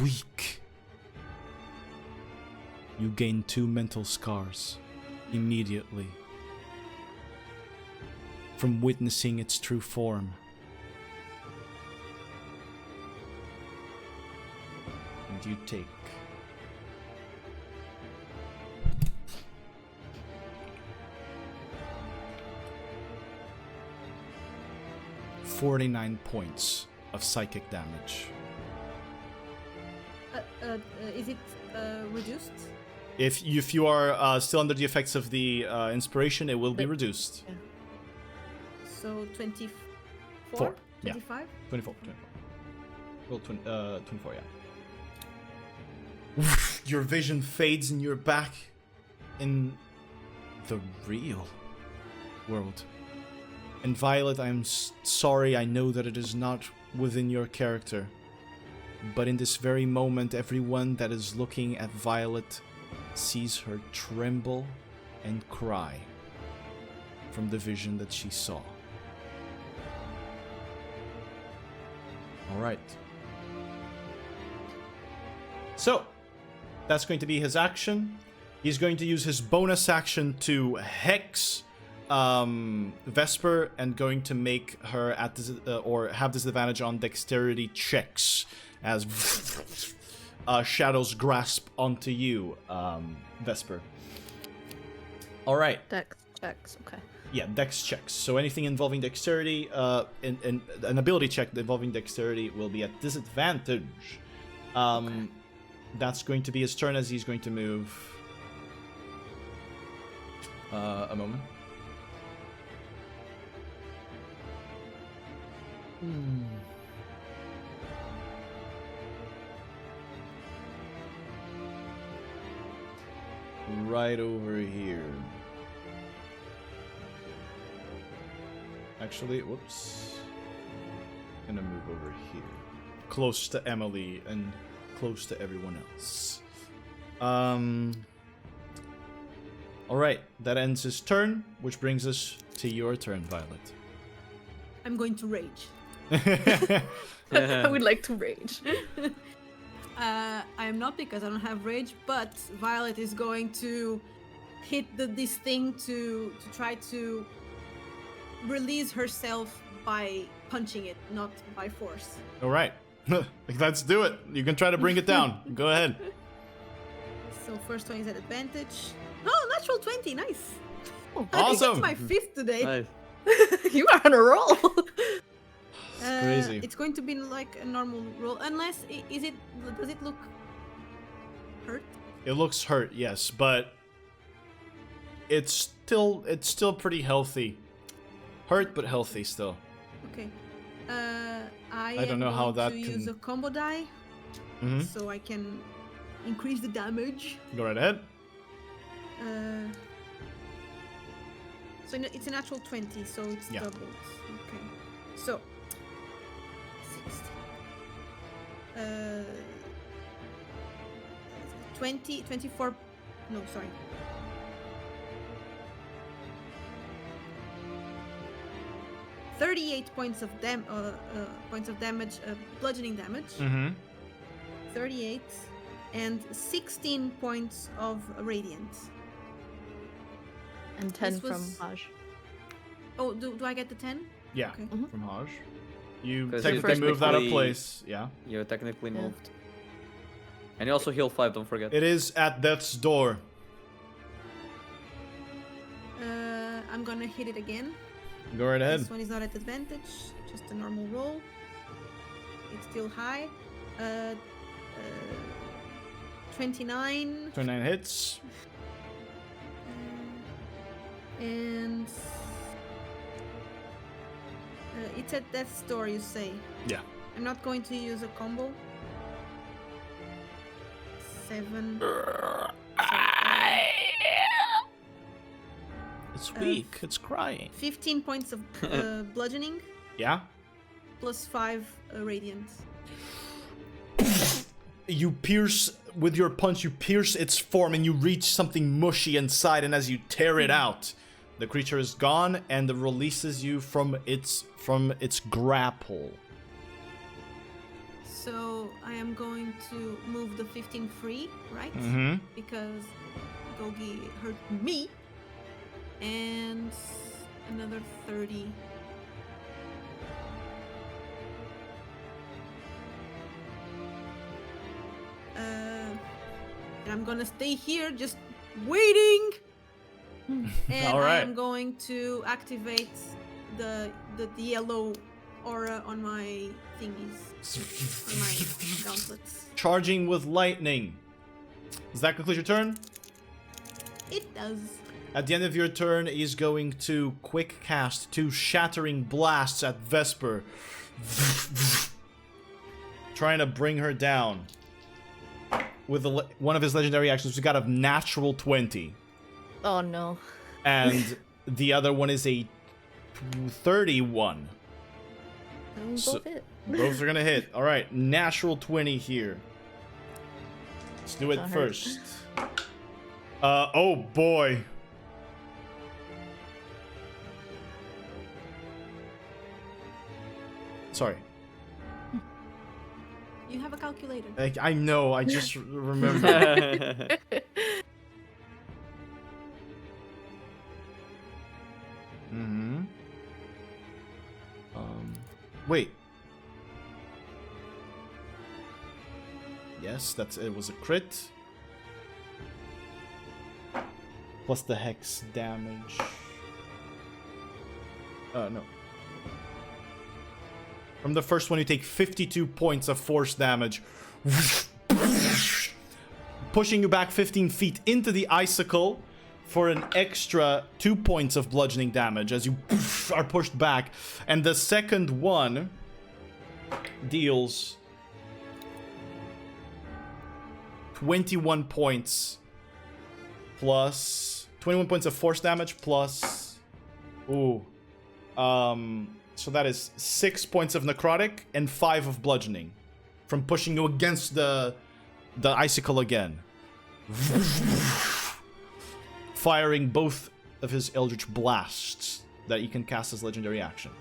Speaker 1: weak. You gain 2 mental scars immediately from witnessing its true form. And you take 49 points of psychic damage.
Speaker 5: Is it reduced?
Speaker 1: If you are still under the effects of the inspiration, it will be reduced.
Speaker 6: Yeah.
Speaker 5: So 24?
Speaker 1: 4. Yeah.
Speaker 5: 25?
Speaker 1: 24. Well, 24, yeah. Your vision fades and you're back in the real world. And Violet, I'm sorry, I know that it is not within your character. But in this very moment, everyone that is looking at Violet sees her tremble and cry from the vision that she saw. Alright. So, that's going to be his action. He's going to use his bonus action to hex Vesper and going to make her at this, or have disadvantage on dexterity checks as shadows grasp onto you, Vesper. All right.
Speaker 6: Dex checks, okay.
Speaker 1: Yeah, dex checks. So anything involving dexterity, and an ability check involving dexterity will be at disadvantage. Okay. That's going to be his turn as he's going to move. A moment. Right over here. Actually, whoops. Gonna move over here. Close to Emily and close to everyone else. Alright, that ends his turn, which brings us to your turn, Violet.
Speaker 5: I'm going to rage.
Speaker 6: I would like to rage.
Speaker 5: I am not, because I don't have rage, but Violet is going to hit this thing to try to release herself by punching it, not by force.
Speaker 1: Alright, let's do it. You can try to bring it down. Go ahead.
Speaker 5: So first one is at advantage. Oh, natural 20, nice.
Speaker 6: Oh,
Speaker 5: I think
Speaker 1: awesome.
Speaker 5: it's my 5th today.
Speaker 3: Nice.
Speaker 6: You are on a roll.
Speaker 1: Crazy.
Speaker 5: It's going to be like a normal roll, unless does it look hurt?
Speaker 1: It looks hurt, yes, but it's still pretty healthy. Hurt but healthy still.
Speaker 5: Okay. I
Speaker 1: don't know how that
Speaker 5: to
Speaker 1: can-
Speaker 5: use a combo die,
Speaker 1: Mm-hmm.
Speaker 5: so I can increase the damage.
Speaker 1: Go right ahead.
Speaker 5: So it's a natural 20, so it's
Speaker 1: Yeah.
Speaker 5: doubled. Okay. So 16. 20, 24. No, sorry. $38 points of damage, bludgeoning damage.
Speaker 1: Mm-hmm.
Speaker 5: 38, and 16 points of radiant.
Speaker 6: And 10
Speaker 5: This
Speaker 6: from
Speaker 5: was-
Speaker 6: Haj.
Speaker 5: Oh, do I get the 10?
Speaker 1: Yeah,
Speaker 5: Okay.
Speaker 1: from Haj. You
Speaker 3: 'Cause
Speaker 1: technically
Speaker 3: you
Speaker 1: moved out of
Speaker 3: technically-
Speaker 1: place. Yeah.
Speaker 3: You're technically
Speaker 6: Yeah.
Speaker 3: moved. And you also heal 5, don't forget.
Speaker 1: It is at death's door.
Speaker 5: I'm gonna hit it again.
Speaker 1: Go right ahead.
Speaker 5: This one is not at advantage, just a normal roll. It's still high. 29.
Speaker 1: 29 hits.
Speaker 5: And it's at death's door, you say.
Speaker 1: Yeah.
Speaker 5: I'm not going to use a combo. 7.
Speaker 1: It's weak. It's crying.
Speaker 5: 15 points of bludgeoning
Speaker 1: Yeah.
Speaker 5: plus 5 radiant.
Speaker 1: You pierce with your punch. You pierce its form, and you reach something mushy inside. And as you tear it out, the creature is gone, and it releases you from its grapple.
Speaker 5: So I am going to move the 15 free, right?
Speaker 1: Mm-hmm.
Speaker 5: Because Gogi hurt me. And another 30. And I'm gonna stay here just waiting. And
Speaker 1: All right.
Speaker 5: I am going to activate the yellow aura on my thingies, on my gauntlets.
Speaker 1: Charging with lightning. Does that conclude your turn?
Speaker 5: It does.
Speaker 1: At the end of your turn, he's going to quick cast 2 shattering blasts at Vesper, trying to bring her down. With one of his legendary actions, we got a natural 20,
Speaker 6: Oh no.
Speaker 1: and the other one is a 31.
Speaker 6: Both
Speaker 1: So-
Speaker 6: hit.
Speaker 1: Both are gonna hit. All right, natural 20 here. Let's do it
Speaker 6: That hurt.
Speaker 1: first. Oh boy. Sorry.
Speaker 5: You have a calculator.
Speaker 1: I know, I just remember. Mm-hmm. Wait. Yes, it was a crit. Plus the hex damage. No. From the first one, you take 52 points of force damage. Pushing you back 15 feet into the icicle for an extra 2 points of bludgeoning damage as you are pushed back. And the second one deals 21 points plus 21 points of force damage plus so that is 6 points of necrotic and 5 of bludgeoning from pushing you against the icicle again. Firing both of his eldritch blasts that you can cast as legendary action.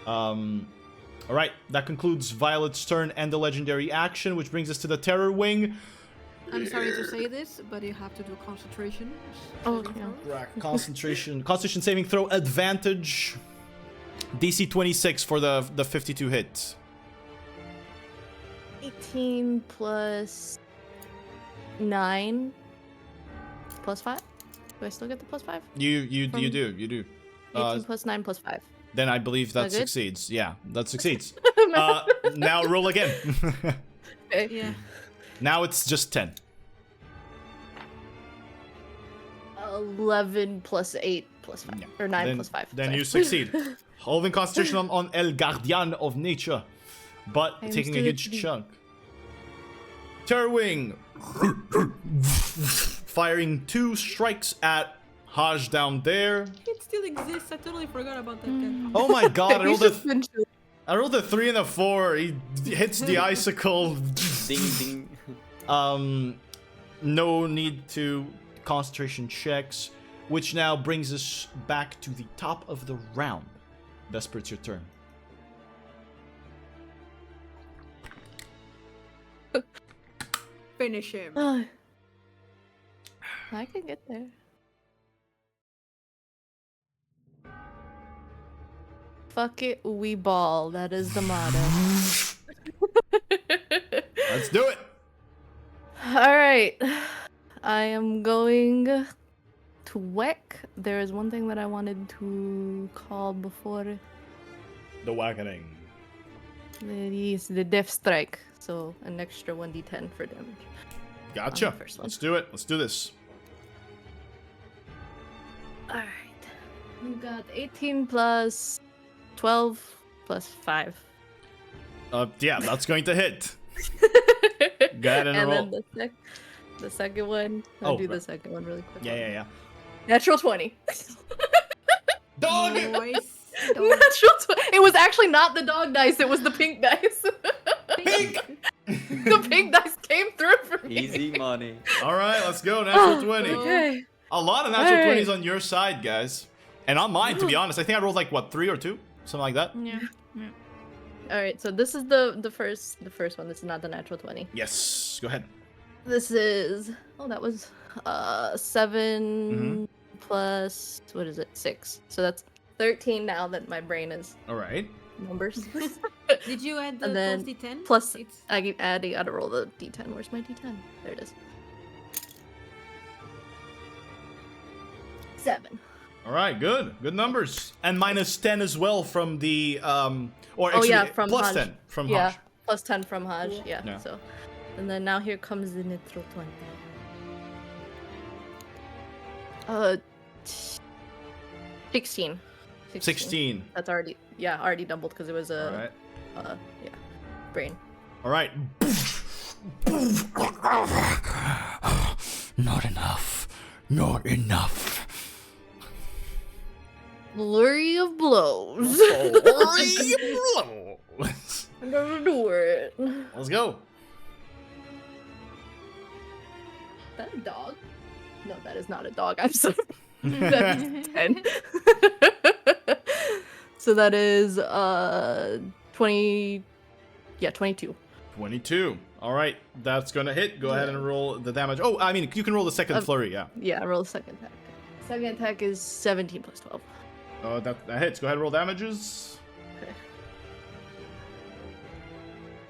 Speaker 1: Alright, that concludes Violet's turn and the legendary action, which brings us to the Terror Wing.
Speaker 5: I'm sorry to say this, but you have to do concentration.
Speaker 6: Oh,
Speaker 5: saving
Speaker 6: yeah.
Speaker 5: throw.
Speaker 1: Right, Constitution saving throw advantage. DC 26 for the 52 hit.
Speaker 6: 18 plus 9 plus 5? Do I still get the plus 5?
Speaker 1: You
Speaker 6: From-
Speaker 1: do.
Speaker 6: 18 plus 9 plus 5.
Speaker 1: Then I believe that
Speaker 6: That good?
Speaker 1: succeeds. Yeah, that succeeds. Now roll again.
Speaker 6: Okay.
Speaker 5: Yeah.
Speaker 1: Now it's just 10.
Speaker 6: 11 plus 8 plus 5.
Speaker 1: Yeah.
Speaker 6: Or 9
Speaker 1: Then-
Speaker 6: plus 5.
Speaker 1: Then
Speaker 6: sorry.
Speaker 1: you succeed. Holding concentration on El Guardian of Nature, but
Speaker 6: I'm
Speaker 1: taking a
Speaker 6: still
Speaker 1: huge
Speaker 6: HD.
Speaker 1: chunk. Terwing firing 2 strikes at Haj down there.
Speaker 5: It still exists. I totally forgot about that guy.
Speaker 1: Oh my god,
Speaker 6: We should eventually-
Speaker 1: I rolled a 3 and a 4. He hits the icicle.
Speaker 3: Ding ding.
Speaker 1: No need to concentration checks, which now brings us back to the top of the round. Vesper, it's your turn.
Speaker 5: Finish him.
Speaker 6: I can get there. Fuck it, we ball. That is the motto.
Speaker 1: Let's do it.
Speaker 6: Alright. I am going to whack. There is one thing that I wanted to call before.
Speaker 1: The whackening.
Speaker 6: That is the Death Strike. So an extra 1d10 for damage.
Speaker 1: Gotcha.
Speaker 6: First one.
Speaker 1: Let's do it. Let's do this.
Speaker 6: Alright. We got 18 plus 12 plus 5.
Speaker 1: Yeah, that's going to hit. Go ahead and roll.
Speaker 6: Then the second one. I'll
Speaker 1: Oh,
Speaker 6: do the
Speaker 1: right.
Speaker 6: second one really quick.
Speaker 1: Yeah.
Speaker 6: Natural 20.
Speaker 1: Dog!
Speaker 5: Nice.
Speaker 6: Natural 20. It was actually not the dog dice, it was the pink dice.
Speaker 1: Pink!
Speaker 6: The pink dice came through for me.
Speaker 3: Easy money.
Speaker 1: All right, let's go. Natural 20.
Speaker 6: Okay.
Speaker 1: A lot of natural
Speaker 6: All right.
Speaker 1: 20s on your side, guys. And on mine, to be honest. I think I rolled like, what, 3 or 2? Something like that?
Speaker 2: Yeah.
Speaker 6: Alright, so this is the first one. This is not the natural 20.
Speaker 1: Yes. Go ahead.
Speaker 6: This is that was 7 plus what is it? 6. So that's 13 now that my brain is
Speaker 1: All right.
Speaker 6: numbers.
Speaker 5: Did you add the
Speaker 6: And then
Speaker 5: plus d10?
Speaker 6: plus
Speaker 5: It's...
Speaker 6: I gotta roll the d10. Where's my d10? There it is. 7.
Speaker 1: All right, good. Good numbers. And minus 10 as well from the, or
Speaker 6: Oh,
Speaker 1: actually,
Speaker 6: yeah, from
Speaker 1: plus
Speaker 6: Hajj.
Speaker 1: 10 from
Speaker 6: Yeah,
Speaker 1: Hajj.
Speaker 6: plus 10 from Hajj. Yeah.
Speaker 1: Yeah.
Speaker 6: So, and then now here comes the natural 20. 16.
Speaker 1: 16.
Speaker 6: That's already doubled because it was
Speaker 1: All
Speaker 6: a
Speaker 1: right.
Speaker 6: brain.
Speaker 1: All right.
Speaker 4: Not enough. Not enough.
Speaker 6: Flurry of blows. I'm gonna do it.
Speaker 1: Let's go.
Speaker 6: Is that a dog? No, that is not a dog. I'm sorry. That is 10. So that is 20. Yeah, 22.
Speaker 1: 22. All right, that's gonna hit. Go ahead and roll the damage. Oh, I mean, you can roll the second flurry. Yeah.
Speaker 6: Yeah, I roll the second attack. Second attack is 17 plus 12.
Speaker 1: Oh, that hits. Go ahead and roll damages.
Speaker 6: Okay.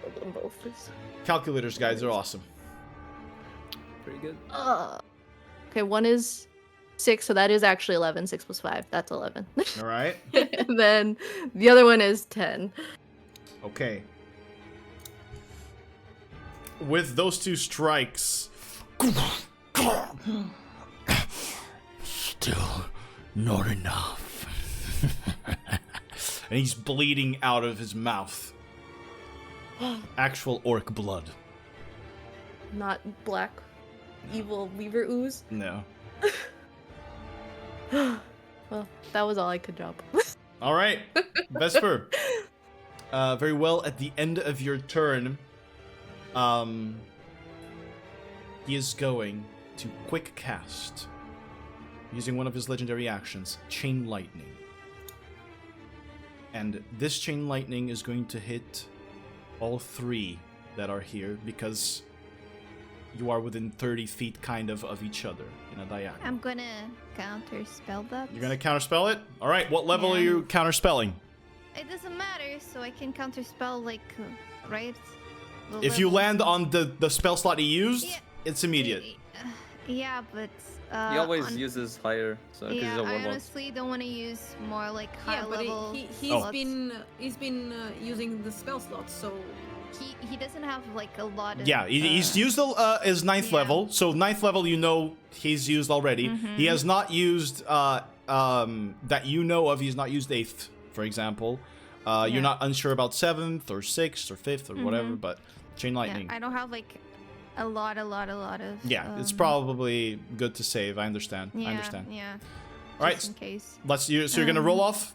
Speaker 6: Roll them both, please.
Speaker 1: Calculators, guys, are awesome.
Speaker 3: Pretty good.
Speaker 6: Okay, one is 6, so that is actually 11. 6 plus 5, that's 11.
Speaker 1: All right.
Speaker 6: And then the other one is 10.
Speaker 1: Okay. With those 2 strikes,
Speaker 4: Still not enough.
Speaker 1: and he's bleeding out of his mouth. Actual orc blood.
Speaker 6: Not black, evil weaver ooze.
Speaker 1: No.
Speaker 6: Well, that was all I could drop.
Speaker 1: All right, Vesper. Very well. At the end of your turn, he is going to quick cast, using one of his legendary actions, Chain Lightning. And this Chain Lightning is going to hit all 3 that are here, because you are within 30 feet kind of each other in a diagonal.
Speaker 2: I'm gonna counter spell that.
Speaker 1: You're gonna counterspell it? Alright, what level are
Speaker 2: Yeah.
Speaker 1: you counterspelling?
Speaker 2: It doesn't matter, so I can counter spell like right. The
Speaker 1: If you
Speaker 2: level.
Speaker 1: land on the spell slot he used,
Speaker 2: Yeah.
Speaker 1: it's immediate.
Speaker 2: Yeah, but
Speaker 3: He always
Speaker 2: on-
Speaker 3: uses higher, so because
Speaker 2: Yeah,
Speaker 3: he's a
Speaker 2: I
Speaker 3: warlock.
Speaker 2: honestly don't want to use more like high
Speaker 5: Yeah, but
Speaker 2: level.
Speaker 5: he's
Speaker 1: Oh.
Speaker 5: been using the spell slots, so
Speaker 2: He doesn't have like a lot of.
Speaker 1: Yeah, he's used his 9th
Speaker 2: yeah.
Speaker 1: level, so 9th level you know he's used already.
Speaker 2: Mm-hmm.
Speaker 1: He has not used, that you know of, he's not used 8th, for example. You're not unsure about 7th or 6th or 5th or whatever, but Chain Lightning.
Speaker 2: Yeah, I don't have like a lot of.
Speaker 1: Yeah, it's probably good to save. I understand.
Speaker 2: Yeah,
Speaker 1: I understand.
Speaker 2: Yeah.
Speaker 1: All right,
Speaker 2: Just in case.
Speaker 1: so you're gonna roll off.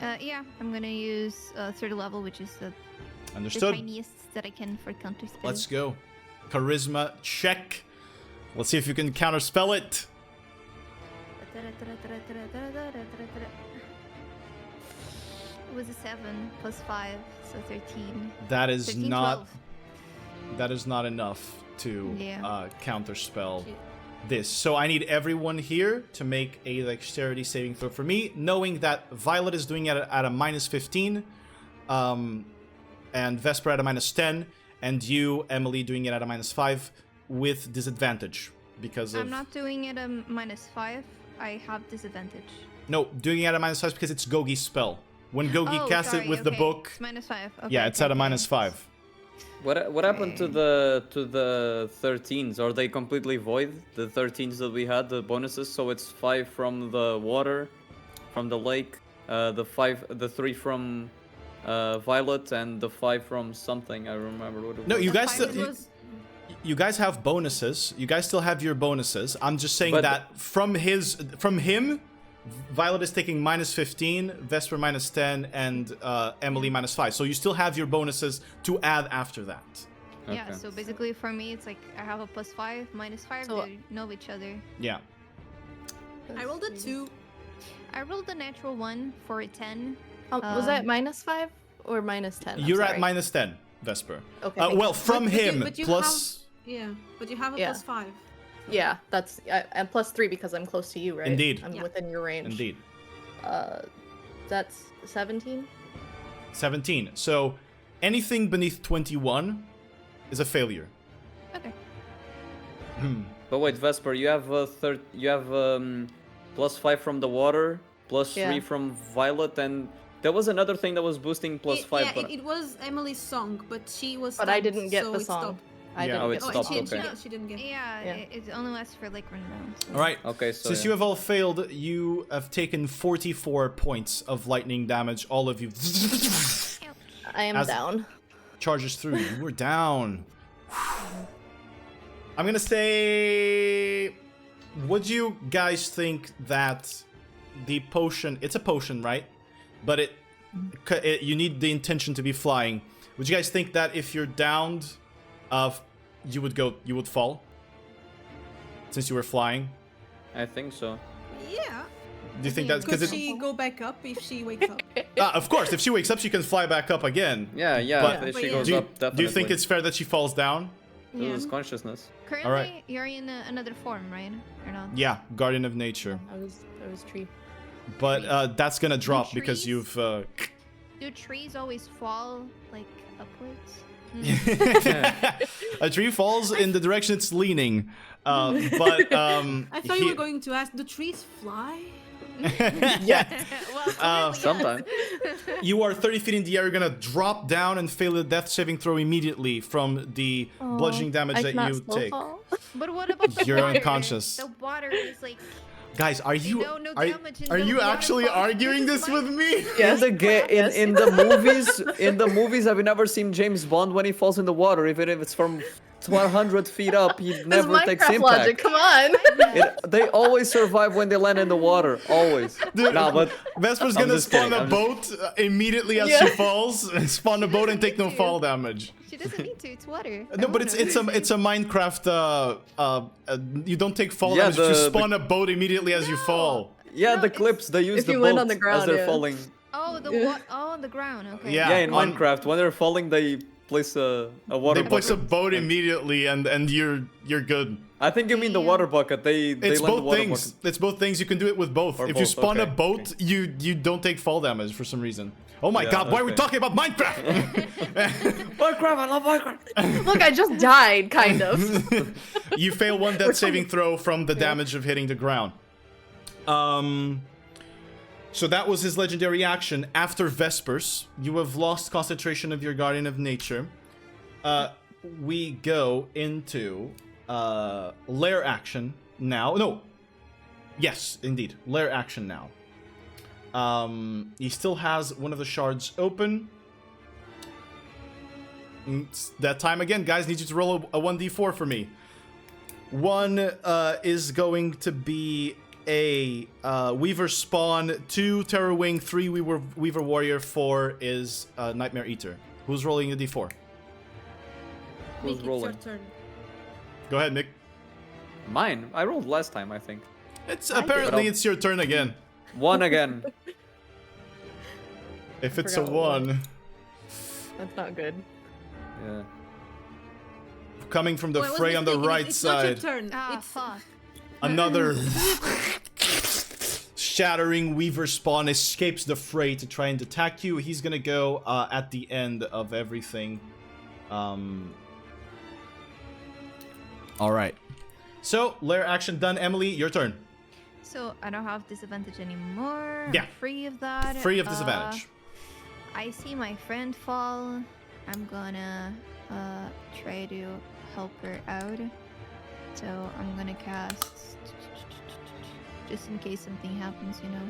Speaker 2: Yeah, I'm gonna use 3rd level, which is the
Speaker 1: Understood.
Speaker 2: tiniest that I can for counter spell.
Speaker 1: Let's go. Charisma check. Let's see if you can counterspell it.
Speaker 2: It was a 7 plus 5, so 13.
Speaker 1: That is
Speaker 2: 13,
Speaker 1: not.
Speaker 2: 12.
Speaker 1: That is not enough to
Speaker 2: Yeah.
Speaker 1: counterspell this. So I need everyone here to make a dexterity saving throw for me, knowing that Violet is doing it at a minus 15, and Vesper at a minus 10, and you, Emily, doing it at a minus 5 with disadvantage because of...
Speaker 2: I'm not doing it a -5. I have disadvantage.
Speaker 1: No, doing it at a minus 5 because it's Gogi's spell. When Gogi casts it with the book...
Speaker 2: It's -5. Okay,
Speaker 1: yeah, it's at a minus 5.
Speaker 3: What happened to the 13s? Are they completely void? The 13s that we had, the bonuses. So it's 5 from the water, from the lake, the 3 from Violet, and the 5 from something. I remember what it was.
Speaker 1: No, you guys
Speaker 2: five
Speaker 1: still... You guys have bonuses. You guys still have your bonuses. I'm just saying that from him, Violet is taking minus 15, Vesper minus 10, and Emily minus 5. So you still have your bonuses to add after that.
Speaker 2: Yeah,
Speaker 3: Okay.
Speaker 2: so basically for me, it's like I have a +5, -5.
Speaker 6: So-
Speaker 2: They know each other.
Speaker 1: Yeah.
Speaker 5: I rolled a 2.
Speaker 2: I rolled a natural 1 for a 10.
Speaker 6: Was that -5 or -10? I'm
Speaker 1: You're at
Speaker 6: sorry.
Speaker 1: minus 10, Vesper.
Speaker 6: Okay. thank
Speaker 1: Well,
Speaker 6: you.
Speaker 1: from
Speaker 5: But you-
Speaker 1: him,
Speaker 5: but you
Speaker 1: plus...
Speaker 5: Yeah, but you have a
Speaker 6: Yeah.
Speaker 5: +5.
Speaker 6: Yeah, that's and +3 because I'm close to you, right?
Speaker 1: Indeed.
Speaker 6: I'm
Speaker 5: Yeah.
Speaker 6: within your range.
Speaker 1: Indeed.
Speaker 6: That's 17.
Speaker 1: 17. So anything beneath 21 is a failure.
Speaker 2: Okay.
Speaker 3: But wait, Vesper, you have +5 from the water, +3
Speaker 6: Yeah.
Speaker 3: from Violet, and there was another thing that was boosting +5.
Speaker 5: Yeah,
Speaker 3: but
Speaker 5: it was Emily's song, but she was.
Speaker 6: But I
Speaker 5: stunned,
Speaker 6: didn't get
Speaker 5: so
Speaker 6: the
Speaker 5: it
Speaker 6: song.
Speaker 5: stopped.
Speaker 6: I
Speaker 1: Yeah.
Speaker 6: didn't
Speaker 3: Oh,
Speaker 6: get
Speaker 3: it
Speaker 6: the
Speaker 5: Oh,
Speaker 3: stopped,
Speaker 6: song.
Speaker 3: okay.
Speaker 5: she didn't get.
Speaker 2: Yeah,
Speaker 6: Yeah.
Speaker 2: It only lasts for like random rounds.
Speaker 1: All right.
Speaker 3: Okay, so
Speaker 1: Since
Speaker 3: yeah.
Speaker 1: you have all failed, you have taken 44 points of lightning damage. All of you
Speaker 6: I am
Speaker 1: As-
Speaker 6: down.
Speaker 1: charges through you. We're down. I'm gonna say... Would you guys think that the potion... It's a potion, right? But you need the intention to be flying. Would you guys think that if you're downed, you would fall? Since you were flying?
Speaker 3: I think so.
Speaker 5: Yeah.
Speaker 1: Do you think that's
Speaker 5: Could
Speaker 1: because
Speaker 5: she go back up if she wakes up?
Speaker 1: of course, if she wakes up, she can fly back up again.
Speaker 3: Yeah,
Speaker 1: But-
Speaker 3: if she
Speaker 5: But
Speaker 3: goes
Speaker 1: Do you,
Speaker 3: up, definitely.
Speaker 1: do you think it's fair that she falls down?
Speaker 3: Loses consciousness?
Speaker 2: Currently,
Speaker 1: Alright.
Speaker 2: you're in another form, right? Or not?
Speaker 1: Yeah, Guardian of Nature.
Speaker 6: I was tree.
Speaker 1: But that's gonna drop because
Speaker 2: trees?
Speaker 1: you've...
Speaker 2: Do trees always fall like upwards?
Speaker 1: a tree falls in the direction it's leaning. But
Speaker 5: I thought you were going to ask, do trees fly?
Speaker 1: yeah.
Speaker 2: Well,
Speaker 3: Sometime.
Speaker 1: You are 30 feet in the air. You're gonna drop down and fail a death saving throw immediately from the bludgeoning damage
Speaker 6: I
Speaker 1: that
Speaker 6: cannot
Speaker 1: you
Speaker 6: slow
Speaker 1: take.
Speaker 6: fall.
Speaker 2: But what about the
Speaker 1: You're
Speaker 2: water?
Speaker 1: unconscious.
Speaker 2: The water is like
Speaker 1: Guys, are you
Speaker 2: no damage and
Speaker 1: are
Speaker 2: no
Speaker 1: you actually
Speaker 2: waterfall.
Speaker 1: arguing
Speaker 2: This
Speaker 1: this
Speaker 2: is
Speaker 1: with me?
Speaker 6: Yes.
Speaker 3: In the movies, have you never seen James Bond when he falls in the water? Even if it's from 100 feet up, he
Speaker 6: This
Speaker 3: never takes
Speaker 6: Minecraft
Speaker 3: impact.
Speaker 6: logic. Come on.
Speaker 3: They always survive when they land in the water. Always.
Speaker 1: Dude,
Speaker 3: Nah, but
Speaker 1: Vesper's
Speaker 3: I'm
Speaker 1: gonna
Speaker 3: just
Speaker 1: spawn
Speaker 3: kidding,
Speaker 1: a
Speaker 3: I'm
Speaker 1: boat immediately as
Speaker 6: Yeah.
Speaker 1: she falls. Spawn a boat and take no fall damage.
Speaker 2: She doesn't need to. It's water.
Speaker 1: No, but it's a Minecraft. You don't take fall
Speaker 3: Yeah,
Speaker 1: damage if you
Speaker 3: the-
Speaker 1: spawn a boat immediately as you
Speaker 2: No.
Speaker 1: fall.
Speaker 3: yeah,
Speaker 2: No,
Speaker 3: the
Speaker 2: it's-
Speaker 3: clips they use
Speaker 6: If
Speaker 3: the
Speaker 6: you
Speaker 3: boat
Speaker 6: land on the ground,
Speaker 3: as they're
Speaker 6: yeah.
Speaker 3: falling.
Speaker 2: Oh, on the ground. Okay.
Speaker 1: Yeah.
Speaker 3: Yeah, in
Speaker 1: on-
Speaker 3: Minecraft, when they're falling, they place a water.
Speaker 1: They place a
Speaker 3: bucket.
Speaker 1: boat immediately, and you're good.
Speaker 3: I think you mean the water bucket. They
Speaker 1: It's
Speaker 3: land the
Speaker 1: both
Speaker 3: water
Speaker 1: things.
Speaker 3: bucket.
Speaker 1: It's both things. You can do it with both.
Speaker 3: Or
Speaker 1: If you
Speaker 3: both,
Speaker 1: spawn a
Speaker 3: okay,
Speaker 1: boat, you don't take fall damage for some reason. Oh my
Speaker 3: Yeah,
Speaker 1: god, why are we
Speaker 3: okay.
Speaker 1: talking about Minecraft?
Speaker 3: Minecraft, I love Minecraft.
Speaker 6: Look, I just died, kind of.
Speaker 1: You fail one death saving throw from the damage of hitting the ground. So that was his legendary action. After Vespers, you have lost concentration of your Guardian of Nature. We go into Lair action now. No. Yes, indeed. Lair action now. He still has one of the shards open. It's that time again, guys. Need you to roll a 1d4 for me. One is going to be a Weaver Spawn, 2 Terror Wing, 3 Weaver Warrior, 4 is Nightmare Eater. Who's rolling a d4?
Speaker 3: Who's
Speaker 5: Mick, it's
Speaker 3: rolling?
Speaker 5: your turn.
Speaker 1: Go ahead, Mick.
Speaker 3: Mine. I rolled last time, I think.
Speaker 1: It's
Speaker 6: I did.
Speaker 1: apparently it's your turn again.
Speaker 3: One again.
Speaker 1: If it's a
Speaker 6: Forgot what
Speaker 1: 1,
Speaker 6: That's not good.
Speaker 3: Yeah.
Speaker 1: coming from the
Speaker 5: Oh, I was
Speaker 1: fray on the
Speaker 5: mistaken.
Speaker 1: right
Speaker 5: It's
Speaker 1: side.
Speaker 5: not your turn.
Speaker 2: Ah,
Speaker 5: It's
Speaker 2: fuck.
Speaker 1: Another shattering weaver spawn escapes the fray to try and attack you. He's gonna go at the end of everything. Alright. So, Lair action done. Emily, your turn.
Speaker 2: So I don't have disadvantage anymore.
Speaker 1: Yeah.
Speaker 2: I'm free of that.
Speaker 1: Free of disadvantage.
Speaker 2: I see my friend fall. I'm gonna try to help her out. So I'm gonna cast just in case something happens, you know.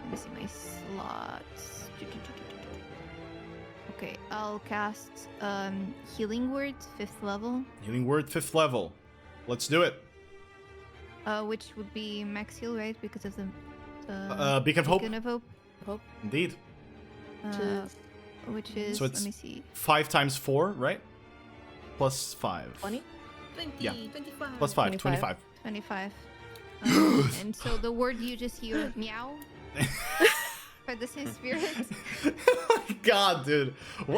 Speaker 2: Let me see my slots. Okay, I'll cast Healing Word, 5th level.
Speaker 1: Healing word, 5th level. Let's do it.
Speaker 2: Which would be max heal, right? Because of the
Speaker 1: Beacon of Hope.
Speaker 2: Beacon of Hope.
Speaker 1: Indeed.
Speaker 2: Which is,
Speaker 1: So it's
Speaker 2: let me see.
Speaker 1: 5 times 4, right? Plus 5.
Speaker 6: 20?
Speaker 5: 20,
Speaker 1: Yeah.
Speaker 5: 25.
Speaker 1: Plus 5,
Speaker 6: 25.
Speaker 1: 25.
Speaker 2: 25. And so the word you just hear, meow, for the same spirit.
Speaker 1: God, dude.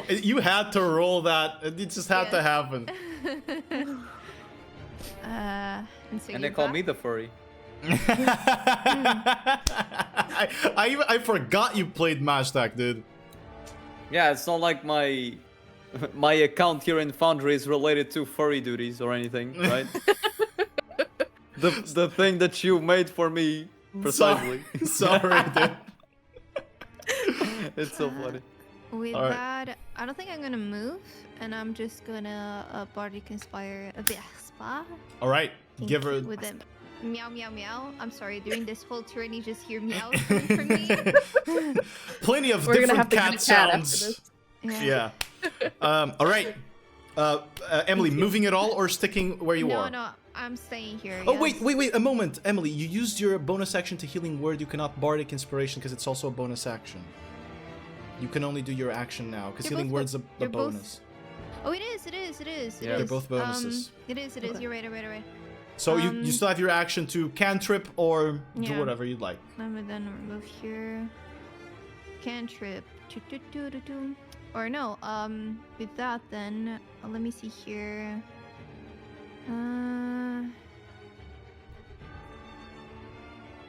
Speaker 1: You had to roll that. It just had to
Speaker 2: Yes.
Speaker 1: happen.
Speaker 2: And so
Speaker 3: And
Speaker 2: you
Speaker 3: they call
Speaker 2: back?
Speaker 3: me the furry.
Speaker 1: I forgot you played Mashtak, dude.
Speaker 3: Yeah, it's not like my account here in Foundry is related to furry duties or anything, right? the thing that you made for me precisely.
Speaker 1: Sorry, dude.
Speaker 3: It's so funny.
Speaker 2: With
Speaker 1: Alright.
Speaker 2: that, I don't think I'm gonna move, and I'm just gonna Bardic Inspire a Vesper.
Speaker 1: All right,
Speaker 2: Thank
Speaker 1: give her.
Speaker 2: you, with them. Meow, meow, meow. I'm sorry, during this whole turn, you just hear meows coming from me.
Speaker 1: Plenty of
Speaker 6: We're gonna
Speaker 1: different
Speaker 6: have to get
Speaker 1: cat
Speaker 6: a cat after
Speaker 1: sounds.
Speaker 6: this.
Speaker 1: Yeah. All right. Emily, moving it all or sticking where you are?
Speaker 2: No, I'm staying here.
Speaker 1: Oh,
Speaker 2: yes.
Speaker 1: wait a moment. Emily, you used your bonus action to Healing Word. You cannot Bardic Inspiration because it's also a bonus action. You can only do your action now because
Speaker 2: They're
Speaker 1: Healing
Speaker 2: both
Speaker 1: Word's a
Speaker 2: they're both-
Speaker 1: bonus.
Speaker 2: Oh, it is.
Speaker 3: Yeah.
Speaker 1: They're both bonuses.
Speaker 2: It is.
Speaker 6: Okay.
Speaker 2: You're right.
Speaker 1: So you still have your action to cantrip or do
Speaker 2: Yeah.
Speaker 1: whatever you'd like.
Speaker 2: Let me then remove here. Cantrip. Choo-choo-choo-choo-choo. Or no, with that then, let me see here.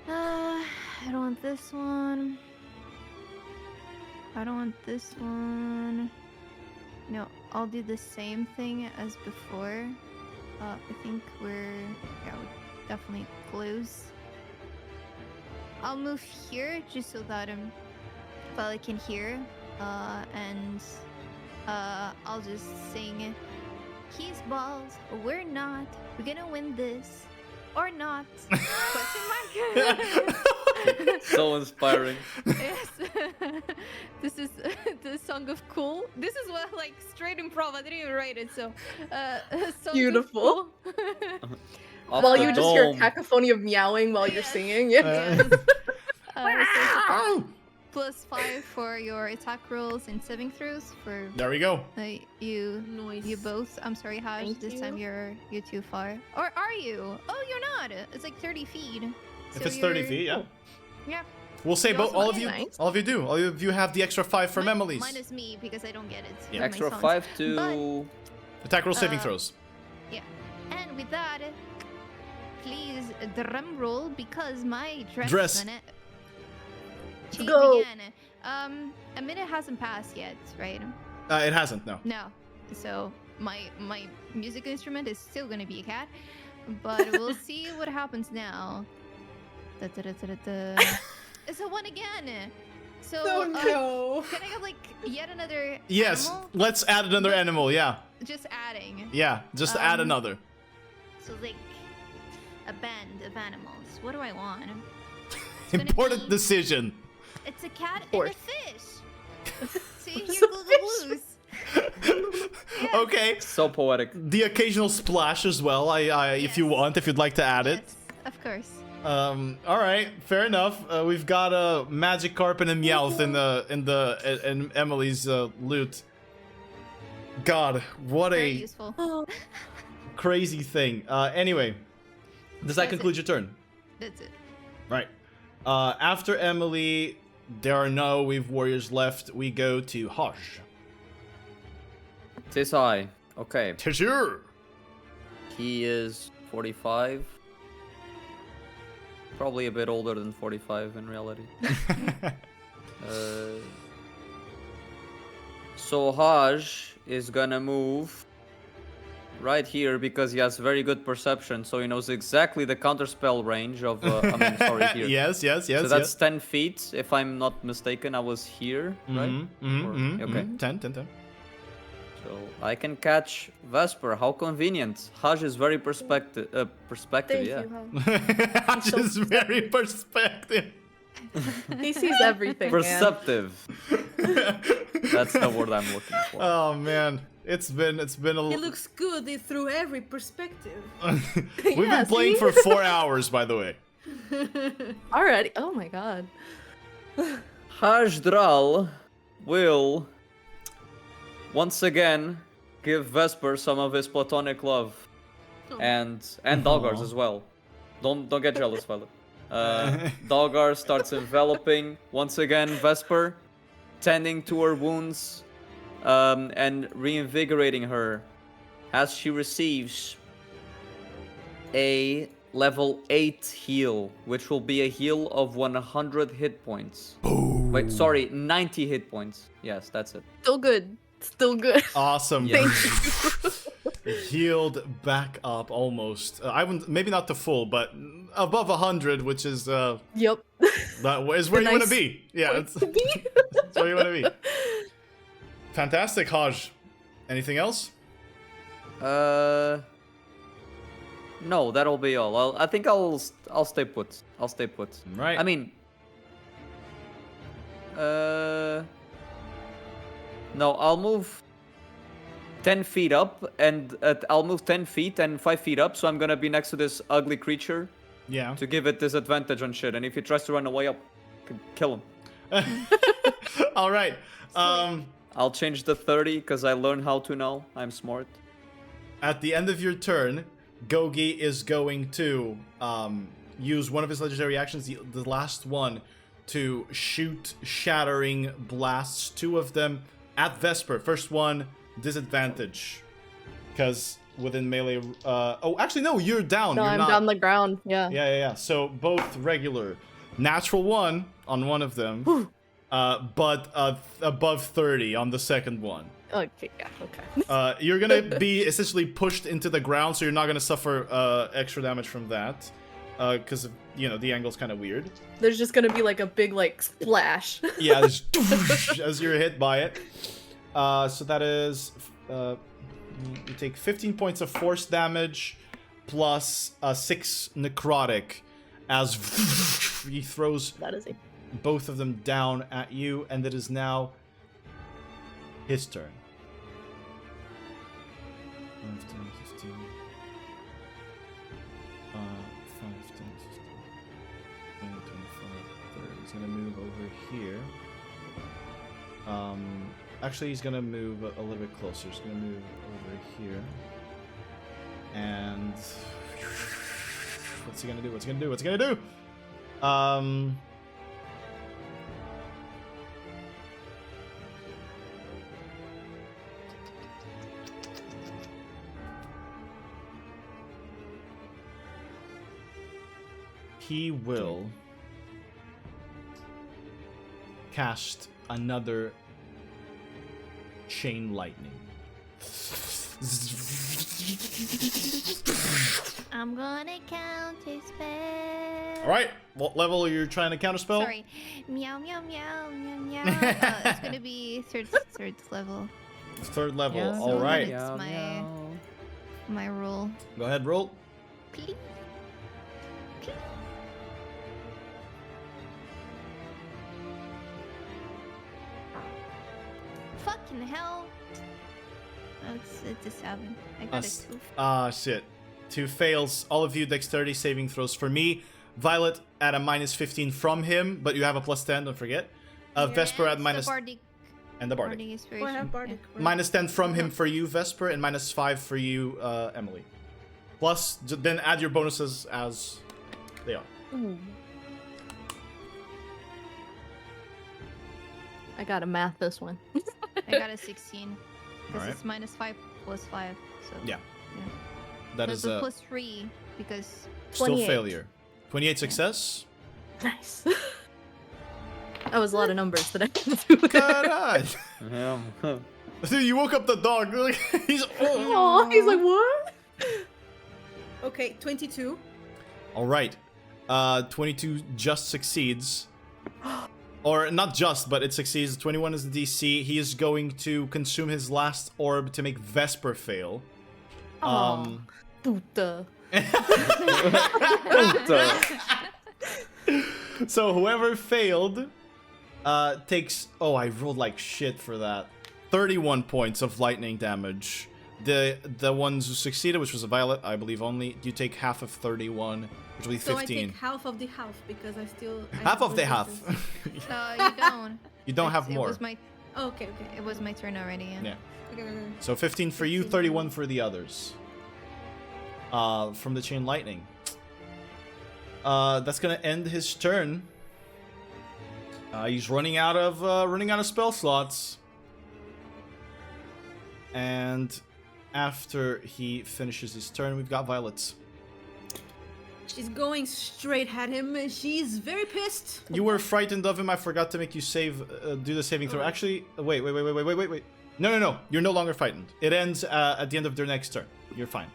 Speaker 2: I don't want this one. I don't want this one. No, I'll do the same thing as before. I think we're definitely close. I'll move here just so that Valley can hear. And I'll just sing. He's balls, we're not. We're gonna win this. Or not. Question mark.
Speaker 3: So inspiring.
Speaker 2: Yes. This is the song of cool. This is what like straight improv. I didn't even write it. So song
Speaker 6: Beautiful.
Speaker 2: Of cool.
Speaker 3: Off
Speaker 6: While
Speaker 3: the
Speaker 6: you just hear a
Speaker 3: dome.
Speaker 6: cacophony of meowing while you're
Speaker 2: Yes.
Speaker 6: singing. Yeah.
Speaker 2: Yes. So
Speaker 1: Oh!
Speaker 2: +5 for your attack rolls and saving throws for
Speaker 1: There we go.
Speaker 2: you
Speaker 5: Noise.
Speaker 2: you both. I'm sorry, Haj.
Speaker 6: Thank
Speaker 2: This
Speaker 6: you.
Speaker 2: time you're too far. Or are you? Oh, you're not. It's like 30 feet.
Speaker 1: If
Speaker 2: So
Speaker 1: it's 30
Speaker 2: you're-
Speaker 1: feet, yeah.
Speaker 2: Yeah.
Speaker 1: We'll say
Speaker 2: You
Speaker 1: both.
Speaker 2: also
Speaker 1: All of
Speaker 2: get
Speaker 1: you.
Speaker 6: nice.
Speaker 1: All of you do. All of you have the extra 5 from Emily's.
Speaker 2: Minus me because I don't get it.
Speaker 1: Yeah.
Speaker 2: with my
Speaker 3: Extra
Speaker 2: songs.
Speaker 3: 5 to.
Speaker 1: Attack roll saving
Speaker 2: Uh,
Speaker 1: throws.
Speaker 2: And with that, please drum roll because my dress,
Speaker 1: Dress.
Speaker 2: is gonna change
Speaker 6: go.
Speaker 2: again. A minute hasn't passed yet, right?
Speaker 1: It hasn't, no.
Speaker 2: No. So my music instrument is still gonna be a cat, but we'll see what happens now. It's a 1 again. So
Speaker 6: no.
Speaker 2: can I have like yet another
Speaker 1: Yes,
Speaker 2: animal?
Speaker 1: let's add another animal, yeah.
Speaker 2: Just adding.
Speaker 1: Yeah, just add another.
Speaker 2: So like a band of animals. What do I want? gonna
Speaker 1: Important
Speaker 2: be-
Speaker 1: decision.
Speaker 2: It's a cat and
Speaker 6: course.
Speaker 2: a fish. See,
Speaker 6: It's
Speaker 2: here
Speaker 6: a
Speaker 2: go the blues. Yeah.
Speaker 1: Okay.
Speaker 3: So poetic.
Speaker 1: The occasional splash as well, if you
Speaker 2: Yes.
Speaker 1: want, if you'd like to add it.
Speaker 2: Yes, of course.
Speaker 1: All right, fair enough. We've got a magic carp and a meowth in Emily's loot. God, what
Speaker 2: Very
Speaker 1: a
Speaker 2: useful.
Speaker 1: crazy thing. Anyway, does that
Speaker 2: That's
Speaker 1: conclude
Speaker 2: it.
Speaker 1: your turn?
Speaker 2: That's it.
Speaker 1: Right. After Emily, there are no Weave Warriors left. We go to Hajj.
Speaker 3: Tis I. Okay.
Speaker 4: Tis you.
Speaker 3: He is 45. Probably a bit older than 45 in reality. So Haj is gonna move right here because he has very good perception, so he knows exactly the counterspell range of. Here.
Speaker 4: Yes.
Speaker 3: So that's 10 feet, if I'm not mistaken. I was here, right? Okay.
Speaker 4: 10.
Speaker 3: So I can catch Vesper. How convenient. Haj is very perspective.
Speaker 6: Thank
Speaker 3: Yeah.
Speaker 6: you, Haj.
Speaker 4: Just very perspective.
Speaker 6: He sees everything, man.
Speaker 3: Perceptive. That's the word I'm looking for.
Speaker 4: Oh man, it's been a.
Speaker 5: It looks good through every perspective.
Speaker 4: We've
Speaker 6: Yeah,
Speaker 4: been playing
Speaker 6: see?
Speaker 4: for 4 hours, by the way.
Speaker 6: Already? Oh my god.
Speaker 3: Haj'Draal will once again give Vesper some of his platonic love, and Dalgar's as well. Don't get jealous, Violet. Dalgar starts enveloping once again Vesper, tending to her wounds, and reinvigorating her as she receives a level 8 heal, which will be a heal of 100 hit points.
Speaker 4: Boom.
Speaker 3: Wait, sorry, 90 hit points. Yes, that's it.
Speaker 6: Still good. Still good.
Speaker 4: Awesome.
Speaker 3: Yeah.
Speaker 4: Healed back up almost. I wouldn't, maybe not to full, but above 100, which is
Speaker 6: Yep.
Speaker 4: that is where you want to
Speaker 6: nice
Speaker 4: be. Yeah,
Speaker 6: place
Speaker 4: that's,
Speaker 6: to be.
Speaker 4: that's where you want to be. Fantastic, Haj. Anything else?
Speaker 3: No, that'll be all. I think I'll stay put. I'll stay put.
Speaker 4: Right.
Speaker 3: I mean, no, I'll move 10 feet up, and I'll move 10 feet and 5 feet up, so I'm gonna be next to this ugly creature
Speaker 4: Yeah.
Speaker 3: to give it disadvantage on shit. And if he tries to run away, I'll kill him.
Speaker 4: All right.
Speaker 3: I'll change the 30 because I learned how to now. I'm smart.
Speaker 4: At the end of your turn, Gogi is going to use one of his legendary actions, the last one, to shoot Shattering blasts, 2 of them at Vesper. First one, disadvantage, because within melee. Oh, actually, no, you're down.
Speaker 6: No,
Speaker 4: you're
Speaker 6: I'm
Speaker 4: not.
Speaker 6: down the ground. Yeah.
Speaker 4: Yeah. So both regular, natural 1 on one of them, but above 30 on the second one.
Speaker 6: Okay. Yeah. Okay.
Speaker 4: You're gonna be essentially pushed into the ground, so you're not gonna suffer extra damage from that, because the angle's kind of weird.
Speaker 6: There's just gonna be like a big splash.
Speaker 4: Yeah, as you're hit by it. So that is you take 15 points of force damage plus 6 necrotic as he throws
Speaker 6: That is it.
Speaker 4: both of them down at you, and it is now his turn. 5, 10, 15. 5, 10, 15, 20, 25, 30. He's gonna move over here. Actually, he's gonna move a little bit closer. He's gonna move over here. And what's he gonna do? He will cast another chain lightning.
Speaker 2: I'm gonna count his spell.
Speaker 4: All right, what level are you trying to counterspell?
Speaker 2: Sorry. Meow, meow, meow, meow, meow. It's gonna be third level.
Speaker 4: Third level.
Speaker 3: Yeah.
Speaker 4: All right.
Speaker 2: It's my rule.
Speaker 4: Go ahead, roll.
Speaker 2: Please. Fucking hell. Oh, it's a 7. I got a 2.
Speaker 4: Shit. 2 fails. All of you dexterity saving throws for me. Violet at a minus 15 from him, but you have a plus 10, don't forget. Vesper at minus... And the Bardic.
Speaker 5: Oh, I have Bardic. Right?
Speaker 4: Minus 10 from him for you, Vesper, and minus 5 for you, Emily. Plus, then add your bonuses as they are.
Speaker 6: Ooh. I gotta math this one.
Speaker 2: I got a 16. Because
Speaker 1: Alright.
Speaker 2: it's -5 + 5. So
Speaker 1: Yeah.
Speaker 2: yeah.
Speaker 1: That
Speaker 2: No,
Speaker 1: is
Speaker 2: but +3 because
Speaker 1: still
Speaker 6: 28.
Speaker 1: failure. 28 success.
Speaker 6: Nice. That was a lot of numbers that I had to do.
Speaker 1: God.
Speaker 3: Yeah.
Speaker 1: Dude, you woke up the dog. He's
Speaker 6: Aw, he's like, what?
Speaker 5: Okay, 22.
Speaker 1: all right. 22 just succeeds. Or not just, but it succeeds. 21 is the DC. He is going to consume his last orb to make Vesper fail.
Speaker 6: Puta.
Speaker 1: So whoever failed takes... Oh, I rolled like shit for that. 31 points of lightning damage. The ones who succeeded, which was a violet, I believe only, you take half of 31, which will be 15.
Speaker 5: So I take half of the half because I
Speaker 1: Half
Speaker 5: have
Speaker 1: of the half.
Speaker 5: resistance.
Speaker 2: no, you don't.
Speaker 1: You don't have
Speaker 2: It
Speaker 1: more.
Speaker 2: was my
Speaker 5: Oh, okay.
Speaker 2: it was my turn already. Yeah.
Speaker 1: Yeah.
Speaker 5: Okay.
Speaker 1: So 15 for you, 31 for the others. From the chain lightning. That's gonna end his turn. He's running out of spell slots. And after he finishes his turn, we've got Violet.
Speaker 5: She's going straight at him and she's very pissed.
Speaker 1: You were frightened of him. I forgot to make you do the saving throw.
Speaker 5: Oh.
Speaker 1: Actually, wait. No. You're no longer frightened. It ends at the end of their next turn. You're fine.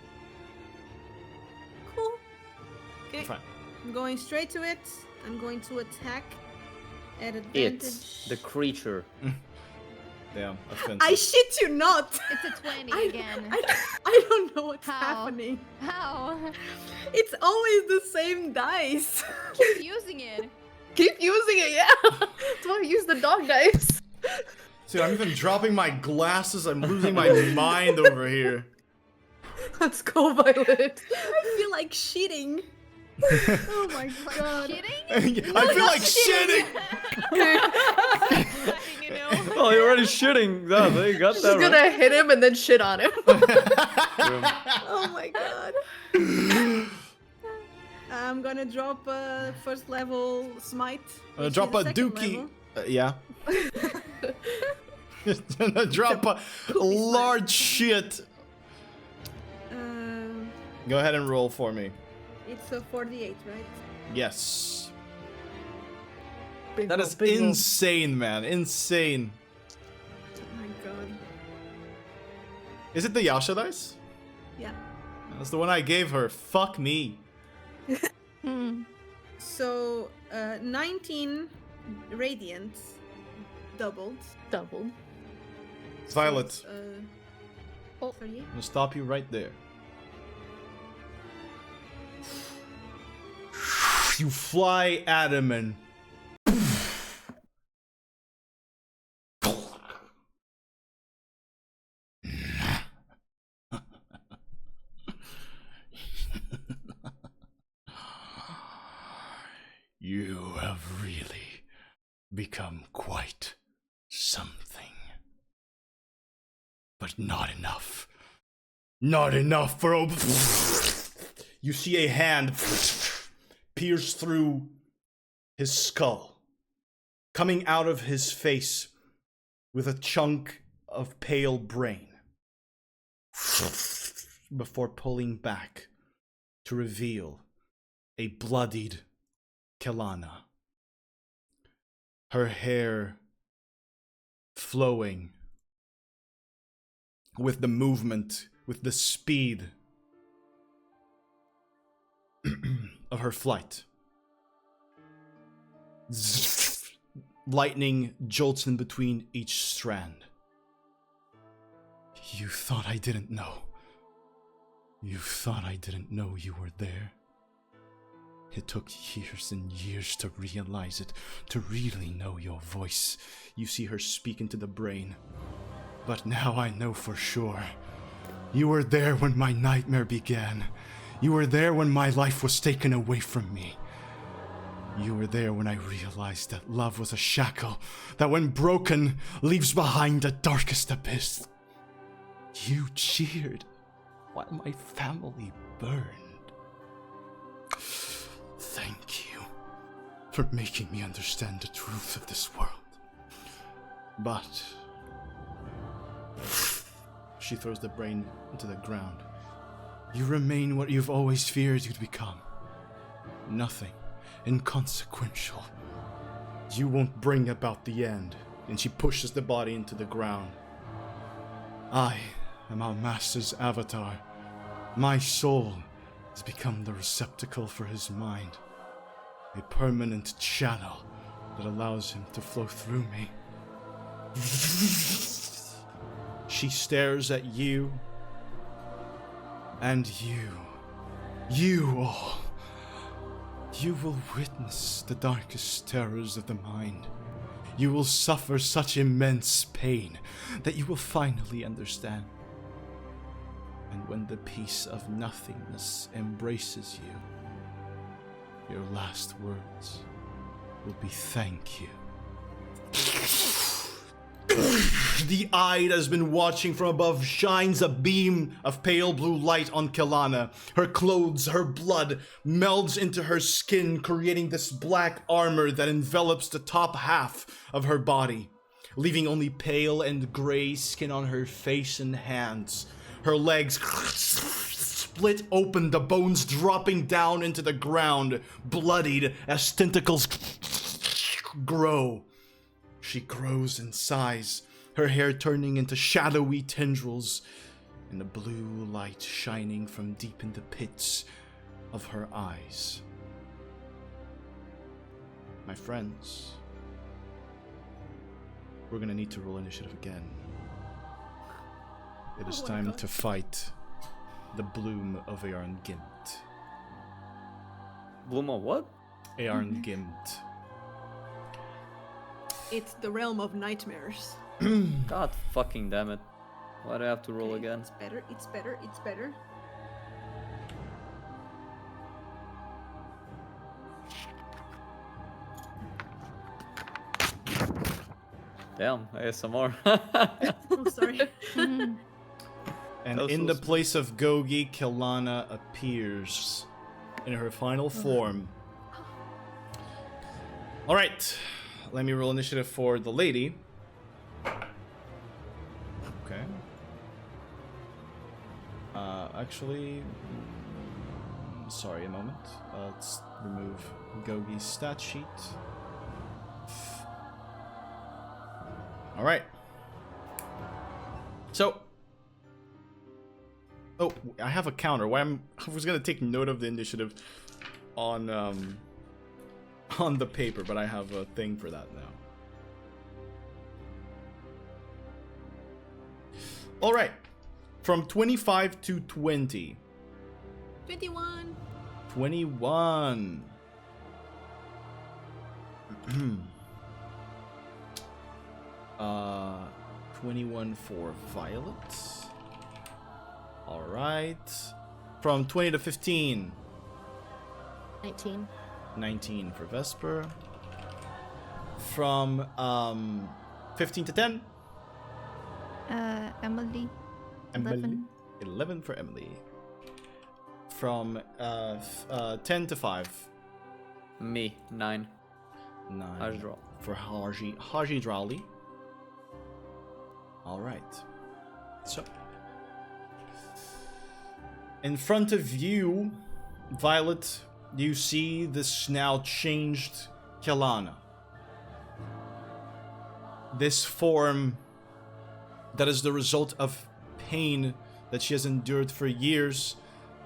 Speaker 5: Cool. Okay.
Speaker 1: You're fine.
Speaker 5: I'm going straight to it. I'm going to attack at advantage.
Speaker 3: It's the creature.
Speaker 1: Damn,
Speaker 5: I
Speaker 1: offensive.
Speaker 5: shit you not.
Speaker 2: It's a 20
Speaker 5: I,
Speaker 2: again.
Speaker 5: I don't know what's
Speaker 2: How?
Speaker 5: happening.
Speaker 2: How?
Speaker 5: It's always the same dice.
Speaker 2: Keep using it.
Speaker 6: Keep using it, yeah. That's why I use the dog dice.
Speaker 1: Dude, I'm even dropping my glasses. I'm losing my mind over here.
Speaker 6: Let's go, Violet.
Speaker 5: I feel like shitting. Oh my god.
Speaker 2: Kidding?
Speaker 1: I feel like shitting.
Speaker 2: You know?
Speaker 3: Oh, you're already shitting. Oh, they got
Speaker 6: She's
Speaker 3: that
Speaker 6: gonna
Speaker 3: right.
Speaker 6: hit him and then shit on him.
Speaker 5: Oh my god. I'm gonna drop a first level smite. which
Speaker 1: Drop
Speaker 5: is
Speaker 1: a
Speaker 5: second
Speaker 1: dookie.
Speaker 5: level.
Speaker 1: Yeah. Drop a large shit. Go ahead and roll for me.
Speaker 5: It's a 48, right?
Speaker 1: Yes.
Speaker 6: Big
Speaker 1: That
Speaker 6: roll,
Speaker 1: is
Speaker 6: big roll.
Speaker 1: insane, man. Insane.
Speaker 5: Oh my god.
Speaker 1: Is it the Yasha dice?
Speaker 5: Yeah.
Speaker 1: That's the one I gave her. Fuck me.
Speaker 5: So, 19 radiant doubled.
Speaker 6: Doubled.
Speaker 1: Violet,
Speaker 5: So
Speaker 2: Oh.
Speaker 5: 38.
Speaker 1: I'm gonna stop you right there. You fly at him and...
Speaker 4: You have really become quite something. But not enough. Not enough for...
Speaker 1: You see a hand pierce through his skull, coming out of his face with a chunk of pale brain, before pulling back to reveal a bloodied Kelana. Her hair flowing with the movement, with the speed of her flight. Lightning jolts in between each strand. You thought I didn't know. You thought I didn't know you were there. It took years and years to realize it, to really know your voice. You see her speak into the brain. But now I know for sure. You were there when my nightmare began. You were there when my life was taken away from me. You were there when I realized that love was a shackle that when broken leaves behind the darkest abyss. You cheered while my family burned. Thank you for making me understand the truth of this world. But She throws the brain into the ground. You remain what you've always feared you'd become. Nothing. Inconsequential. You won't bring about the end. And she pushes the body into the ground. I am our master's avatar. My soul has become the receptacle for his mind. A permanent channel that allows him to flow through me. She stares at you. And you all. You will witness the darkest terrors of the mind. You will suffer such immense pain that you will finally understand. And when the peace of nothingness embraces you, your last words will be thank you. The eye that has been watching from above shines a beam of pale blue light on Kelana. Her clothes, her blood, melds into her skin, creating this black armor that envelops the top half of her body, leaving only pale and gray skin on her face and hands. Her legs split open, the bones dropping down into the ground, bloodied as tentacles grow. She grows in size, her hair turning into shadowy tendrils, and the blue light shining from deep in the pits of her eyes. My friends, we're gonna need to roll initiative again. It is time to fight the Bloom of Aearn Gimt.
Speaker 3: Bloom of what?
Speaker 1: Aearn Gimt.
Speaker 5: It's the realm of nightmares.
Speaker 3: God fucking damn it. Why do I have to roll again?
Speaker 5: It's better, it's better, it's better.
Speaker 3: Damn, ASMR.
Speaker 5: Oh, sorry.
Speaker 2: Mhm.
Speaker 1: And
Speaker 3: That was
Speaker 1: in
Speaker 3: so
Speaker 1: the
Speaker 3: smooth.
Speaker 1: place of Gogi, Kelana appears in her final form. Alright, let me roll initiative for the lady. Okay. Actually, sorry, a moment. Let's remove Gogi's stat sheet. Alright. So, oh, I have a counter. I was gonna take note of the initiative on the paper, but I have a thing for that now. All right, from 25 to 20.
Speaker 5: 21.
Speaker 1: 21. 21 for Violet. All right. From 20 to 15.
Speaker 6: 19.
Speaker 1: 19 for Vesper. From 15 to 10.
Speaker 2: Emily.
Speaker 1: Emily.
Speaker 2: 11.
Speaker 1: 11 for Emily. From 10 to 5.
Speaker 3: Me, 9.
Speaker 1: 9
Speaker 3: Haj'Draal.
Speaker 1: for Haj'Draal. All right. So, in front of you, Violet, you see this now changed Kelana. This form that is the result of pain that she has endured for years,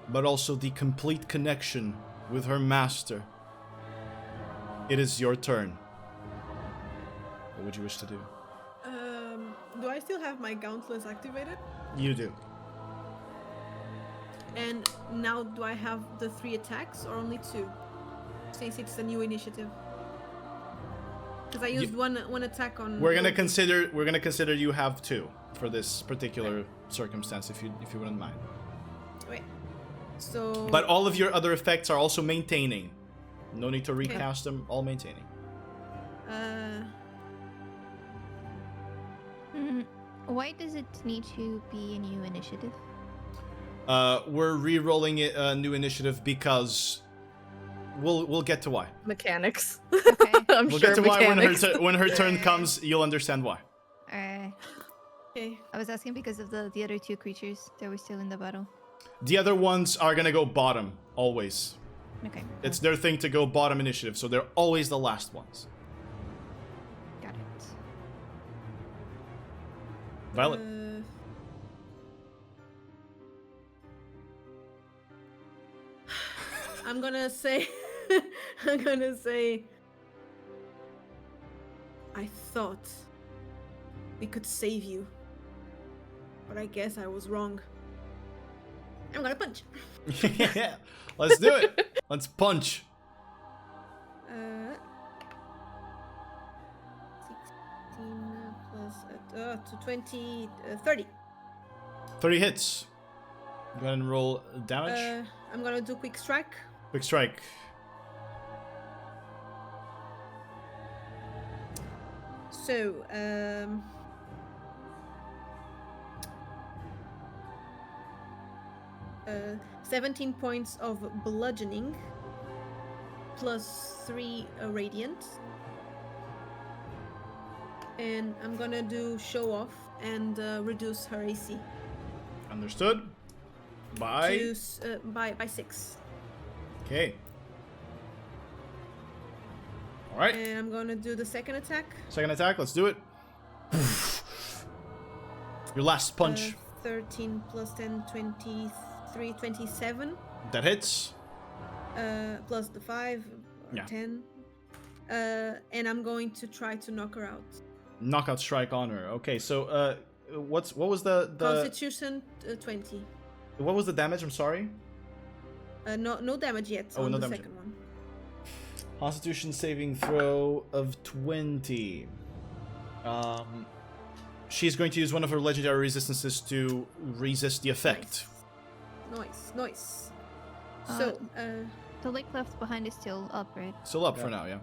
Speaker 1: but also the complete connection with her master. It is your turn. What would you wish to do?
Speaker 5: Do I still have my gauntlets activated?
Speaker 1: You do.
Speaker 5: And now do I have the 3 attacks or only 2? Since it's a new initiative. Because I used one attack on.
Speaker 1: We're gonna consider you have 2 for this particular circumstance, if you wouldn't mind.
Speaker 5: Wait. So.
Speaker 1: But all of your other effects are also maintaining. No need to recast them. All maintaining.
Speaker 2: Why does it need to be a new initiative?
Speaker 1: We're re-rolling it new initiative because we'll get to why.
Speaker 6: Mechanics.
Speaker 2: Okay.
Speaker 6: I'm
Speaker 1: We'll
Speaker 6: sure
Speaker 1: get to why
Speaker 6: mechanics.
Speaker 1: when her turn comes. You'll understand why.
Speaker 5: Okay.
Speaker 2: I was asking because of the other two creatures that were still in the battle.
Speaker 1: The other ones are gonna go bottom, always.
Speaker 2: Okay.
Speaker 1: It's their thing to go bottom initiative, so they're always the last ones.
Speaker 2: Got it.
Speaker 1: Violet.
Speaker 5: I'm gonna say, I thought we could save you, but I guess I was wrong. I'm gonna punch.
Speaker 1: Yeah, let's do it. Let's punch.
Speaker 5: 16 plus to 20, 30.
Speaker 1: 30 hits. Go ahead and roll damage.
Speaker 5: I'm gonna do quick strike.
Speaker 1: Quick strike.
Speaker 5: So, 17 points of bludgeoning, plus 3 radiant. And I'm gonna do show off and reduce her AC
Speaker 1: Understood. Bye.
Speaker 5: to, by 6.
Speaker 1: Okay. All right.
Speaker 5: And I'm gonna do the second attack.
Speaker 1: Second attack. Let's do it. Your last punch.
Speaker 5: 13 plus 10, 23, 27.
Speaker 1: That hits.
Speaker 5: Plus the 5,
Speaker 1: Yeah.
Speaker 5: 10. And I'm going to try to knock her out.
Speaker 1: Knockout strike on her. Okay. So what was the
Speaker 5: Constitution 20.
Speaker 1: what was the damage? I'm sorry.
Speaker 5: No damage yet
Speaker 1: Oh,
Speaker 5: on
Speaker 1: no
Speaker 5: the
Speaker 1: damage.
Speaker 5: second one.
Speaker 1: Constitution saving throw of 20. She's going to use one of her legendary resistances to resist the effect.
Speaker 5: Nice.
Speaker 2: Uh,
Speaker 5: So,
Speaker 2: The lake left behind is still up, right?
Speaker 1: Still up for now, yeah.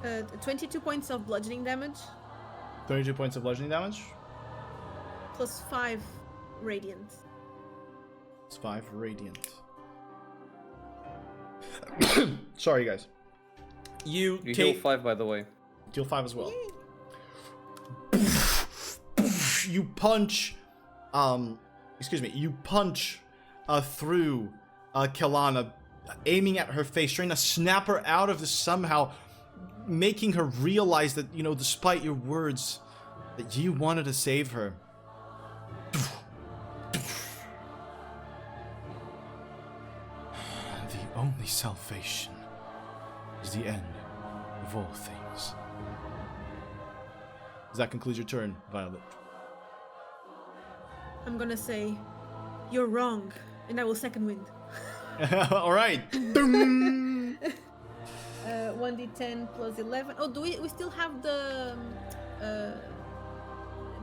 Speaker 5: uh, 22 points of bludgeoning damage,
Speaker 1: 32 points of bludgeoning damage.
Speaker 5: plus 5 radiant.
Speaker 1: It's 5 radiant. Sorry, guys. You
Speaker 3: You
Speaker 1: take
Speaker 3: heal 5, by the way.
Speaker 1: deal 5 as well. You punch, you punch through Kelana, aiming at her face, trying to snap her out of this somehow, making her realize that, you know, despite your words, that you wanted to save her. The only salvation is the end of all things. Does that conclude your turn, Violet?
Speaker 5: I'm gonna say, you're wrong, and I will second wind.
Speaker 1: All right.
Speaker 5: 1d10 plus 11. Oh, do we still have the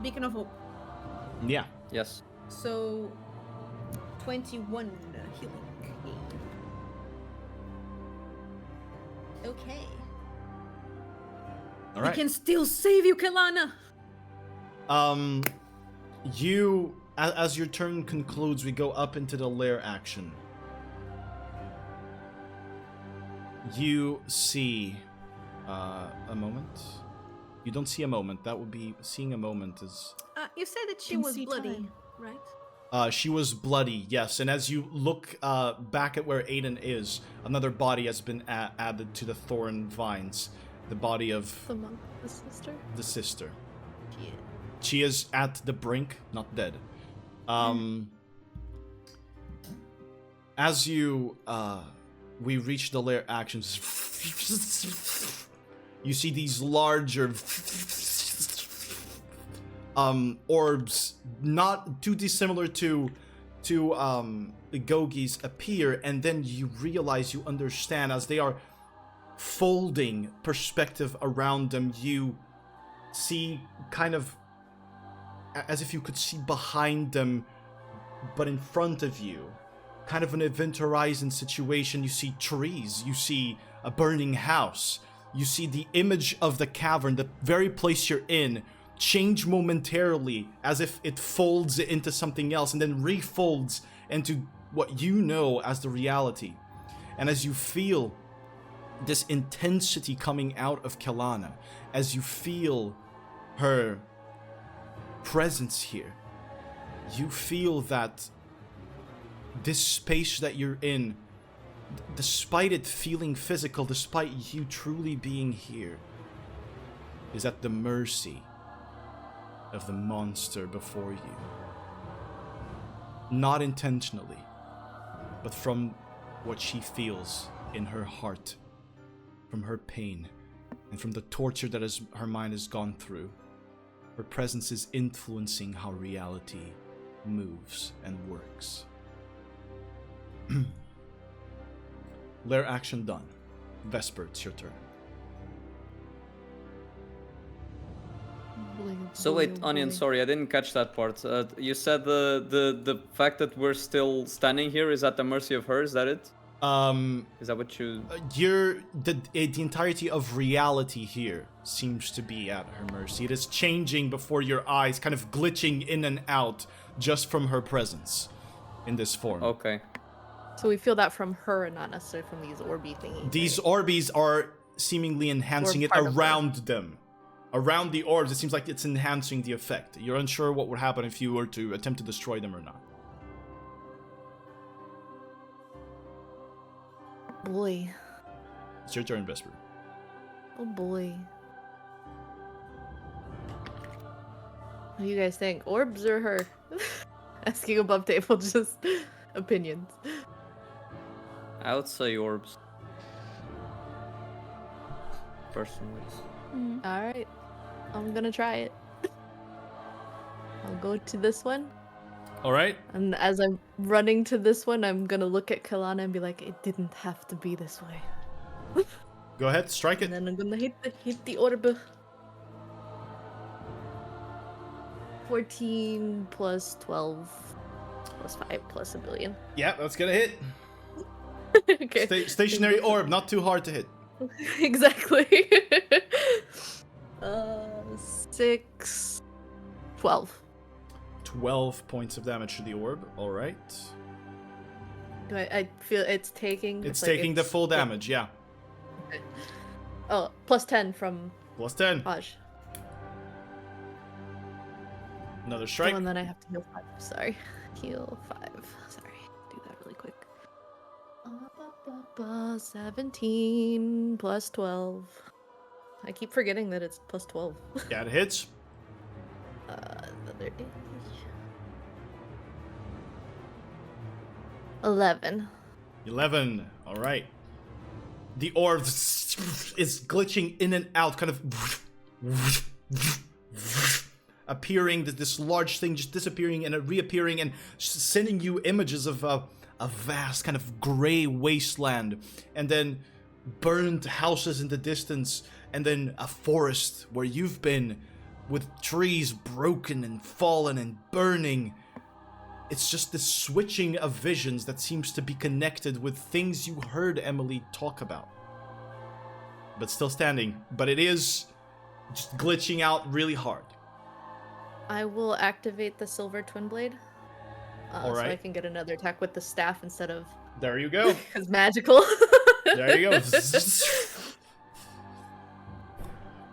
Speaker 5: Beacon of Hope?
Speaker 1: Yeah.
Speaker 3: Yes.
Speaker 5: So 21 healing. Okay.
Speaker 1: All
Speaker 5: We
Speaker 1: right.
Speaker 5: can still save you, Kelana.
Speaker 1: You, as your turn concludes, we go up into the Lair action. You see a moment. You don't see a moment. That would be seeing a moment is.
Speaker 5: You said that she
Speaker 6: Can
Speaker 5: was
Speaker 6: see
Speaker 5: bloody,
Speaker 6: time.
Speaker 5: right?
Speaker 1: She was bloody, yes. And as you look back at where Aiden is, another body has been added to the thorn vines. The body of
Speaker 6: The monk, the sister.
Speaker 1: the sister.
Speaker 5: Yeah.
Speaker 1: She is at the brink, not dead. As you we reach the Lair actions, you see these larger orbs, not too dissimilar to Gogi's, appear, and then you realize, you understand, as they are folding perspective around them, you see kind of as if you could see behind them, but in front of you, kind of an event horizon situation. You see trees, you see a burning house, you see the image of the cavern, the very place you're in, change momentarily as if it folds into something else and then refolds into what you know as the reality. And as you feel this intensity coming out of Kelana as you feel her presence here. You feel that this space that you're in, despite it feeling physical, despite you truly being here, is at the mercy of the monster before you. Not intentionally, but from what she feels in her heart, from her pain, and from the torture that her mind has gone through. Her presence is influencing how reality moves and works. Lair action done. Vesper, it's your turn.
Speaker 3: So wait, Onion, sorry, I didn't catch that part. You said the fact that we're still standing here is at the mercy of her, is that it? Is that what you...
Speaker 1: The entirety of reality here seems to be at her mercy. It is changing before your eyes, kind of glitching in and out just from her presence in this form.
Speaker 3: Okay.
Speaker 6: So we feel that from her and not necessarily from these Orby thingies.
Speaker 1: These Orbies are seemingly enhancing it around them. Around the orbs, it seems like it's enhancing the effect. You're unsure what would happen if you were to attempt to destroy them or not.
Speaker 6: Boy.
Speaker 1: It's your turn, Vesper.
Speaker 6: Oh boy. What do you guys think? Orbs or her? Asking above table, just opinions.
Speaker 3: I would say orbs. Personally.
Speaker 6: Alright. I'm gonna try it. I'll go to this one.
Speaker 1: Alright.
Speaker 6: And as I'm running to this one, I'm gonna look at Kelana and be like, it didn't have to be this way.
Speaker 1: Go ahead, strike it.
Speaker 6: And then I'm gonna hit the orb. 14 plus 12 plus 5 plus a billion.
Speaker 1: Yeah, that's gonna hit.
Speaker 6: Okay.
Speaker 1: Stationary orb, not too hard to hit.
Speaker 6: Exactly. 6, 12.
Speaker 1: 12 points of damage to the orb. All right.
Speaker 6: I feel it's taking.
Speaker 1: It's
Speaker 6: like
Speaker 1: taking the full damage. Yeah.
Speaker 6: Okay. Oh, plus 10 from
Speaker 1: Plus 10.
Speaker 6: Hajj.
Speaker 1: Another strike.
Speaker 6: Oh, and then I have to heal 5. Sorry. Heal 5. Sorry. Do that really quick. 17 plus 12. I keep forgetting that it's plus 12.
Speaker 1: Yeah, it hits.
Speaker 6: Another 11.
Speaker 1: 11. All right. The orb is glitching in and out, kind of appearing, this large thing just disappearing and reappearing and sending you images of a vast kind of gray wasteland, and then burned houses in the distance, and then a forest where you've been with trees broken and fallen and burning. It's just this switching of visions that seems to be connected with things you heard Emily talk about. But still standing. But it is just glitching out really hard.
Speaker 6: I will activate the silver twin blade.
Speaker 1: All right.
Speaker 6: So I can get another attack with the staff instead of...
Speaker 1: There you go.
Speaker 6: Because magical.
Speaker 1: There you go.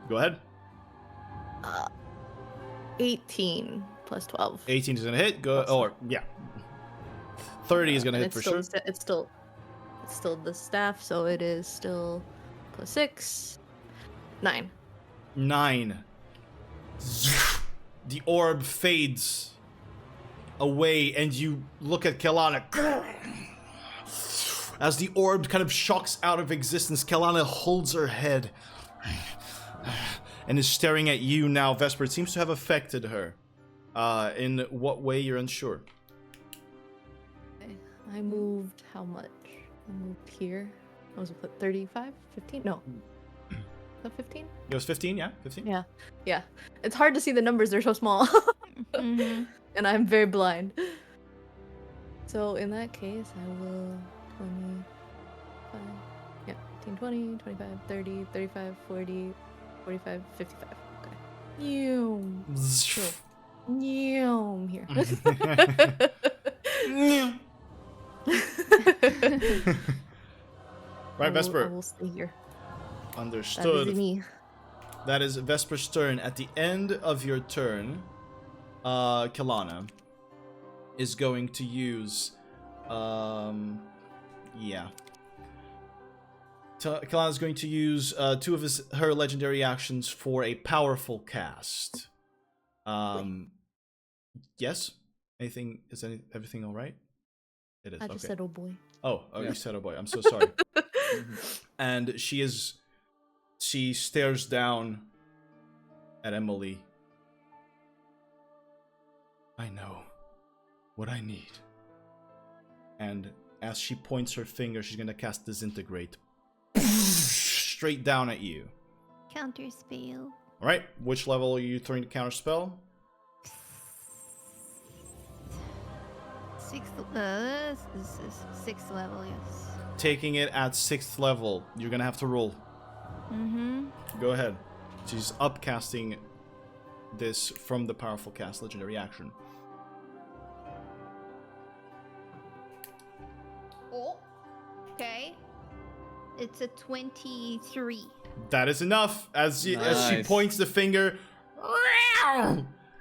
Speaker 1: Go ahead.
Speaker 6: 18 plus 12.
Speaker 1: 18 is gonna hit. Go. Or yeah. 30 is gonna
Speaker 6: And
Speaker 1: hit for
Speaker 6: it's still,
Speaker 1: sure.
Speaker 6: It's still the staff, so it is still plus 6. 9.
Speaker 1: 9. The orb fades away, and you look at Kelana. As the orb kind of shocks out of existence, Kelana holds her head and is staring at you now, Vesper. It seems to have affected her. In what way, you're unsure.
Speaker 6: I moved how much? I moved here. I was 35? 15? No. Was that 15?
Speaker 1: It was 15, yeah? 15?
Speaker 6: Yeah. Yeah. It's hard to see the numbers, they're so small.
Speaker 2: Mm-hmm.
Speaker 6: And I'm very blind. So in that case, I will 25, yeah, 15, 20, 25, 30, 35, 40, 45, 55. Okay. Neum. Cool. Neum. Here.
Speaker 1: Right,
Speaker 6: I
Speaker 1: Vesper.
Speaker 6: will stay here. That
Speaker 1: Understood.
Speaker 6: is me.
Speaker 1: That is Vesper's turn. At the end of your turn, Kalana is going to use, yeah. Kalana is going to use two of her legendary actions for a powerful cast. Yes. Everything all right? It is.
Speaker 6: I just
Speaker 1: okay.
Speaker 6: said, oh boy.
Speaker 1: Oh,
Speaker 3: Yeah.
Speaker 1: you said, oh boy. I'm so sorry. And she stares down at Emily. I know what I need. And as she points her finger, she's gonna cast Disintegrate. Straight down at you.
Speaker 2: Counter spell.
Speaker 1: Alright, which level are you throwing the counter spell?
Speaker 2: Sixth level, yes.
Speaker 1: Taking it at 6th level. You're gonna have to roll.
Speaker 2: Mm-hmm.
Speaker 1: Go ahead. She's upcasting this from the powerful cast legendary action.
Speaker 2: Oh. Okay. It's a 23.
Speaker 1: That is enough. As she
Speaker 3: Nice.
Speaker 1: points the finger,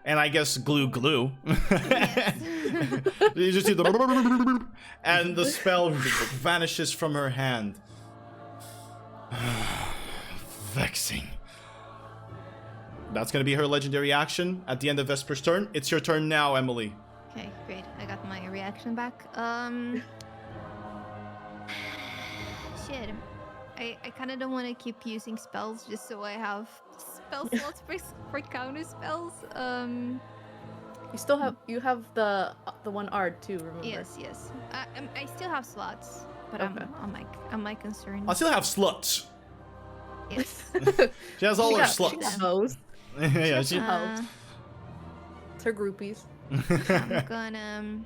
Speaker 1: and I guess glue.
Speaker 2: Yes.
Speaker 1: You just see the and the spell vanishes from her hand. Vexing. That's gonna be her legendary action at the end of Vesper's turn. It's your turn now, Emily.
Speaker 2: Okay, great. I got my reaction back. Shit. I kind of don't want to keep using spells just so I have spell slots for counter spells.
Speaker 6: You have the one Ard too, remember?
Speaker 2: Yes. I still have slots, but
Speaker 6: Okay.
Speaker 2: I'm my concern.
Speaker 1: I still have sluts.
Speaker 2: Yes.
Speaker 1: She has all
Speaker 6: She
Speaker 1: her
Speaker 6: got
Speaker 1: sluts.
Speaker 6: hoes.
Speaker 1: Yeah, she.
Speaker 2: Uh,
Speaker 6: It's her groupies.
Speaker 2: I'm gonna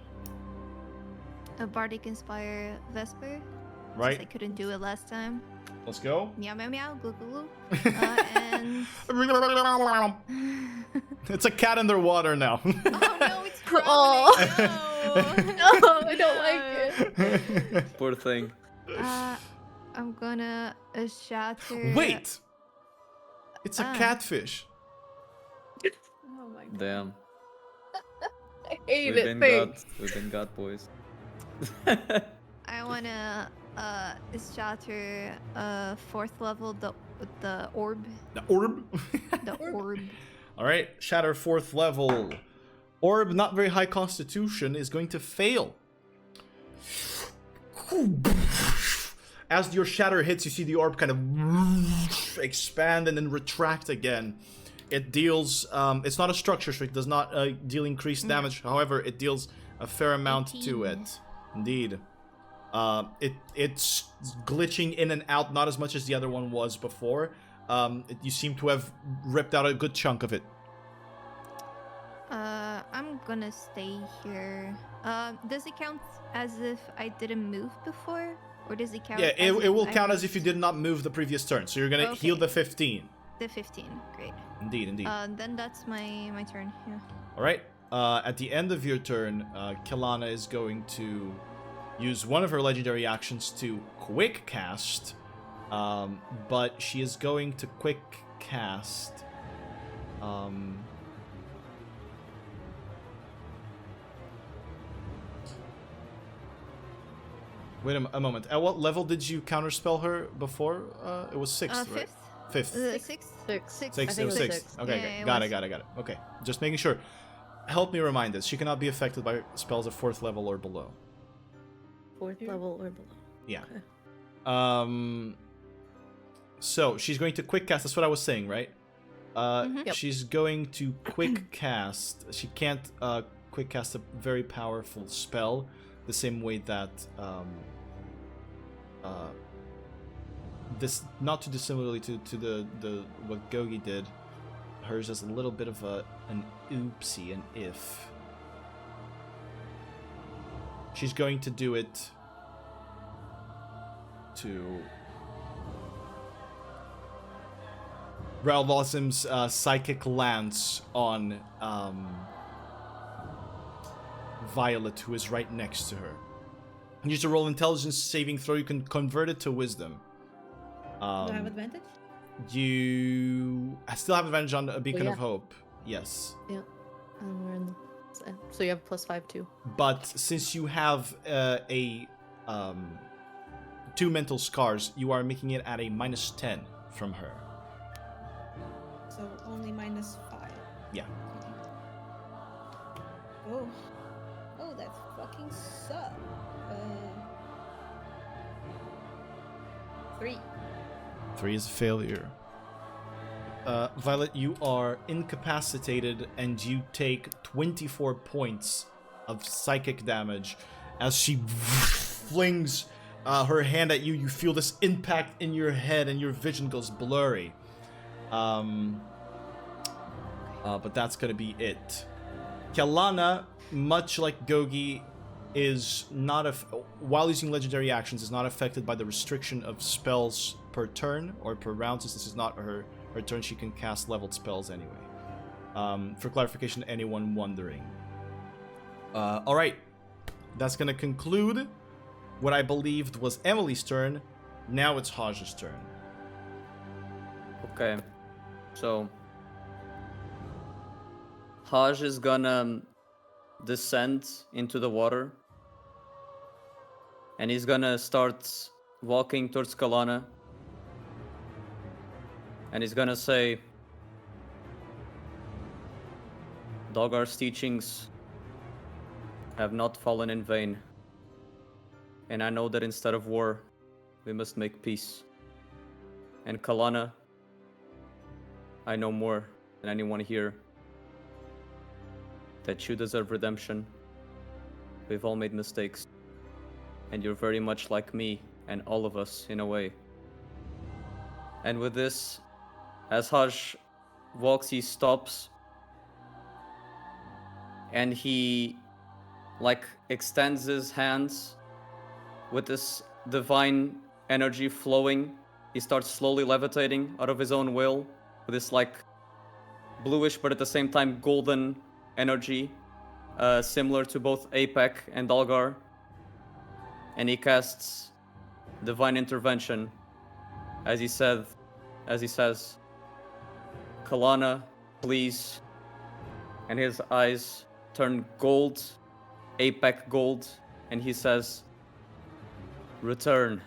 Speaker 2: Bardic Inspire Vesper.
Speaker 1: Right.
Speaker 2: Since I couldn't do it last time.
Speaker 1: Let's go.
Speaker 2: Meow meow meow, glue glue glue. And
Speaker 1: It's a cat in their water now.
Speaker 2: oh no, it's
Speaker 6: Oh.
Speaker 2: drowning.
Speaker 6: No, I don't like it.
Speaker 3: Poor thing.
Speaker 2: I'm gonna shatter.
Speaker 1: Wait! It's a
Speaker 2: Ah.
Speaker 1: catfish.
Speaker 6: Oh my god.
Speaker 3: Damn.
Speaker 6: I hate
Speaker 3: We've
Speaker 6: it.
Speaker 3: been got.
Speaker 6: Thanks.
Speaker 3: We've been got, boys.
Speaker 2: I wanna shatter 4th level the orb.
Speaker 1: The orb.
Speaker 2: The orb.
Speaker 1: Alright, shatter 4th level. Orb, not very high constitution, is going to fail. As your shatter hits, you see the orb kind of expand and then retract again. It deals, it's not a structure, so it does not deal increased damage. However, it deals a fair amount to
Speaker 2: 18.
Speaker 1: it. Indeed. It's glitching in and out, not as much as the other one was before. You seem to have ripped out a good chunk of it.
Speaker 2: I'm gonna stay here. Does it count as if I didn't move before? Or does it count
Speaker 1: Yeah,
Speaker 2: as
Speaker 1: it will
Speaker 2: I
Speaker 1: count as
Speaker 2: moved?
Speaker 1: if you did not move the previous turn. So you're gonna heal
Speaker 2: Okay.
Speaker 1: the 15.
Speaker 2: The 15, great.
Speaker 1: Indeed.
Speaker 2: Then that's my turn, yeah.
Speaker 1: Alright, at the end of your turn, Kalana is going to use one of her legendary actions to quick cast, but she is going to quick cast, wait a moment, at what level did you counterspell her before? It was 6th, right? 5th.
Speaker 2: Sixth?
Speaker 6: Six.
Speaker 2: Sixth.
Speaker 6: I
Speaker 1: Sixth,
Speaker 6: think
Speaker 1: it was
Speaker 6: it was
Speaker 1: 6th.
Speaker 6: six.
Speaker 1: Okay,
Speaker 2: Yeah,
Speaker 1: okay.
Speaker 2: it
Speaker 1: Got it. Okay, just making sure. Help me remind this. She cannot be affected by spells of 4th level or below.
Speaker 6: 4th level or below.
Speaker 1: Yeah.
Speaker 6: Okay.
Speaker 1: So she's going to quick cast. That's what I was saying, right?
Speaker 6: Yep.
Speaker 1: She's going to quick cast. She can't quick cast a very powerful spell the same way that this, not too dissimilarly to the what Gogi did. Hers is a little bit of an oopsie, an if. She's going to do it to Ralvosim's psychic lance on Violet, who is right next to her. Use to roll intelligence saving throw. You can convert it to wisdom.
Speaker 5: Do I have advantage?
Speaker 1: I still have advantage on a beacon
Speaker 6: yeah.
Speaker 1: of hope. Yes.
Speaker 6: Yeah. And we're in the... So you have +5 too.
Speaker 1: But since you have a 2 mental scars, you are making it at a -10 from her.
Speaker 5: So only -5.
Speaker 1: Yeah.
Speaker 5: Oh. Oh, that fucking sucks. 3.
Speaker 1: 3 is a failure. Violet, you are incapacitated and you take 24 points of psychic damage as she flings her hand at you. You feel this impact in your head and your vision goes blurry. But that's gonna be it. Kelana, much like Gogi, is not while using legendary actions, is not affected by the restriction of spells per turn or per round, since this is not her turn. She can cast leveled spells anyway. For clarification, anyone wondering. Alright. That's gonna conclude what I believed was Emily's turn. Now it's Haj's turn.
Speaker 3: Okay. So Haj is gonna descend into the water. And he's gonna start walking towards Kalana. And he's gonna say, Daggar's teachings have not fallen in vain. And I know that instead of war, we must make peace. And Kalana, I know more than anyone here that you deserve redemption. We've all made mistakes. And you're very much like me and all of us in a way. And with this, as Haj walks, he stops. And he, extends his hands with this divine energy flowing. He starts slowly levitating out of his own will with this, bluish but at the same time golden energy, similar to both Apec and Dalgar. And he casts divine intervention as he says, Kalana, please. And his eyes turn gold, Apec gold, and he says, return.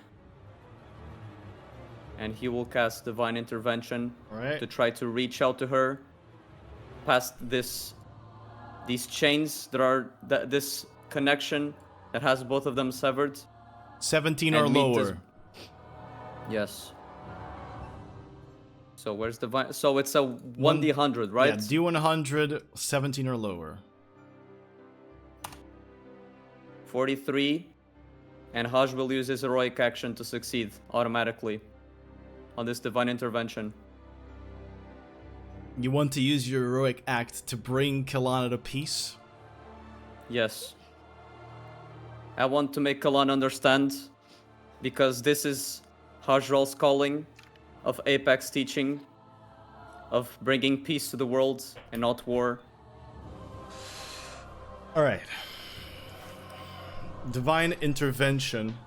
Speaker 3: And he will cast divine intervention to try to reach out to her past these chains that are this connection that has both of them severed.
Speaker 1: 17 or lower.
Speaker 3: Yes. So where's divine? So it's a 1d100, right?
Speaker 1: Yeah, D100, 17 or lower.
Speaker 3: 43. And Haj will use his heroic action to succeed automatically on this divine intervention.
Speaker 1: You want to use your heroic act to bring Kalana to peace?
Speaker 3: Yes. I want to make Kalana understand, because this is Haj'Draal's calling of Apec's teaching of bringing peace to the world and not war.
Speaker 1: Alright. Divine intervention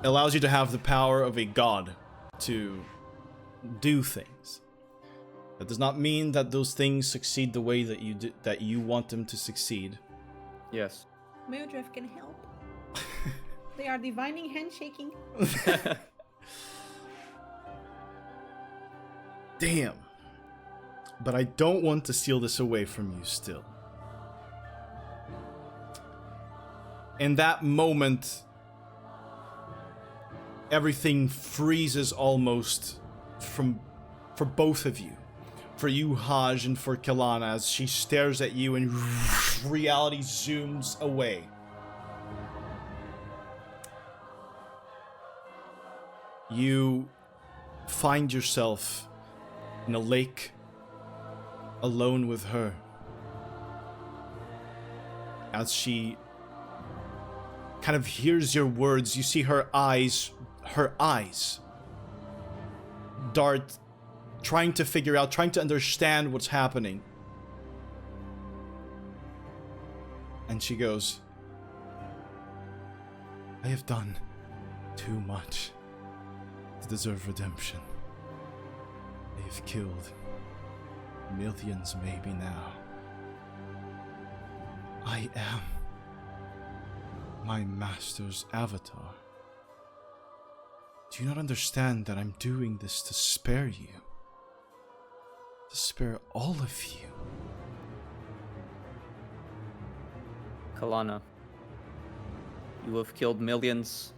Speaker 1: allows you to have the power of a god to do things. That does not mean that those things succeed the way that you want them to succeed.
Speaker 3: Yes.
Speaker 5: Mildred can help. They are divining handshaking.
Speaker 1: Damn. But I don't want to steal this away from you still. In that moment, everything freezes almost for both of you. For you, Haj, and for Kalana, as she stares at you and reality zooms away. You find yourself in a lake, alone with her. As she kind of hears your words, you see her eyes dart, trying to figure out, trying to understand what's happening. And she goes, I have done too much to deserve redemption. I have killed millions maybe now. I am my master's avatar. Do you not understand that I'm doing this to spare you? To spare all of you?
Speaker 3: Kalana, you have killed millions,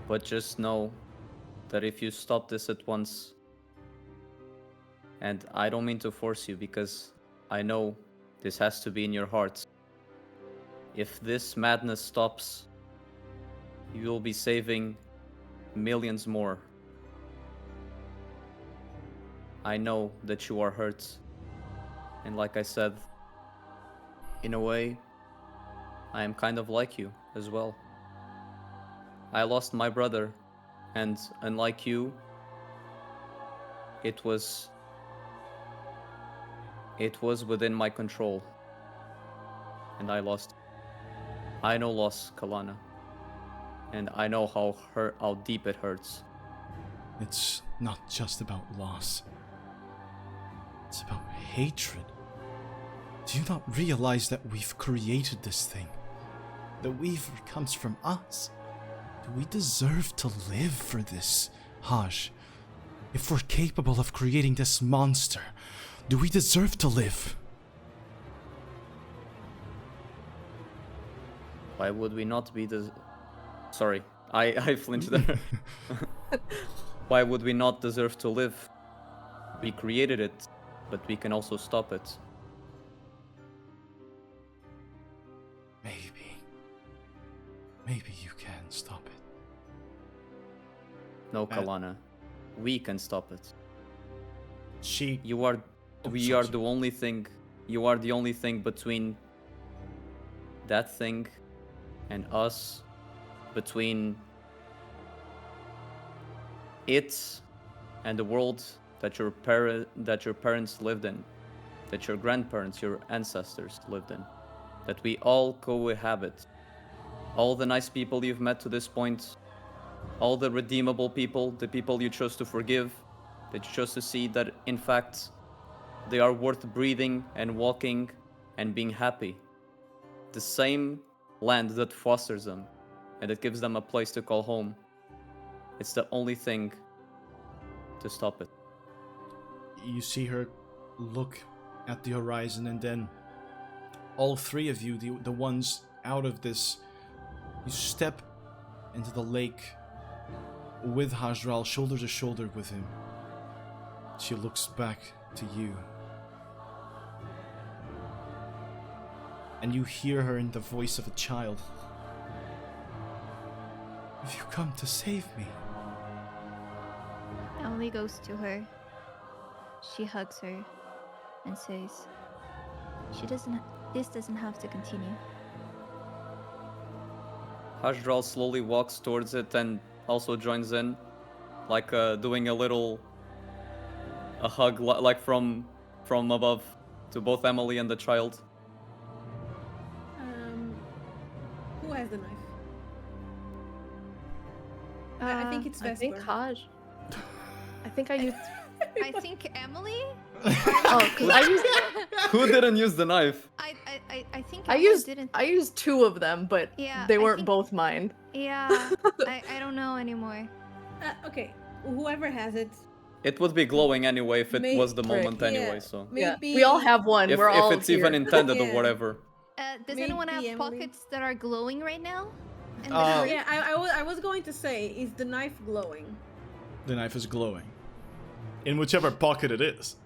Speaker 3: but just know that if you stop this at once, and I don't mean to force you because I know this has to be in your heart. If this madness stops, you will be saving millions more. I know that you are hurt. And like I said, in a way, I am kind of like you as well. I lost my brother, and unlike you, it was within my control. And I lost. I know loss, Kalana. And I know how deep it hurts.
Speaker 1: It's not just about loss. It's about hatred. Do you not realize that we've created this thing? The weaver comes from us. Do we deserve to live for this, Haj? If we're capable of creating this monster, do we deserve to live?
Speaker 3: Why would we not be Sorry, I flinched there. Why would we not deserve to live? We created it, but we can also stop it.
Speaker 1: Maybe you can stop it.
Speaker 3: No, Kalana. We can stop it.
Speaker 1: We
Speaker 3: are the only thing. You are the only thing between that thing and us, between it and the world that your parents lived in, that your grandparents, your ancestors lived in, that we all cohabit. All the nice people you've met to this point, all the redeemable people, the people you chose to forgive, that you chose to see that in fact they are worth breathing and walking and being happy. The same land that fosters them and that gives them a place to call home. It's the only thing to stop it.
Speaker 1: You see her look at the horizon, and then all three of you, the ones out of this, you step into the lake with Haj'Draal, shoulder to shoulder with him. She looks back to you. And you hear her in the voice of a child. Have you come to save me?
Speaker 2: Emily goes to her. She hugs her and says, this doesn't have to continue.
Speaker 3: Haj'Draal slowly walks towards it and also joins in, like doing a hug, like from above to both Emily and the child.
Speaker 5: Who has the knife? I think it's Vesper.
Speaker 6: I think Haj. I think I used.
Speaker 2: I think Emily?
Speaker 6: Oh, because I used.
Speaker 3: Who didn't use the knife?
Speaker 2: I think
Speaker 6: I
Speaker 2: Emily
Speaker 6: used.
Speaker 2: didn't.
Speaker 6: I used two of them, but
Speaker 2: Yeah,
Speaker 6: they
Speaker 2: I
Speaker 6: weren't
Speaker 2: think-
Speaker 6: both mine.
Speaker 2: Yeah, I don't know anymore.
Speaker 5: Okay, whoever has it.
Speaker 3: It would be glowing anyway if it was the
Speaker 6: Right.
Speaker 3: moment anyway, so.
Speaker 6: Yeah,
Speaker 5: Maybe
Speaker 6: we all have one.
Speaker 3: If
Speaker 6: We're all
Speaker 3: it's even
Speaker 6: here.
Speaker 3: intended or
Speaker 5: Yeah.
Speaker 3: whatever.
Speaker 2: Does anyone have
Speaker 5: Maybe Emily?
Speaker 2: pockets that are glowing right now? And
Speaker 5: Yeah, I was going to say, is the knife glowing?
Speaker 1: The knife is glowing. In whichever pocket it is.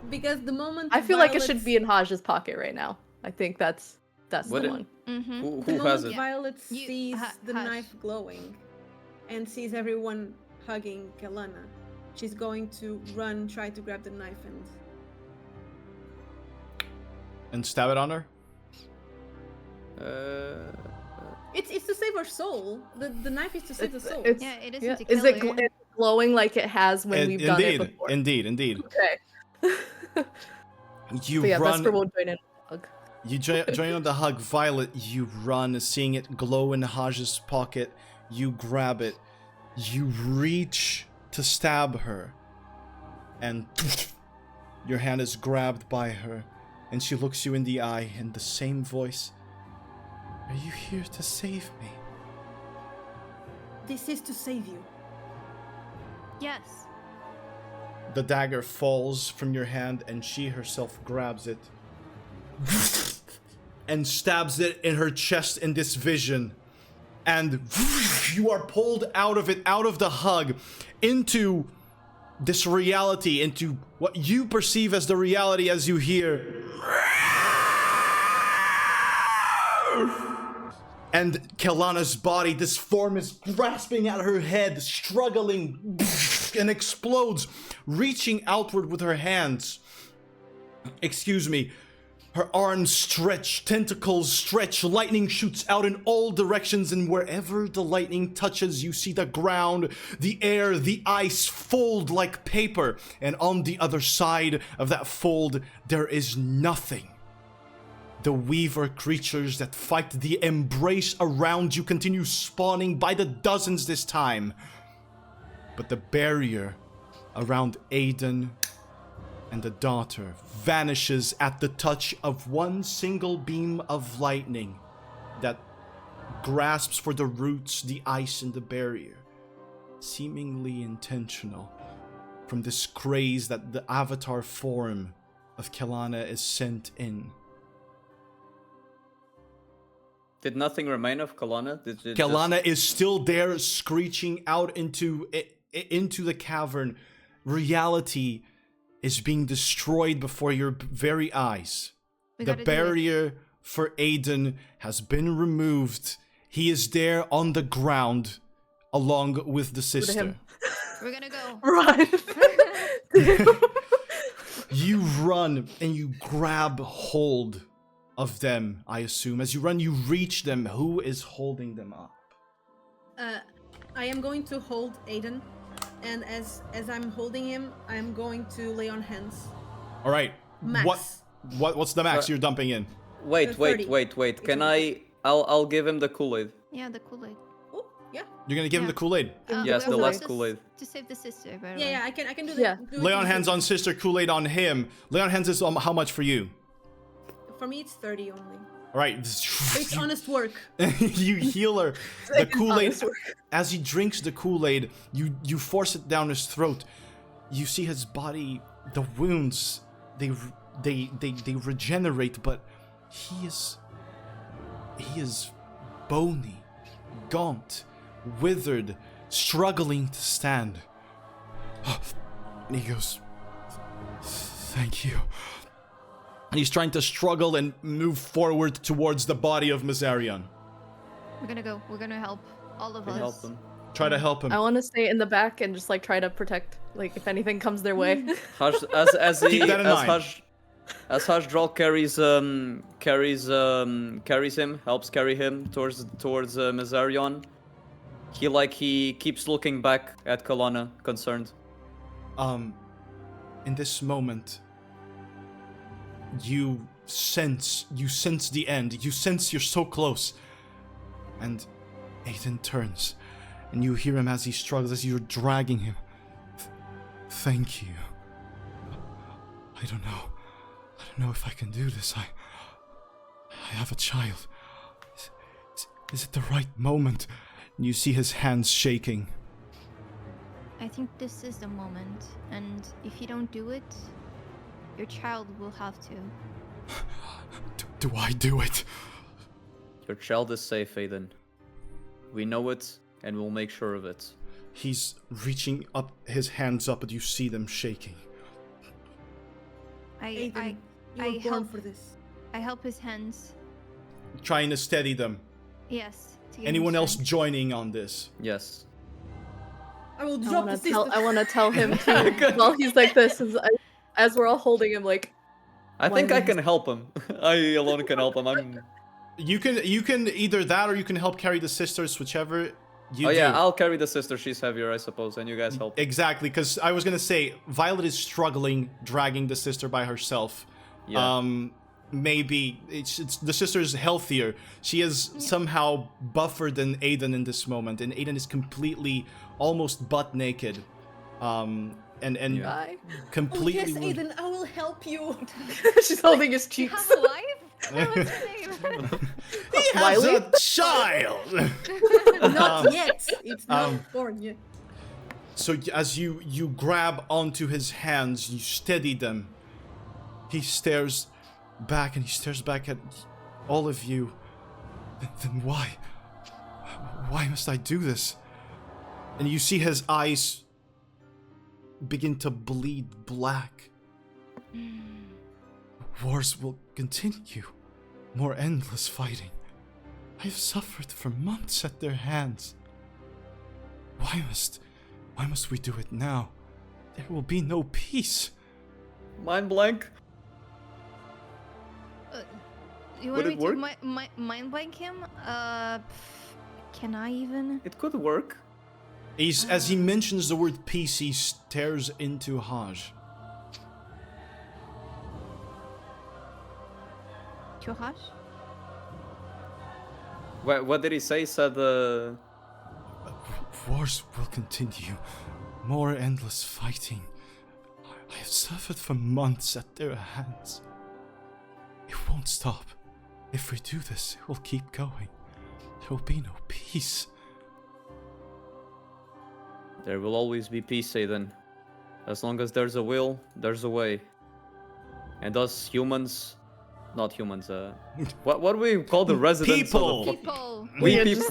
Speaker 5: Because the moment
Speaker 6: I feel like it
Speaker 5: Violet's-
Speaker 6: should be in Haj's pocket right now. I think that's
Speaker 3: Would
Speaker 6: the
Speaker 3: it?
Speaker 6: one.
Speaker 2: Mm-hmm.
Speaker 3: Who
Speaker 5: the
Speaker 3: has
Speaker 5: moment
Speaker 3: it?
Speaker 5: Violet
Speaker 2: You-
Speaker 5: sees the
Speaker 2: Haj.
Speaker 5: knife glowing and sees everyone hugging Kalana, she's going to run, try to grab the knife,
Speaker 1: And stab it on her?
Speaker 5: it's to save her soul. The knife is to save the soul.
Speaker 6: It's-
Speaker 2: Yeah, it isn't
Speaker 6: yeah.
Speaker 2: to
Speaker 6: Is
Speaker 2: kill
Speaker 6: it
Speaker 2: her.
Speaker 6: is it glowing like it has when we've done it before?
Speaker 1: Indeed.
Speaker 6: Okay.
Speaker 1: You
Speaker 6: So yeah,
Speaker 1: run.
Speaker 6: Vesper will join in. Hug.
Speaker 1: You join on the hug. Violet, you run, seeing it glow in Haj's pocket. You grab it. You reach to stab her. And your hand is grabbed by her. And she looks you in the eye in the same voice. Are you here to save me?
Speaker 5: This is to save you.
Speaker 2: Yes.
Speaker 1: The dagger falls from your hand and she herself grabs it. And stabs it in her chest in this vision. And you are pulled out of it, out of the hug, into this reality, into what you perceive as the reality as you hear. And Kelana's body, this form is grasping at her head, struggling, and explodes, reaching outward with her hands. Excuse me. Her arms stretch, tentacles stretch, lightning shoots out in all directions, and wherever the lightning touches, you see the ground, the air, the ice fold like paper, and on the other side of that fold, there is nothing. The weaver creatures that fight the embrace around you continue spawning by the dozens this time. But the barrier around Aiden and the daughter vanishes at the touch of one single beam of lightning that grasps for the roots, the ice, and the barrier. Seemingly intentional from this craze that the avatar form of Kelana is sent in.
Speaker 3: Did nothing remain of Kelana? Did it
Speaker 1: Kelana is still there, screeching out into the cavern. Reality is being destroyed before your very eyes. The barrier for Aiden has been removed. He is there on the ground, along with the sister.
Speaker 2: We're gonna go.
Speaker 6: Run.
Speaker 1: You run and you grab hold of them, I assume. As you run, you reach them. Who is holding them up?
Speaker 5: I am going to hold Aiden, and as I'm holding him, I'm going to lay on hands.
Speaker 1: All right.
Speaker 5: Max.
Speaker 1: What's the max you're dumping in?
Speaker 3: Wait.
Speaker 5: 30.
Speaker 3: Can I'll give him the Kool-Aid.
Speaker 2: Yeah, the Kool-Aid.
Speaker 5: Oh, yeah.
Speaker 1: You're gonna give him the Kool-Aid.
Speaker 3: Yes,
Speaker 2: we
Speaker 3: the
Speaker 2: also
Speaker 3: last
Speaker 2: have
Speaker 3: Kool-Aid.
Speaker 2: To save the sister, by the
Speaker 5: Yeah,
Speaker 2: way.
Speaker 5: yeah, I can do that.
Speaker 6: Yeah.
Speaker 5: Do it
Speaker 1: Lay on
Speaker 5: in
Speaker 1: hands on sister, Kool-Aid on him. Lay on hands is how much for you?
Speaker 5: For me, it's 30 only.
Speaker 1: All right.
Speaker 5: It's honest work.
Speaker 1: You heal her. The Kool-Aid.
Speaker 6: honest work.
Speaker 1: As he drinks the Kool-Aid, you force it down his throat. You see his body, the wounds, they regenerate, but he is bony, gaunt, withered, struggling to stand. And he goes, "Thank you." And he's trying to struggle and move forward towards the body of Mazarion.
Speaker 2: We're gonna go. We're gonna help all of
Speaker 3: Can
Speaker 2: us.
Speaker 3: help him.
Speaker 1: Try to help him.
Speaker 6: I want to stay in the back and just like try to protect, like if anything comes their way.
Speaker 1: Keep that in mind.
Speaker 3: As Haj'Draal carries him, helps carry him towards Mazarion. He keeps looking back at Kelana, concerned.
Speaker 1: In this moment, you sense the end. You sense you're so close. And Aiden turns, and you hear him as he struggles, as you're dragging him. Thank you. I don't know if I can do this. I have a child. Is it the right moment? And you see his hands shaking.
Speaker 2: I think this is the moment, and if you don't do it, your child will have to.
Speaker 1: Do I do it?
Speaker 3: Your child is safe, Aiden. We know it, and we'll make sure of it.
Speaker 1: He's reaching up his hands up, but you see them shaking.
Speaker 5: Aiden, you
Speaker 2: I
Speaker 5: were born
Speaker 2: help.
Speaker 5: for this.
Speaker 2: I help his hands.
Speaker 1: Trying to steady them.
Speaker 2: Yes. to give him
Speaker 1: Anyone else
Speaker 2: strength.
Speaker 1: joining on this?
Speaker 3: Yes.
Speaker 5: I will
Speaker 6: I
Speaker 5: drop the
Speaker 6: want to
Speaker 5: sister.
Speaker 6: I want to tell him too, while he's like this, as we're all holding him, like.
Speaker 3: I
Speaker 6: Why
Speaker 3: think I
Speaker 6: would
Speaker 3: can help him. I alone can help him.
Speaker 1: You can either that or you can help carry the sisters, whichever you
Speaker 3: Oh
Speaker 1: do.
Speaker 3: yeah, I'll carry the sister. She's heavier, I suppose, and you guys help.
Speaker 1: Exactly, because I was gonna say Violet is struggling, dragging the sister by herself.
Speaker 3: Yeah.
Speaker 1: maybe it's the sister is healthier. She is somehow buffer than Aiden in this moment, and Aiden is completely, almost butt naked, and
Speaker 6: Die.
Speaker 1: completely.
Speaker 5: Oh yes, Aiden, I will help you.
Speaker 6: She's holding his
Speaker 2: You
Speaker 6: cheeks.
Speaker 2: have a wife? What's her name?
Speaker 1: He has a child.
Speaker 5: Not yet. It's not born yet.
Speaker 1: So as you grab onto his hands, you steady them. He stares back, and he stares back at all of you. Then why? Why must I do this? And you see his eyes begin to bleed black. Wars will continue. More endless fighting. I've suffered for months at their hands. Why must we do it now? There will be no peace.
Speaker 3: Mind blank.
Speaker 2: You
Speaker 3: Would
Speaker 2: want me
Speaker 3: it
Speaker 2: to
Speaker 3: work?
Speaker 2: mind blank him? Can I even?
Speaker 3: It could work.
Speaker 1: As he mentions the word peace, he stares into Haj.
Speaker 2: Chohash?
Speaker 3: What did he say? He said
Speaker 1: Wars will continue. More endless fighting. I have suffered for months at their hands. It won't stop. If we do this, it will keep going. There will be no peace.
Speaker 3: there will always be peace, Aiden. As long as there's a will, there's a way. And us humans, not humans, what do we call the residents
Speaker 1: People.
Speaker 3: of the
Speaker 2: People.
Speaker 3: We
Speaker 6: Yeah,
Speaker 3: people,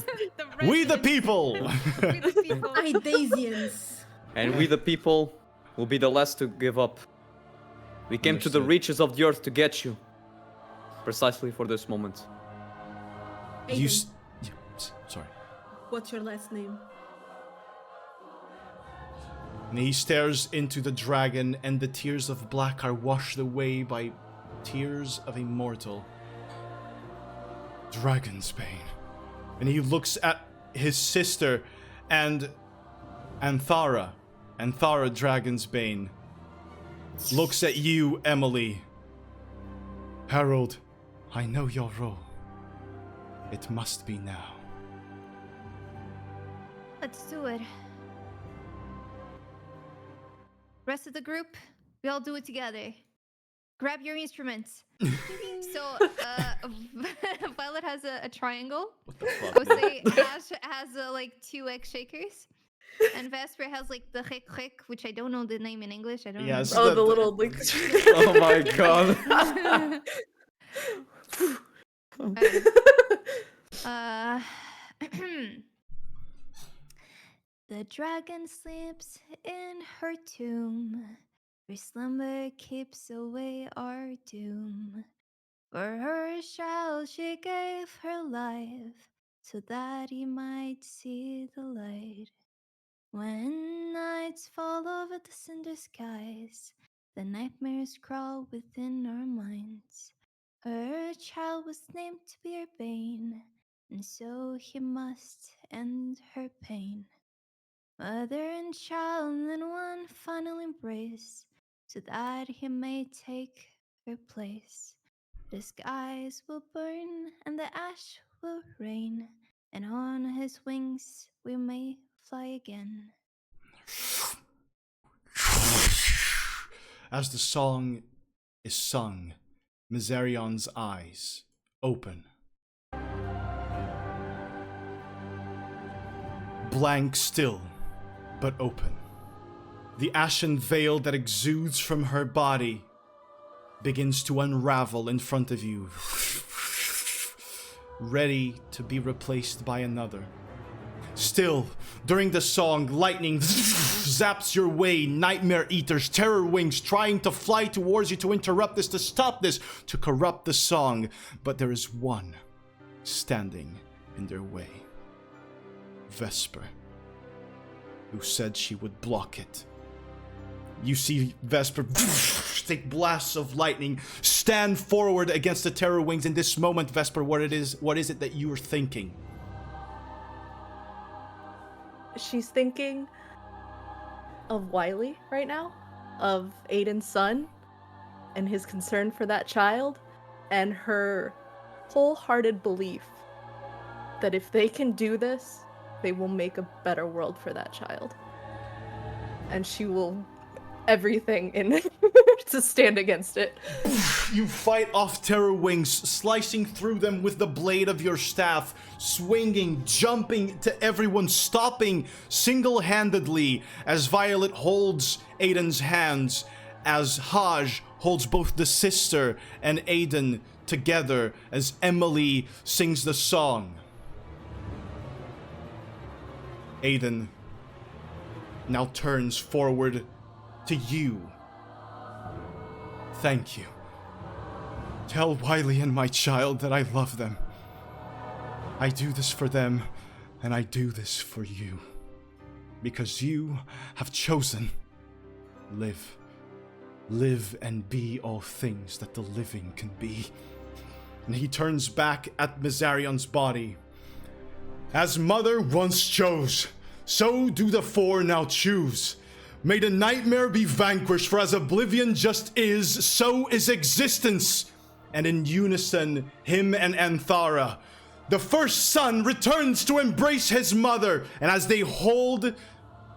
Speaker 1: We the people!
Speaker 2: We the people.
Speaker 5: Idasians.
Speaker 3: and we the people will be the last to give up. We came to the
Speaker 1: Understood.
Speaker 3: reaches of the earth to get you. Precisely for this moment.
Speaker 1: You
Speaker 5: Aiden,
Speaker 1: sorry.
Speaker 5: what's your last name?
Speaker 1: And he stares into the dragon, and the tears of black are washed away by tears of a mortal. Dragonsbane. And he looks at his sister and Anthara. Anthara Dragonsbane. Looks at you, Emily. Herald, I know your role. It must be now.
Speaker 2: Let's do it. Rest of the group, we all do it together. Grab your instruments. So, Violet has a triangle. Jose has like 2 egg shakers. And Vesper has like the hek, which I don't know the name in English. I don't
Speaker 1: Yes.
Speaker 2: know.
Speaker 6: Oh, the little like.
Speaker 3: Oh my god.
Speaker 2: Uh, the dragon sleeps in her tomb, her slumber keeps away our doom. For her child she gave her life, so that he might see the light. When nights fall over the cinder skies, the nightmares crawl within our minds. Her child was named to be her bane, and so he must end her pain. Mother and child in one final embrace, so that he may take her place. The skies will burn and the ash will rain, and on his wings we may fly again.
Speaker 1: As the song is sung, Mizarion's eyes open. Blank still, but open. The ashen veil that exudes from her body begins to unravel in front of you, ready to be replaced by another. Still, during the song, lightning zaps your way, nightmare eaters, terror wings trying to fly towards you to interrupt this, to stop this, to corrupt the song. But there is one standing in their way. Vesper, who said she would block it. You see Vesper take blasts of lightning, stand forward against the terror wings. In this moment, Vesper, what is it that you are thinking?
Speaker 6: She's thinking of Wiley right now, of Aiden's son, and his concern for that child, and her wholehearted belief that if they can do this, they will make a better world for that child. And she will everything in to stand against it.
Speaker 1: You fight off terror wings, slicing through them with the blade of your staff, swinging, jumping to everyone, stopping single-handedly as Violet holds Aiden's hands, as Haj holds both the sister and Aiden together as Emily sings the song. Aiden now turns forward to you. Thank you. Tell Wiley and my child that I love them. I do this for them, and I do this for you. Because you have chosen. Live. Live and be all things that the living can be. And he turns back at Mizarion's body. As Mother once chose, so do the four now choose. May the nightmare be vanquished, for as oblivion just is, so is existence. And in unison, him and Anthara, the first son returns to embrace his mother, and as they hold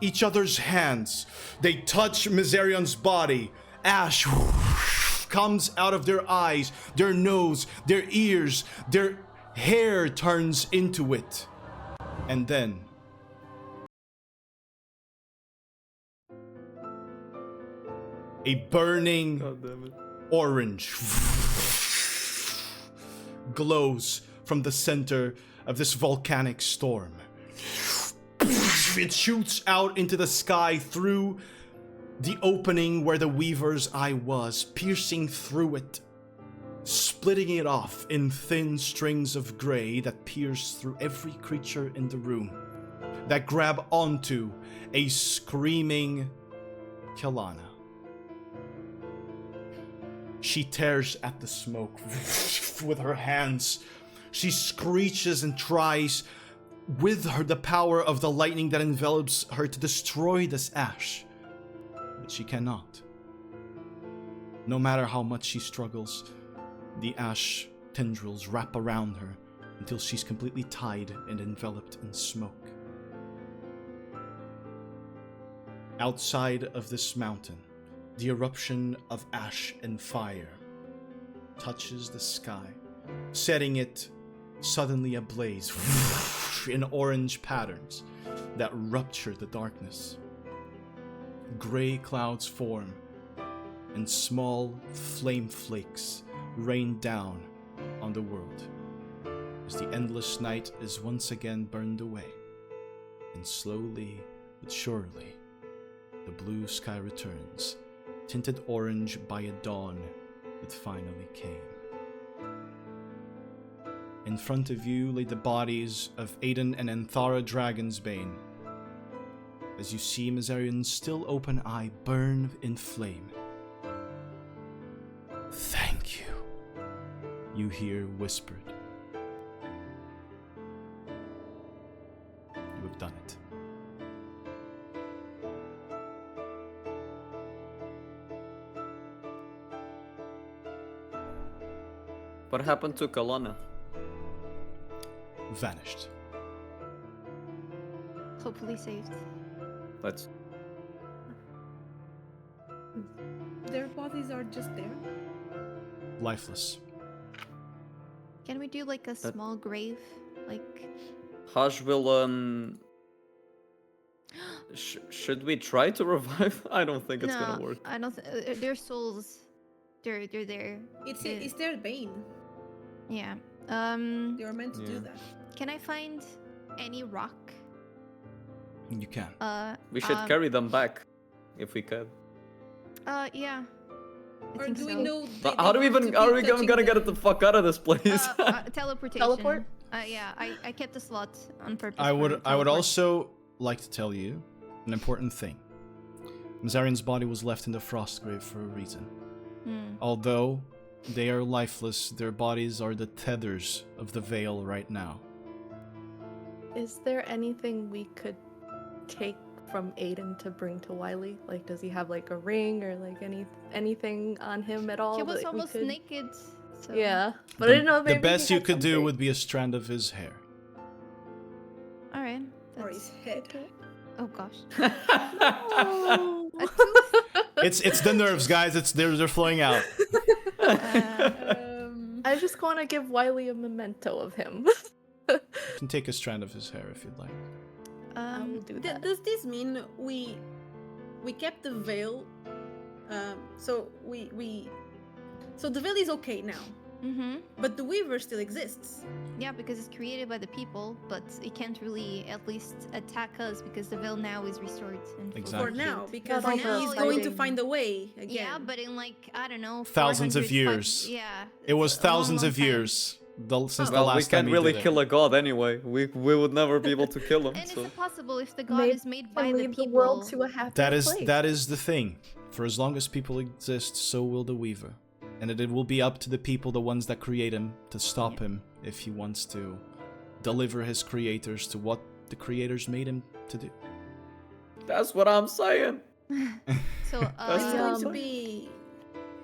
Speaker 1: each other's hands, they touch Mizarion's body. Ash comes out of their eyes, their nose, their ears, their hair turns into it. And then a burning orange glows from the center of this volcanic storm. It shoots out into the sky through the opening where the Weaver's eye was, piercing through it, splitting it off in thin strings of gray that pierce through every creature in the room, that grab onto a screaming Kelana. She tears at the smoke with her hands. She screeches and tries with her the power of the lightning that envelops her to destroy this ash. But she cannot. No matter how much she struggles, the ash tendrils wrap around her until she's completely tied and enveloped in smoke. Outside of this mountain, the eruption of ash and fire touches the sky, setting it suddenly ablaze in orange patterns that rupture the darkness. Gray clouds form, and small flame flakes rain down on the world as the endless night is once again burned away, and slowly but surely the blue sky returns, tinted orange by a dawn that finally came. In front of you lay the bodies of Aiden and Anthara Dragonsbane, as you see Mizarion's still open eye burn in flame. Thank you, you hear whispered. You have done it.
Speaker 3: What happened to Kelana?
Speaker 1: Vanished.
Speaker 2: Hopefully saved.
Speaker 3: Let's.
Speaker 5: Their bodies are just there.
Speaker 1: Lifeless.
Speaker 2: Can we do like a small grave? Like.
Speaker 3: Haj will should we try to revive? I don't think it's gonna work.
Speaker 2: I don't. Their souls, they're there.
Speaker 5: It's their bane.
Speaker 2: Yeah.
Speaker 5: They were meant to do that.
Speaker 2: Can I find any rock?
Speaker 1: You can.
Speaker 3: We should carry them back, if we could.
Speaker 2: Yeah.
Speaker 5: Or do we
Speaker 2: so.
Speaker 5: know?
Speaker 3: How are we gonna get the fuck out of this place?
Speaker 2: Teleportation.
Speaker 6: Teleport?
Speaker 2: Yeah, I kept the slot on purpose.
Speaker 1: I would also like to tell you an important thing. Mizarion's body was left in the Frostgrave for a reason. Although they are lifeless, their bodies are the tethers of the Veil right now.
Speaker 6: Is there anything we could take from Aiden to bring to Wiley? Like, does he have like a ring or like anything on him at all?
Speaker 2: He was
Speaker 6: that we
Speaker 2: almost
Speaker 6: could...
Speaker 2: naked, So
Speaker 6: Yeah, but I didn't know maybe
Speaker 1: the best
Speaker 6: he
Speaker 1: you
Speaker 6: had
Speaker 1: could do
Speaker 6: something.
Speaker 1: would be a strand of his hair.
Speaker 2: all right.
Speaker 5: Or
Speaker 2: That's
Speaker 5: his head.
Speaker 2: okay. Oh gosh.
Speaker 6: Oh.
Speaker 2: A tooth.
Speaker 1: It's the nerves, guys. They're flowing out.
Speaker 6: I just want to give Wiley a memento of him.
Speaker 1: You can take a strand of his hair if you'd like.
Speaker 6: I will do that.
Speaker 5: Does this mean we kept the veil? So so the veil is okay now,
Speaker 2: Mm-hmm.
Speaker 5: but the weaver still exists.
Speaker 2: Yeah, because it's created by the people, but it can't really at least attack us because the veil now is restored and fully
Speaker 1: Exactly.
Speaker 5: For now,
Speaker 2: healed.
Speaker 5: because
Speaker 6: But
Speaker 5: he's
Speaker 6: also
Speaker 5: going to
Speaker 6: fighting-
Speaker 5: find a way again.
Speaker 2: Yeah, but in like I don't know,
Speaker 1: Thousands of
Speaker 2: 400,
Speaker 1: years.
Speaker 2: Yeah.
Speaker 1: It was
Speaker 2: it's a long,
Speaker 1: thousands
Speaker 2: long
Speaker 1: of
Speaker 2: time.
Speaker 1: years since the
Speaker 3: Well,
Speaker 1: last
Speaker 3: we
Speaker 1: time
Speaker 3: can't
Speaker 1: he
Speaker 3: really
Speaker 1: did it.
Speaker 3: kill a god anyway. We would never be able to kill him.
Speaker 2: And
Speaker 3: So.
Speaker 2: it's impossible if the god
Speaker 6: Maybe
Speaker 2: is made
Speaker 6: and
Speaker 2: by the
Speaker 6: lead
Speaker 2: people.
Speaker 6: the world to a happy place.
Speaker 1: That is the thing. For as long as people exist, so will the Weaver. And it will be up to the people, the ones that create him, to stop him if he wants to deliver his creators to what the creators made him to do.
Speaker 3: That's what I'm saying.
Speaker 2: So
Speaker 3: That's
Speaker 5: It's going to
Speaker 6: Um,
Speaker 5: be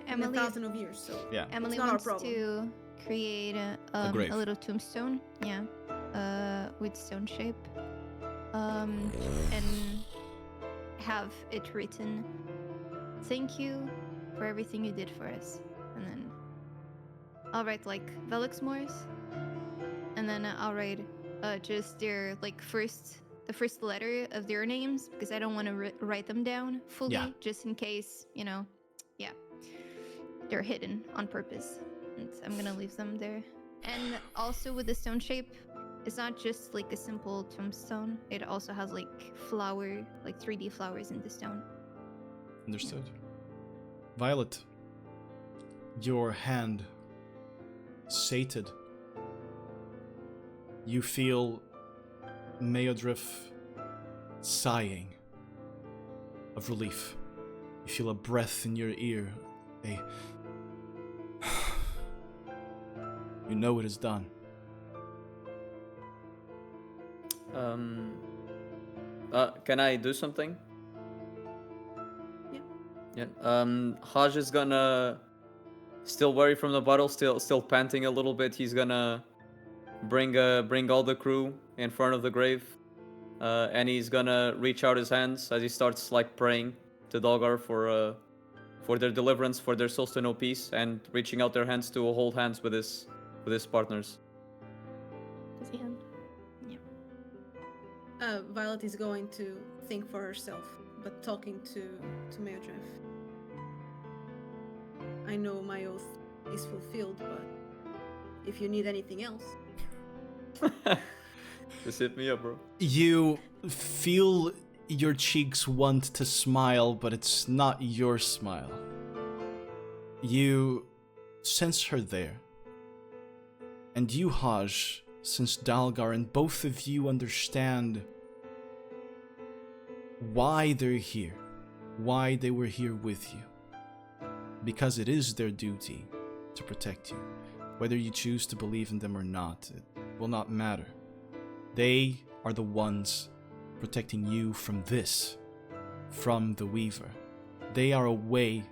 Speaker 5: in
Speaker 2: Emily,
Speaker 5: 1,000 of years. So
Speaker 1: Yeah.
Speaker 2: Emily
Speaker 5: not our
Speaker 2: wants
Speaker 5: problem.
Speaker 2: to create a
Speaker 1: grave.
Speaker 2: little tombstone. Yeah. With stone shape. And have it written, "Thank you for everything you did for us." And then I'll write like Velixmoors, and then I'll write just their like the first letter of their names because I don't want to write them down fully,
Speaker 1: Yeah.
Speaker 2: just in case yeah, they're hidden on purpose. And I'm gonna leave them there. And also with the stone shape, it's not just like a simple tombstone. It also has like flower, like 3D flowers in the stone.
Speaker 1: Understood. Violet, your hand sated. You feel Meodrif sighing of relief. You feel a breath in your ear. You know it is done.
Speaker 3: Can I do something?
Speaker 5: Yeah.
Speaker 3: Yeah. Haj is gonna, still wary from the battle, still panting a little bit. He's gonna bring all the crew in front of the grave, and he's gonna reach out his hands as he starts like praying to Dolgar for their deliverance, for their souls to know peace, and reaching out their hands to hold hands with his partners.
Speaker 6: His hand.
Speaker 5: Violet is going to think for herself, but talking to Meodref. I know my oath is fulfilled, but if you need anything else,
Speaker 3: Just hit me up, bro.
Speaker 1: You feel your cheeks want to smile, but it's not your smile. You sense her there. And you, Haj, sense Dalgar, and both of you understand why they're here, why they were here with you. Because it is their duty to protect you. Whether you choose to believe in them or not, it will not matter. They are the ones protecting you from this, from the Weaver. They are a way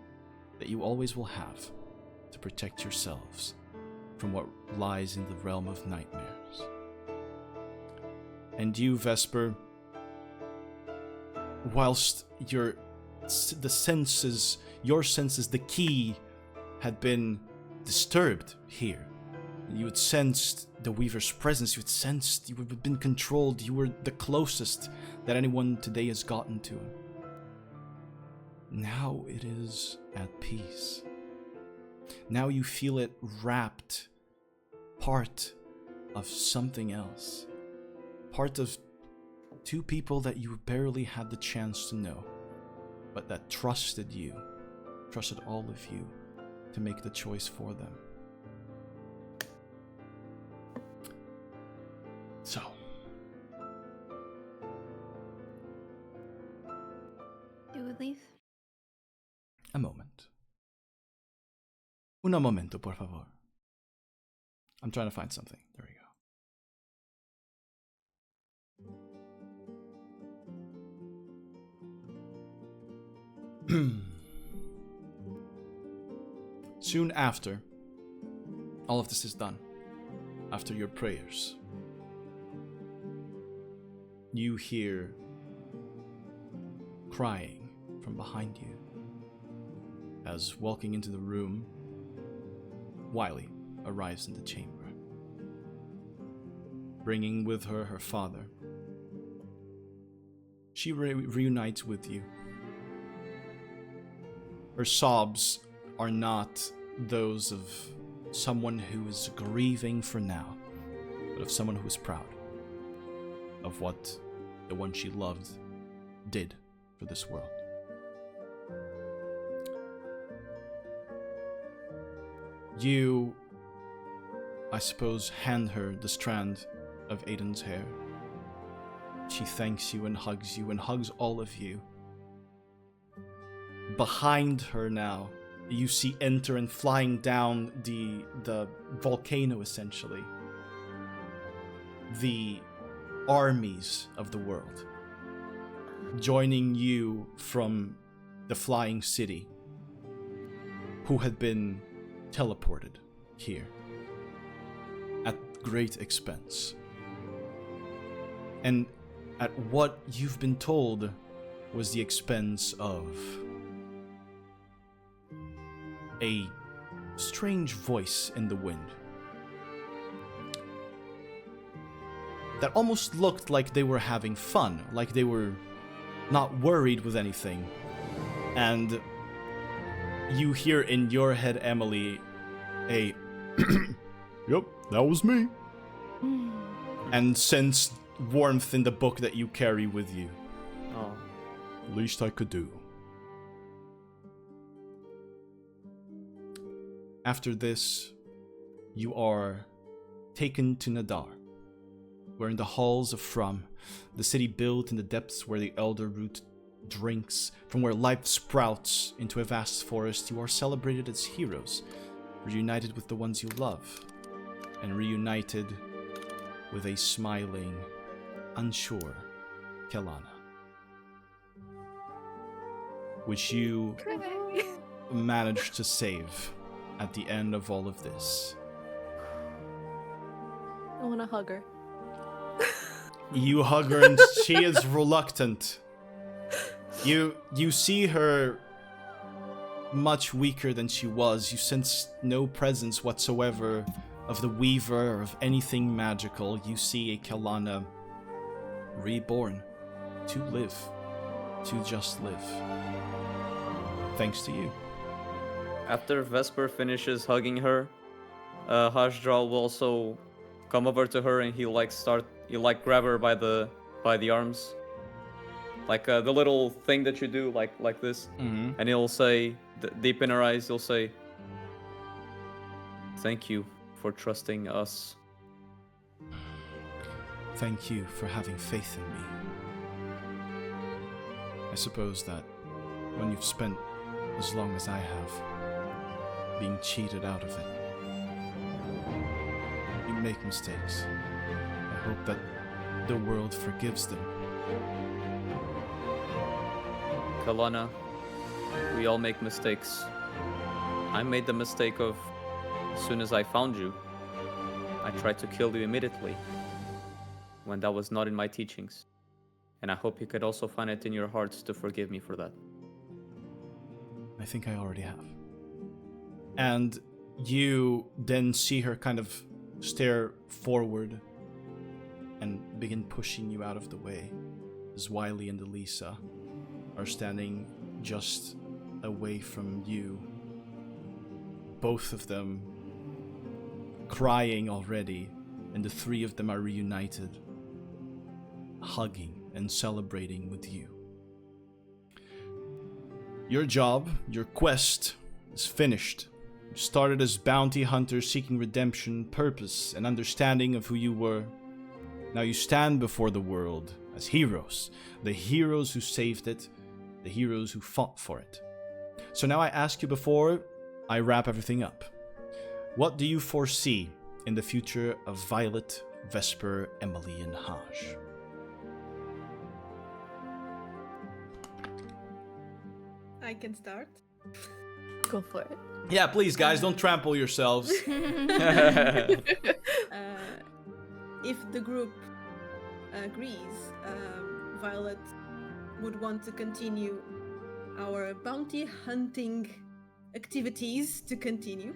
Speaker 1: that you always will have to protect yourselves from what lies in the realm of nightmares. And you, Vesper, whilst your senses, the key had been disturbed here. You had sensed the Weaver's presence, you had been controlled, you were the closest that anyone today has gotten to him. Now it is at peace. Now you feel it wrapped, part of something else. Part of two people that you barely had the chance to know, but that trusted you, trusted all of you to make the choice for them. So,
Speaker 2: Do we leave?
Speaker 1: a moment. Un momento, por favor. I'm trying to find something. There we go. Soon after, all of this is done, after your prayers, you hear crying from behind you as, walking into the room, Wiley arrives in the chamber, bringing with her her father. She reunites with you. Her sobs are not those of someone who is grieving for now, but of someone who is proud of what the one she loved did for this world. You, I suppose, hand her the strand of Aiden's hair. She thanks you and hugs all of you. Behind her now, you see enter and flying down the volcano, essentially, the armies of the world, joining you from the flying city, who had been teleported here at great expense. And at what you've been told was the expense of a strange voice in the wind that almost looked like they were having fun, like they were not worried with anything. And you hear in your head, Emily, a
Speaker 4: Yep, that was me.
Speaker 1: and sense warmth in the book that you carry with you.
Speaker 3: Oh.
Speaker 4: Least I could do.
Speaker 1: After this, you are taken to Nadar, where in the halls of From, the city built in the depths where the elder root drinks, from where life sprouts into a vast forest, you are celebrated as heroes, reunited with the ones you love, and reunited with a smiling, unsure Kelana, which you managed to save at the end of all of this.
Speaker 6: I want to hug her.
Speaker 1: You hug her and she is reluctant. You see her much weaker than she was. You sense no presence whatsoever of the Weaver or of anything magical. You see a Kelana reborn to live, to just live. Thanks to you.
Speaker 3: After Vesper finishes hugging her, Haj'Draal will also come over to her and he'll grab her by the arms, like the little thing that you do, like this, and he'll say, deep in her eyes, he'll say, "Thank you for trusting us."
Speaker 1: Thank you for having faith in me. I suppose that when you've spent as long as I have being cheated out of it, you make mistakes. I hope that the world forgives them.
Speaker 3: Kelana, we all make mistakes. I made the mistake of, as soon as I found you, I tried to kill you immediately, when that was not in my teachings. And I hope you could also find it in your hearts to forgive me for that.
Speaker 1: I think I already have. And you then see her kind of stare forward and begin pushing you out of the way, as Wiley and Elisa are standing just away from you. Both of them crying already, and the three of them are reunited, hugging and celebrating with you. Your job, your quest, is finished. You started as bounty hunters seeking redemption, purpose, and understanding of who you were. Now you stand before the world as heroes, the heroes who saved it, the heroes who fought for it. So now I ask you, before I wrap everything up, what do you foresee in the future of Violet, Vesper, Emily, and Haj?
Speaker 5: I can start.
Speaker 6: Go for it.
Speaker 1: Yeah, please, guys, don't trample yourselves.
Speaker 5: If the group agrees, Violet would want to continue our bounty hunting activities to continue.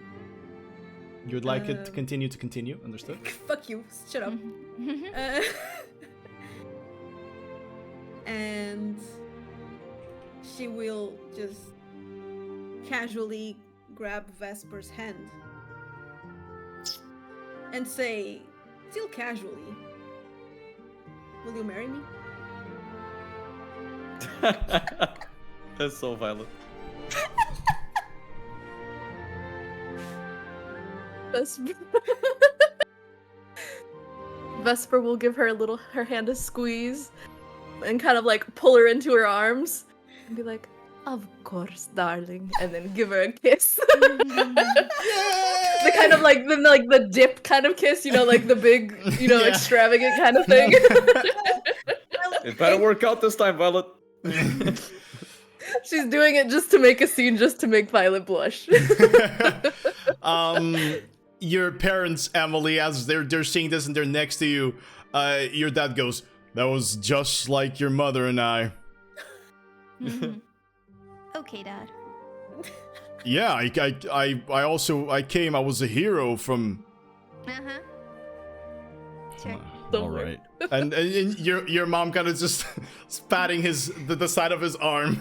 Speaker 1: You'd like it to continue, understood?
Speaker 5: Fuck you, shut up. And she will just casually grab Vesper's hand and say, still casually, will you marry me?
Speaker 3: That's so violent.
Speaker 6: Vesper will give her hand a squeeze and kind of like pull her into her arms and be like, "Of course, darling," and then give her a kiss. The kind of like the dip kind of kiss, like the big, extravagant kind of thing.
Speaker 3: It better work out this time, Violet.
Speaker 6: She's doing it just to make a scene, just to make Violet blush.
Speaker 1: Your parents, Emily, as they're seeing this and they're next to you, your dad goes, "That was just like your mother and I."
Speaker 2: Okay, Dad.
Speaker 1: Yeah, I came. I was a hero from.
Speaker 2: Sure.
Speaker 1: All right. And your mom kind of just patting the side of his arm.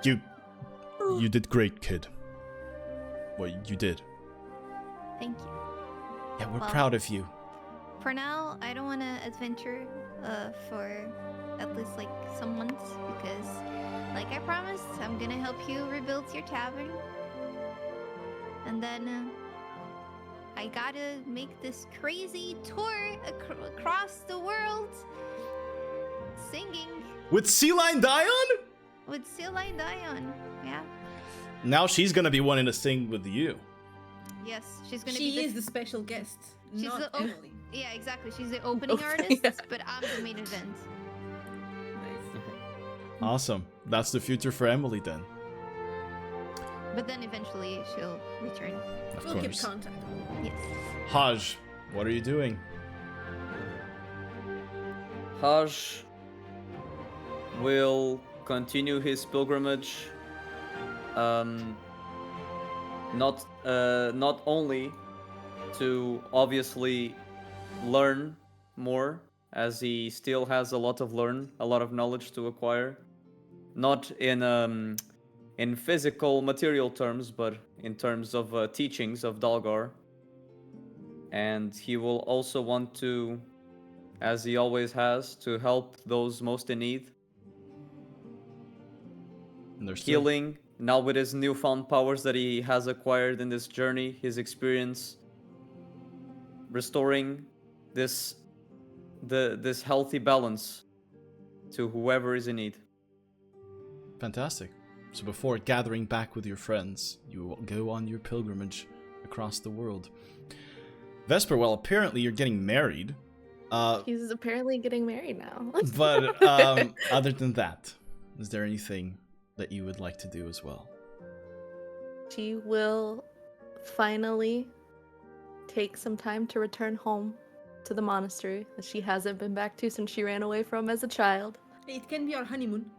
Speaker 1: You did great, kid. Well, you did.
Speaker 2: Thank you.
Speaker 1: Yeah, we're
Speaker 2: Well,
Speaker 1: proud of you.
Speaker 2: For now, I don't want to adventure for at least like some months because, like I promised, I'm gonna help you rebuild your tavern, and then I gotta make this crazy tour across the world, singing
Speaker 1: With Sea Lion Dion?
Speaker 2: with Celine Dion. Yeah.
Speaker 1: Now she's gonna be wanting to sing with you.
Speaker 2: Yes, she's gonna
Speaker 5: She
Speaker 2: be.
Speaker 5: is the special guest,
Speaker 2: She's
Speaker 5: not
Speaker 2: the
Speaker 5: Emily.
Speaker 2: Yeah, exactly. She's the opening artist,
Speaker 6: yeah.
Speaker 2: but I'm the main event.
Speaker 5: Nice.
Speaker 1: Awesome. That's the future for Emily then.
Speaker 2: But then eventually she'll return.
Speaker 1: Of
Speaker 5: We'll keep
Speaker 1: course.
Speaker 5: contact.
Speaker 2: Yes.
Speaker 1: Haj, what are you doing?
Speaker 3: Haj will continue his pilgrimage. Not only to obviously learn more, as he still has a lot of knowledge to acquire. Not in physical material terms, but in terms of teachings of Dalgar. And he will also want to, as he always has, to help those most in need.
Speaker 1: Understood.
Speaker 3: Healing, now with his newfound powers that he has acquired in this journey, his experience, restoring this healthy balance to whoever is in need.
Speaker 1: Fantastic. So before gathering back with your friends, you will go on your pilgrimage across the world. Vesper, well, apparently you're getting married.
Speaker 6: He's apparently getting married now.
Speaker 1: But other than that, is there anything that you would like to do as well?
Speaker 6: She will finally take some time to return home to the monastery that she hasn't been back to since she ran away from as a child.
Speaker 5: It can be our honeymoon.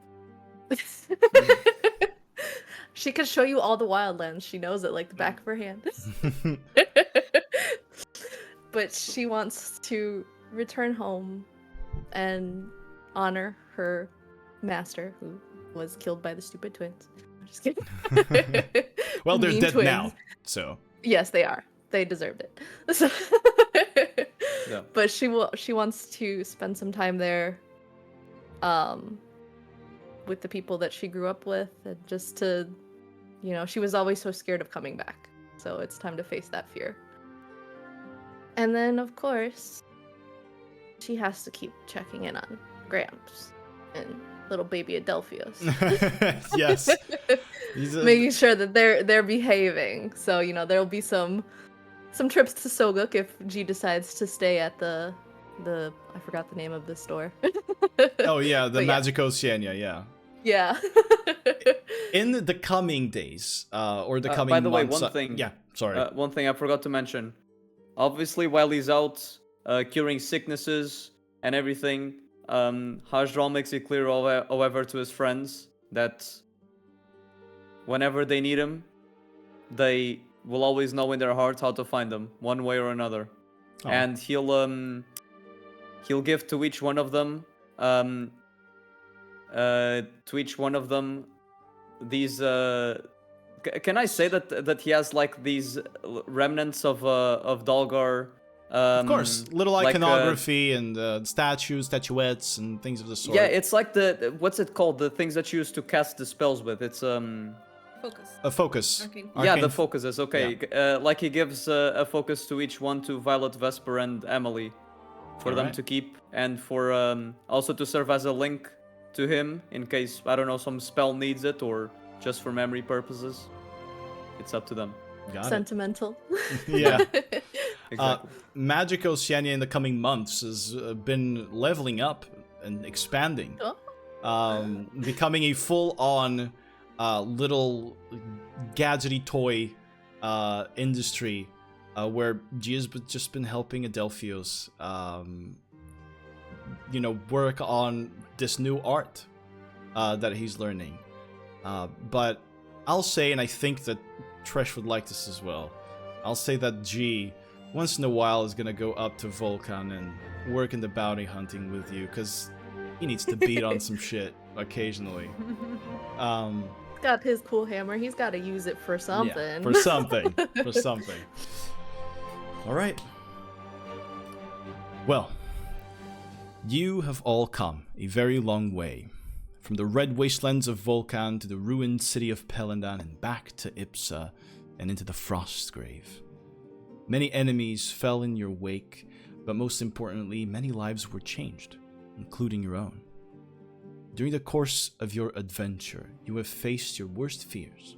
Speaker 6: She can show you all the wildlands. She knows it like the back of her hand. But she wants to return home and honor her master, who was killed by the stupid twins. I'm just kidding.
Speaker 1: Well, they're
Speaker 6: Mean
Speaker 1: dead
Speaker 6: twins.
Speaker 1: now, so.
Speaker 6: Yes, they are. They deserved it. So
Speaker 3: Yeah.
Speaker 6: But she wants to spend some time there, with the people that she grew up with, and just to, she was always so scared of coming back. So it's time to face that fear. And then, of course, she has to keep checking in on Gramps and little baby Adelphios.
Speaker 1: Yes.
Speaker 6: Making sure that they're behaving. So, there'll be some trips to Soguk if G decides to stay at the I forgot the name of the store.
Speaker 1: Oh yeah, the
Speaker 6: But yeah.
Speaker 1: Magic Oceania, yeah.
Speaker 6: Yeah.
Speaker 1: In the coming days, or the coming
Speaker 3: by the way,
Speaker 1: months.
Speaker 3: one thing.
Speaker 1: Yeah, sorry.
Speaker 3: One thing I forgot to mention. Obviously, while he's out curing sicknesses and everything, Haj'Draal makes it clear, however, to his friends that whenever they need him, they will always know in their hearts how to find him, one way or another.
Speaker 1: Oh.
Speaker 3: And he'll give to each one of them these can I say that he has like these remnants of Dalgar?
Speaker 1: Of course, little
Speaker 3: like,
Speaker 1: iconography and statues, statuettes, and things of the sort.
Speaker 3: Yeah, it's like the what's it called? The things that you use to cast the spells with. It's
Speaker 5: Focus.
Speaker 1: A focus.
Speaker 5: Arcane.
Speaker 3: Yeah,
Speaker 1: Arcane
Speaker 3: the focuses. Okay, like he gives a focus to each one, to Violet, Vesper, and Emily, for them
Speaker 1: Alright.
Speaker 3: to keep, and for also to serve as a link to him in case, I don't know, some spell needs it, or just for memory purposes. It's up to them.
Speaker 1: Got it.
Speaker 6: Sentimental.
Speaker 1: Yeah.
Speaker 3: Exactly.
Speaker 1: Magic Oceania in the coming months has been leveling up and expanding, becoming a full-on little gadgety toy industry where G has just been helping Adelphios, work on this new art that he's learning. But I'll say, and I think that Tresh would like this as well, I'll say that G, once in a while, is gonna go up to Volcan and work in the bounty hunting with you, because he needs to beat on some shit occasionally.
Speaker 6: Got his cool hammer. He's got to use it for something.
Speaker 1: Yeah, for something. For something. All right. Well, you have all come a very long way. From the red wastelands of Volcan to the ruined city of Pelandan and back to Ipsa and into the Frostgrave. Many enemies fell in your wake, but most importantly, many lives were changed, including your own. During the course of your adventure, you have faced your worst fears.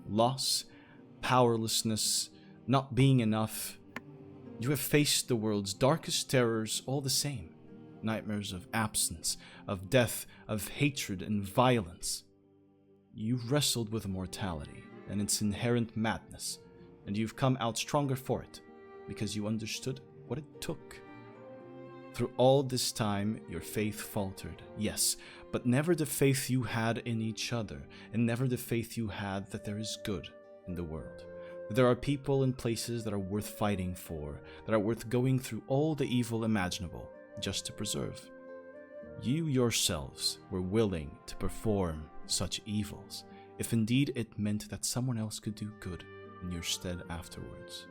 Speaker 1: Loss, powerlessness, not being enough. You have faced the world's darkest terrors all the same. Nightmares of absence, of death, of hatred and violence. You wrestled with mortality and its inherent madness, and you've come out stronger for it, because you understood what it took. Through all this time, your faith faltered, yes, but never the faith you had in each other, and never the faith you had that there is good in the world. That there are people and places that are worth fighting for, that are worth going through all the evil imaginable, just to preserve. You yourselves were willing to perform such evils, if indeed it meant that someone else could do good in your stead afterwards.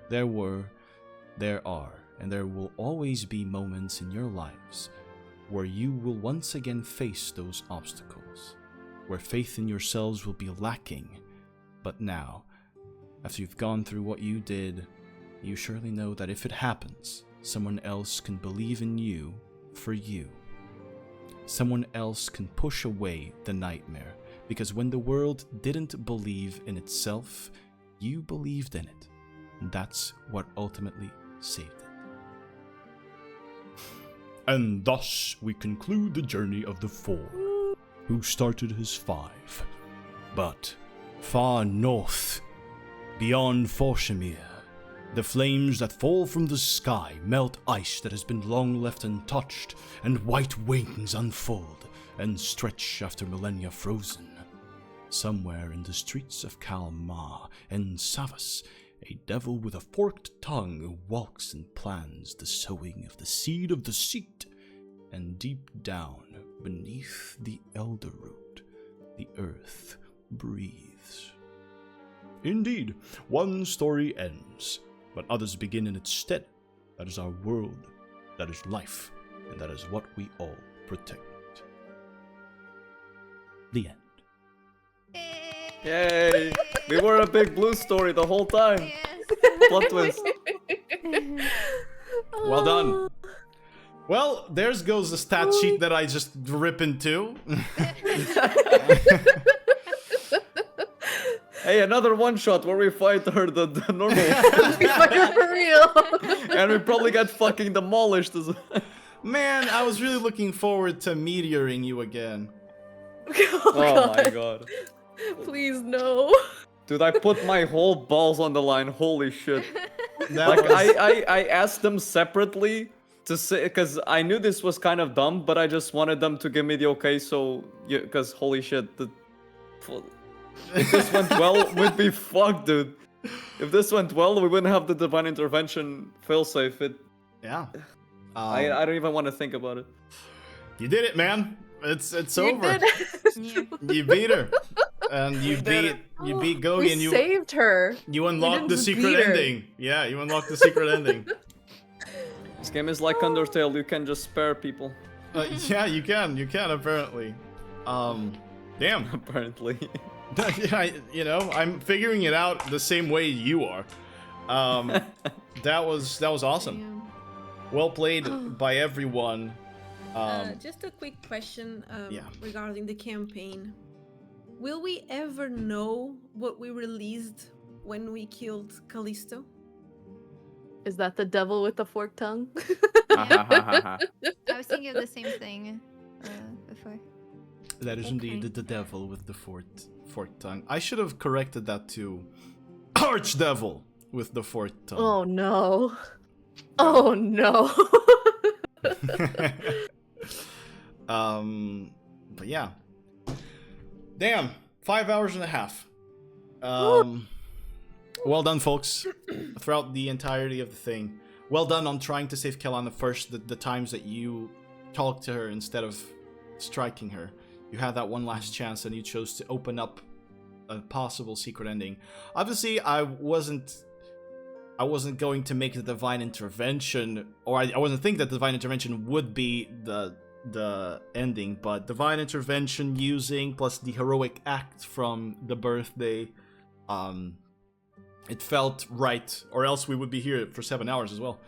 Speaker 1: There were, there are, and there will always be moments in your lives where you will once again face those obstacles, where faith in yourselves will be lacking. But now, after you've gone through what you did, you surely know that if it happens, someone else can believe in you for you. Someone else can push away the nightmare, because when the world didn't believe in itself, you believed in it, and that's what ultimately saved it.
Speaker 4: And thus we conclude the journey of the four, who started as five. But far north, beyond Forshemir, the flames that fall from the sky melt ice that has been long left untouched, and white wings unfold and stretch after millennia frozen. Somewhere in the streets of Kalmar and Savas, a devil with a forked tongue walks and plans the sowing of the seed of the seat, and deep down beneath the elder root, the earth breathes. Indeed, one story ends, but others begin in its stead. That is our world, that is life, and that is what we all protect. The end.
Speaker 3: Yay! We were a big blue story the whole time.
Speaker 2: Yes.
Speaker 3: Plot twist.
Speaker 1: Well done. Well, there's goes the stat sheet that I just rip into.
Speaker 3: Hey, another one shot where we fight her the normal.
Speaker 6: For real.
Speaker 3: And we probably get fucking demolished as well.
Speaker 1: Man, I was really looking forward to meteoring you again.
Speaker 3: Oh my god.
Speaker 6: Please no.
Speaker 3: Dude, I put my whole balls on the line. Holy shit.
Speaker 1: That
Speaker 3: Like,
Speaker 1: was-
Speaker 3: I asked them separately to say, because I knew this was kind of dumb, but I just wanted them to give me the okay, so, yeah, because holy shit, if this went well, we'd be fucked, dude. If this went well, we wouldn't have the divine intervention failsafe.
Speaker 1: Yeah.
Speaker 3: I don't even want to think about it.
Speaker 1: You did it, man. It's
Speaker 6: You
Speaker 1: over.
Speaker 6: did it.
Speaker 2: Yeah.
Speaker 1: You beat her, and you
Speaker 3: did
Speaker 1: beat Gogi,
Speaker 6: We
Speaker 1: and you
Speaker 6: saved her.
Speaker 1: you unlocked
Speaker 6: didn't
Speaker 1: the
Speaker 6: just
Speaker 1: secret
Speaker 6: beat her.
Speaker 1: ending. Yeah, you unlocked the secret ending.
Speaker 3: This game is like Undertale, you can just spare people.
Speaker 1: Yeah, you can apparently. Damn.
Speaker 3: Apparently.
Speaker 1: I'm figuring it out the same way you are. That was awesome.
Speaker 5: Yeah.
Speaker 1: Well played by everyone.
Speaker 5: Just a quick question
Speaker 1: Yeah.
Speaker 5: regarding the campaign. Will we ever know what we released when we killed Callisto?
Speaker 6: Is that the devil with the forked tongue?
Speaker 2: I was thinking of the same thing before.
Speaker 1: That is indeed
Speaker 5: Okay.
Speaker 1: the devil with the forked tongue. I should have corrected that to Archdevil with the forked tongue.
Speaker 6: Oh no. Oh no.
Speaker 1: But yeah. Damn, 5 hours and a half. Well done, folks. Throughout the entirety of the thing. Well done on trying to save Kelana first. The times that you talked to her instead of striking her. You had that one last chance and you chose to open up a possible secret ending. Obviously, I wasn't going to make the divine intervention, or I wasn't thinking that the divine intervention would be the ending, but divine intervention using plus the heroic act from the birthday, it felt right, or else we would be here for 7 hours as well.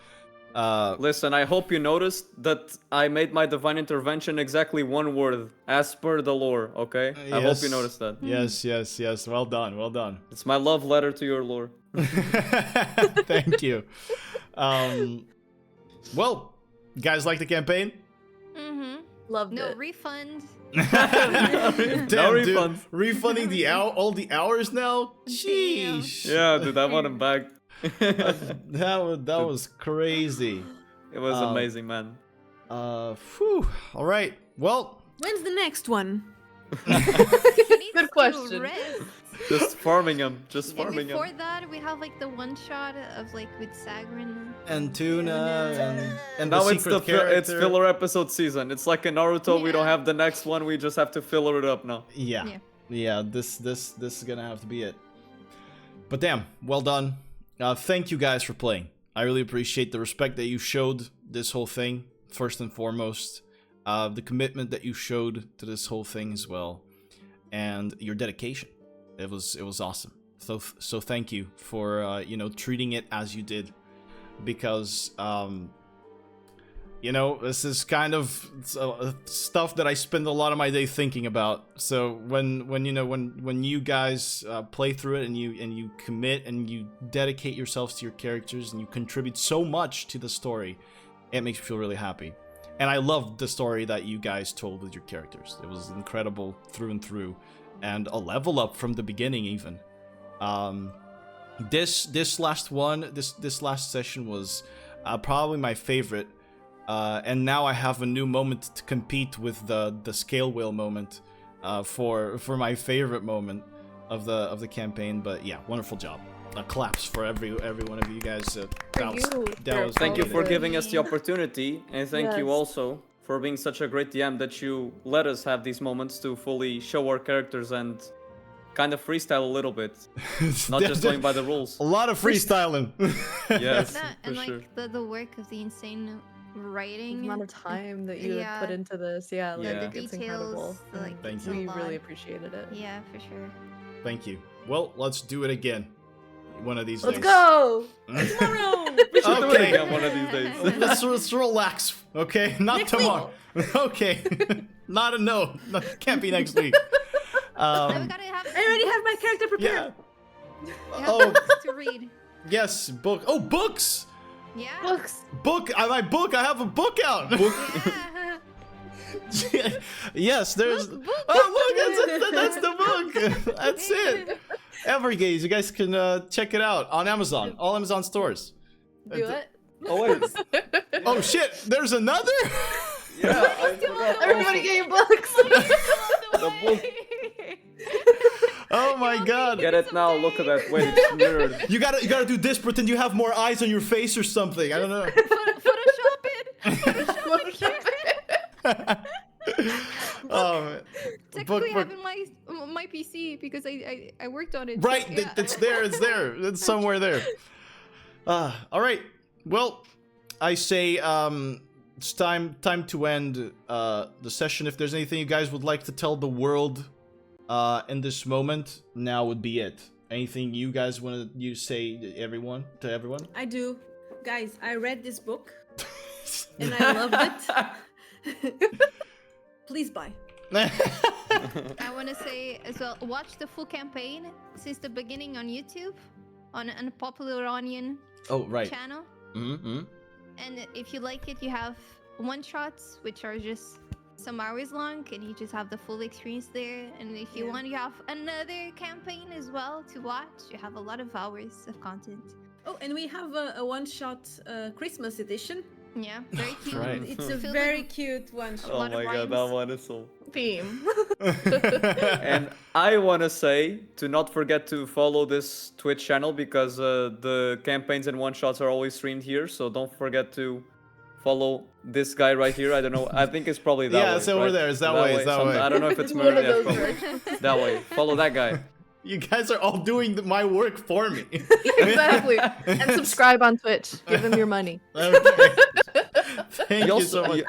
Speaker 3: Listen, I hope you noticed that I made my divine intervention exactly one word, as per the lore, okay? I hope you
Speaker 1: Yes.
Speaker 3: noticed that.
Speaker 1: Yes. Well done.
Speaker 3: It's my love letter to your lore.
Speaker 1: Thank you. Well, you guys like the campaign?
Speaker 2: Mm-hmm.
Speaker 6: Loved
Speaker 2: No
Speaker 6: it.
Speaker 2: refund.
Speaker 1: Damn,
Speaker 3: No
Speaker 1: dude,
Speaker 3: refunds.
Speaker 1: refunding all the hours now?
Speaker 2: Damn.
Speaker 1: Sheesh.
Speaker 3: Yeah, dude, I want him back.
Speaker 1: That was crazy.
Speaker 3: It was amazing, man.
Speaker 1: Whew. All right. Well,
Speaker 5: When's the next one?
Speaker 6: Good question.
Speaker 2: Rest.
Speaker 3: Just farming him. Just
Speaker 2: And
Speaker 3: farming
Speaker 2: before
Speaker 3: him.
Speaker 2: that, we have like the one shot of like with Sagrin.
Speaker 1: and Tuna and
Speaker 3: Now
Speaker 1: the
Speaker 3: it's
Speaker 1: secret
Speaker 3: it's
Speaker 1: character.
Speaker 3: filler episode season. It's like in Naruto, we don't
Speaker 2: Yeah.
Speaker 3: have the next one, we just have to filler it up now.
Speaker 1: Yeah. This is gonna have to be it. But damn, well done. Thank you guys for playing. I really appreciate the respect that you showed this whole thing, first and foremost. The commitment that you showed to this whole thing as well, and your dedication. It was awesome. So thank you for treating it as you did, because this is kind of stuff that I spend a lot of my day thinking about. So when you guys play through it and you commit and you dedicate yourselves to your characters and you contribute so much to the story, it makes me feel really happy. And I loved the story that you guys told with your characters. It was incredible through and through, and a level up from the beginning even. This last session was probably my favorite. And now I have a new moment to compete with the scale whale moment for my favorite moment of the campaign. But yeah, wonderful job. Claps for every one of you guys.
Speaker 3: Thank you for
Speaker 6: Good.
Speaker 3: giving us the opportunity, and thank you
Speaker 6: Yes.
Speaker 3: also for being such a great DM that you let us have these moments to fully show our characters and kind of freestyle a little bit, not just going by the rules.
Speaker 1: A lot of freestyling.
Speaker 3: Yes,
Speaker 2: That,
Speaker 3: for
Speaker 2: and like
Speaker 3: sure.
Speaker 2: the work of the insane
Speaker 6: The
Speaker 2: writing.
Speaker 6: amount of time that you had put
Speaker 2: Yeah.
Speaker 6: into this, yeah,
Speaker 3: Yeah.
Speaker 6: like
Speaker 2: The
Speaker 6: it's incredible.
Speaker 2: details, like,
Speaker 1: Thank
Speaker 2: it's
Speaker 1: you.
Speaker 2: a
Speaker 6: We
Speaker 2: lot.
Speaker 6: really appreciated it.
Speaker 2: Yeah, for sure.
Speaker 1: Thank you. Well, let's do it again. One of these
Speaker 6: Let's
Speaker 1: days.
Speaker 6: go!
Speaker 5: Tomorrow!
Speaker 3: We should do it
Speaker 1: Okay.
Speaker 3: again one of these days.
Speaker 1: Let's relax, okay? Not
Speaker 5: Next
Speaker 1: tomorrow. Okay. Not a no. Can't be next week.
Speaker 2: Now we gotta have.
Speaker 5: I already have my character prepared.
Speaker 1: Yeah.
Speaker 2: we have
Speaker 1: Oh,
Speaker 2: books to read.
Speaker 1: yes, book. Oh, books.
Speaker 2: Yeah.
Speaker 6: Books!
Speaker 1: Book. My book. I have a book out.
Speaker 2: Yeah.
Speaker 1: Yes, there's.
Speaker 2: Look, book.
Speaker 1: Oh, look, That's the book. That's it. Evergaze, you guys can check it out on Amazon. All Amazon stores.
Speaker 6: Do it.
Speaker 3: Oh wait.
Speaker 1: Oh shit! There's another.
Speaker 3: Yeah. I forgot
Speaker 6: Everybody
Speaker 3: also.
Speaker 6: getting books.
Speaker 3: The book.
Speaker 1: Oh my god!
Speaker 3: Get it now. Look at that. Wait, it's mirrored.
Speaker 1: You gotta do this. Pretend you have more eyes on your face or something. I don't know.
Speaker 2: Photoshop it. Photoshop it.
Speaker 1: Oh man.
Speaker 2: Technically,
Speaker 1: book.
Speaker 2: having my PC because I worked on it.
Speaker 1: Right,
Speaker 2: Yeah.
Speaker 1: it's there. It's somewhere there. All right. Well, I say it's time to end the session. If there's anything you guys would like to tell the world in this moment, now would be it. Anything you guys want to say to everyone?
Speaker 5: I do. Guys, I read this book and I loved it. Please buy.
Speaker 2: I want to say as well, watch the full campaign since the beginning on YouTube, on UnpopularOnion
Speaker 1: Oh right.
Speaker 2: channel.
Speaker 1: Mm-hmm.
Speaker 2: And if you like it, you have one-shots, which are just some hours long, and you just have the full experience there. And if you want, you have another campaign as well to watch. You have a lot of hours of content.
Speaker 5: Oh, and we have a one-shot Christmas edition.
Speaker 2: Yeah, very cute.
Speaker 1: Right.
Speaker 5: It's a
Speaker 2: Filled
Speaker 5: very
Speaker 2: with
Speaker 5: cute one shot.
Speaker 3: Oh
Speaker 2: lot of
Speaker 3: my god,
Speaker 2: rhymes.
Speaker 3: that one is so.
Speaker 6: Theme.
Speaker 3: And I want to say to not forget to follow this Twitch channel because the campaigns and one-shots are always streamed here. So don't forget to follow this guy right here. I don't know. I think it's probably that way.
Speaker 1: Yeah, it's over
Speaker 3: right?
Speaker 1: there. It's that way. It's that way.
Speaker 3: I don't know if it's
Speaker 6: One of
Speaker 3: mirrored. Yeah,
Speaker 6: those
Speaker 3: probably.
Speaker 6: versions.
Speaker 3: That way. Follow that guy.
Speaker 1: You guys are all doing my work for me.
Speaker 6: Exactly. And subscribe on Twitch. Give them your money.
Speaker 1: Okay. Thank you
Speaker 3: also-
Speaker 1: so much.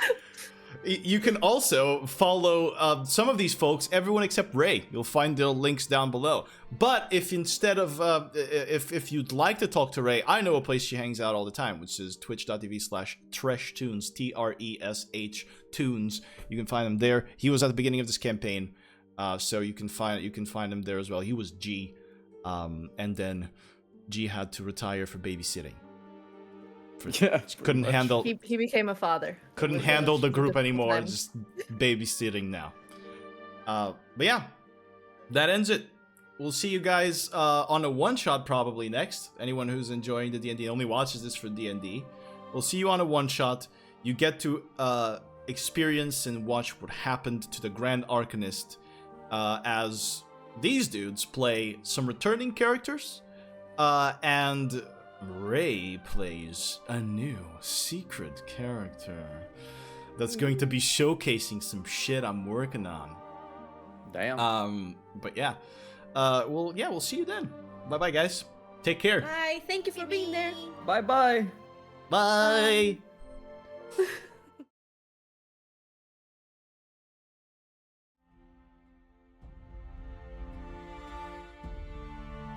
Speaker 1: You can also follow some of these folks, everyone except Ray. You'll find their links down below. But if instead of, if you'd like to talk to Ray, I know a place she hangs out all the time, which is twitch.tv/TreshTunes, T-R-E-S-H Tunes. You can find him there. He was at the beginning of this campaign, so you can find him there as well. He was G, and then G had to retire for babysitting.
Speaker 3: Yeah,
Speaker 1: Couldn't handle.
Speaker 6: He became a father.
Speaker 1: Couldn't handle the group
Speaker 6: Different
Speaker 1: anymore,
Speaker 6: time.
Speaker 1: just babysitting now. But yeah, that ends it. We'll see you guys on a one-shot probably next. Anyone who's enjoying the D&D only watches this for D&D. We'll see you on a one-shot. You get to experience and watch what happened to the Grand Arcanist as these dudes play some returning characters and Ray plays a new secret character that's going to be showcasing some shit I'm working on.
Speaker 3: Damn.
Speaker 1: But yeah. We'll see you then. Bye bye guys. Take care.
Speaker 5: Bye. Thank you for being there.
Speaker 3: Bye bye.
Speaker 1: Bye.